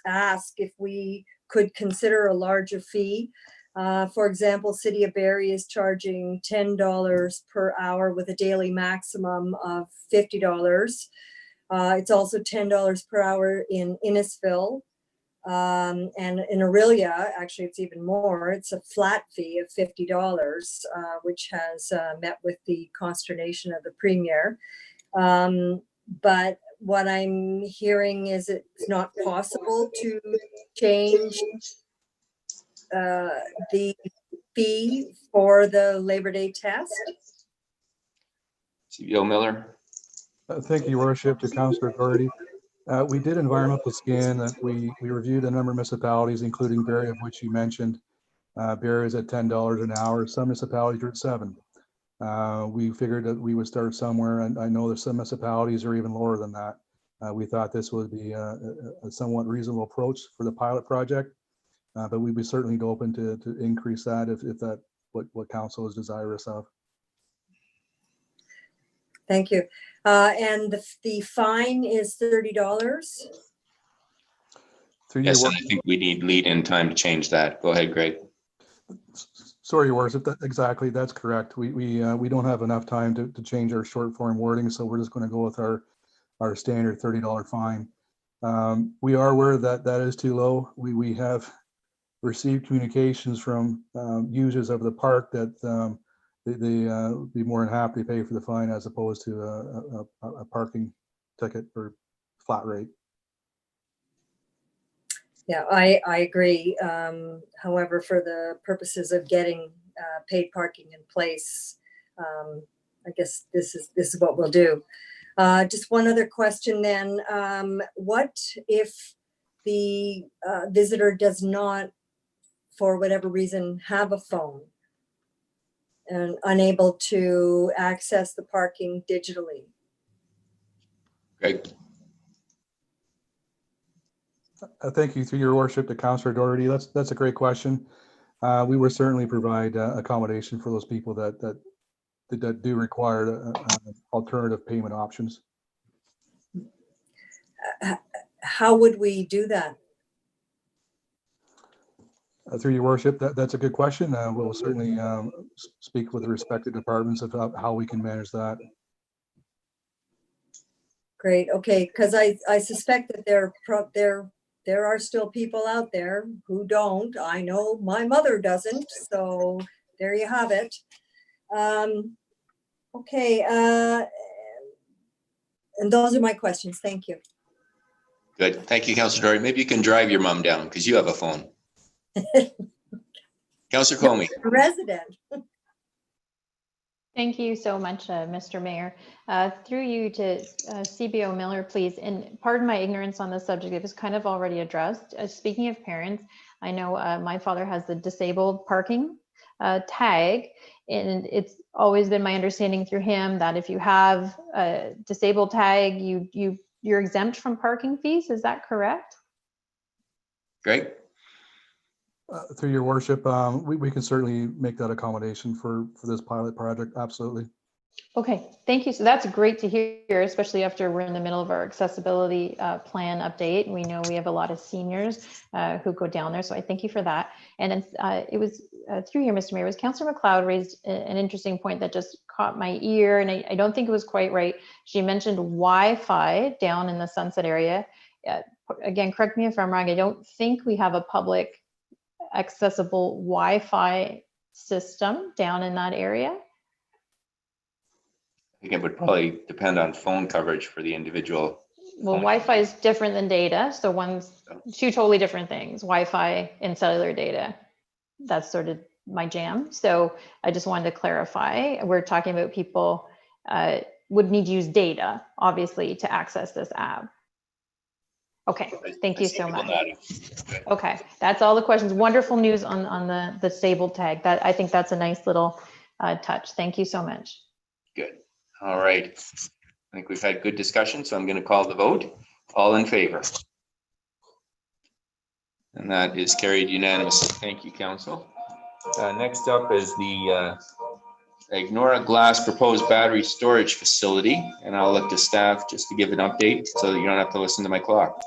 ask if we could consider a larger fee. For example, City of Barrie is charging $10 per hour with a daily maximum of $50. It's also $10 per hour in Innisfil. And in Aurelia, actually, it's even more. It's a flat fee of $50, which has met with the consternation of the Premier. But what I'm hearing is it's not possible to change the fee for the Labor Day test. CVO Miller. Thank you, Your Worship, to Councillor Doherty. We did environmental scan that we reviewed a number of municipalities, including Barrie, of which you mentioned. Barrie is at $10 an hour. Some municipalities are at $7. We figured that we would start somewhere, and I know that some municipalities are even lower than that. We thought this would be a somewhat reasonable approach for the pilot project, but we'd be certainly open to increase that if that what council is desirous of. Thank you. And the fine is $30. Through your Yes, and work, I think we need lead-in time to change that. Go ahead, Greg. sorry, Your Worship, exactly, that's correct. We don't have enough time to change our short form wording, so we're just going to go with our standard $30 fine. We are aware that that is too low. We have received communications from users of the park that they be more than happy to pay for the fine as opposed to a parking ticket or flat rate. Yeah, I agree. However, for the purposes of getting paid parking in place, I guess this is what we'll do. Just one other question then. What if the visitor does not, for whatever reason, have a phone and unable to access the parking digitally? Greg. Thank you, through your worship, to Councillor Doherty. That's a great question. We will certainly provide accommodation for those people that do require alternative payment options. How would we do that? Through your worship, that's a good question. We'll certainly speak with the respective departments about how we can manage that. Great. Okay, because I suspect that there are still people out there who don't. I know my mother doesn't, so there you have it. Okay, and those are my questions. Thank you. Good. Thank you, Councillor Doherty. Maybe you can drive your mom down because you have a phone. Councillor Comey. Resident. Thank you so much, Mr. Mayor. Through you to CBO Miller, please, and pardon my ignorance on this subject. It was kind of already addressed. Speaking of parents, I know my father has the disabled parking tag, and it's always been my understanding through him that if you have a disabled tag, you're exempt from parking fees. Is that correct? Greg. Through your worship, we can certainly make that accommodation for this pilot project. Absolutely. Okay, thank you. So that's great to hear, especially after we're in the middle of our accessibility plan update. We know we have a lot of seniors who go down there, so I thank you for that. And then it was through here, Mr. Mayor, was Councillor McLeod raised an interesting point that just caught my ear, and I don't think it was quite right. She mentioned Wi-Fi down in the Sunset area. Again, correct me if I'm wrong, I don't think we have a public accessible Wi-Fi system down in that area. I think it would probably depend on phone coverage for the individual. Well, Wi-Fi is different than data. So one's two totally different things, Wi-Fi and cellular data. That's sort of my jam. So I just wanted to clarify. We're talking about people would need to use data, obviously, to access this app. Okay, thank you so much. Okay, that's all the questions. Wonderful news on the disabled tag. That I think that's a nice little touch. Thank you so much. Good. All right. I think we've had good discussion, so I'm going to call the vote. All in favor? And that is carried unanimously. Thank you, Council. Next up is the Ignora Glass proposed battery storage facility, and I'll look to staff just to give an update so that you don't have to listen to my clock.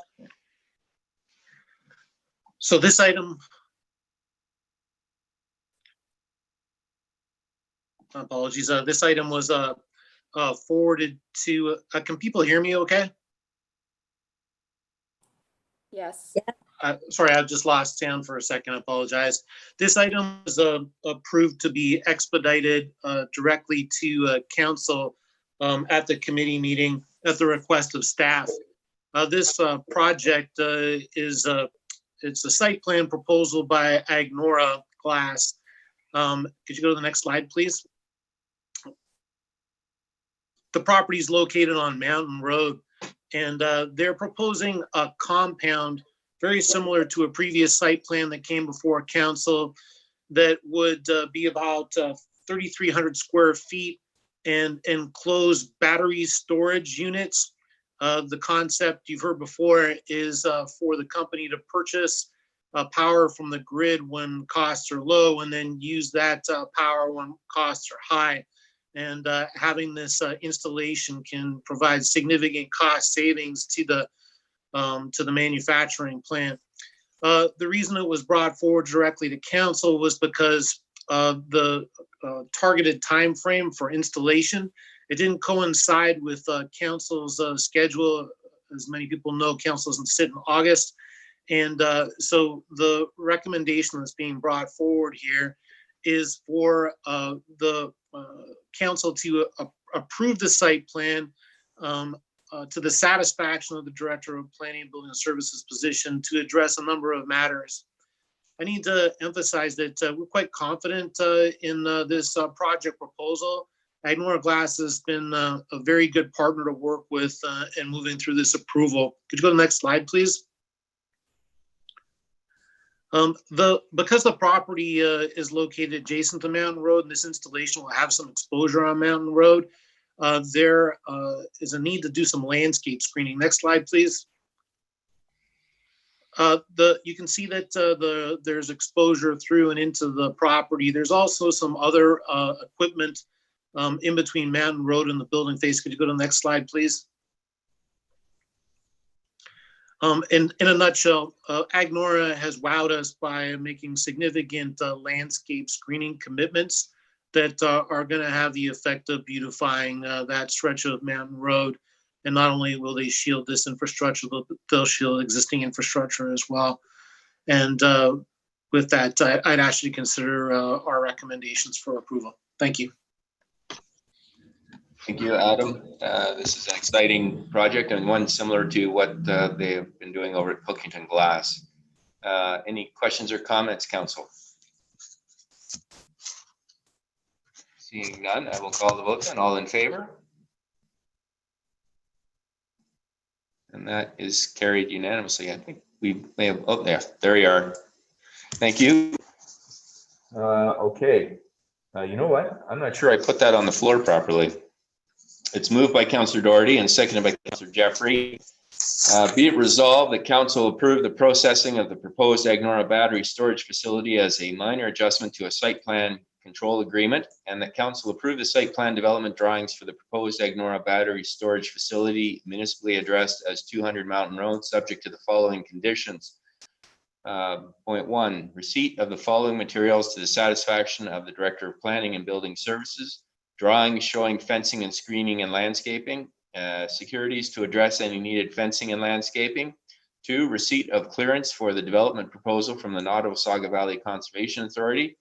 So this item, apologies, this item was forwarded to, can people hear me okay? Yes. Sorry, I've just lost sound for a second. I apologize. This item was approved to be expedited directly to council at the committee meeting at the request of staff. This project it's a site plan proposal by Ignora Glass. Could you go to the next slide, please? The property is located on Mountain Road, and they're proposing a compound very similar to a previous site plan that came before council that would be about 3,300 square feet and enclosed battery storage units. The concept you've heard before is for the company to purchase power from the grid when costs are low and then use that power when costs are high. And having this installation can provide significant cost savings to the manufacturing plant. The reason it was brought forward directly to council was because the targeted time frame for installation. It didn't coincide with council's schedule. As many people know, council doesn't sit in August. And so the recommendation that's being brought forward here is for the council to approve the site plan to the satisfaction of the Director of Planning and Building Services position to address a number of matters. I need to emphasize that we're quite confident in this project proposal. Agnora Glass has been a very good partner to work with in moving through this approval. Could you go to the next slide, please? Because the property is located adjacent to Mountain Road, and this installation will have some exposure on Mountain Road, there is a need to do some landscape screening. Next slide, please. You can see that there's exposure through and into the property. There's also some other equipment in between Mountain Road and the building face. Could you go to the next slide, please? In a nutshell, Agnora has wowed us by making significant landscape screening commitments that are going to have the effect of beautifying that stretch of Mountain Road. And not only will they shield this infrastructure, but they'll shield existing infrastructure as well. And with that, I'd actually consider our recommendations for approval. Thank you. Thank you, Adam. This is an exciting project and one similar to what they've been doing over at Pilkington Glass. Any questions or comments, council? Seeing none, I will call the vote then. All in favor? And that is carried unanimously. I think we may have, oh, there you are. Thank you. Okay. You know what? I'm not sure I put that on the floor properly. It's moved by Councillor Doherty and seconded by Councillor Jeffrey. Be it resolved that council approve the processing of the proposed Agnora battery storage facility as a minor adjustment to a site plan control agreement, and that council approve the site plan development drawings for the proposed Agnora battery storage facility municipally addressed as 200 Mountain Road, subject to the following conditions. Point 1, receipt of the following materials to the satisfaction of the Director of Planning and Building Services: drawings showing fencing and screening and landscaping, securities to address any needed fencing and landscaping. 2, receipt of clearance for the development proposal from the Nottawasaga Valley Conservation Authority.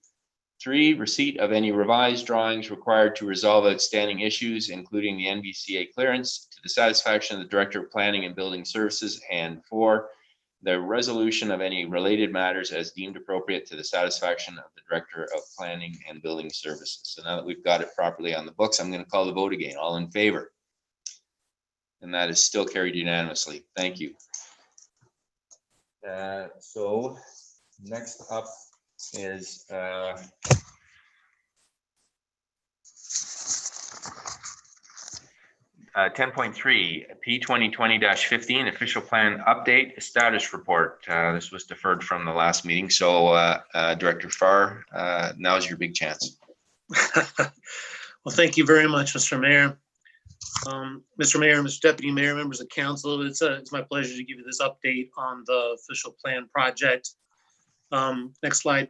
3, receipt of any revised drawings required to resolve outstanding issues, including the NBCA clearance, to the satisfaction of the Director of Planning and Building Services. And 4, the resolution of any related matters as deemed appropriate to the satisfaction of the Director of Planning and Building Services. So now that we've got it properly on the books, I'm going to call the vote again. All in favor? And that is still carried unanimously. Thank you. So next up is 10.3 P2020-15 official plan update status report. This was deferred from the last meeting. So Director Farr, now's your big chance. Well, thank you very much, Mr. Mayor. Mr. Mayor, Mr. Deputy Mayor, members of council, it's my pleasure to give you this update on the official plan project. Next slide.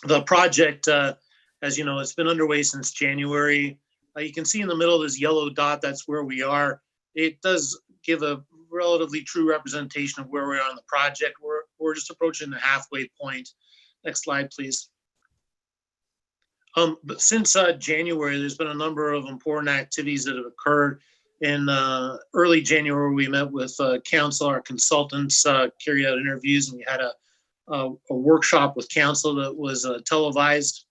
The project, as you know, it's been underway since January. You can see in the middle of this yellow dot, that's where we are. It does give a relatively true representation of where we are on the project. We're just approaching the halfway point. Next slide, please. But since January, there's been a number of important activities that have occurred. In early January, we met with council, our consultants carried out interviews, and we had a workshop with council that was televised.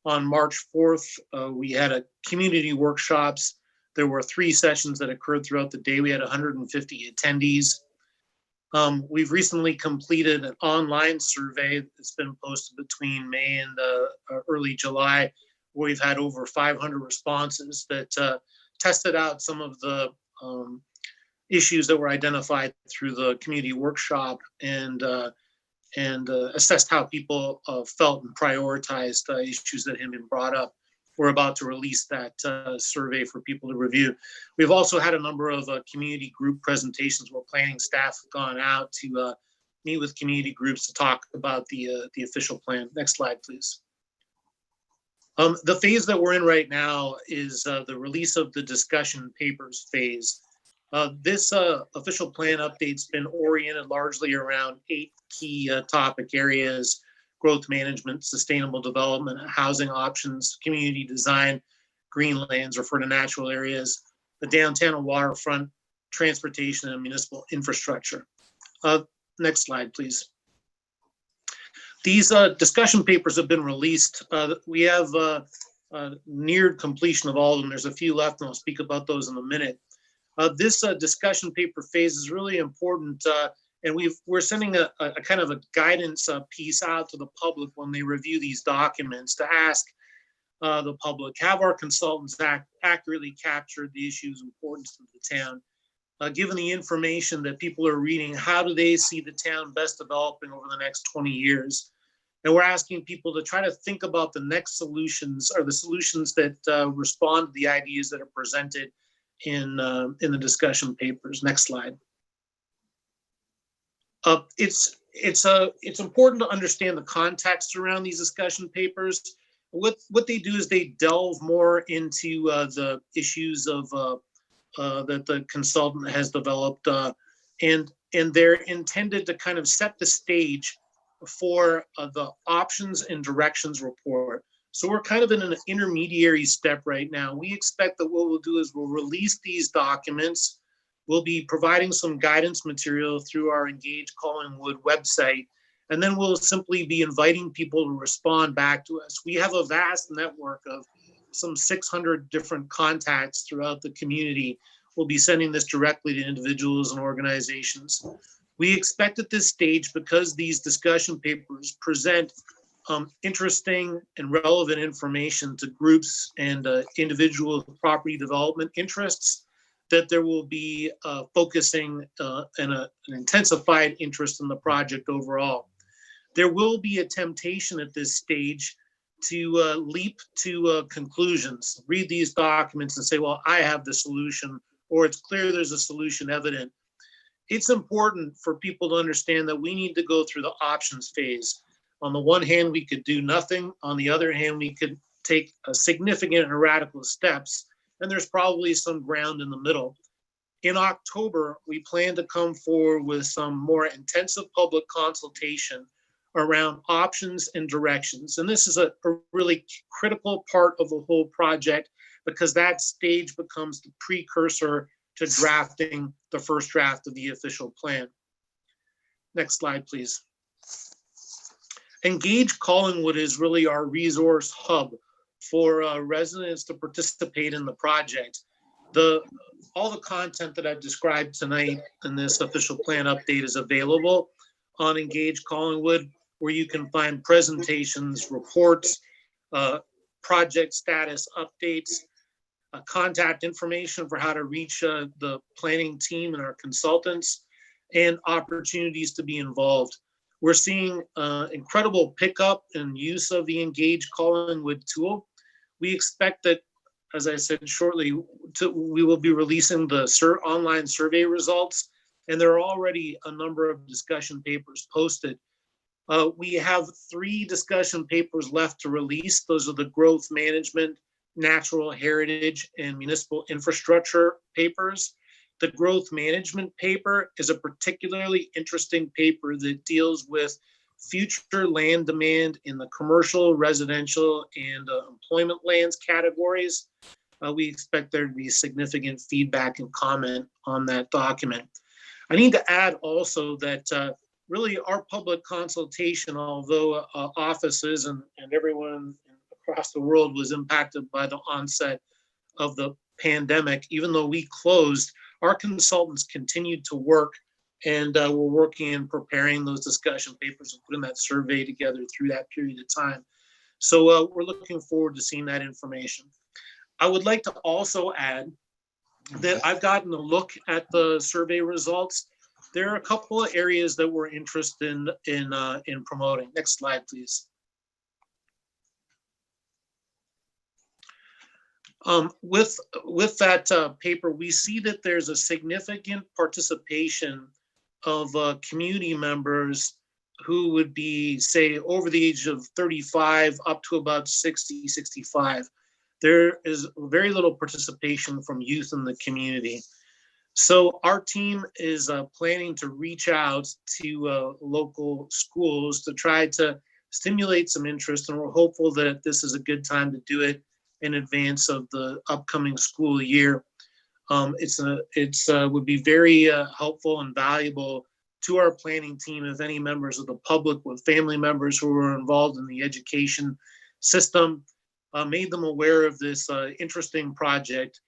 On March 4th, we had a community workshops. There were 3 sessions that occurred throughout the day. We had 150 attendees. We've recently completed an online survey that's been posted between May and early July, where we've had over 500 responses that tested out some of the issues that were identified through the community workshop and assessed how people felt and prioritized issues that had been brought up. we're about to release that survey for people to review. We've also had a number of community group presentations where planning staff have gone out to meet with community groups to talk about the official plan. Next slide, please. The phase that we're in right now is the release of the discussion papers phase. This official plan update's been oriented largely around 8 key topic areas: growth management, sustainable development, housing options, community design, green lands, refer to natural areas, the downtown and waterfront, transportation, and municipal infrastructure. Next slide, please. These discussion papers have been released. We have neared completion of all of them. There's a few left, and I'll speak about those in a minute. This discussion paper phase is really important, and we're sending a kind of a guidance piece out to the public when they review these documents to ask the public, have our consultants accurately captured the issues important to the town? Given the information that people are reading, how do they see the town best developing over the next 20 years? And we're asking people to try to think about the next solutions, or the solutions that respond to the ideas that are presented in the discussion papers. Next slide. It's important to understand the context around these discussion papers. What they do is they delve more into the issues of that the consultant has developed, and they're intended to kind of set the stage for the options and directions report. So we're kind of in an intermediary step right now. We expect that what we'll do is we'll release these documents. We'll be providing some guidance material through our Engage Collingwood website, and then we'll simply be inviting people to respond back to us. We have a vast network of some 600 different contacts throughout the community. We'll be sending this directly to individuals and organizations. We expect at this stage, because these discussion papers present interesting and relevant information to groups and individual property development interests, that there will be focusing and an intensified interest in the project overall. There will be a temptation at this stage to leap to conclusions, read these documents and say, well, I have the solution, or it's clear there's a solution evident. It's important for people to understand that we need to go through the options phase. On the one hand, we could do nothing. On the other hand, we could take significant and radical steps, and there's probably some ground in the middle. In October, we plan to come forward with some more intensive public consultation around options and directions. And this is a really critical part of the whole project, because that stage becomes the precursor to drafting the first draft of the official plan. Next slide, please. Engage Collingwood is really our resource hub for residents to participate in the project. All the content that I've described tonight in this official plan update is available on Engage Collingwood, where you can find presentations, reports, project status updates, contact information for how to reach the planning team and our consultants, and opportunities to be involved. We're seeing incredible pickup and use of the Engage Collingwood tool. We expect that, as I said shortly, we will be releasing the online survey results, and there are already a number of discussion papers posted. We have 3 discussion papers left to release. Those are the growth management, natural heritage, and municipal infrastructure papers. The growth management paper is a particularly interesting paper that deals with future land demand in the commercial, residential, and employment lands categories. We expect there to be significant feedback and comment on that document. I need to add also that really our public consultation, although offices and everyone across the world was impacted by the onset of the pandemic, even though we closed, our consultants continued to work, and we're working and preparing those discussion papers and putting that survey together through that period of time. So we're looking forward to seeing that information. I would like to also add that I've gotten a look at the survey results. There are a couple of areas that we're interested in promoting. Next slide, please. With that paper, we see that there's a significant participation of community members who would be, say, over the age of 35 up to about 60, 65. There is very little participation from youth in the community. So our team is planning to reach out to local schools to try to stimulate some interest, and we're hopeful that this is a good time to do it in advance of the upcoming school year. It would be very helpful and valuable to our planning team if any members of the public with family members who are involved in the education system made them aware of this interesting project.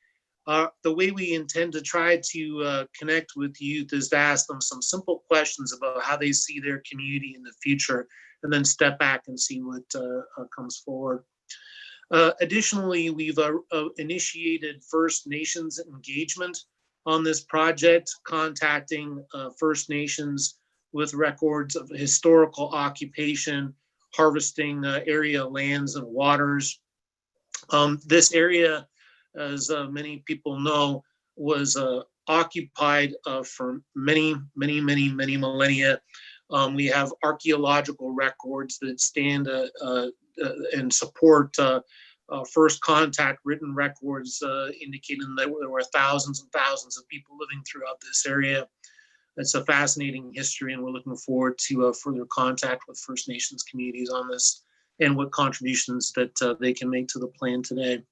The way we intend to try to connect with youth is to ask them some simple questions about how they see their community in the future, and then step back and see what comes forward. Additionally, we've initiated First Nations engagement on this project, contacting First Nations with records of historical occupation, harvesting area lands and waters. This area, as many people know, was occupied for many millennia. We have archaeological records that stand and support first contact written records indicating that there were thousands and thousands of people living throughout this area. It's a fascinating history, and we're looking forward to further contact with First Nations communities on this and what contributions that they can make to the plan today.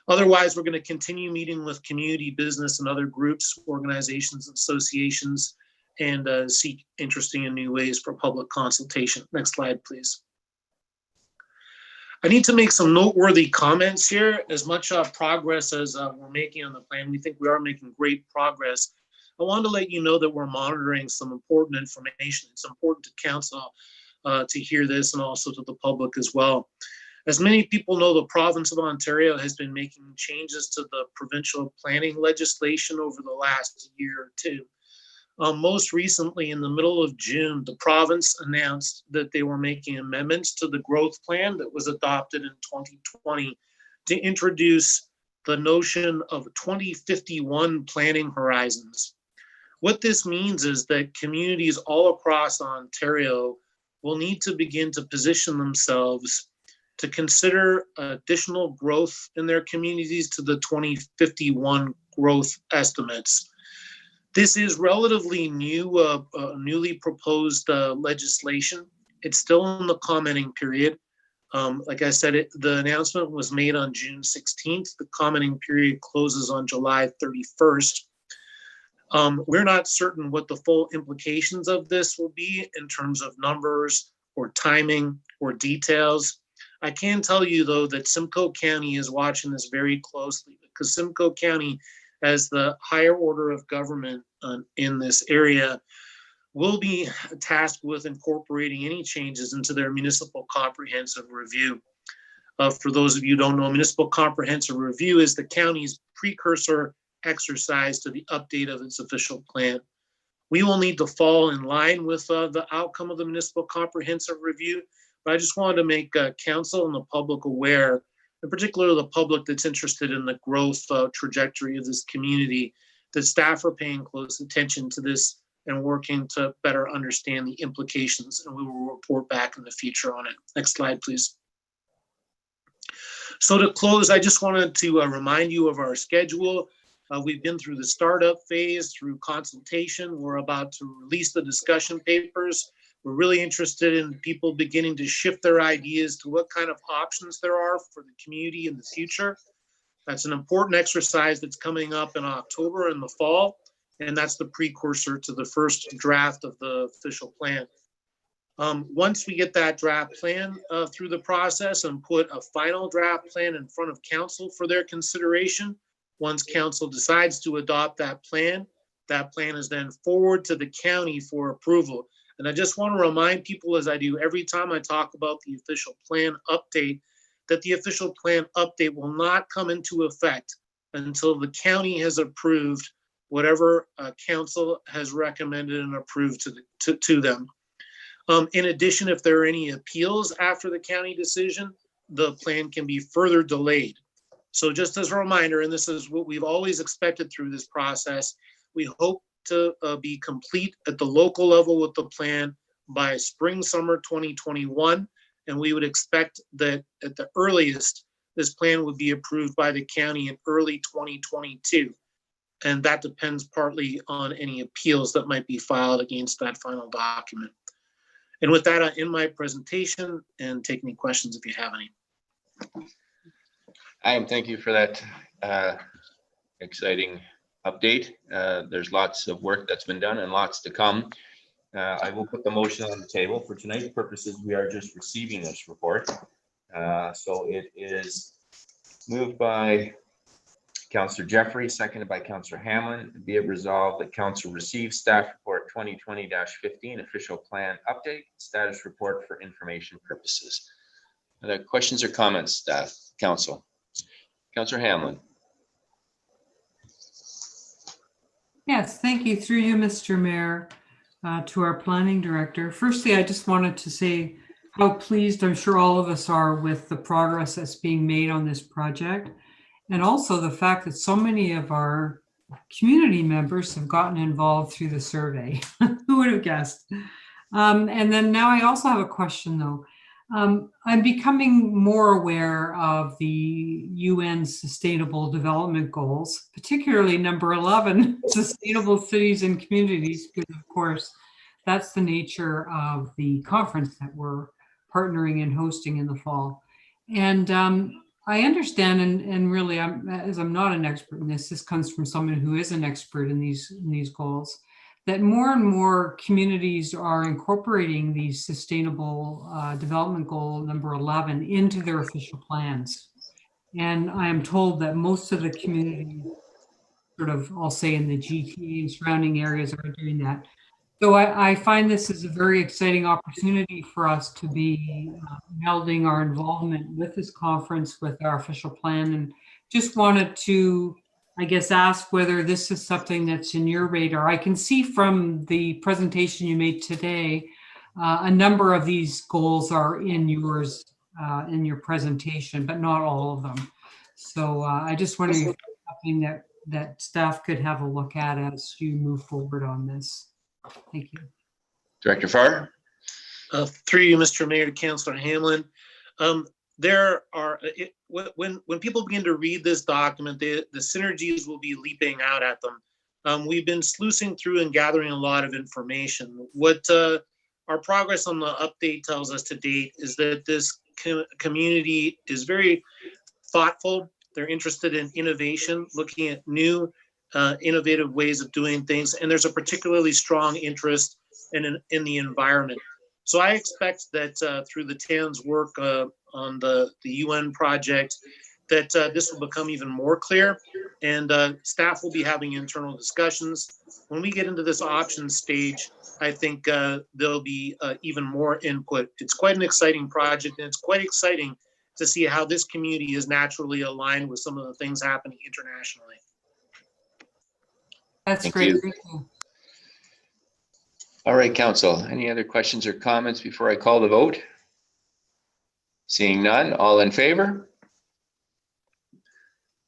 Otherwise, we're going to continue meeting with community, business, and other groups, organizations, associations, and seek interesting and new ways for public consultation. Next slide, please. I need to make some noteworthy comments here. As much progress as we're making on the plan, we think we are making great progress. I wanted to let you know that we're monitoring some important information. It's important to council to hear this, and also to the public as well. As many people know, the province of Ontario has been making changes to the provincial planning legislation over the last year or two. Most recently, in the middle of June, the province announced that they were making amendments to the growth plan that was adopted in 2020 to introduce the notion of 2051 planning horizons. What this means is that communities all across Ontario will need to begin to position themselves to consider additional growth in their communities to the 2051 growth estimates. This is relatively new, newly proposed legislation. It's still in the commenting period. Like I said, the announcement was made on June 16th. The commenting period closes on July 31st. We're not certain what the full implications of this will be in terms of numbers or timing or details. I can tell you, though, that Simcoe County is watching this very closely, because Simcoe County, as the higher order of government in this area, will be tasked with incorporating any changes into their municipal comprehensive review. For those of you who don't know, municipal comprehensive review is the county's precursor exercise to the update of its official plan. We will need to fall in line with the outcome of the municipal comprehensive review, but I just wanted to make council and the public aware, in particular the public that's interested in the growth trajectory of this community, that staff are paying close attention to this and working to better understand the implications, and we will report back in the future on it. Next slide, please. So to close, I just wanted to remind you of our schedule. We've been through the startup phase, through consultation. We're about to release the discussion papers. We're really interested in people beginning to shift their ideas to what kind of options there are for the community in the future. That's an important exercise that's coming up in October in the fall, and that's the precursor to the first draft of the official plan. Once we get that draft plan through the process and put a final draft plan in front of council for their consideration, once council decides to adopt that plan is then forward to the county for approval. And I just want to remind people, as I do every time I talk about the official plan update, that the official plan update will not come into effect until the county has approved whatever council has recommended and approved to them. In addition, if there are any appeals after the county decision, the plan can be further delayed. So just as a reminder, and this is what we've always expected through this process, we hope to be complete at the local level with the plan by spring, summer 2021. And we would expect that at the earliest, this plan would be approved by the county in early 2022. And that depends partly on any appeals that might be filed against that final document. And with that, I end my presentation and take any questions if you have any. Thank you for that exciting update. There's lots of work that's been done and lots to come. I will put the motion on the table. For tonight's purposes, we are just receiving this report. So it is moved by Councillor Jeffrey, seconded by Councillor Hamlin. Be it resolved that Council receives staff report 2020-15 official plan update status report for information purposes. Are there questions or comments, staff, council? Councillor Hamlin. Yes, thank you. Through you, Mr. Mayor, to our planning director. Firstly, I just wanted to say how pleased I'm sure all of us are with the progress that's being made on this project. And also the fact that so many of our community members have gotten involved through the survey. Who would have guessed? And then now I also have a question though. I'm becoming more aware of the UN Sustainable Development Goals, particularly number 11, Sustainable Cities and Communities, because of course, that's the nature of the conference that we're partnering and hosting in the fall. And I understand, and really, as I'm not an expert in this, this comes from someone who is an expert in these goals, that more and more communities are incorporating the Sustainable Development Goal number 11 into their official plans. And I am told that most of the communities, sort of, I'll say in the GTA and surrounding areas, are doing that. So I find this is a very exciting opportunity for us to be melding our involvement with this conference with our official plan, and just wanted to, I guess, ask whether this is something that's in your radar. I can see from the presentation you made today, a number of these goals are in yours, in your presentation, but not all of them. So I just wonder if it's something that staff could have a look at as you move forward on this. Thank you. Director Farr. Through you, Mr. Mayor, to Councillor Hamlin. There are, when people begin to read this document, the synergies will be leaping out at them. We've been sluicing through and gathering a lot of information. What our progress on the update tells us to date is that this community is very thoughtful. They're interested in innovation, looking at new innovative ways of doing things, and there's a particularly strong interest in the environment. So I expect that through the TAN's work on the UN project, that this will become even more clear, and staff will be having internal discussions. When we get into this options stage, I think there'll be even more input. It's quite an exciting project, and it's quite exciting to see how this community is naturally aligned with some of the things happening internationally. That's Thank great. you. Thank you. All right, council, any other questions or comments before I call the vote? Seeing none, all in favor?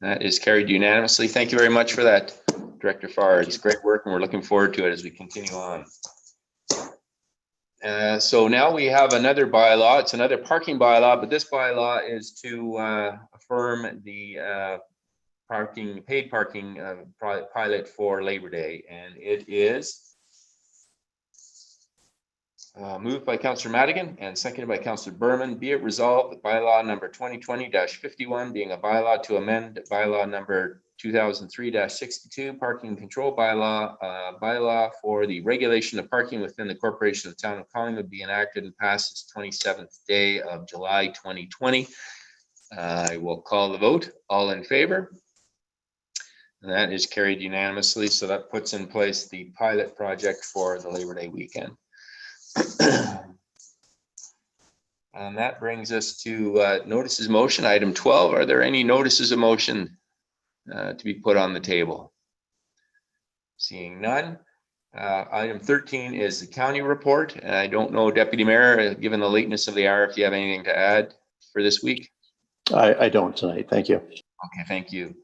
That is carried unanimously. Thank you very much for that, Director Farr. It's great work and we're looking forward to it as we continue on. So now we have another bylaw. It's another parking bylaw, but this bylaw is to affirm the paid parking pilot for Labor Day, and it is moved by Councillor Madigan and seconded by Councillor Berman. Be it resolved that bylaw number 2020-51 being a bylaw to amend bylaw number 2003-62 parking control bylaw for the regulation of parking within the corporation of the town of Collingwood be enacted and passed this 27th day of July 2020. I will call the vote. All in favor? And that is carried unanimously. So that puts in place the pilot project for the Labor Day weekend. And that brings us to notices of motion, item 12. Are there any notices of motion to be put on the table? Seeing none. Item 13 is the county report. And I don't know, Deputy Mayor, given the lateness of the hour, if you have anything to add for this week. I don't tonight. Thank you. Okay, thank you.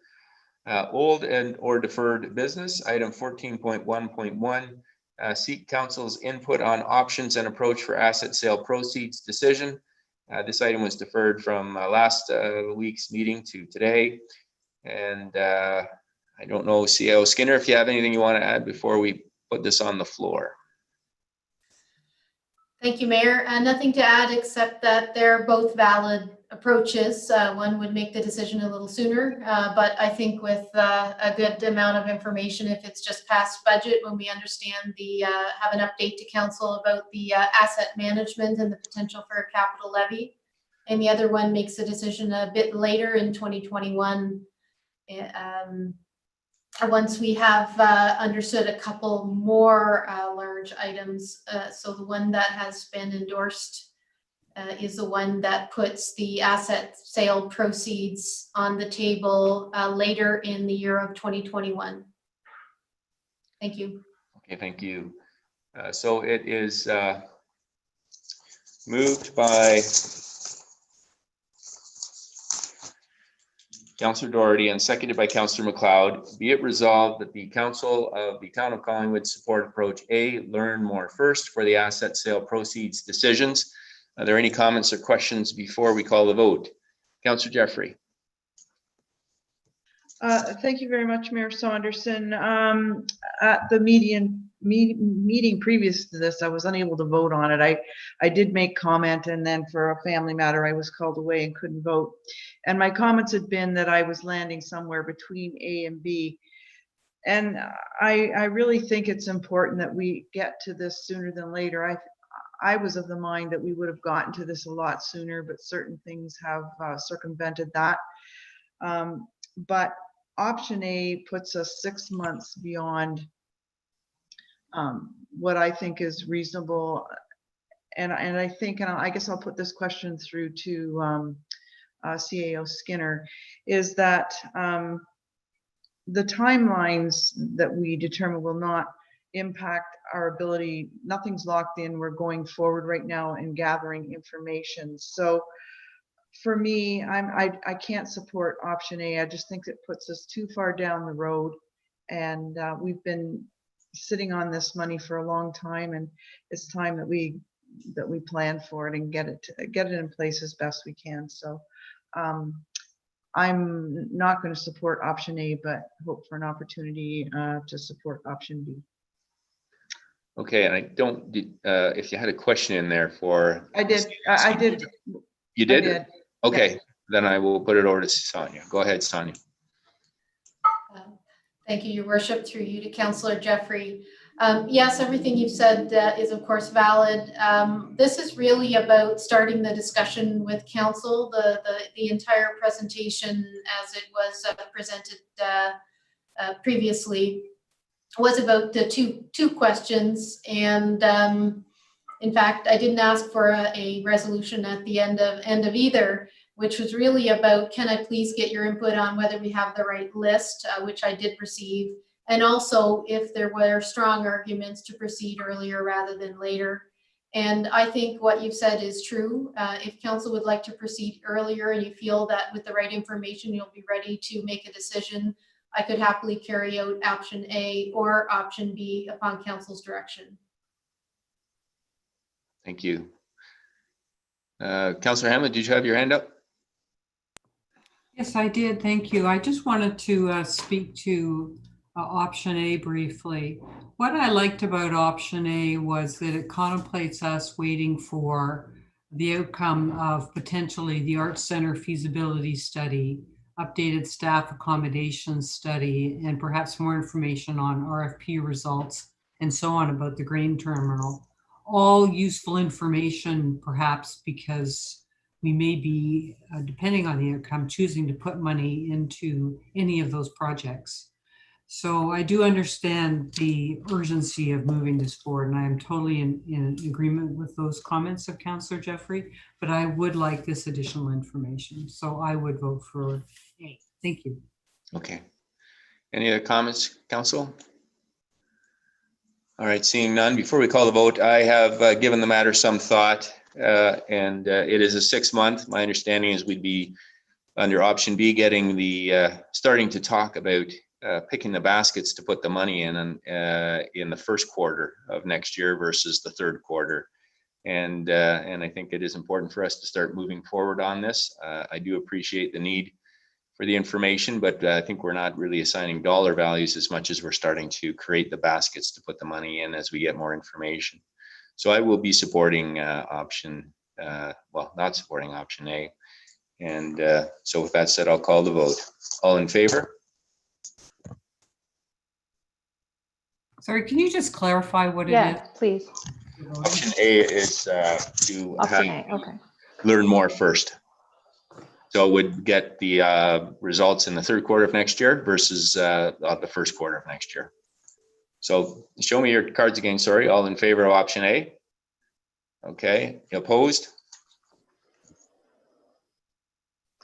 Old and or deferred business, item 14.1.1. Seek council's input on options and approach for asset sale proceeds decision. This item was deferred from last week's meeting to today. And I don't know, CAO Skinner, if you have anything you want to add before we put this on the floor. Thank you, Mayor. Nothing to add except that they're both valid approaches. One would make the decision a little sooner, but I think with a good amount of information, if it's just past budget, when we understand have an update to council about the asset management and the potential for a capital levy, and the other one makes a decision a bit later in 2021. Once we have understood a couple more large items. So the one that has been endorsed is the one that puts the asset sale proceeds on the table later in the year of 2021. Thank you. Okay, thank you. So it is moved by Councillor Doherty and seconded by Councillor McLeod. Be it resolved that the Council of the Town of Collingwood support approach A, learn more first for the asset sale proceeds decisions. Are there any comments or questions before we call the vote? Councillor Jeffrey. Thank you very much, Mayor Saunderson. At the meeting previous to this, I was unable to vote on it. I did make comment, and then for a family matter, I was called away and couldn't vote. And my comments had been that I was landing somewhere between A and B. And I really think it's important that we get to this sooner than later. I was of the mind that we would have gotten to this a lot sooner, but certain things have circumvented that. But option A puts us 6 months beyond what I think is reasonable. And I think, and I guess I'll put this question through to CAO Skinner, is that the timelines that we determine will not impact our ability. Nothing's locked in. We're going forward right now and gathering information. So for me, I can't support option A. I just think it puts us too far down the road, and we've been sitting on this money for a long time, and it's time that we plan for it and get it in place as best we can. So I'm not going to support option A, but hope for an opportunity to support option B. Okay, and I don't, if you had a question in there for. I did. I did. You did? I did. Okay, yes. Then I will put it over to Sonia. Go ahead, Sonia. Thank you, Your Worship, through you to Councillor Jeffrey. Yes, everything you've said is of course valid. This is really about starting the discussion with council. The entire presentation as it was presented previously was about the two questions. And in fact, I didn't ask for a resolution at the end of either, which was really about, can I please get your input on whether we have the right list, which I did receive. And also if there were strong arguments to proceed earlier rather than later. And I think what you've said is true. If council would like to proceed earlier and you feel that with the right information, you'll be ready to make a decision, I could happily carry out option A or option B upon council's direction. Thank you. Councillor Hamlet, did you have your hand up? Yes, I did. Thank you. I just wanted to speak to option A briefly. What I liked about option A was that it contemplates us waiting for the outcome of potentially the Arts Center feasibility study, updated staff accommodation study, and perhaps more information on RFP results and so on about the grain terminal. All useful information, perhaps, because we may be, depending on the outcome, choosing to put money into any of those projects. So I do understand the urgency of moving this forward, and I am totally in agreement with those comments of Councillor Jeffrey, but I would like this additional information. So I would vote for A. Thank you. Okay. Any other comments, Council? All right, seeing none, before we call the vote, I have given the matter some thought, and it is a 6 month. My understanding is we'd be under option B, getting the, starting to talk about picking the baskets to put the money in the first quarter of next year versus the third quarter. And I think it is important for us to start moving forward on this. I do appreciate the need for the information, but I think we're not really assigning dollar values as much as we're starting to create the baskets to put the money in as we get more information. So I will be supporting option, well, not supporting option A. And so with that said, I'll call the vote. All in favor? Sorry, can you just clarify what it is? Yeah, please. Option A is to Option A, okay. learn more first. So would get the results in the third quarter of next year versus the first quarter of next year. So show me your cards again, sorry. All in favor of option A? Okay, opposed?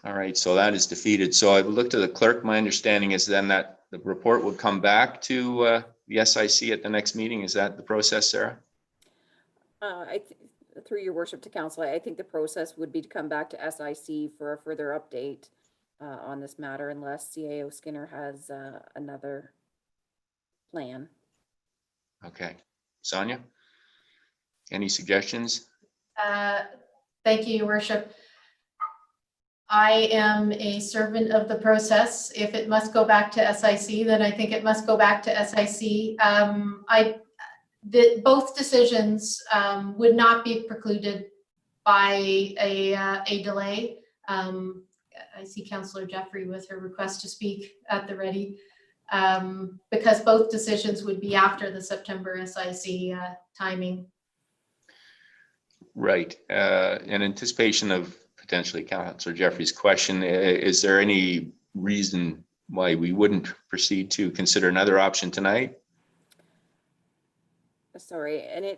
All right, so that is defeated. So I've looked at the clerk. My understanding is then that the report would come back to the SIC at the next meeting. Is that the process, Sarah? Through your worship to council, I think the process would be to come back to SIC for a further update on this matter, unless CAO Skinner has another plan. Okay, Sonia, any suggestions? Thank you, your worship. I am a servant of the process. If it must go back to SIC, then I think it must go back to SIC. Both decisions would not be precluded by a delay. I see Councillor Jeffrey with her request to speak at the ready, because both decisions would be after the September SIC timing. Right. In anticipation of potentially Councillor Jeffrey's question, is there any reason why we wouldn't proceed to consider another option tonight? Sorry, and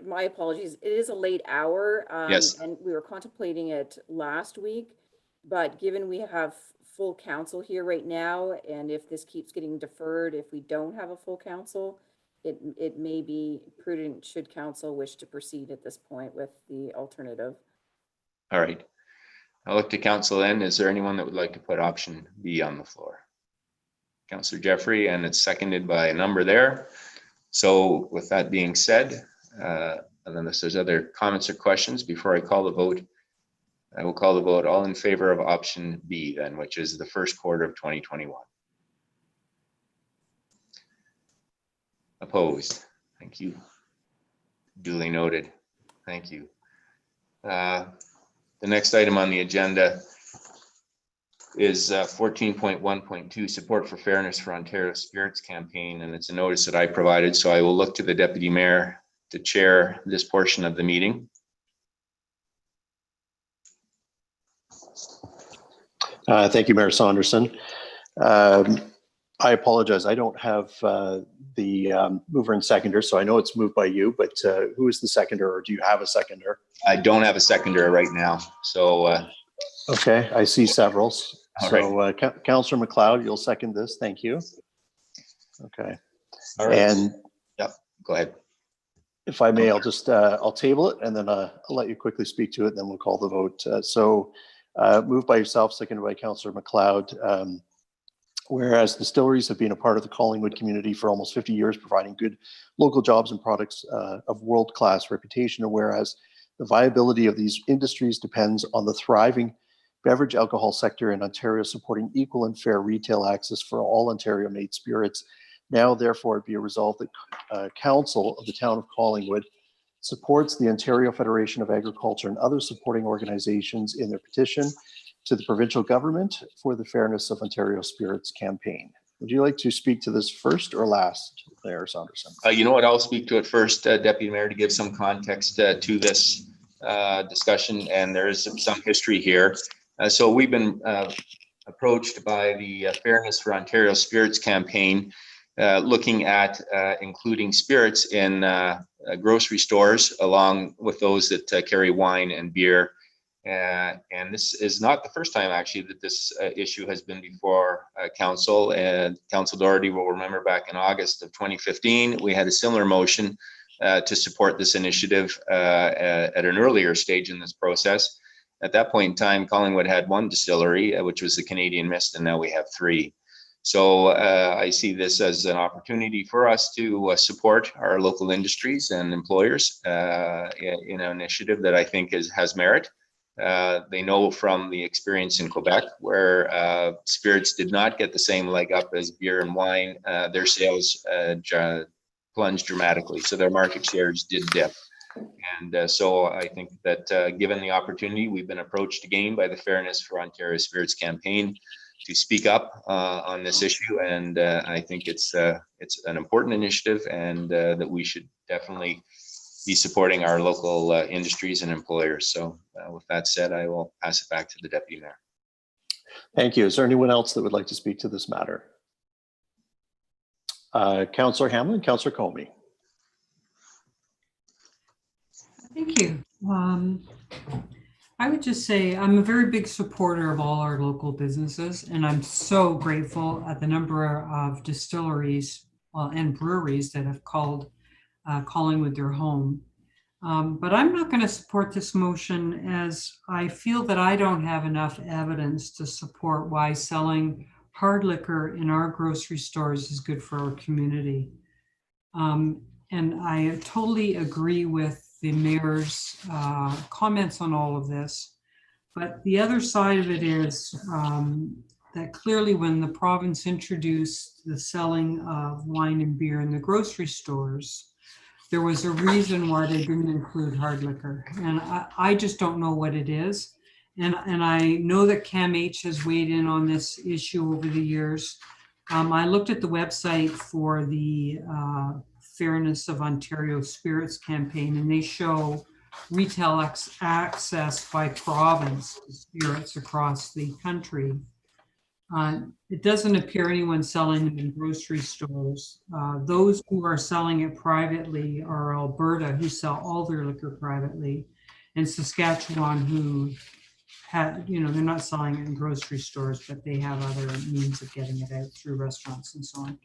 my apologies. It is a late hour, Yes. And we were contemplating it last week, but given we have full council here right now, and if this keeps getting deferred, if we don't have a full council, it may be prudent should council wish to proceed at this point with the alternative. All right. I'll look to council then. Is there anyone that would like to put option B on the floor? Councillor Jeffrey, and it's seconded by a number there. So with that being said, unless there's other comments or questions before I call the vote, I will call the vote. All in favor of option B then, which is the first quarter of 2021. Opposed? Thank you. Duly noted. Thank you. The next item on the agenda is 14.1.2, support for fairness for Ontario Spirits campaign, and it's a notice that I provided, so I will look to the Deputy Mayor to chair this portion of the meeting. Thank you, Mayor Saunderson. I apologize. I don't have the mover and seconder, so I know it's moved by you, but who is the seconder, or do you have a seconder? I don't have a seconder right now, so. Okay, I see several. All so right. Councillor McLeod, you'll second this. Thank you. Okay. All right. And yep, go ahead. If I may, I'll just I'll table it, and then I'll let you quickly speak to it, and then we'll call the vote. Moved by yourself, seconded by Councillor McLeod. Whereas distilleries have been a part of the Collingwood community for almost 50 years, providing good local jobs and products of world-class reputation, and whereas the viability of these industries depends on the thriving beverage alcohol sector in Ontario supporting equal and fair retail access for all Ontario-made spirits. Now, therefore, it be resolved that Council of the Town of Collingwood supports the Ontario Federation of Agriculture and other supporting organizations in their petition to the provincial government for the Fairness of Ontario Spirits campaign. Would you like to speak to this first or last, Mayor Saunderson? You know what, I'll speak to it first, Deputy Mayor, to give some context to this discussion, and there is some history here. So we've been approached by the Fairness for Ontario Spirits campaign, looking at including spirits in grocery stores along with those that carry wine and beer. And this is not the first time actually that this issue has been before council, and Council Doherty will remember back in August of 2015 we had a similar motion to support this initiative at an earlier stage in this process, at that point in time, Collingwood had one distillery, which was the Canadian Mist, and now we have 3. So I see this as an opportunity for us to support our local industries and employers in an initiative that I think has merit. They know from the experience in Quebec, where spirits did not get the same leg up as beer and wine, their sales plunged dramatically. So their market shares did dip. And so I think that given the opportunity, we've been approached again by the Fairness for Ontario Spirits campaign to speak up on this issue. And I think it's an important initiative, and that we should definitely be supporting our local industries and employers. So with that said, I will pass it back to the Deputy Mayor. Thank you. Is there anyone else that would like to speak to this matter? Councillor Hamlin, Councillor Comey. Thank you. I would just say I'm a very big supporter of all our local businesses, and I'm so grateful at the number of distilleries and breweries that have called Collingwood their home. But I'm not going to support this motion, as I feel that I don't have enough evidence to support why selling hard liquor in our grocery stores is good for our community. And I totally agree with the mayor's comments on all of this. But the other side of it is that clearly when the province introduced the selling of wine and beer in the grocery stores, there was a reason why they didn't include hard liquor. And I just don't know what it is. And I know that CAMH has weighed in on this issue over the years. I looked at the website for the Fairness of Ontario Spirits campaign, and they show retail access by province to spirits across the country. It doesn't appear anyone selling them in grocery stores. Those who are selling it privately are Alberta, who sell all their liquor privately, and Saskatchewan, who have, they're not selling it in grocery stores, but they have other means of getting it out through restaurants and so on.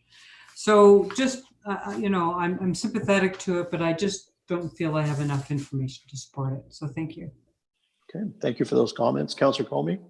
So just, I'm sympathetic to it, but I just don't feel I have enough information to support it. So thank you. Okay, thank you for those comments. Councillor Comey.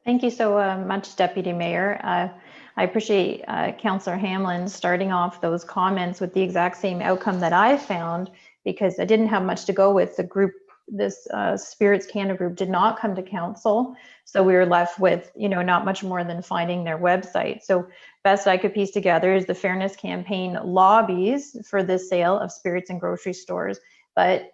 Thank you so much, Deputy Mayor. I appreciate Councillor Hamlin starting off those comments with the exact same outcome that I found, because I didn't have much to go with. The group, this Spirits Canada group, did not come to council. So we were left with, not much more than finding their website. So best I could piece together is the Fairness Campaign lobbies for the sale of spirits in grocery stores, but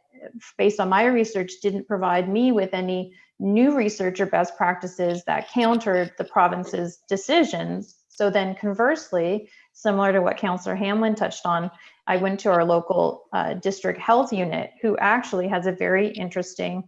based on my research, didn't provide me with any new research or best practices that countered the province's decisions. So then conversely, similar to what Councillor Hamlin touched on, I went to our local district health unit, who actually has a very interesting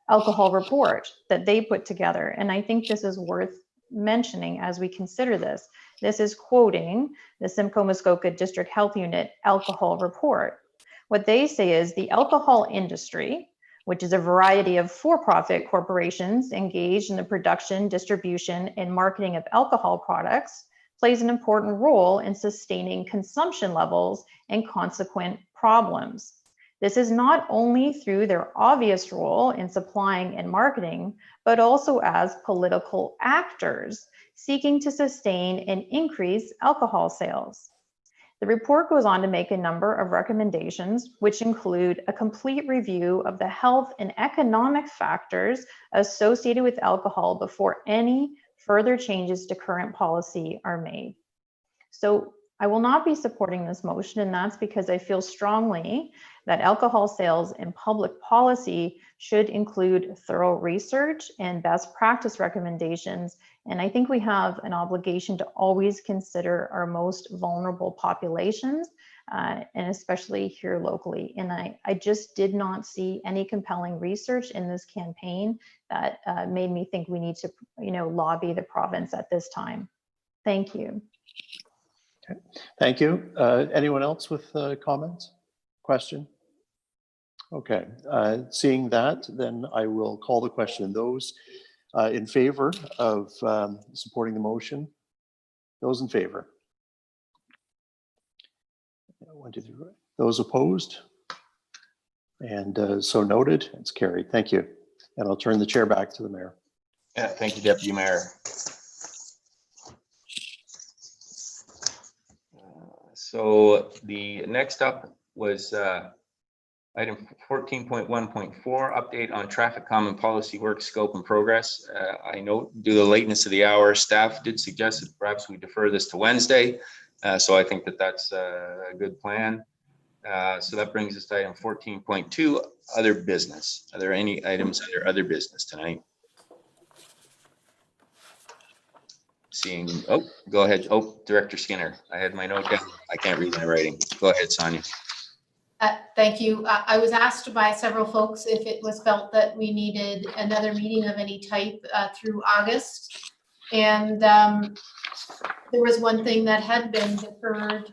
alcohol report that they put together. And I think this is worth mentioning as we consider this. This is quoting the Simcoe Muskoka District Health Unit alcohol report. What they say is the alcohol industry, which is a variety of for-profit corporations engaged in the production, distribution, and marketing of alcohol products, plays an important role in sustaining consumption levels and consequent problems. This is not only through their obvious role in supplying and marketing, but also as political actors seeking to sustain and increase alcohol sales. The report goes on to make a number of recommendations, which include a complete review of the health and economic factors associated with alcohol before any further changes to current policy are made. So I will not be supporting this motion, and that's because I feel strongly that alcohol sales and public policy should include thorough research and best practice recommendations. And I think we have an obligation to always consider our most vulnerable populations, and especially here locally. And I just did not see any compelling research in this campaign that made me think we need to, lobby the province at this time. Thank you. Okay, thank you. Anyone else with comments, question? Okay, seeing that, then I will call the question. Those in favor of supporting the motion? Those in favor? 1, 2, 3. Those opposed? And so noted, it's carried. Thank you. And I'll turn the chair back to the mayor. Yeah, thank you, Deputy Mayor. So the next up was item 14.1.4, update on traffic common policy work scope and progress. I note due to the lateness of the hour, staff did suggest that perhaps we defer this to Wednesday. So I think that that's a good plan. So that brings us to item 14.2, other business. Are there any items under other business tonight? Seeing, oh, go ahead. Oh, Director Skinner. I had my note down. I can't read my writing. Go ahead, Sonia. Thank you. I was asked by several folks if it was felt that we needed another meeting of any type through August. And there was one thing that had been deferred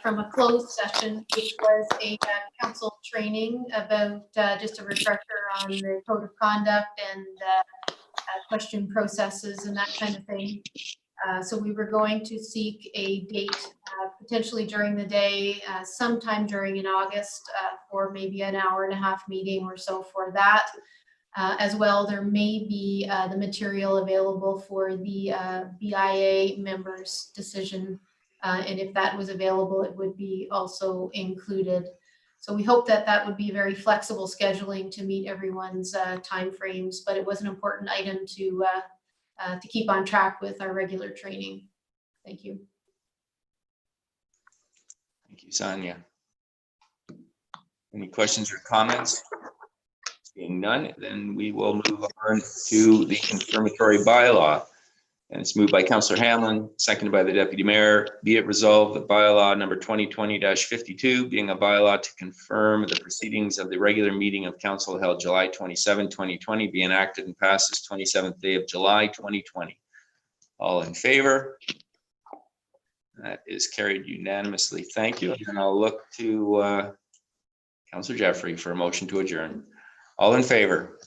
from a closed session, which was a council training about just a refresher on the code of conduct and question processes and that kind of thing. So we were going to seek a date potentially during the day, sometime during in August for maybe an hour-and-a-half meeting or so for that. As well, there may be the material available for the BIA members' decision. And if that was available, it would be also included. So we hope that that would be very flexible scheduling to meet everyone's timeframes, but it was an important item to keep on track with our regular training. Thank you. Thank you, Sonia. Any questions or comments? Seeing none, then we will move on to the confirmatory bylaw. And it's moved by Councillor Hamlin, seconded by the Deputy Mayor. Be it resolved that bylaw number 2020-52, being a bylaw to confirm the proceedings of the regular meeting of council held July 27, 2020, be enacted and passed this 27th day of July, 2020. All in favor? That is carried unanimously. Thank you. And I'll look to Councillor Jeffrey for a motion to adjourn. All in favor?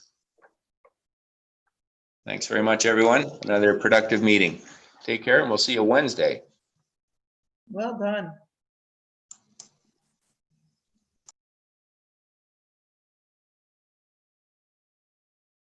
Thanks very much, everyone. Another productive meeting. Take care, and we'll see you Wednesday. Well done.